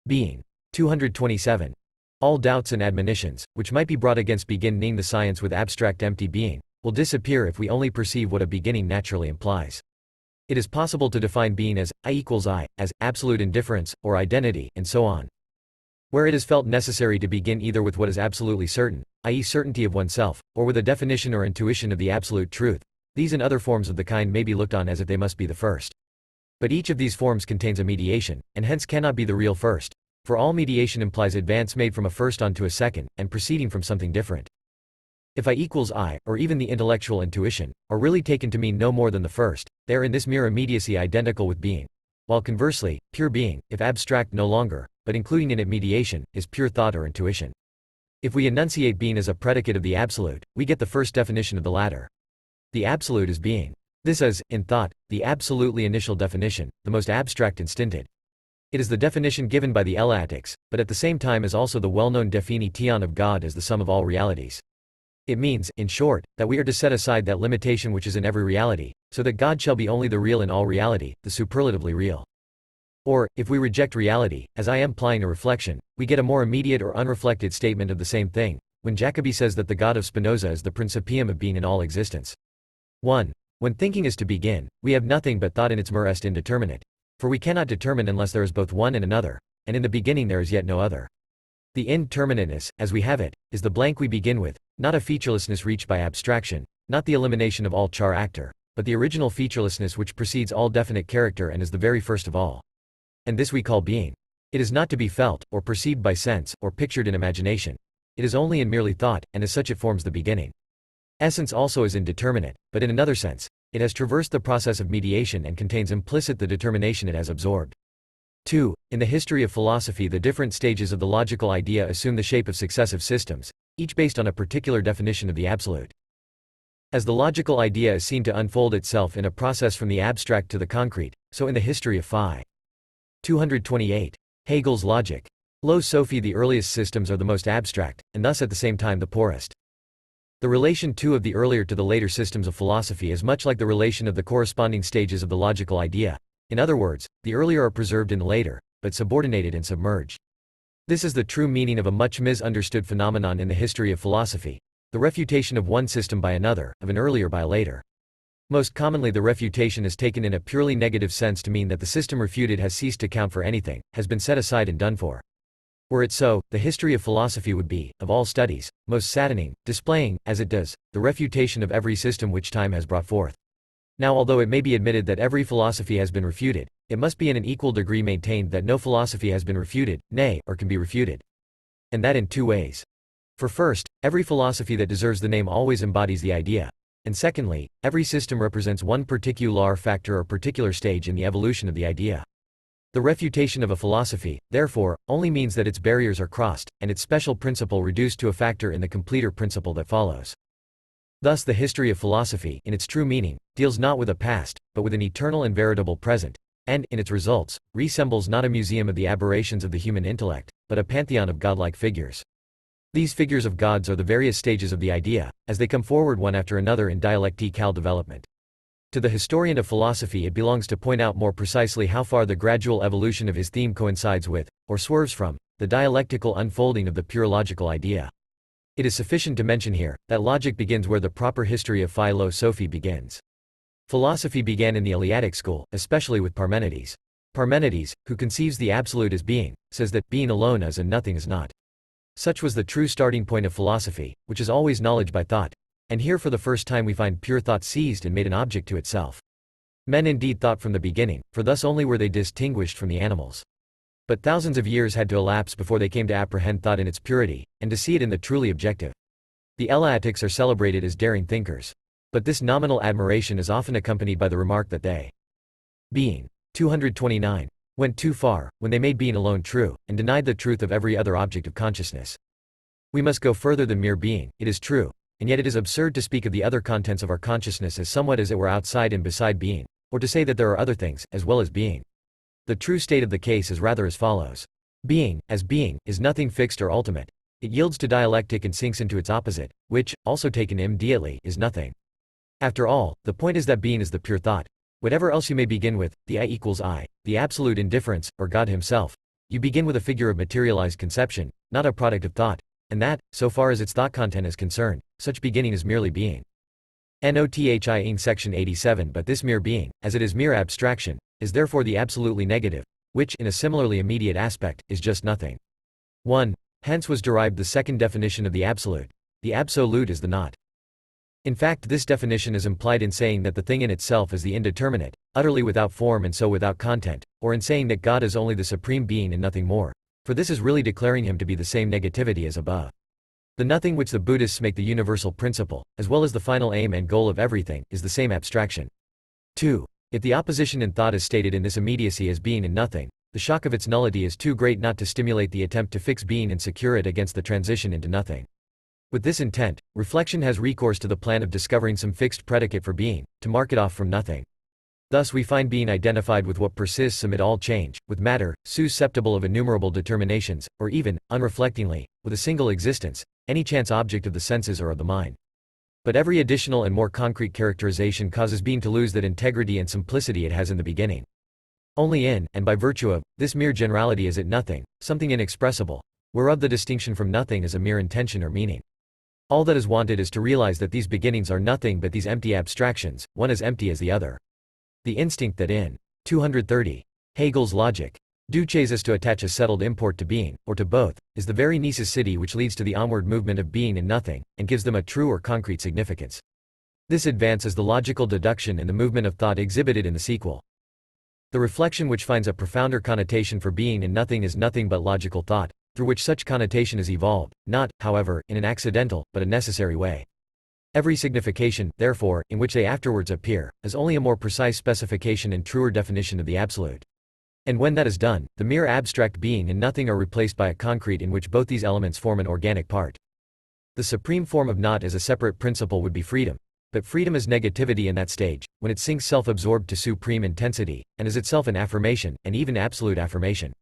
Being. 227. All doubts and admonitions, which might be brought against beginning the science with abstract empty being, will disappear if we only perceive what a beginning naturally implies. It is possible to define being as I equals I, as absolute indifference, or identity, and so on. Where it is felt necessary to begin either with what is absolutely certain, i.e. certainty of oneself, or with a definition or intuition of the absolute truth, these and other forms of the kind may be looked on as if they must be the first. But each of these forms contains a mediation, and hence cannot be the real first, for all mediation implies advance made from a first onto a second, and proceeding from something different. If I equals I, or even the intellectual intuition, are really taken to mean no more than the first, they are in this mere immediacy identical with being. While conversely, pure being, if abstract no longer, but including in it mediation, is pure thought or intuition. If we enunciate being as a predicate of the absolute, we get the first definition of the latter. The absolute is being. This is, in thought, the absolutely initial definition, the most abstract and stinted. It is the definition given by the Eleatics, but at the same time is also the well-known definition of God as the sum of all realities. It means, in short, that we are to set aside that limitation which is in every reality, so that God shall be only the real in all reality, the superlatively real. Or, if we reject reality, as I am implying a reflection, we get a more immediate or unreflected statement of the same thing, when Jacobi says that the God of Spinoza is the principium of being in all existence. 1. When thinking is to begin, we have nothing but thought in its mer est indeterminate. For we cannot determine unless there is both one and another, and in the beginning there is yet no other. The indeterminateness, as we have it, is the blank we begin with, not a featurelessness reached by abstraction, not the elimination of all char actor, but the original featurelessness which precedes all definite character and is the very first of all. And this we call being. It is not to be felt, or perceived by sense, or pictured in imagination. It is only in merely thought, and as such it forms the beginning. Essence also is indeterminate, but in another sense, it has traversed the process of mediation and contains implicit the determination it has absorbed. 2. In the history of philosophy the different stages of the logical idea assume the shape of successive systems, each based on a particular definition of the absolute. As the logical idea is seen to unfold itself in a process from the abstract to the concrete, so in the history of phi. 228. Hegel's logic. Philosophy. The earliest systems are the most abstract, and thus at the same time the poorest. The relation too of the earlier to the later systems of philosophy is much like the relation of the corresponding stages of the logical idea. In other words, the earlier are preserved in the later, but subordinated and submerged. This is the true meaning of a much misunderstood phenomenon in the history of philosophy: the refutation of one system by another, of an earlier by a later. Most commonly the refutation is taken in a purely negative sense to mean that the system refuted has ceased to count for anything, has been set aside and done for. Were it so, the history of philosophy would be, of all studies, most saddening, displaying, as it does, the refutation of every system which time has brought forth. Now although it may be admitted that every philosophy has been refuted, it must be in an equal degree maintained that no philosophy has been refuted, nay, or can be refuted. And that in two ways. For first, every philosophy that deserves the name always embodies the idea. And secondly, every system represents one particular factor or particular stage in the evolution of the idea. The refutation of a philosophy, therefore, only means that its barriers are crossed, and its special principle reduced to a factor in the completer principle that follows. Thus the history of philosophy, in its true meaning, deals not with a past, but with an eternal and veritable present, and, in its results, resembles not a museum of the aberrations of the human intellect, but a pantheon of godlike figures. These figures of gods are the various stages of the idea, as they come forward one after another in dialectical development. To the historian of philosophy it belongs to point out more precisely how far the gradual evolution of his theme coincides with, or swerves from, the dialectical unfolding of the pure logical idea. It is sufficient to mention here, that logic begins where the proper history of philosophy begins. Philosophy began in the Eleatic school, especially with Parmenides. Parmenides, who conceives the absolute as being, says that being alone is and nothing is not. Such was the true starting point of philosophy, which is always knowledge by thought. And here for the first time we find pure thought seized and made an object to itself. Men indeed thought from the beginning, for thus only were they distinguished from the animals. But thousands of years had to elapse before they came to apprehend thought in its purity, and to see it in the truly objective. The Eleatics are celebrated as daring thinkers. But this nominal admiration is often accompanied by the remark that they, being 229, went too far, when they made being alone true, and denied the truth of every other object of consciousness. We must go further than mere being, it is true. And yet it is absurd to speak of the other contents of our consciousness as somewhat as it were outside and beside being, or to say that there are other things, as well as being. The true state of the case is rather as follows. Being, as being, is nothing fixed or ultimate. It yields to dialectic and sinks into its opposite, which, also taken immediately, is nothing. After all, the point is that being is the pure thought. Whatever else you may begin with, the I equals I, the absolute indifference, or God himself, you begin with a figure of materialized conception, not a product of thought, and that, so far as its thought content is concerned, such beginning is merely being. Nothing section 87. But this mere being, as it is mere abstraction, is therefore the absolutely negative, which, in a similarly immediate aspect, is just nothing. 1. Hence was derived the second definition of the absolute. The absolute is the not. In fact, this definition is implied in saying that the thing in itself is the indeterminate, utterly without form and so without content, or in saying that God is only the supreme being and nothing more. For this is really declaring him to be the same negativity as above. The nothing which the Buddhists make the universal principle, as well as the final aim and goal of everything, is the same abstraction. 2. If the opposition in thought is stated in this immediacy as being and nothing, the shock of its nullity is too great not to stimulate the attempt to fix being and secure it against the transition into nothing. With this intent, reflection has recourse to the plan of discovering some fixed predicate for being, to mark it off from nothing. Thus we find being identified with what persists amid all change, with matter, susceptible of innumerable determinations, or even, unreflectingly, with a single existence, any chance object of the senses or of the mind. But every additional and more concrete characterization causes being to lose that integrity and simplicity it has in the beginning. Only in, and by virtue of, this mere generality is it nothing, something inexpressible, whereof the distinction from nothing is a mere intention or meaning. All that is wanted is to realize that these beginnings are nothing but these empty abstractions, one as empty as the other. The instinct that in 230, Hegel's logic, duces us to attach a settled import to being, or to both, is the very necessity which leads to the onward movement of being and nothing, and gives them a true or concrete significance. This advance is the logical deduction and the movement of thought exhibited in the sequel. The reflection which finds a profounder connotation for being and nothing is nothing but logical thought, through which such connotation is evolved, not, however, in an accidental, but a necessary way. Every signification, therefore, in which they afterwards appear, is only a more precise specification and truer definition of the absolute. And when that is done, the mere abstract being and nothing are replaced by a concrete in which both these elements form an organic part. The supreme form of not as a separate principle would be freedom. But freedom is negativity in that stage, when it sinks self-absorbed to supreme intensity, and is itself an affirmation, and even absolute affirmation.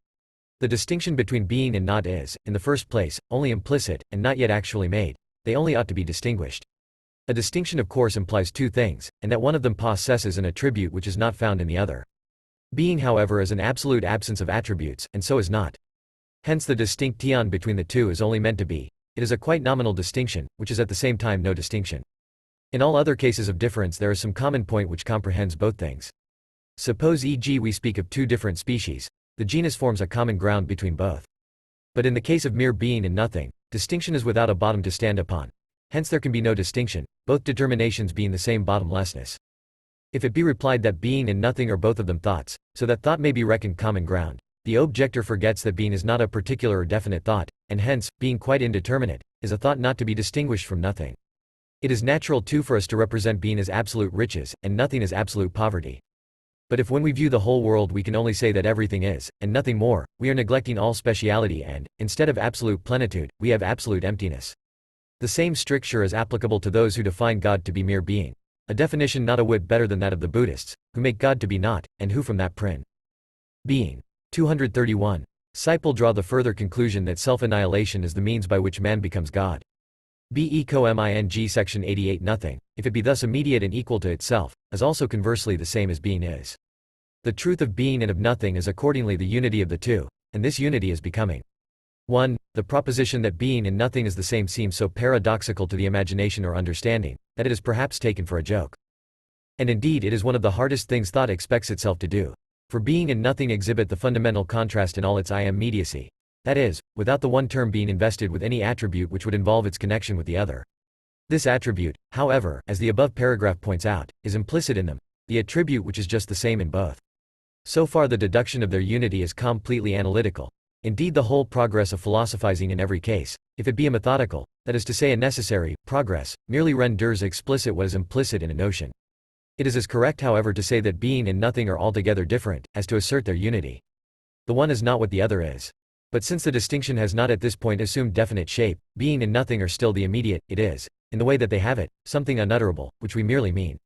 The distinction between being and not is, in the first place, only implicit, and not yet actually made. They only ought to be distinguished. A distinction of course implies two things, and that one of them possesses an attribute which is not found in the other. Being however is an absolute absence of attributes, and so is not. Hence the distinction between the two is only meant to be. It is a quite nominal distinction, which is at the same time no distinction. In all other cases of difference there is some common point which comprehends both things. Suppose e.g. we speak of two different species, the genus forms a common ground between both. But in the case of mere being and nothing, distinction is without a bottom to stand upon. Hence there can be no distinction, both determinations being the same bottomlessness. If it be replied that being and nothing are both of them thoughts, so that thought may be reckoned common ground, the objector forgets that being is not a particular or definite thought, and hence, being quite indeterminate, is a thought not to be distinguished from nothing. It is natural too for us to represent being as absolute riches, and nothing as absolute poverty. But if when we view the whole world we can only say that everything is, and nothing more, we are neglecting all speciality and, instead of absolute plenitude, we have absolute emptiness. The same stricture is applicable to those who define God to be mere being. A definition not a whit better than that of the Buddhists, who make God to be not, and who from that prin. Being. 231. Seipel draw the further conclusion that self-annihilation is the means by which man becomes God. B. Ecoming section 88 Nothing, if it be thus immediate and equal to itself, is also conversely the same as being is. The truth of being and of nothing is accordingly the unity of the two, and this unity is becoming. 1. The proposition that being and nothing is the same seems so paradoxical to the imagination or understanding, that it is perhaps taken for a joke. And indeed it is one of the hardest things thought expects itself to do. For being and nothing exhibit the fundamental contrast in all its immediacy. That is, without the one term being invested with any attribute which would involve its connection with the other. This attribute, however, as the above paragraph points out, is implicit in them, the attribute which is just the same in both. So far the deduction of their unity is completely analytical. Indeed the whole progress of philosophizing in every case, if it be a methodical, that is to say a necessary, progress, merely renders explicit what is implicit in a notion. It is as correct however to say that being and nothing are altogether different, as to assert their unity. The one is not what the other is. But since the distinction has not at this point assumed definite shape, being and nothing are still the immediate, it is, in the way that they have it, something unutterable, which we merely mean.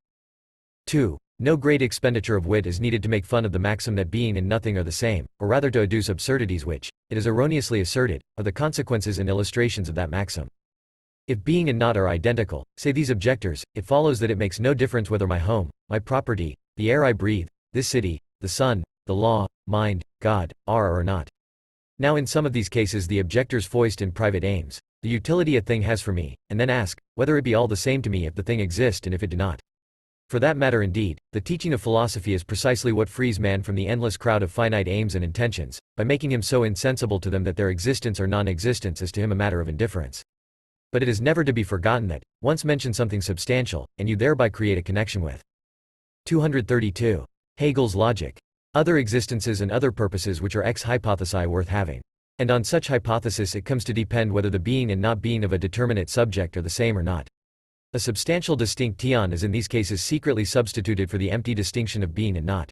2. No great expenditure of wit is needed to make fun of the maxim that being and nothing are the same, or rather to adduce absurdities which, it is erroneously asserted, are the consequences and illustrations of that maxim. If being and not are identical, say these objectors, it follows that it makes no difference whether my home, my property, the air I breathe, this city, the sun, the law, mind, God, are or not. Now in some of these cases the objectors foist in private aims, the utility a thing has for me, and then ask, whether it be all the same to me if the thing exist and if it do not. For that matter indeed, the teaching of philosophy is precisely what frees man from the endless crowd of finite aims and intentions, by making him so insensible to them that their existence or non-existence is to him a matter of indifference. But it is never to be forgotten that, once mention something substantial, and you thereby create a connection with. 232. Hegel's logic. Other existences and other purposes which are ex hypothesi worth having. And on such hypothesis it comes to depend whether the being and not being of a determinate subject are the same or not. A substantial distinction is in these cases secretly substituted for the empty distinction of being and not.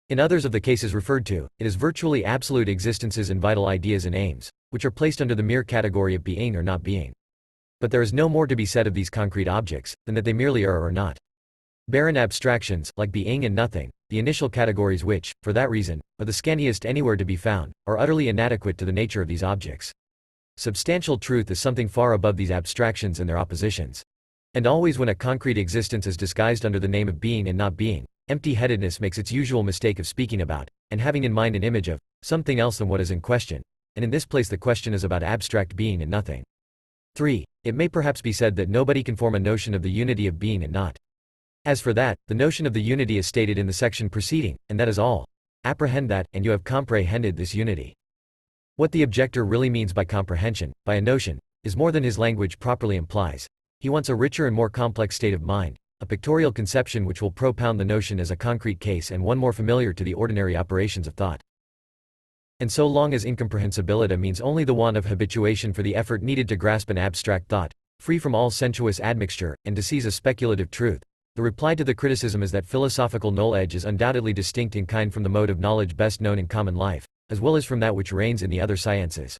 In others of the cases referred to, it is virtually absolute existences and vital ideas and aims, which are placed under the mere category of being or not being. But there is no more to be said of these concrete objects, than that they merely are or not. Barren abstractions, like being and nothing, the initial categories which, for that reason, are the scantiest anywhere to be found, are utterly inadequate to the nature of these objects. Substantial truth is something far above these abstractions and their oppositions. And always when a concrete existence is disguised under the name of being and not being, empty-headedness makes its usual mistake of speaking about, and having in mind an image of, something else than what is in question, and in this place the question is about abstract being and nothing. 3. It may perhaps be said that nobody can form a notion of the unity of being and not. As for that, the notion of the unity is stated in the section preceding, and that is all. Apprehend that, and you have comprehended this unity. What the objector really means by comprehension, by a notion, is more than his language properly implies. He wants a richer and more complex state of mind, a pictorial conception which will propound the notion as a concrete case and one more familiar to the ordinary operations of thought. And so long as incomprehensibility means only the want of habituation for the effort needed to grasp an abstract thought, free from all sensuous admixture, and to seize a speculative truth, the reply to the criticism is that philosophical knowledge is undoubtedly distinct in kind from the mode of knowledge best known in common life, as well as from that which reigns in the other sciences.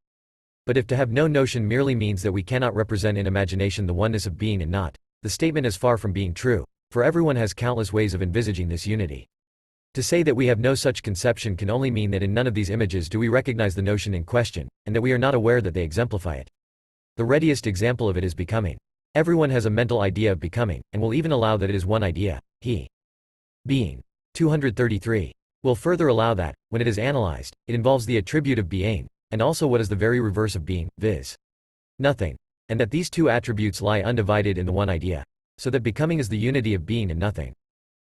But if to have no notion merely means that we cannot represent in imagination the oneness of being and not, the statement is far from being true, for everyone has countless ways of envisaging this unity. To say that we have no such conception can only mean that in none of these images do we recognize the notion in question, and that we are not aware that they exemplify it. The readiest example of it is becoming. Everyone has a mental idea of becoming, and will even allow that it is one idea, he. Being. 233. Will further allow that, when it is analyzed, it involves the attribute of being, and also what is the very reverse of being, viz. Nothing. And that these two attributes lie undivided in the one idea. So that becoming is the unity of being and nothing.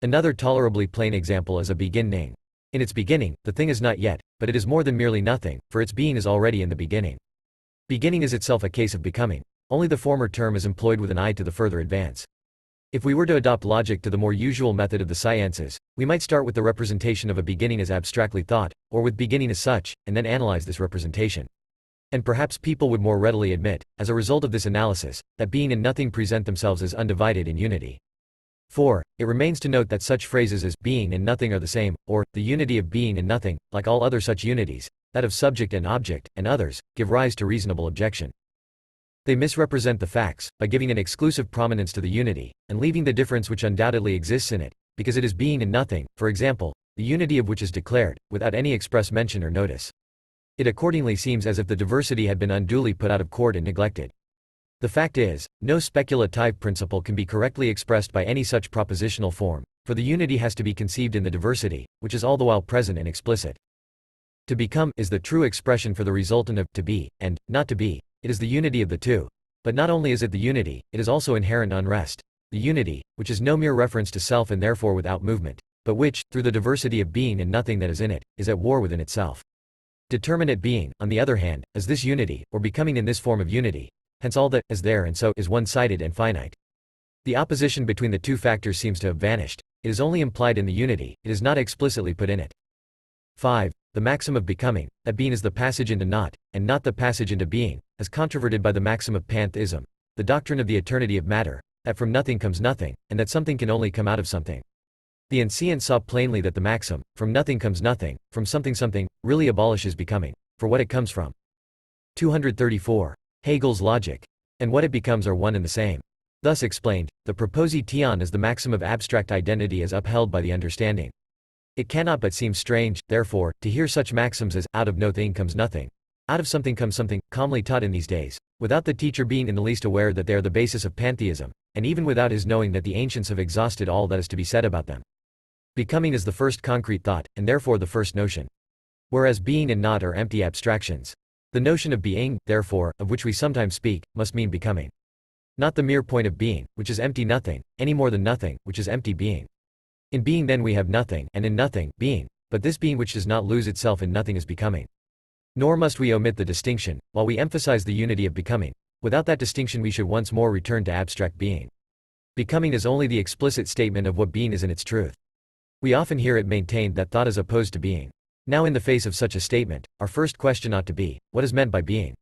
Another tolerably plain example is a beginning. In its beginning, the thing is not yet, but it is more than merely nothing, for its being is already in the beginning. Beginning is itself a case of becoming. Only the former term is employed with an eye to the further advance. If we were to adopt logic to the more usual method of the sciences, we might start with the representation of a beginning as abstractly thought, or with beginning as such, and then analyze this representation. And perhaps people would more readily admit, as a result of this analysis, that being and nothing present themselves as undivided in unity. 4. It remains to note that such phrases as being and nothing are the same, or the unity of being and nothing, like all other such unities, that of subject and object, and others, give rise to reasonable objection. They misrepresent the facts, by giving an exclusive prominence to the unity, and leaving the difference which undoubtedly exists in it, because it is being and nothing, for example, the unity of which is declared, without any express mention or notice. It accordingly seems as if the diversity had been unduly put out of court and neglected. The fact is, no speculative principle can be correctly expressed by any such propositional form, for the unity has to be conceived in the diversity, which is all the while present and explicit. To become is the true expression for the resultant of to be, and not to be. It is the unity of the two. But not only is it the unity, it is also inherent unrest. The unity, which is no mere reference to self and therefore without movement, but which, through the diversity of being and nothing that is in it, is at war within itself. Determinate being, on the other hand, is this unity, or becoming in this form of unity. Hence all that, as there and so, is one-sided and finite. The opposition between the two factors seems to have vanished. It is only implied in the unity, it is not explicitly put in it. 5. The maxim of becoming, that being is the passage into not, and not the passage into being, as controverted by the maxim of pantheism, the doctrine of the eternity of matter, that from nothing comes nothing, and that something can only come out of something. The ancient saw plainly that the maxim, from nothing comes nothing, from something something, really abolishes becoming, for what it comes from. 234. Hegel's logic. And what it becomes are one and the same. Thus explained, the proposition is the maxim of abstract identity as upheld by the understanding. It cannot but seem strange, therefore, to hear such maxims as, out of no thing comes nothing. Out of something comes something, calmly taught in these days, without the teacher being in the least aware that they are the basis of pantheism, and even without his knowing that the ancients have exhausted all that is to be said about them. Becoming is the first concrete thought, and therefore the first notion. Whereas being and not are empty abstractions. The notion of being, therefore, of which we sometimes speak, must mean becoming. Not the mere point of being, which is empty nothing, any more than nothing, which is empty being. In being then we have nothing, and in nothing, being, but this being which does not lose itself in nothing is becoming. Nor must we omit the distinction, while we emphasize the unity of becoming. Without that distinction we should once more return to abstract being. Becoming is only the explicit statement of what being is in its truth. We often hear it maintained that thought is opposed to being. Now in the face of such a statement, our first question ought to be, what is meant by being?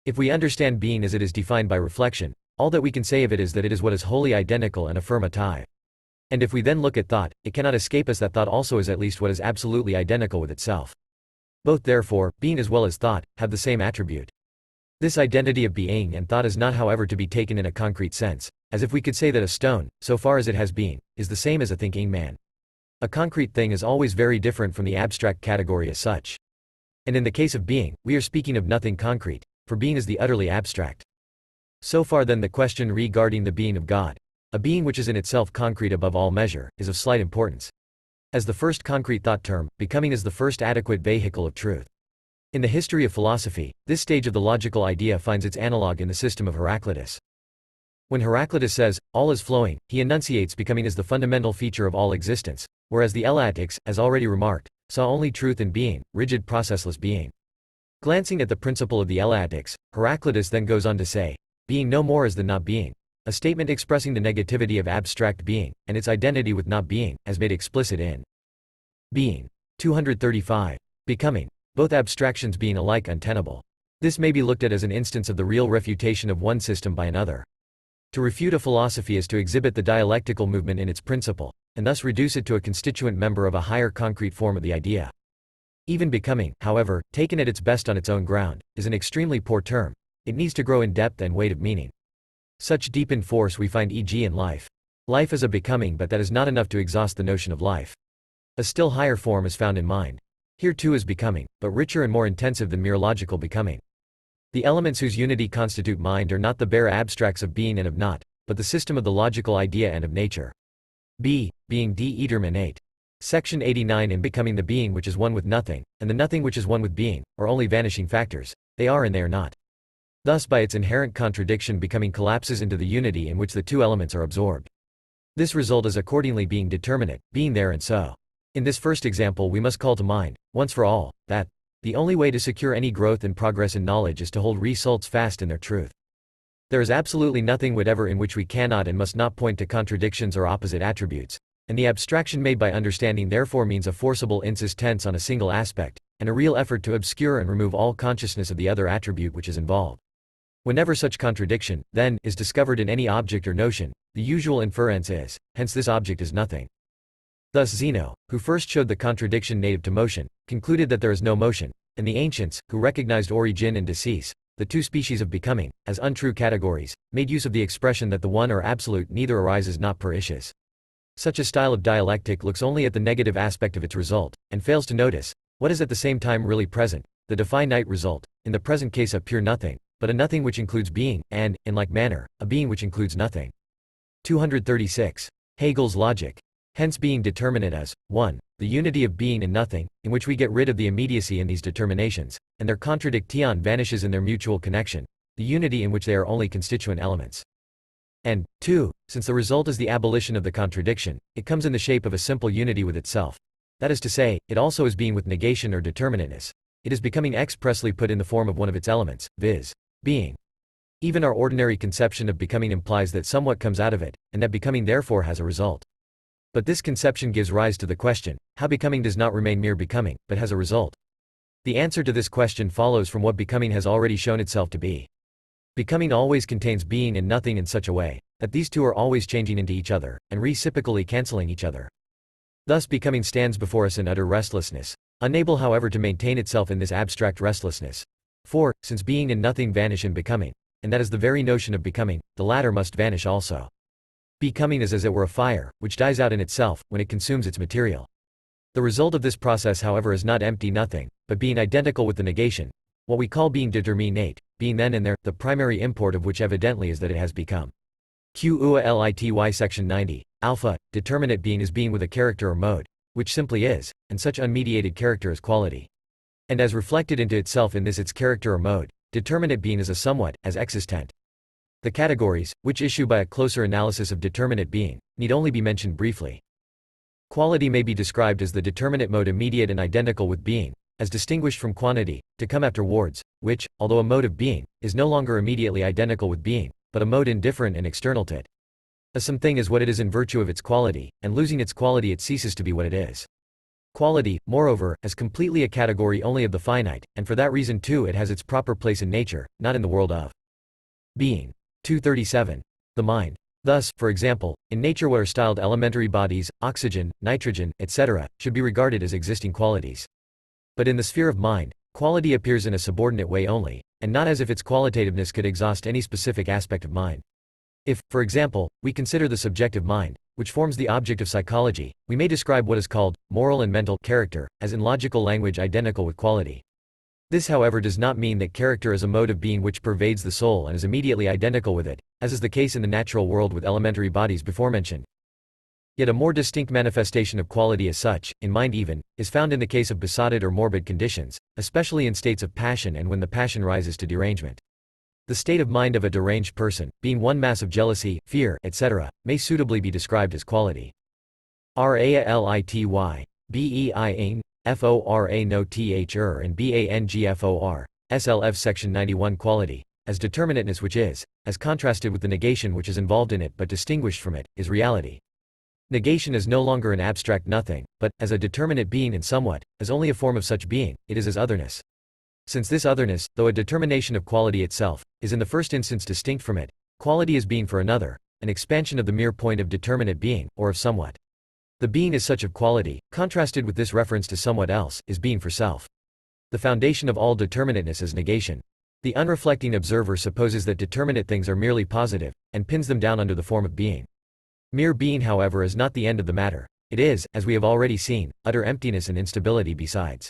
If we understand being as it is defined by reflection, all that we can say of it is that it is what is wholly identical and affirmative. And if we then look at thought, it cannot escape us that thought also is at least what is absolutely identical with itself. Both therefore, being as well as thought, have the same attribute. This identity of being and thought is not however to be taken in a concrete sense, as if we could say that a stone, so far as it has being, is the same as a thinking man. A concrete thing is always very different from the abstract category as such. And in the case of being, we are speaking of nothing concrete, for being is the utterly abstract. So far then the question regarding the being of God, a being which is in itself concrete above all measure, is of slight importance. As the first concrete thought term, becoming is the first adequate vehicle of truth. In the history of philosophy, this stage of the logical idea finds its analogue in the system of Heraclitus. When Heraclitus says, all is flowing, he enunciates becoming as the fundamental feature of all existence, whereas the Eleatics, as already remarked, saw only truth in being, rigid processless being. Glancing at the principle of the Eleatics, Heraclitus then goes on to say, being no more is than not being. A statement expressing the negativity of abstract being, and its identity with not being, as made explicit in Being. 235. Becoming. Both abstractions being alike untenable. This may be looked at as an instance of the real refutation of one system by another. To refute a philosophy is to exhibit the dialectical movement in its principle, and thus reduce it to a constituent member of a higher concrete form of the idea. Even becoming, however, taken at its best on its own ground, is an extremely poor term. It needs to grow in depth and weight of meaning. Such deep in force we find e.g. in life. Life is a becoming, but that is not enough to exhaust the notion of life. A still higher form is found in mind. Here too is becoming, but richer and more intensive than mere logical becoming. The elements whose unity constitute mind are not the bare abstracts of being and of not, but the system of the logical idea and of nature. Being determinate. Section 89. In becoming, the being which is one with nothing, and the nothing which is one with being, are only vanishing factors. They are and they are not. Thus by its inherent contradiction becoming collapses into the unity in which the two elements are absorbed. This result is accordingly being determinate, being there and so. In this first example we must call to mind, once for all, that the only way to secure any growth and progress in knowledge is to hold results fast in their truth. There is absolutely nothing whatever in which we cannot and must not point to contradictions or opposite attributes, and the abstraction made by understanding therefore means a forcible insistence on a single aspect, and a real effort to obscure and remove all consciousness of the other attribute which is involved. Whenever such contradiction, then, is discovered in any object or notion, the usual inference is, hence this object is nothing. Thus Zeno, who first showed the contradiction native to motion, concluded that there is no motion, and the ancients, who recognized origin and decease, the two species of becoming, as untrue categories, made use of the expression that the one or absolute neither arises not per issues. Such a style of dialectic looks only at the negative aspect of its result, and fails to notice what is at the same time really present, the definite result, in the present case a pure nothing, but a nothing which includes being, and, in like manner, a being which includes nothing. 236. Hegel's logic. Hence being determinate as 1. The unity of being and nothing, in which we get rid of the immediacy in these determinations, and their contradiction vanishes in their mutual connection, the unity in which they are only constituent elements. And 2. Since the result is the abolition of the contradiction, it comes in the shape of a simple unity with itself. That is to say, it also is being with negation or determinateness. It is becoming expressly put in the form of one of its elements, viz. Being. Even our ordinary conception of becoming implies that somewhat comes out of it, and that becoming therefore has a result. But this conception gives rise to the question, how becoming does not remain mere becoming, but has a result. The answer to this question follows from what becoming has already shown itself to be. Becoming always contains being and nothing in such a way, that these two are always changing into each other, and reciprocally cancelling each other. Thus becoming stands before us in utter restlessness, unable however to maintain itself in this abstract restlessness. For, since being and nothing vanish in becoming, and that is the very notion of becoming, the latter must vanish also. Becoming is as it were a fire, which dies out in itself, when it consumes its material. The result of this process however is not empty nothing, but being identical with the negation, what we call being determinate, being then and there, the primary import of which evidently is that it has become. Qulity section 90, alpha, determinate being is being with a character or mode, which simply is, and such unmediated character is quality. And as reflected into itself in this its character or mode, determinate being is a somewhat, as existent. The categories, which issue by a closer analysis of determinate being, need only be mentioned briefly. Quality may be described as the determinate mode immediate and identical with being, as distinguished from quantity, to come afterwards, which, although a mode of being, is no longer immediately identical with being, but a mode indifferent and external to it. A something is what it is in virtue of its quality, and losing its quality it ceases to be what it is. Quality, moreover, is completely a category only of the finite, and for that reason too it has its proper place in nature, not in the world of being. 237. The mind. Thus, for example, in nature what are styled elementary bodies, oxygen, nitrogen, etc., should be regarded as existing qualities. But in the sphere of mind, quality appears in a subordinate way only, and not as if its qualitativeness could exhaust any specific aspect of mind. If, for example, we consider the subjective mind, which forms the object of psychology, we may describe what is called moral and mental character, as in logical language identical with quality. This however does not mean that character is a mode of being which pervades the soul and is immediately identical with it, as is the case in the natural world with elementary bodies before mentioned. Yet a more distinct manifestation of quality as such, in mind even, is found in the case of besotted or morbid conditions, especially in states of passion and when the passion rises to derangement. The state of mind of a deranged person, being one mass of jealousy, fear, etc., may suitably be described as quality. Rality, being, fora no thr and bangfor, slf section 91 quality, as determinateness which is, as contrasted with the negation which is involved in it but distinguished from it, is reality. Negation is no longer an abstract nothing, but, as a determinate being and somewhat, as only a form of such being, it is as otherness. Since this otherness, though a determination of quality itself, is in the first instance distinct from it, quality is being for another, an expansion of the mere point of determinate being, or of somewhat. The being is such of quality, contrasted with this reference to somewhat else, is being for self. The foundation of all determinateness is negation. The unreflecting observer supposes that determinate things are merely positive, and pins them down under the form of being. Mere being however is not the end of the matter, It is, as we have already seen, utter emptiness and instability besides.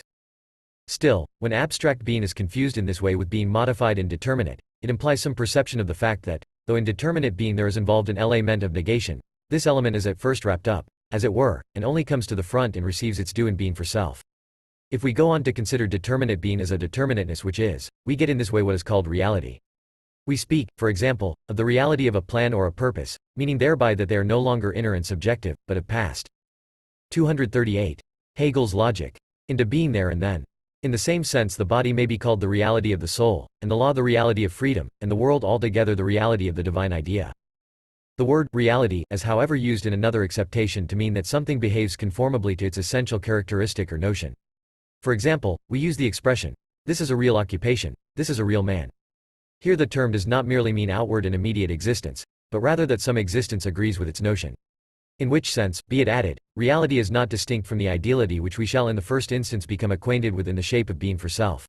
Still, when abstract being is confused in this way with being modified and determinate, it implies some perception of the fact that, though in determinate being there is involved an element of negation, this element is at first wrapped up, as it were, and only comes to the front and receives its due in being for self. If we go on to consider determinate being as a determinateness which is, we get in this way what is called reality. We speak, for example, of the reality of a plan or a purpose, meaning thereby that they are no longer inner and subjective, but have passed. 238. Hegel's logic. Into being there and then. In the same sense the body may be called the reality of the soul, and the law the reality of freedom, and the world altogether the reality of the divine idea. The word reality is however used in another acceptation to mean that something behaves conformably to its essential characteristic or notion. For example, we use the expression, this is a real occupation, this is a real man. Here the term does not merely mean outward and immediate existence, but rather that some existence agrees with its notion. In which sense, be it added, reality is not distinct from the ideality which we shall in the first instance become acquainted with in the shape of being for self.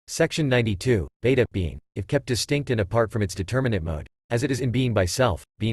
Section 92, beta, being, if kept distinct and apart from its determinate mode, as it is in being by self, being